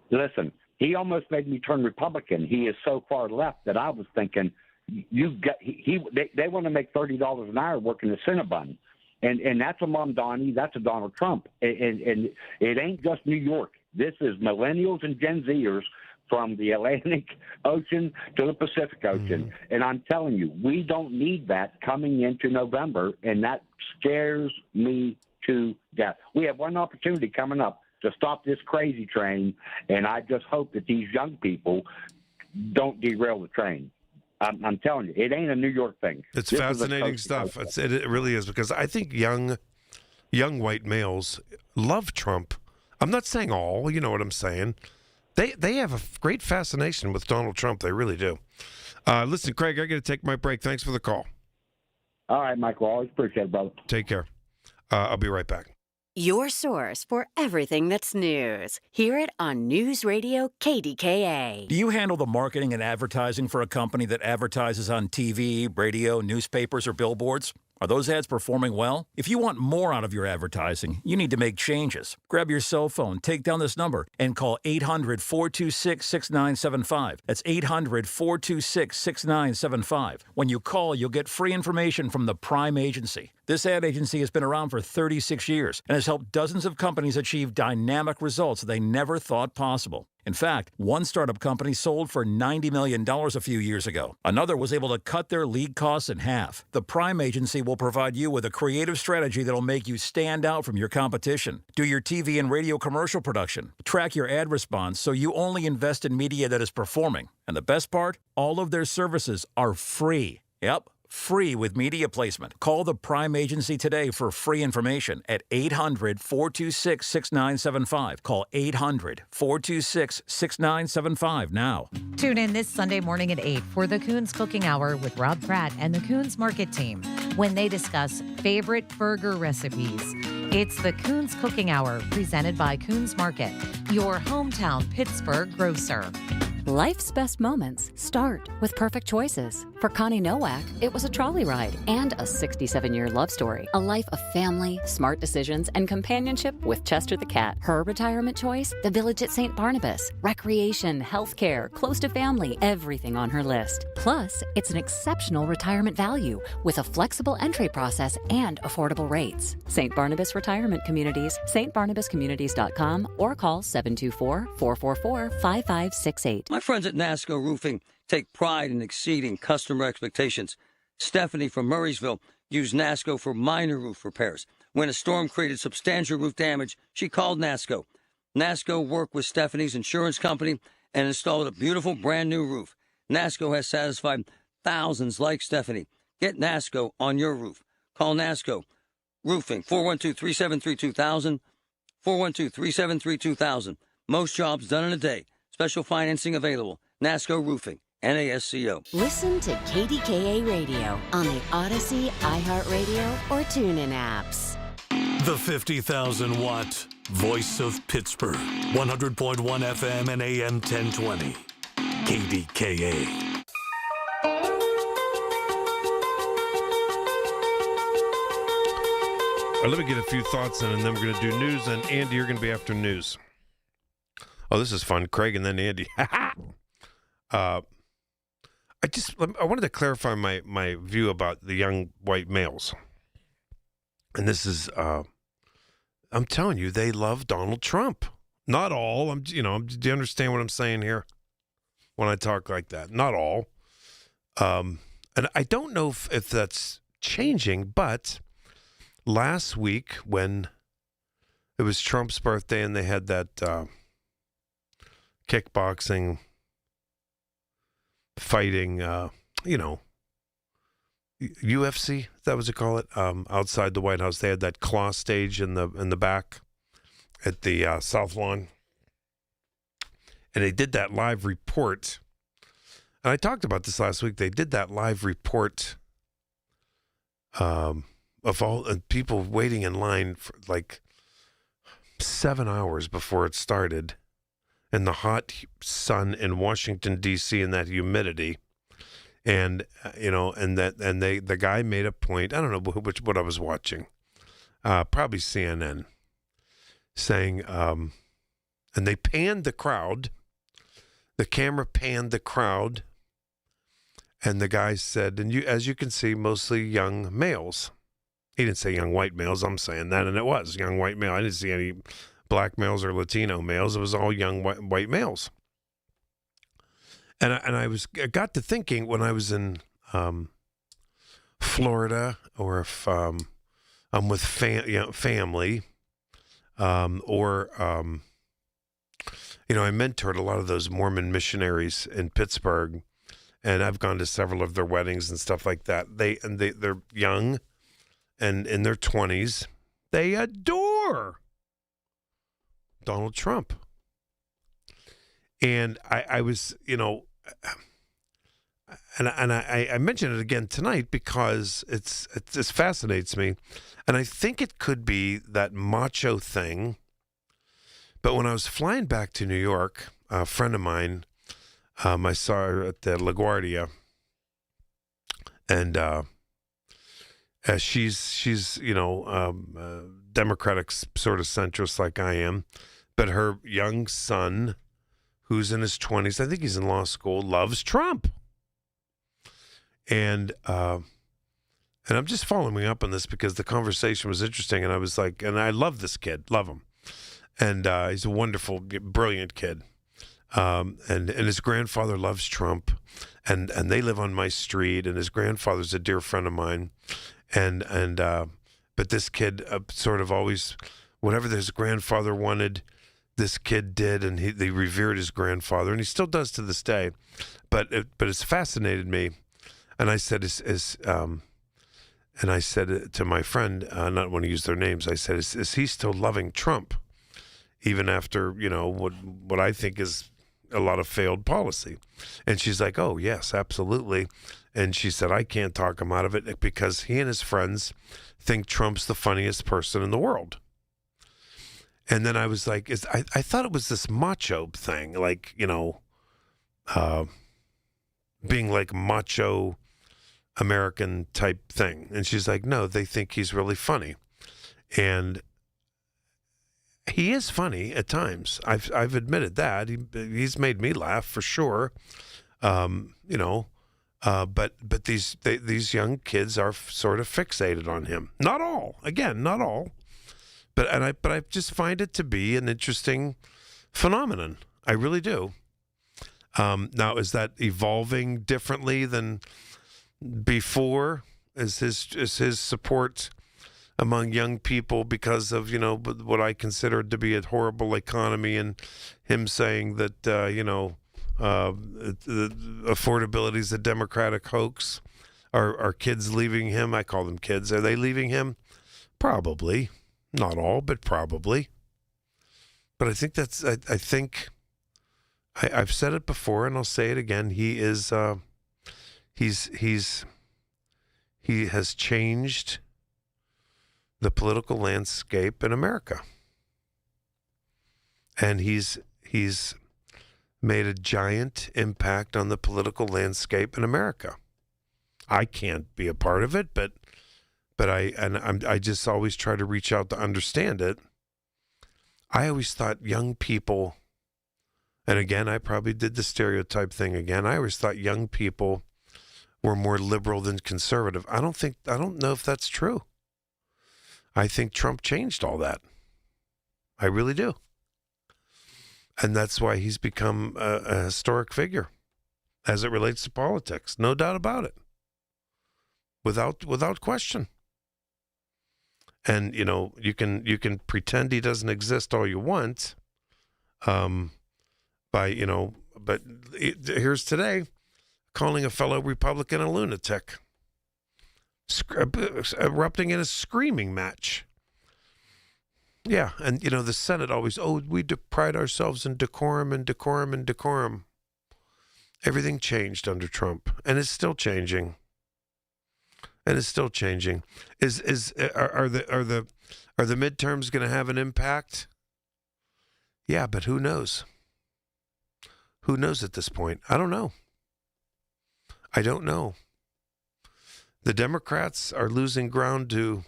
Listen, he almost made me turn Republican. He is so far left that I was thinking, they want to make $30 an hour working the Cinnabon. And that's a Mamdani, that's a Donald Trump. And it ain't just New York. This is millennials and Gen Zers from the Atlantic Ocean to the Pacific Ocean. And I'm telling you, we don't need that coming into November, and that scares me to death. We have one opportunity coming up to stop this crazy train, and I just hope that these young people don't derail the train. I'm telling you, it ain't a New York thing. It's fascinating stuff. It really is, because I think young white males love Trump. I'm not saying all, you know what I'm saying. They have a great fascination with Donald Trump. They really do. Listen, Craig, I got to take my break. Thanks for the call. All right, Michael. Always appreciate it, brother. Take care. I'll be right back. Your source for everything that's news. Hear it on News Radio KDKA. Do you handle the marketing and advertising for a company that advertises on TV, radio, newspapers, or billboards? Are those ads performing well? If you want more out of your advertising, you need to make changes. Grab your cell phone, take down this number, and call 800-426-6975. That's 800-426-6975. When you call, you'll get free information from the Prime Agency. This ad agency has been around for 36 years and has helped dozens of companies achieve dynamic results they never thought possible. In fact, one startup company sold for $90 million a few years ago. Another was able to cut their lead costs in half. The Prime Agency will provide you with a creative strategy that'll make you stand out from your competition. Do your TV and radio commercial production. Track your ad response so you only invest in media that is performing. And the best part? All of their services are free. Yep. Free with media placement. Call the Prime Agency today for free information at 800-426-6975. Call 800-426-6975 now. Tune in this Sunday morning at 8 for the Coons Cooking Hour with Rob Pratt and the Coons Market team when they discuss favorite burger recipes. It's the Coons Cooking Hour presented by Coons Market, your hometown Pittsburgh grocer. Life's best moments start with perfect choices. For Connie Nowak, it was a trolley ride and a 67-year love story. A life of family, smart decisions, and companionship with Chester the cat. Her retirement choice? The Village at St. Barnabas. Recreation, healthcare, close to family, everything on her list. Plus, it's an exceptional retirement value with a flexible entry process and affordable rates. St. Barnabas Retirement Communities, stbarnabascommunities.com, or call 724-444-5568. My friends at NASCO Roofing take pride in exceeding customer expectations. Stephanie from Murraysville used NASCO for minor roof repairs. When a storm created substantial roof damage, she called NASCO. NASCO worked with Stephanie's insurance company and installed a beautiful brand new roof. NASCO has satisfied thousands like Stephanie. Get NASCO on your roof. Call NASCO Roofing, 412-373-2000, 412-373-2000. Most jobs done in a day. Special financing available. NASCO Roofing, NASCO. Listen to KDKA Radio on the Odyssey, iHeartRadio, or TuneIn apps. The 50,000-watt voice of Pittsburgh. 100.1 FM and AM 1020. KDKA. Let me get a few thoughts in, and then we're going to do news. And Andy, you're going to be after news. Oh, this is fun. Craig and then Andy. I wanted to clarify my view about the young white males. And this is, I'm telling you, they love Donald Trump. Not all. Do you understand what I'm saying here when I talk like that? Not all. And I don't know if that's changing, but last week when it was Trump's birthday and they had that kickboxing, fighting, UFC, is that what you call it? Outside the White House, they had that claw stage in the back at the South Lawn, and they did that live report. And I talked about this last week. They did that live report of all people waiting in line for like 7 hours before it started, in the hot sun in Washington D.C. and that humidity. And the guy made a point. I don't know what I was watching, probably CNN, saying, and they panned the crowd. The camera panned the crowd, and the guy said, as you can see, mostly young males. He didn't say young white males. I'm saying that, and it was young white male. I didn't see any black males or Latino males. It was all young white males. And I got to thinking when I was in Florida, or if I'm with family, or I mentored a lot of those Mormon missionaries in Pittsburgh, and I've gone to several of their weddings and stuff like that. They're young and in their 20s. They adore Donald Trump. And I was, and I mentioned it again tonight because it just fascinates me. And I think it could be that macho thing. But when I was flying back to New York, a friend of mine, I saw her at the LaGuardia, and she's Democratic sort of centrist like I am, but her young son, who's in his 20s, I think he's in law school, loves Trump. And I'm just following up on this because the conversation was interesting, and I was like, and I love this kid, love him. And he's a wonderful, brilliant kid. And his grandfather loves Trump, and they live on my street, and his grandfather's a dear friend of mine. But this kid sort of always, whatever his grandfather wanted, this kid did, and they revered his grandfather, and he still does to this day. But it's fascinated me, and I said, and I said to my friend, not want to use their names, I said, is he still loving Trump, even after what I think is a lot of failed policy? And she's like, oh yes, absolutely. And she said, I can't talk him out of it because he and his friends think Trump's the funniest person in the world. And then I was like, I thought it was this macho thing, like, being like macho American type thing. And she's like, no, they think he's really funny. And he is funny at times. I've admitted that. He's made me laugh for sure. But these young kids are sort of fixated on him. Not all. Again, not all. But I just find it to be an interesting phenomenon. I really do. Now, is that evolving differently than before? Is his support among young people because of what I consider to be a horrible economy, and him saying that affordability is a Democratic hoax? Are kids leaving him? I call them kids. Are they leaving him? Probably. Not all, but probably. But I think I've said it before, and I'll say it again. He is, he has changed the political landscape in America, and he's made a giant impact on the political landscape in America. I can't be a part of it, but But I just always try to reach out to understand it. I always thought young people, and again, I probably did the stereotype thing again. I always thought young people were more liberal than conservative. I don't know if that's true. I think Trump changed all that. I really do. And that's why he's become a historic figure as it relates to politics. No doubt about it. Without question. And, you can pretend he doesn't exist all you want, but here's today calling a fellow Republican a lunatic, erupting in a screaming match. Yeah, and, the Senate always, we pride ourselves in decorum and decorum and decorum. Everything changed under Trump, and it's still changing. And it's still changing. Are the midterms going to have an impact? Yeah, but who knows? Who knows at this point? I don't know. The Democrats are losing ground to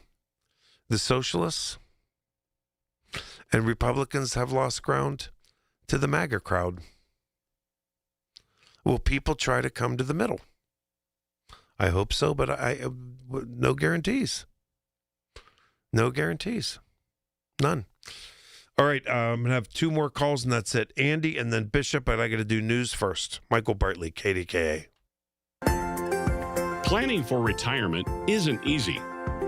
the socialists, and Republicans have lost ground to the MAGA crowd. Will people try to come to the middle? I hope so, but no guarantees. No guarantees. None. All right, I'm going to have two more calls, and that's it. Andy and then Bishop, but I got to do news first. Michael Bartley, KDKA. Planning for retirement isn't easy.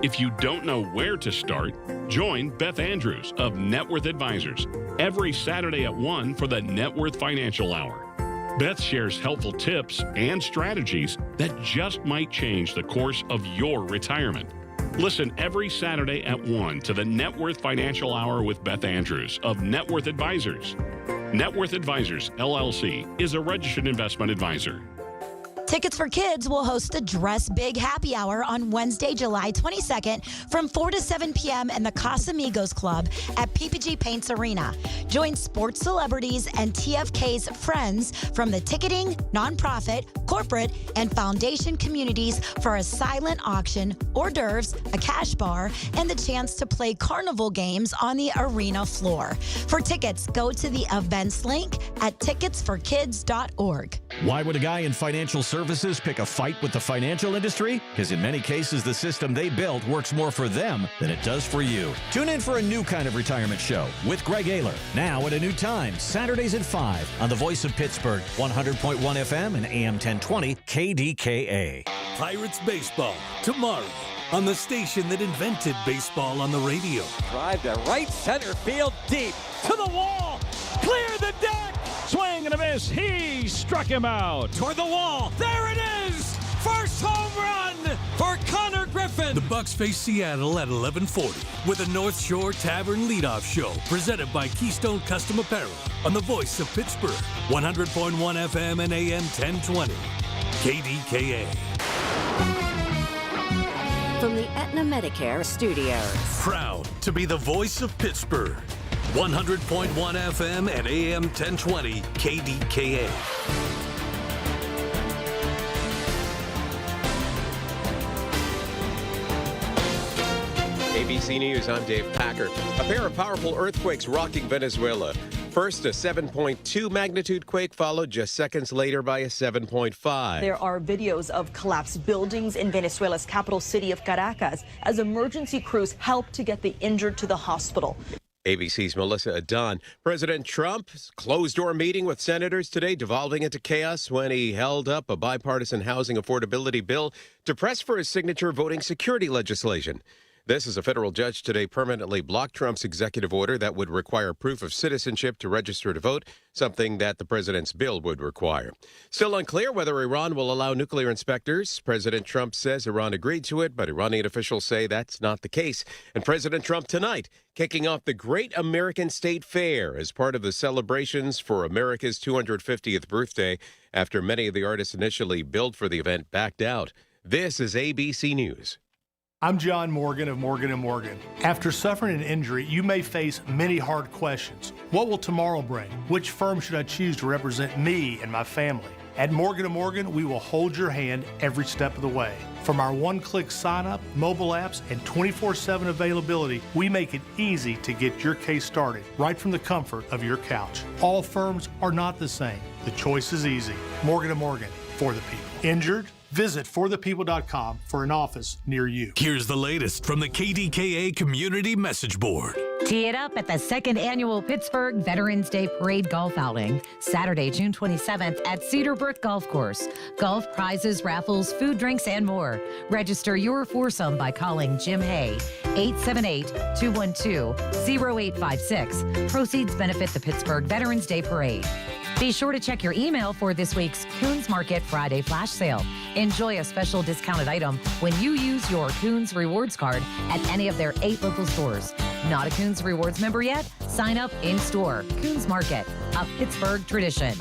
If you don't know where to start, join Beth Andrews of Net Worth Advisors every Saturday at 1 for the Net Worth Financial Hour. Beth shares helpful tips and strategies that just might change the course of your retirement. Listen every Saturday at 1 to the Net Worth Financial Hour with Beth Andrews of Net Worth Advisors. Net Worth Advisors, LLC, is a registered investment advisor. Tickets for Kids will host the Dress Big Happy Hour on Wednesday, July 22nd from 4 to 7 p.m. in the Casamigos Club at PPG Paints Arena. Join sports celebrities and TFK's friends from the ticketing, nonprofit, corporate, and foundation communities for a silent auction, hors d'oeuvres, a cash bar, and the chance to play carnival games on the arena floor. For tickets, go to the events link at ticketsforkids.org. Why would a guy in financial services pick a fight with the financial industry? Because in many cases, the system they built works more for them than it does for you. Tune in for a new kind of retirement show with Greg Ayler. Now at a new time, Saturdays at 5 on the Voice of Pittsburgh, 100.1 FM and AM 1020 KDKA. Pirates baseball tomorrow on the station that invented baseball on the radio. Drive to right center field deep to the wall. Clear the deck. Swing and a miss. He struck him out. Toward the wall. There it is. First home run for Connor Griffin. The Bucks face Seattle at 11:40 with a North Shore Tavern leadoff show presented by Keystone Custom Apparel on the Voice of Pittsburgh, 100.1 FM and AM 1020. KDKA. From the Aetna Medicare Studios. Proud to be the Voice of Pittsburgh. 100.1 FM and AM 1020 KDKA. ABC News, I'm Dave Packer. A pair of powerful earthquakes rocking Venezuela. First, a 7.2 magnitude quake, followed just seconds later by a 7.5. There are videos of collapsed buildings in Venezuela's capital city of Caracas as emergency crews help to get the injured to the hospital. ABC's Melissa Adan. President Trump's closed-door meeting with senators today devolving into chaos when he held up a bipartisan housing affordability bill to press for his signature voting security legislation. This is a federal judge today permanently blocked Trump's executive order that would require proof of citizenship to register to vote, something that the president's bill would require. Still unclear whether Iran will allow nuclear inspectors. President Trump says Iran agreed to it, but Iranian officials say that's not the case. And President Trump tonight kicking off the Great American State Fair as part of the celebrations for America's 250th birthday after many of the artists initially billed for the event backed out. This is ABC News. I'm John Morgan of Morgan & Morgan. After suffering an injury, you may face many hard questions. What will tomorrow bring? Which firm should I choose to represent me and my family? At Morgan & Morgan, we will hold your hand every step of the way. From our one-click sign-up, mobile apps, and 24/7 availability, we make it easy to get your case started right from the comfort of your couch. All firms are not the same. The choice is easy. Morgan & Morgan, for the people. Injured? Visit forthepeople.com for an office near you. Here's the latest from the KDKA Community Message Board. Tee it up at the second annual Pittsburgh Veterans Day Parade Golf Outing, Saturday, June 27th at Cedarbrook Golf Course. Golf prizes, raffles, food, drinks, and more. Register your foursome by calling Jim Hay, 878-212-0856. Proceeds benefit the Pittsburgh Veterans Day Parade. Be sure to check your email for this week's Coons Market Friday flash sale. Enjoy a special discounted item when you use your Coons Rewards card at any of their 8 local stores. Not a Coons Rewards member yet? Sign up in-store. Coons Market, a Pittsburgh tradition.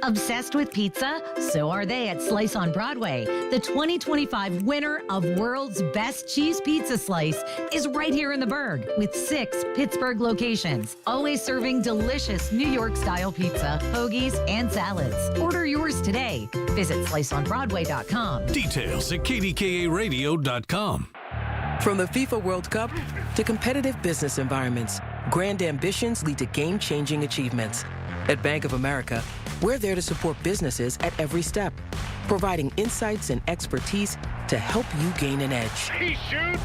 Obsessed with pizza? So are they at Slice on Broadway. The 2025 winner of World's Best Cheese Pizza Slice is right here in the Burgh with 6 Pittsburgh locations, always serving delicious New York-style pizza, hoagies, and salads. Order yours today. Visit sliceonbroadway.com. Details at kdkaradio.com. From the FIFA World Cup to competitive business environments, grand ambitions lead to game-changing achievements. At Bank of America, we're there to support businesses at every step, providing insights and expertise to help you gain an edge. He shoots,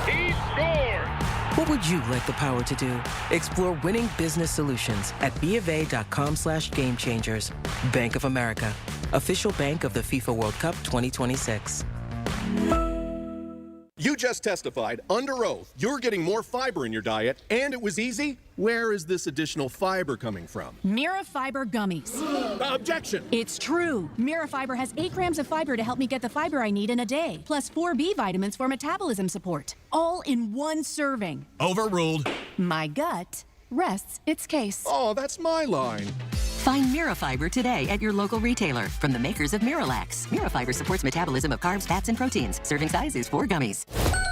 he scores! What would you like the power to do? Explore winning business solutions at BofA.com/gamechangers. Bank of America, official bank of the FIFA World Cup 2026. You just testified under oath you're getting more fiber in your diet, and it was easy. Where is this additional fiber coming from? Mirafiber gummies. Objection! It's true. Mirafiber has 8 grams of fiber to help me get the fiber I need in a day, plus 4 B vitamins for metabolism support, all in one serving. Overruled. My gut rests its case. Oh, that's my line. Find Mirafiber today at your local retailer from the makers of Miralax. Mirafiber supports metabolism of carbs, fats, and proteins. Serving size is 4 gummies.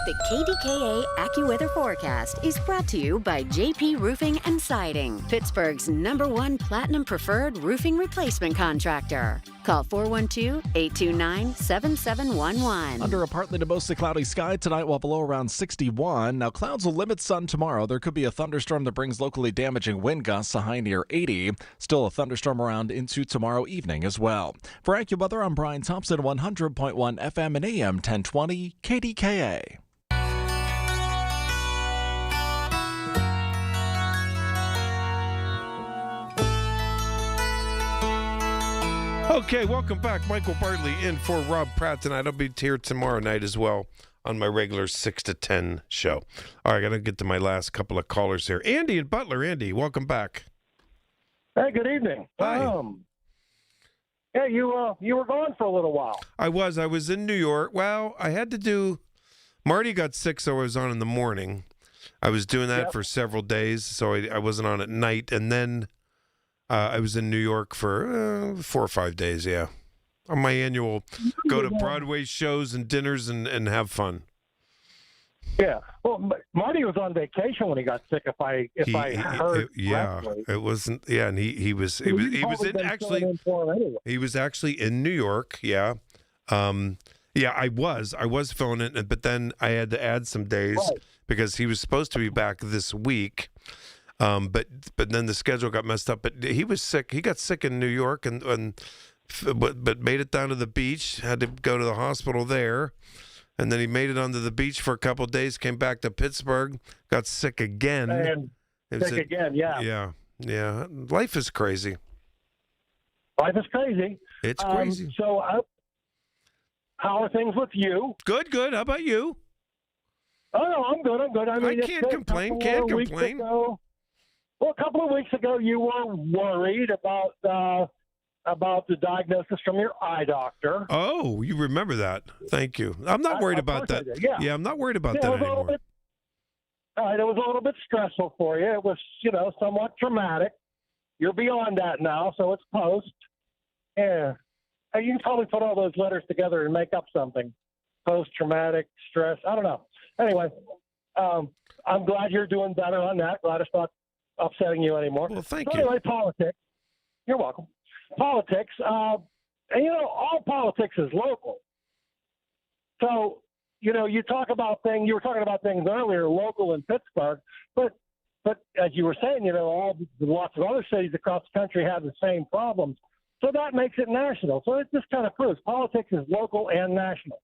The KDKA AccuWeather forecast is brought to you by JP Roofing and Siding, Pittsburgh's #1 Platinum Preferred Roofing Replacement Contractor. Call 412-829-7711. Under a partly to mostly cloudy sky tonight, while below around 61. Now, clouds will limit sun tomorrow. There could be a thunderstorm that brings locally damaging wind gusts, a high near 80. Still a thunderstorm around into tomorrow evening as well. For AccuWeather, I'm Brian Thompson, 100.1 FM and AM 1020 KDKA. Okay, welcome back. Michael Bartley in for Rob Pratt tonight. I'll be here tomorrow night as well on my regular 6 to 10 show. All right, I got to get to my last couple of callers here. Andy and Butler. Andy, welcome back. Hey, good evening. Hi. Yeah, you were gone for a little while. I was in New York. Well, I had to do – Marty got sick, so I was on in the morning. I was doing that for several days, so I wasn't on at night. And then I was in New York for 4 or 5 days, yeah. On my annual go to Broadway shows and dinners and have fun. Yeah. Well, Marty was on vacation when he got sick. If I heard correctly. It wasn't. Yeah, and he was actually in New York. Yeah, I was filling it, but then I had to add some days because he was supposed to be back this week. But then the schedule got messed up. But he was sick. He got sick in New York but made it down to the beach. Had to go to the hospital there. And then he made it onto the beach for a couple of days, came back to Pittsburgh, got sick again. Yeah. Life is crazy. Life is crazy. It's crazy. So how are things with you? Good. How about you? Oh, no, I'm good. I mean, I can't complain. A couple of weeks ago, you were worried about the diagnosis from your eye doctor. Oh, you remember that. Thank you. I'm not worried about that. Yeah, I'm not worried about that anymore. It was a little bit stressful for you. It was, somewhat traumatic. You're beyond that now, so it's post. Yeah. You can probably put all those letters together and make up something. Post-traumatic stress. I don't know. Anyway, I'm glad you're doing better on that. Glad it's not upsetting you anymore. Well, thank you. Anyway, politics. You're welcome. Politics. And, all politics is local. So, you were talking about things earlier, local in Pittsburgh, but as you were saying, lots of other cities across the country have the same problems. So that makes it national. So it just kind of proves politics is local and national.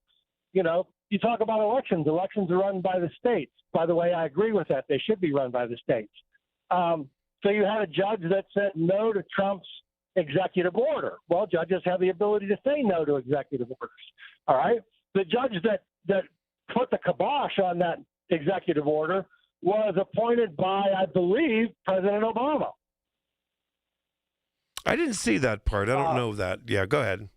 You talk about elections. Elections are run by the states. By the way, I agree with that. They should be run by the states. So you had a judge that said no to Trump's executive order. Well, judges have the ability to say no to executive orders. All right. The judge that put the kibosh on that executive order was appointed by, I believe, President Obama. I didn't see that part. I don't know that. Yeah, go ahead.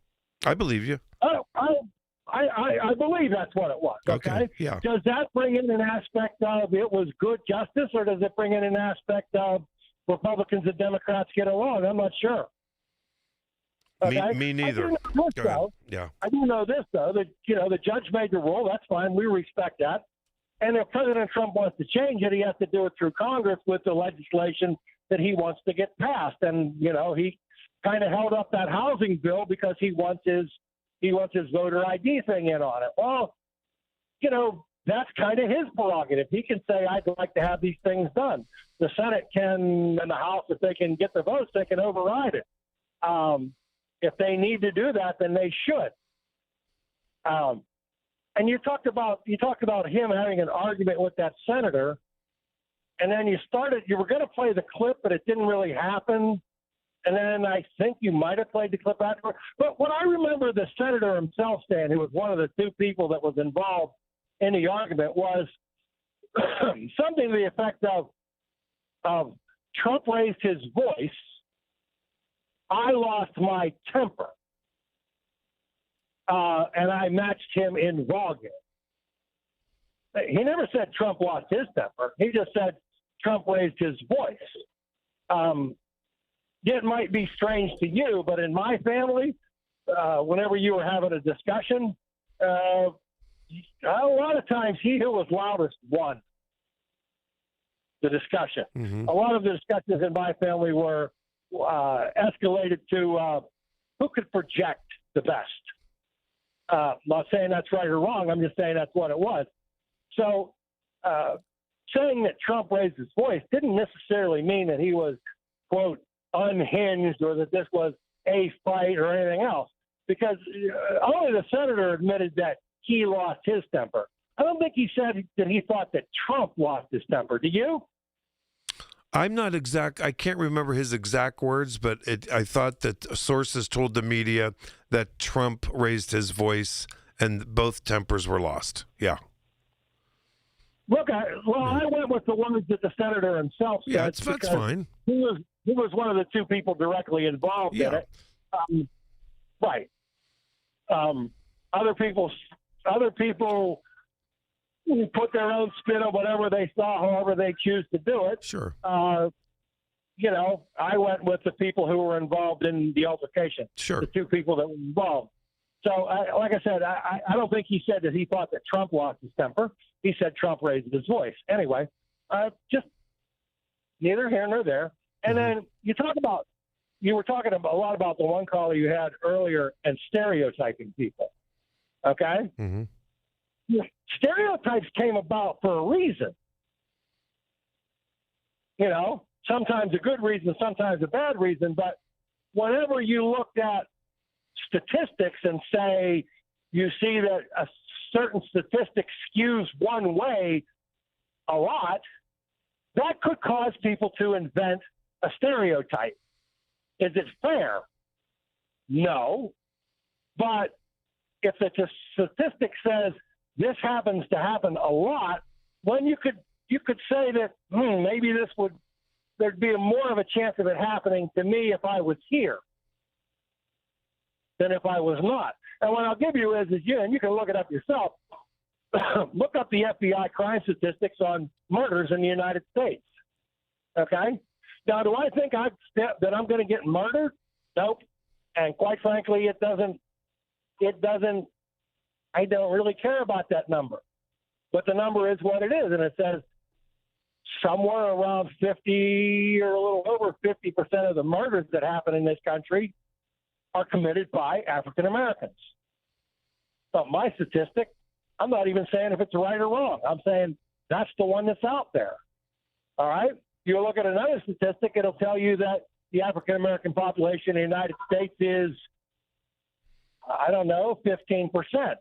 I believe you. I believe that's what it was. Okay. Yeah. Does that bring in an aspect of it was good justice, or does it bring in an aspect of Republicans and Democrats get along? I'm not sure. Okay? Me neither. I do know this, though, that, the judge made the rule. That's fine. We respect that. And if President Trump wants to change it, he has to do it through Congress with the legislation that he wants to get passed. And, he kind of held up that housing bill because he wants his voter ID thing in on it. Well, that's kind of his prerogative. He can say, I'd like to have these things done. The Senate can, and the House, if they can get the votes, they can override it. If they need to do that, then they should. And you talked about him having an argument with that senator, and then you were going to play the clip, but it didn't really happen. And then I think you might have played the clip afterward. But what I remember the senator himself saying, who was one of the two people that was involved in the argument, was something to the effect of Trump raised his voice, I lost my temper, and I matched him in volume. He never said Trump lost his temper. He just said Trump raised his voice. It might be strange to you, but in my family, whenever you were having a discussion, a lot of times he who was loudest won the discussion. Mm-hmm. A lot of the discussions in my family were escalated to who could project the best. I'm not saying that's right or wrong. I'm just saying that's what it was. So saying that Trump raised his voice didn't necessarily mean that he was, quote, unhinged or that this was a fight or anything else, because only the senator admitted that he lost his temper. I don't think he said that he thought that Trump lost his temper. Do you? I'm not I can't remember his exact words, but I thought that sources told the media that Trump raised his voice and both tempers were lost. Yeah. Look, I went with the ones that the senator himself said. Yeah, that's fine. He was one of the two people directly involved in it. Right. Other people put their own spin on whatever they saw, however they choose to do it. Sure. I went with the people who were involved in the altercation. Sure. The two people that were involved. So, like I said, I don't think he said that he thought that Trump lost his temper. He said Trump raised his voice. Anyway, just neither here nor there. And then you were talking a lot about the one caller you had earlier and stereotyping people. Okay? Mm-hmm. Stereotypes came about for a reason. Sometimes a good reason, sometimes a bad reason. But whenever you looked at statistics and say you see that a certain statistic skews one way a lot, that could cause people to invent a stereotype. Is it fair? No. But if the statistic says this happens to happen a lot, then you could say that maybe there'd be more of a chance of it happening to me if I was here than if I was not. And what I'll give you is and you can look it up yourself. Look up the FBI crime statistics on murders in the United States. Okay? Now, do I think that I'm going to get murdered? Nope. And quite frankly, it doesn't. I don't really care about that number. But the number is what it is, and it says somewhere around 50 or a little over 50% of the murders that happen in this country are committed by African Americans. But my statistic, I'm not even saying if it's right or wrong. I'm saying that's the one that's out there. All right? You look at another statistic, it'll tell you that the African American population in the United States is, 15%.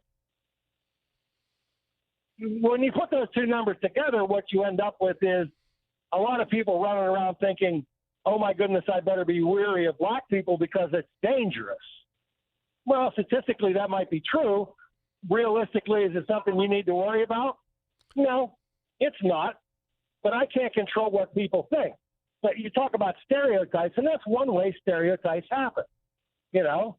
When you put those two numbers together, what you end up with is a lot of people running around thinking, oh, my goodness, I better be wary of black people because it's dangerous. Well, statistically, that might be true. Realistically, is it something you need to worry about? No, it's not. But I can't control what people think. But you talk about stereotypes, and that's one way stereotypes happen. You know,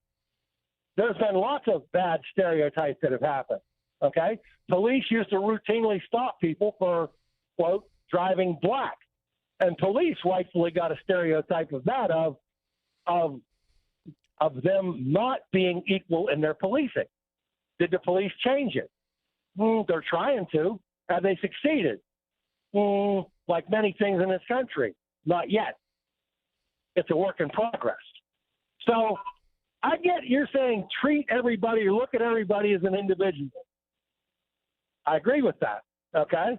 there's been lots of bad stereotypes that have happened. Okay? Police used to routinely stop people for, quote, driving black. And police rightfully got a stereotype of that, of them not being equal in their policing. Did the police change it? They're trying to. Have they succeeded? Like many things in this country, not yet. It's a work in progress. So I get you're saying treat everybody or look at everybody as an individual. I agree with that, okay?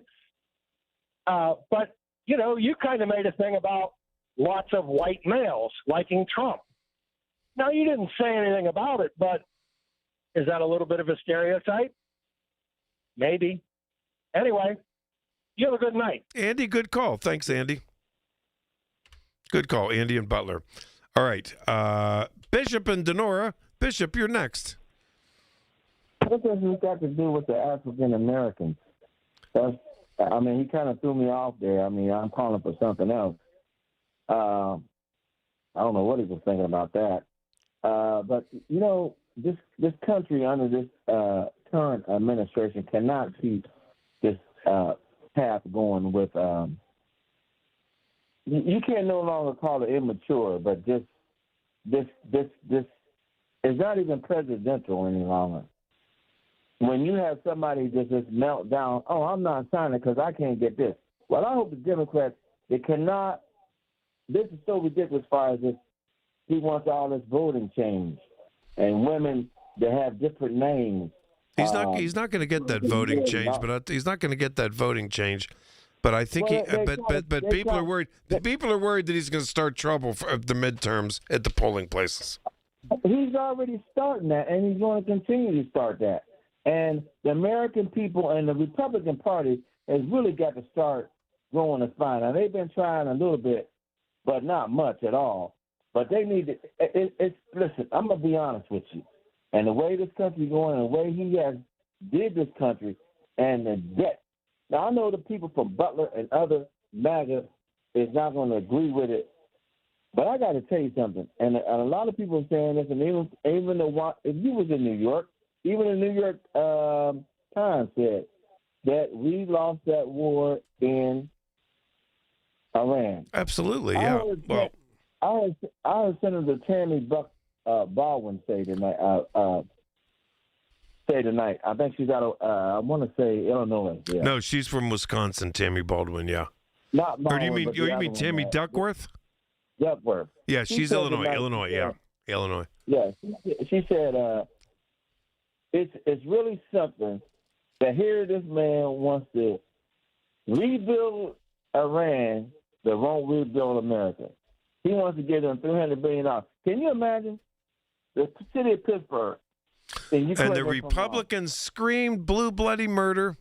But, you know, you kind of made a thing about lots of white males liking Trump. Now, you didn't say anything about it, but is that a little bit of a stereotype? Maybe. Anyway, you have a good night. Andy, good call. Thanks, Andy. Good call, Andy and Butler. All right. Bishop and Denora. Bishop, you're next. What does this got to do with the African Americans? I mean, he kind of threw me off there. I mean, I'm calling for something else. I don't know what he was thinking about that. But, you know, this country under this current administration cannot keep this path going with you can no longer call it immature, but this is not even presidential any longer. When you have somebody just melt down, oh, I'm not signing because I can't get this. Well, I hope the Democrats, they cannot, this is so ridiculous as far as this, he wants all this voting change and women that have different names. He's not going to get that voting change, but he's not going to get that voting change. But I think but people are worried. People are worried that he's going to start trouble for the midterms at the polling places. He's already starting that, and he's going to continue to start that. And the American people and the Republican Party has really got to start growing a spine. Now, they've been trying a little bit, but not much at all. But they need to listen, I'm going to be honest with you. And the way this country going and the way he has did this country and the debt. Now, I know the people from Butler and other MAGA is not going to agree with it. But I got to tell you something. And a lot of people are saying this, and even if you was in New York, even the New York Times said that we lost that war in Iran. Absolutely, yeah. I heard Senator Tammy Baldwin say tonight. I think she's out of, I want to say Illinois. Yeah. No, she's from Wisconsin, Tammy Baldwin, yeah. Not Baldwin, or do you mean Tammy Duckworth? Duckworth. Yeah, she's Illinois, yeah. Illinois. Yeah, she said it's really something that here this man wants to rebuild Iran, but won't rebuild America. He wants to give them $300 billion. Can you imagine? The city of Pittsburgh. And the Republicans screamed blue bloody murder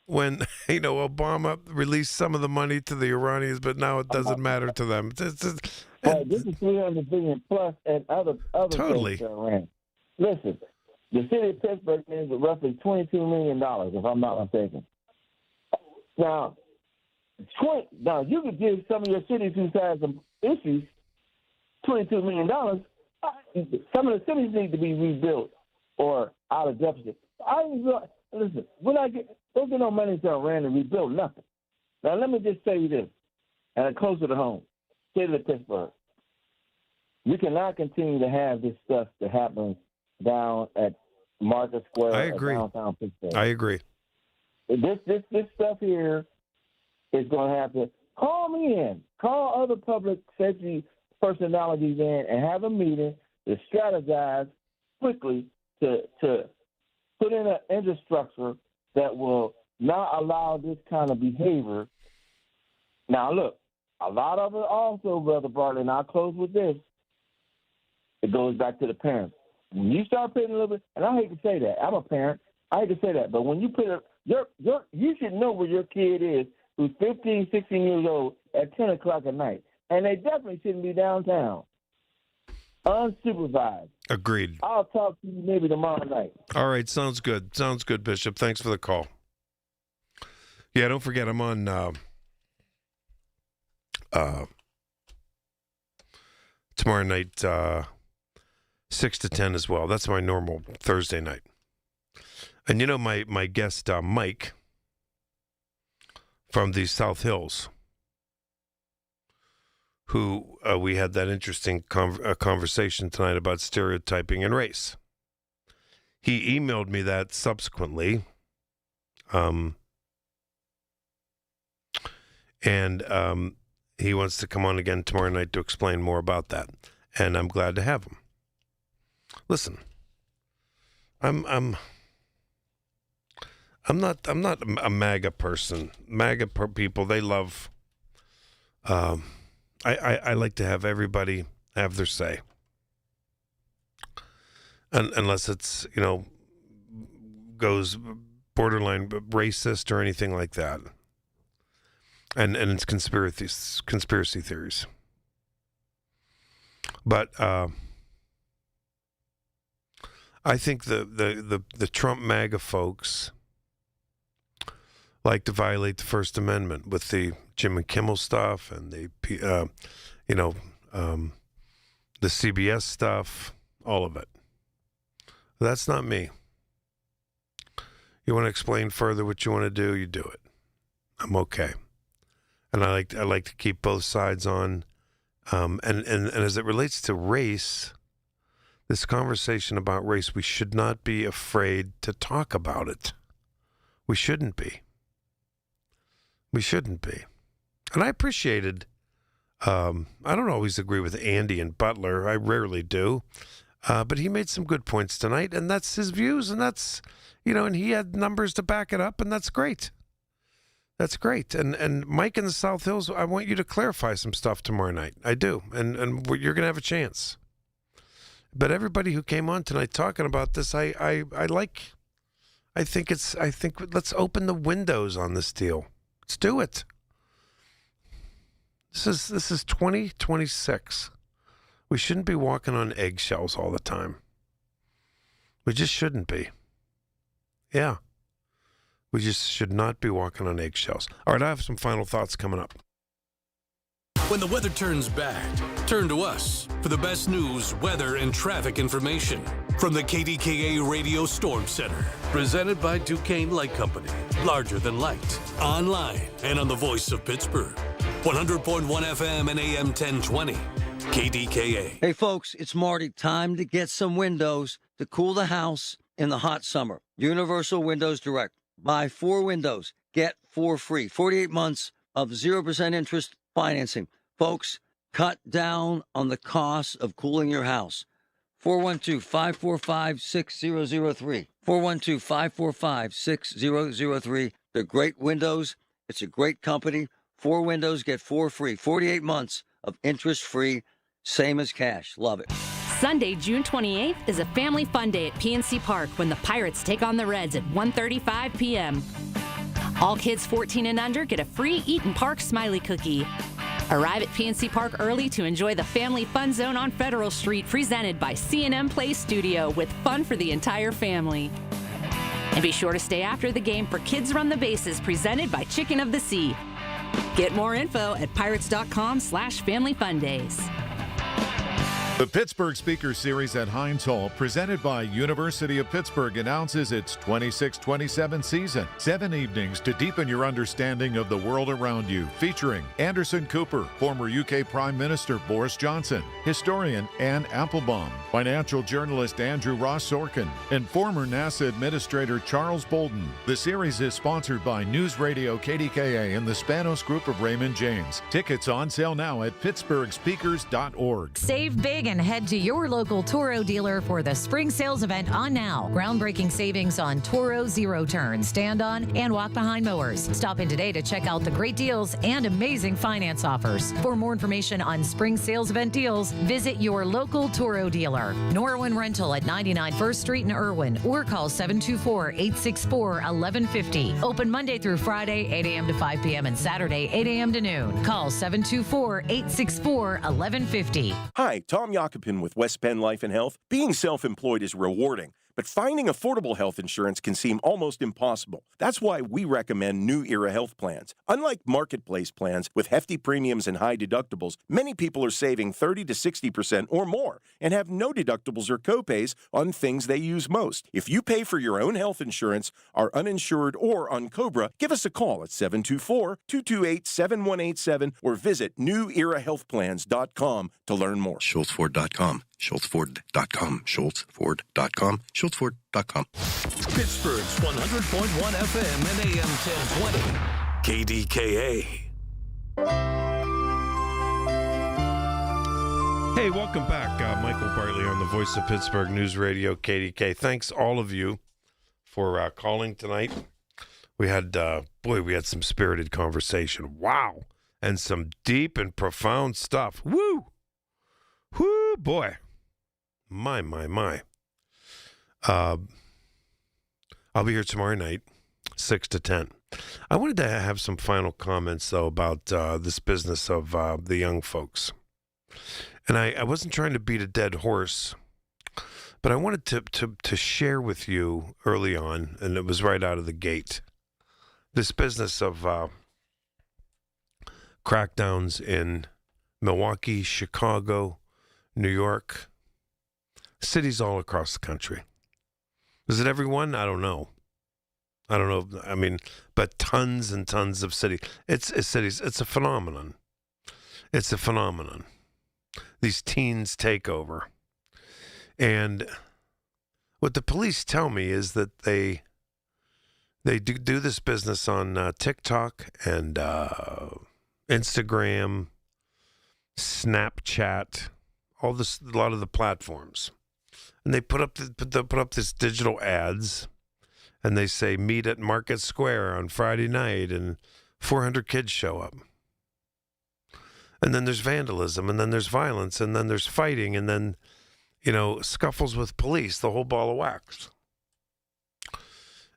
when, Obama released some of the money to the Iranians, but now it doesn't matter to them. This is $300 billion plus and other totally. Things Iran. Listen, the city of Pittsburgh is roughly $22 million, if I'm not mistaken. Now, you could give some of your cities who've had some issues $22 million. Some of the cities need to be rebuilt or out of deficit. Listen, don't get no money to Iran to rebuild nothing. Now, let me just tell you this, and closer to home, city of Pittsburgh. We cannot continue to have this stuff that happens down at Market Square. I agree. Downtown Pittsburgh. I agree. This stuff here is going to have to call me in, call other public safety personalities in, and have a meeting to strategize quickly to put in an infrastructure that will not allow this kind of behavior. Now, look, a lot of it also, Brother Bartley, and I'll close with this, it goes back to the parents. When you start putting a little bit, and I hate to say that, I'm a parent, I hate to say that, but when you put you should know where your kid is who's 15, 16 years old at 10 o'clock at night, and they definitely shouldn't be downtown, unsupervised. Agreed. I'll talk to you maybe tomorrow night. All right, sounds good. Sounds good, Bishop. Thanks for the call. Yeah, don't forget, I'm on tomorrow night, 6 to 10 as well. That's my normal Thursday night. And you know, my guest, Mike, from the South Hills, who we had that interesting conversation tonight about stereotyping and race. He emailed me that subsequently. And he wants to come on again tomorrow night to explain more about that. And I'm glad to have him. Listen, I'm not a MAGA person. MAGA people, they love. I like to have everybody have their say, unless it's goes borderline racist or anything like that, and it's conspiracy theories. But I think the Trump MAGA folks like to violate the First Amendment with the Jim and Kimmel stuff and the CBS stuff, all of it. That's not me. You want to explain further what you want to do, you do it. I'm okay. And I like to keep both sides on. And as it relates to race, this conversation about race, we should not be afraid to talk about it. We shouldn't be. We shouldn't be. And I appreciated, I don't always agree with Andy and Butler. I rarely do. But he made some good points tonight, and that's his views, and that's, and he had numbers to back it up, and that's great. That's great. And Mike in the South Hills, I want you to clarify some stuff tomorrow night. I do. And you're going to have a chance. But everybody who came on tonight talking about this, I think let's open the windows on this deal. Let's do it. This is 2026. We shouldn't be walking on eggshells all the time. We just shouldn't be. Yeah. We just should not be walking on eggshells. All right, I have some final thoughts coming up. When the weather turns bad, turn to us for the best news, weather, and traffic information from the KDKA Radio Storm Center. Presented by Duquesne Light Company. Larger than light. Online and on the voice of Pittsburgh. 100.1 FM and AM 1020. KDKA. Hey, folks, it's Marty. Time to get some windows to cool the house in the hot summer. Universal Windows Direct. Buy 4 windows. Get 4 free. 48 months of 0% interest financing. Folks, cut down on the cost of cooling your house. 412-545-6003. 412-545-6003. They're great windows. It's a great company. 4 windows, get 4 free. 48 months of interest-free, same as cash. Love it. Sunday, June 28th is a family fun day at PNC Park when the Pirates take on the Reds at 1:35 p.m. All kids 14 and under get a free Eaton Park Smiley Cookie. Arrive at PNC Park early to enjoy the Family Fun Zone on Federal Street, presented by C&M Play Studio, with fun for the entire family. And be sure to stay after the game for Kids Run the Bases, presented by Chicken of the Sea. Get more info at pirates.com/familyfundays. The Pittsburgh Speaker Series at Heinz Hall, presented by University of Pittsburgh, announces its 26-27 season. 7 evenings to deepen your understanding of the world around you, featuring Anderson Cooper, former UK Prime Minister Boris Johnson, historian Anne Applebaum, financial journalist Andrew Ross Sorkin, and former NASA Administrator Charles Bolden. The series is sponsored by News Radio KDKA and the Spanos Group of Raymond James. Tickets on sale now at pittsburghspeakers.org. Save big and head to your local Toro dealer for the spring sales event on now. Groundbreaking savings on Toro zero-turn, stand-on, and walk-behind mowers. Stop in today to check out the great deals and amazing finance offers. For more information on spring sales event deals, visit your local Toro dealer. Norwin Rental at 99 First Street in Irwin, or call 724-864-1150. Open Monday through Friday, 8 a.m. to 5 p.m. and Saturday, 8 a.m. to noon. Call 724-864-1150. Hi, Tom Yakupin with West Penn Life and Health. Being self-employed is rewarding, but finding affordable health insurance can seem almost impossible. That's why we recommend New Era Health Plans. Unlike marketplace plans with hefty premiums and high deductibles, many people are saving 30 to 60% or more and have no deductibles or copays on things they use most. If you pay for your own health insurance, are uninsured or on COBRA, give us a call at 724-228-7187 or visit newerahealthplans.com to learn more. SchultzFord.com. SchultzFord.com. SchultzFord.com. SchultzFord.com. Pittsburgh's 100.1 FM and AM 1020. KDKA. Hey, welcome back. Michael Bartley on the Voice of Pittsburgh News Radio, KDK. Thanks, all of you, for calling tonight. We had, we had some spirited conversation. Wow. And some deep and profound stuff. Woo! Woo, boy. My. I'll be here tomorrow night, 6 to 10. I wanted to have some final comments, though, about this business of the young folks. And I wasn't trying to beat a dead horse, but I wanted to share with you early on, and it was right out of the gate, this business of crackdowns in Milwaukee, Chicago, New York, cities all across the country. Is it everyone? I don't know. I mean, but tons and tons of cities. It's cities. It's a phenomenon. These teens take over. And what the police tell me is that they do this business on TikTok and Instagram, Snapchat, a lot of the platforms. And they put up this digital ads, and they say, meet at Market Square on Friday night, and 400 kids show up. And then there's vandalism, and then there's violence, and then there's fighting, and then, scuffles with police, the whole ball of wax.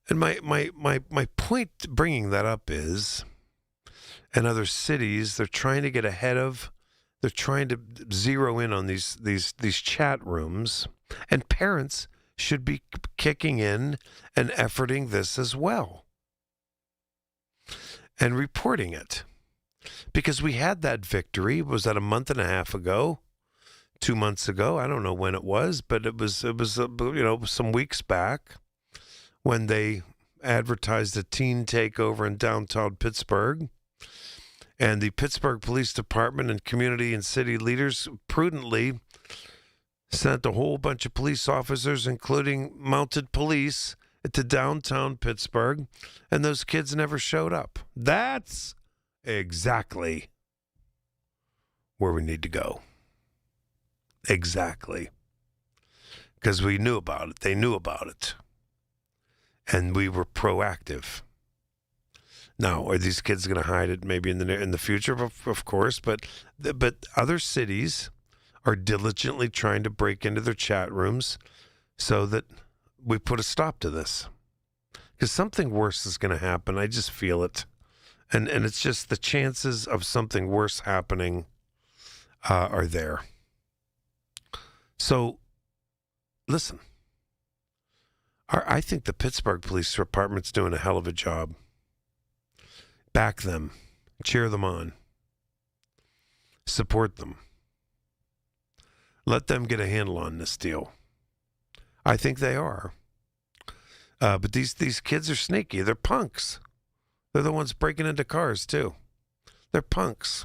And my point bringing that up is, in other cities, they're trying to get ahead of, they're trying to zero in on these chat rooms, and parents should be kicking in and efforting this as well and reporting it. Because we had that victory. Was that a month and a half ago? 2 months ago? I don't know when it was, but it was some weeks back when they advertised a teen takeover in downtown Pittsburgh. And the Pittsburgh Police Department and community and city leaders prudently sent a whole bunch of police officers, including mounted police, to downtown Pittsburgh, and those kids never showed up. That's exactly where we need to go. Exactly. Because we knew about it. They knew about it. And we were proactive. Now, are these kids going to hide it maybe in the future? Of course, but other cities are diligently trying to break into their chat rooms so that we put a stop to this. Because something worse is going to happen. I just feel it. And it's just the chances of something worse happening are there. So, listen. I think the Pittsburgh Police Department's doing a hell of a job. Back them. Cheer them on. Support them. Let them get a handle on this deal. I think they are. But these kids are sneaky. They're punks. They're the ones breaking into cars, too. They're punks.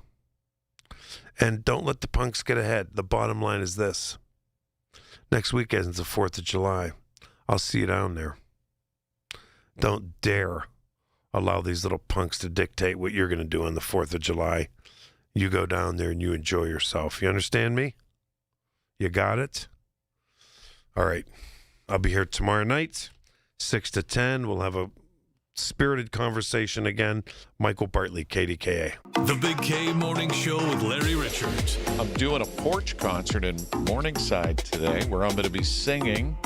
And don't let the punks get ahead. The bottom line is this. Next weekend is the 4th of July. I'll see you down there. Don't dare allow these little punks to dictate what you're going to do on the 4th of July. You go down there and you enjoy yourself. You understand me? You got it? All right. I'll be here tomorrow night, 6 to 10. We'll have a spirited conversation again. Michael Bartley, KDKA. The Big K Morning Show with Larry Richards. I'm doing a porch concert in Morningside today where I'm going to be singing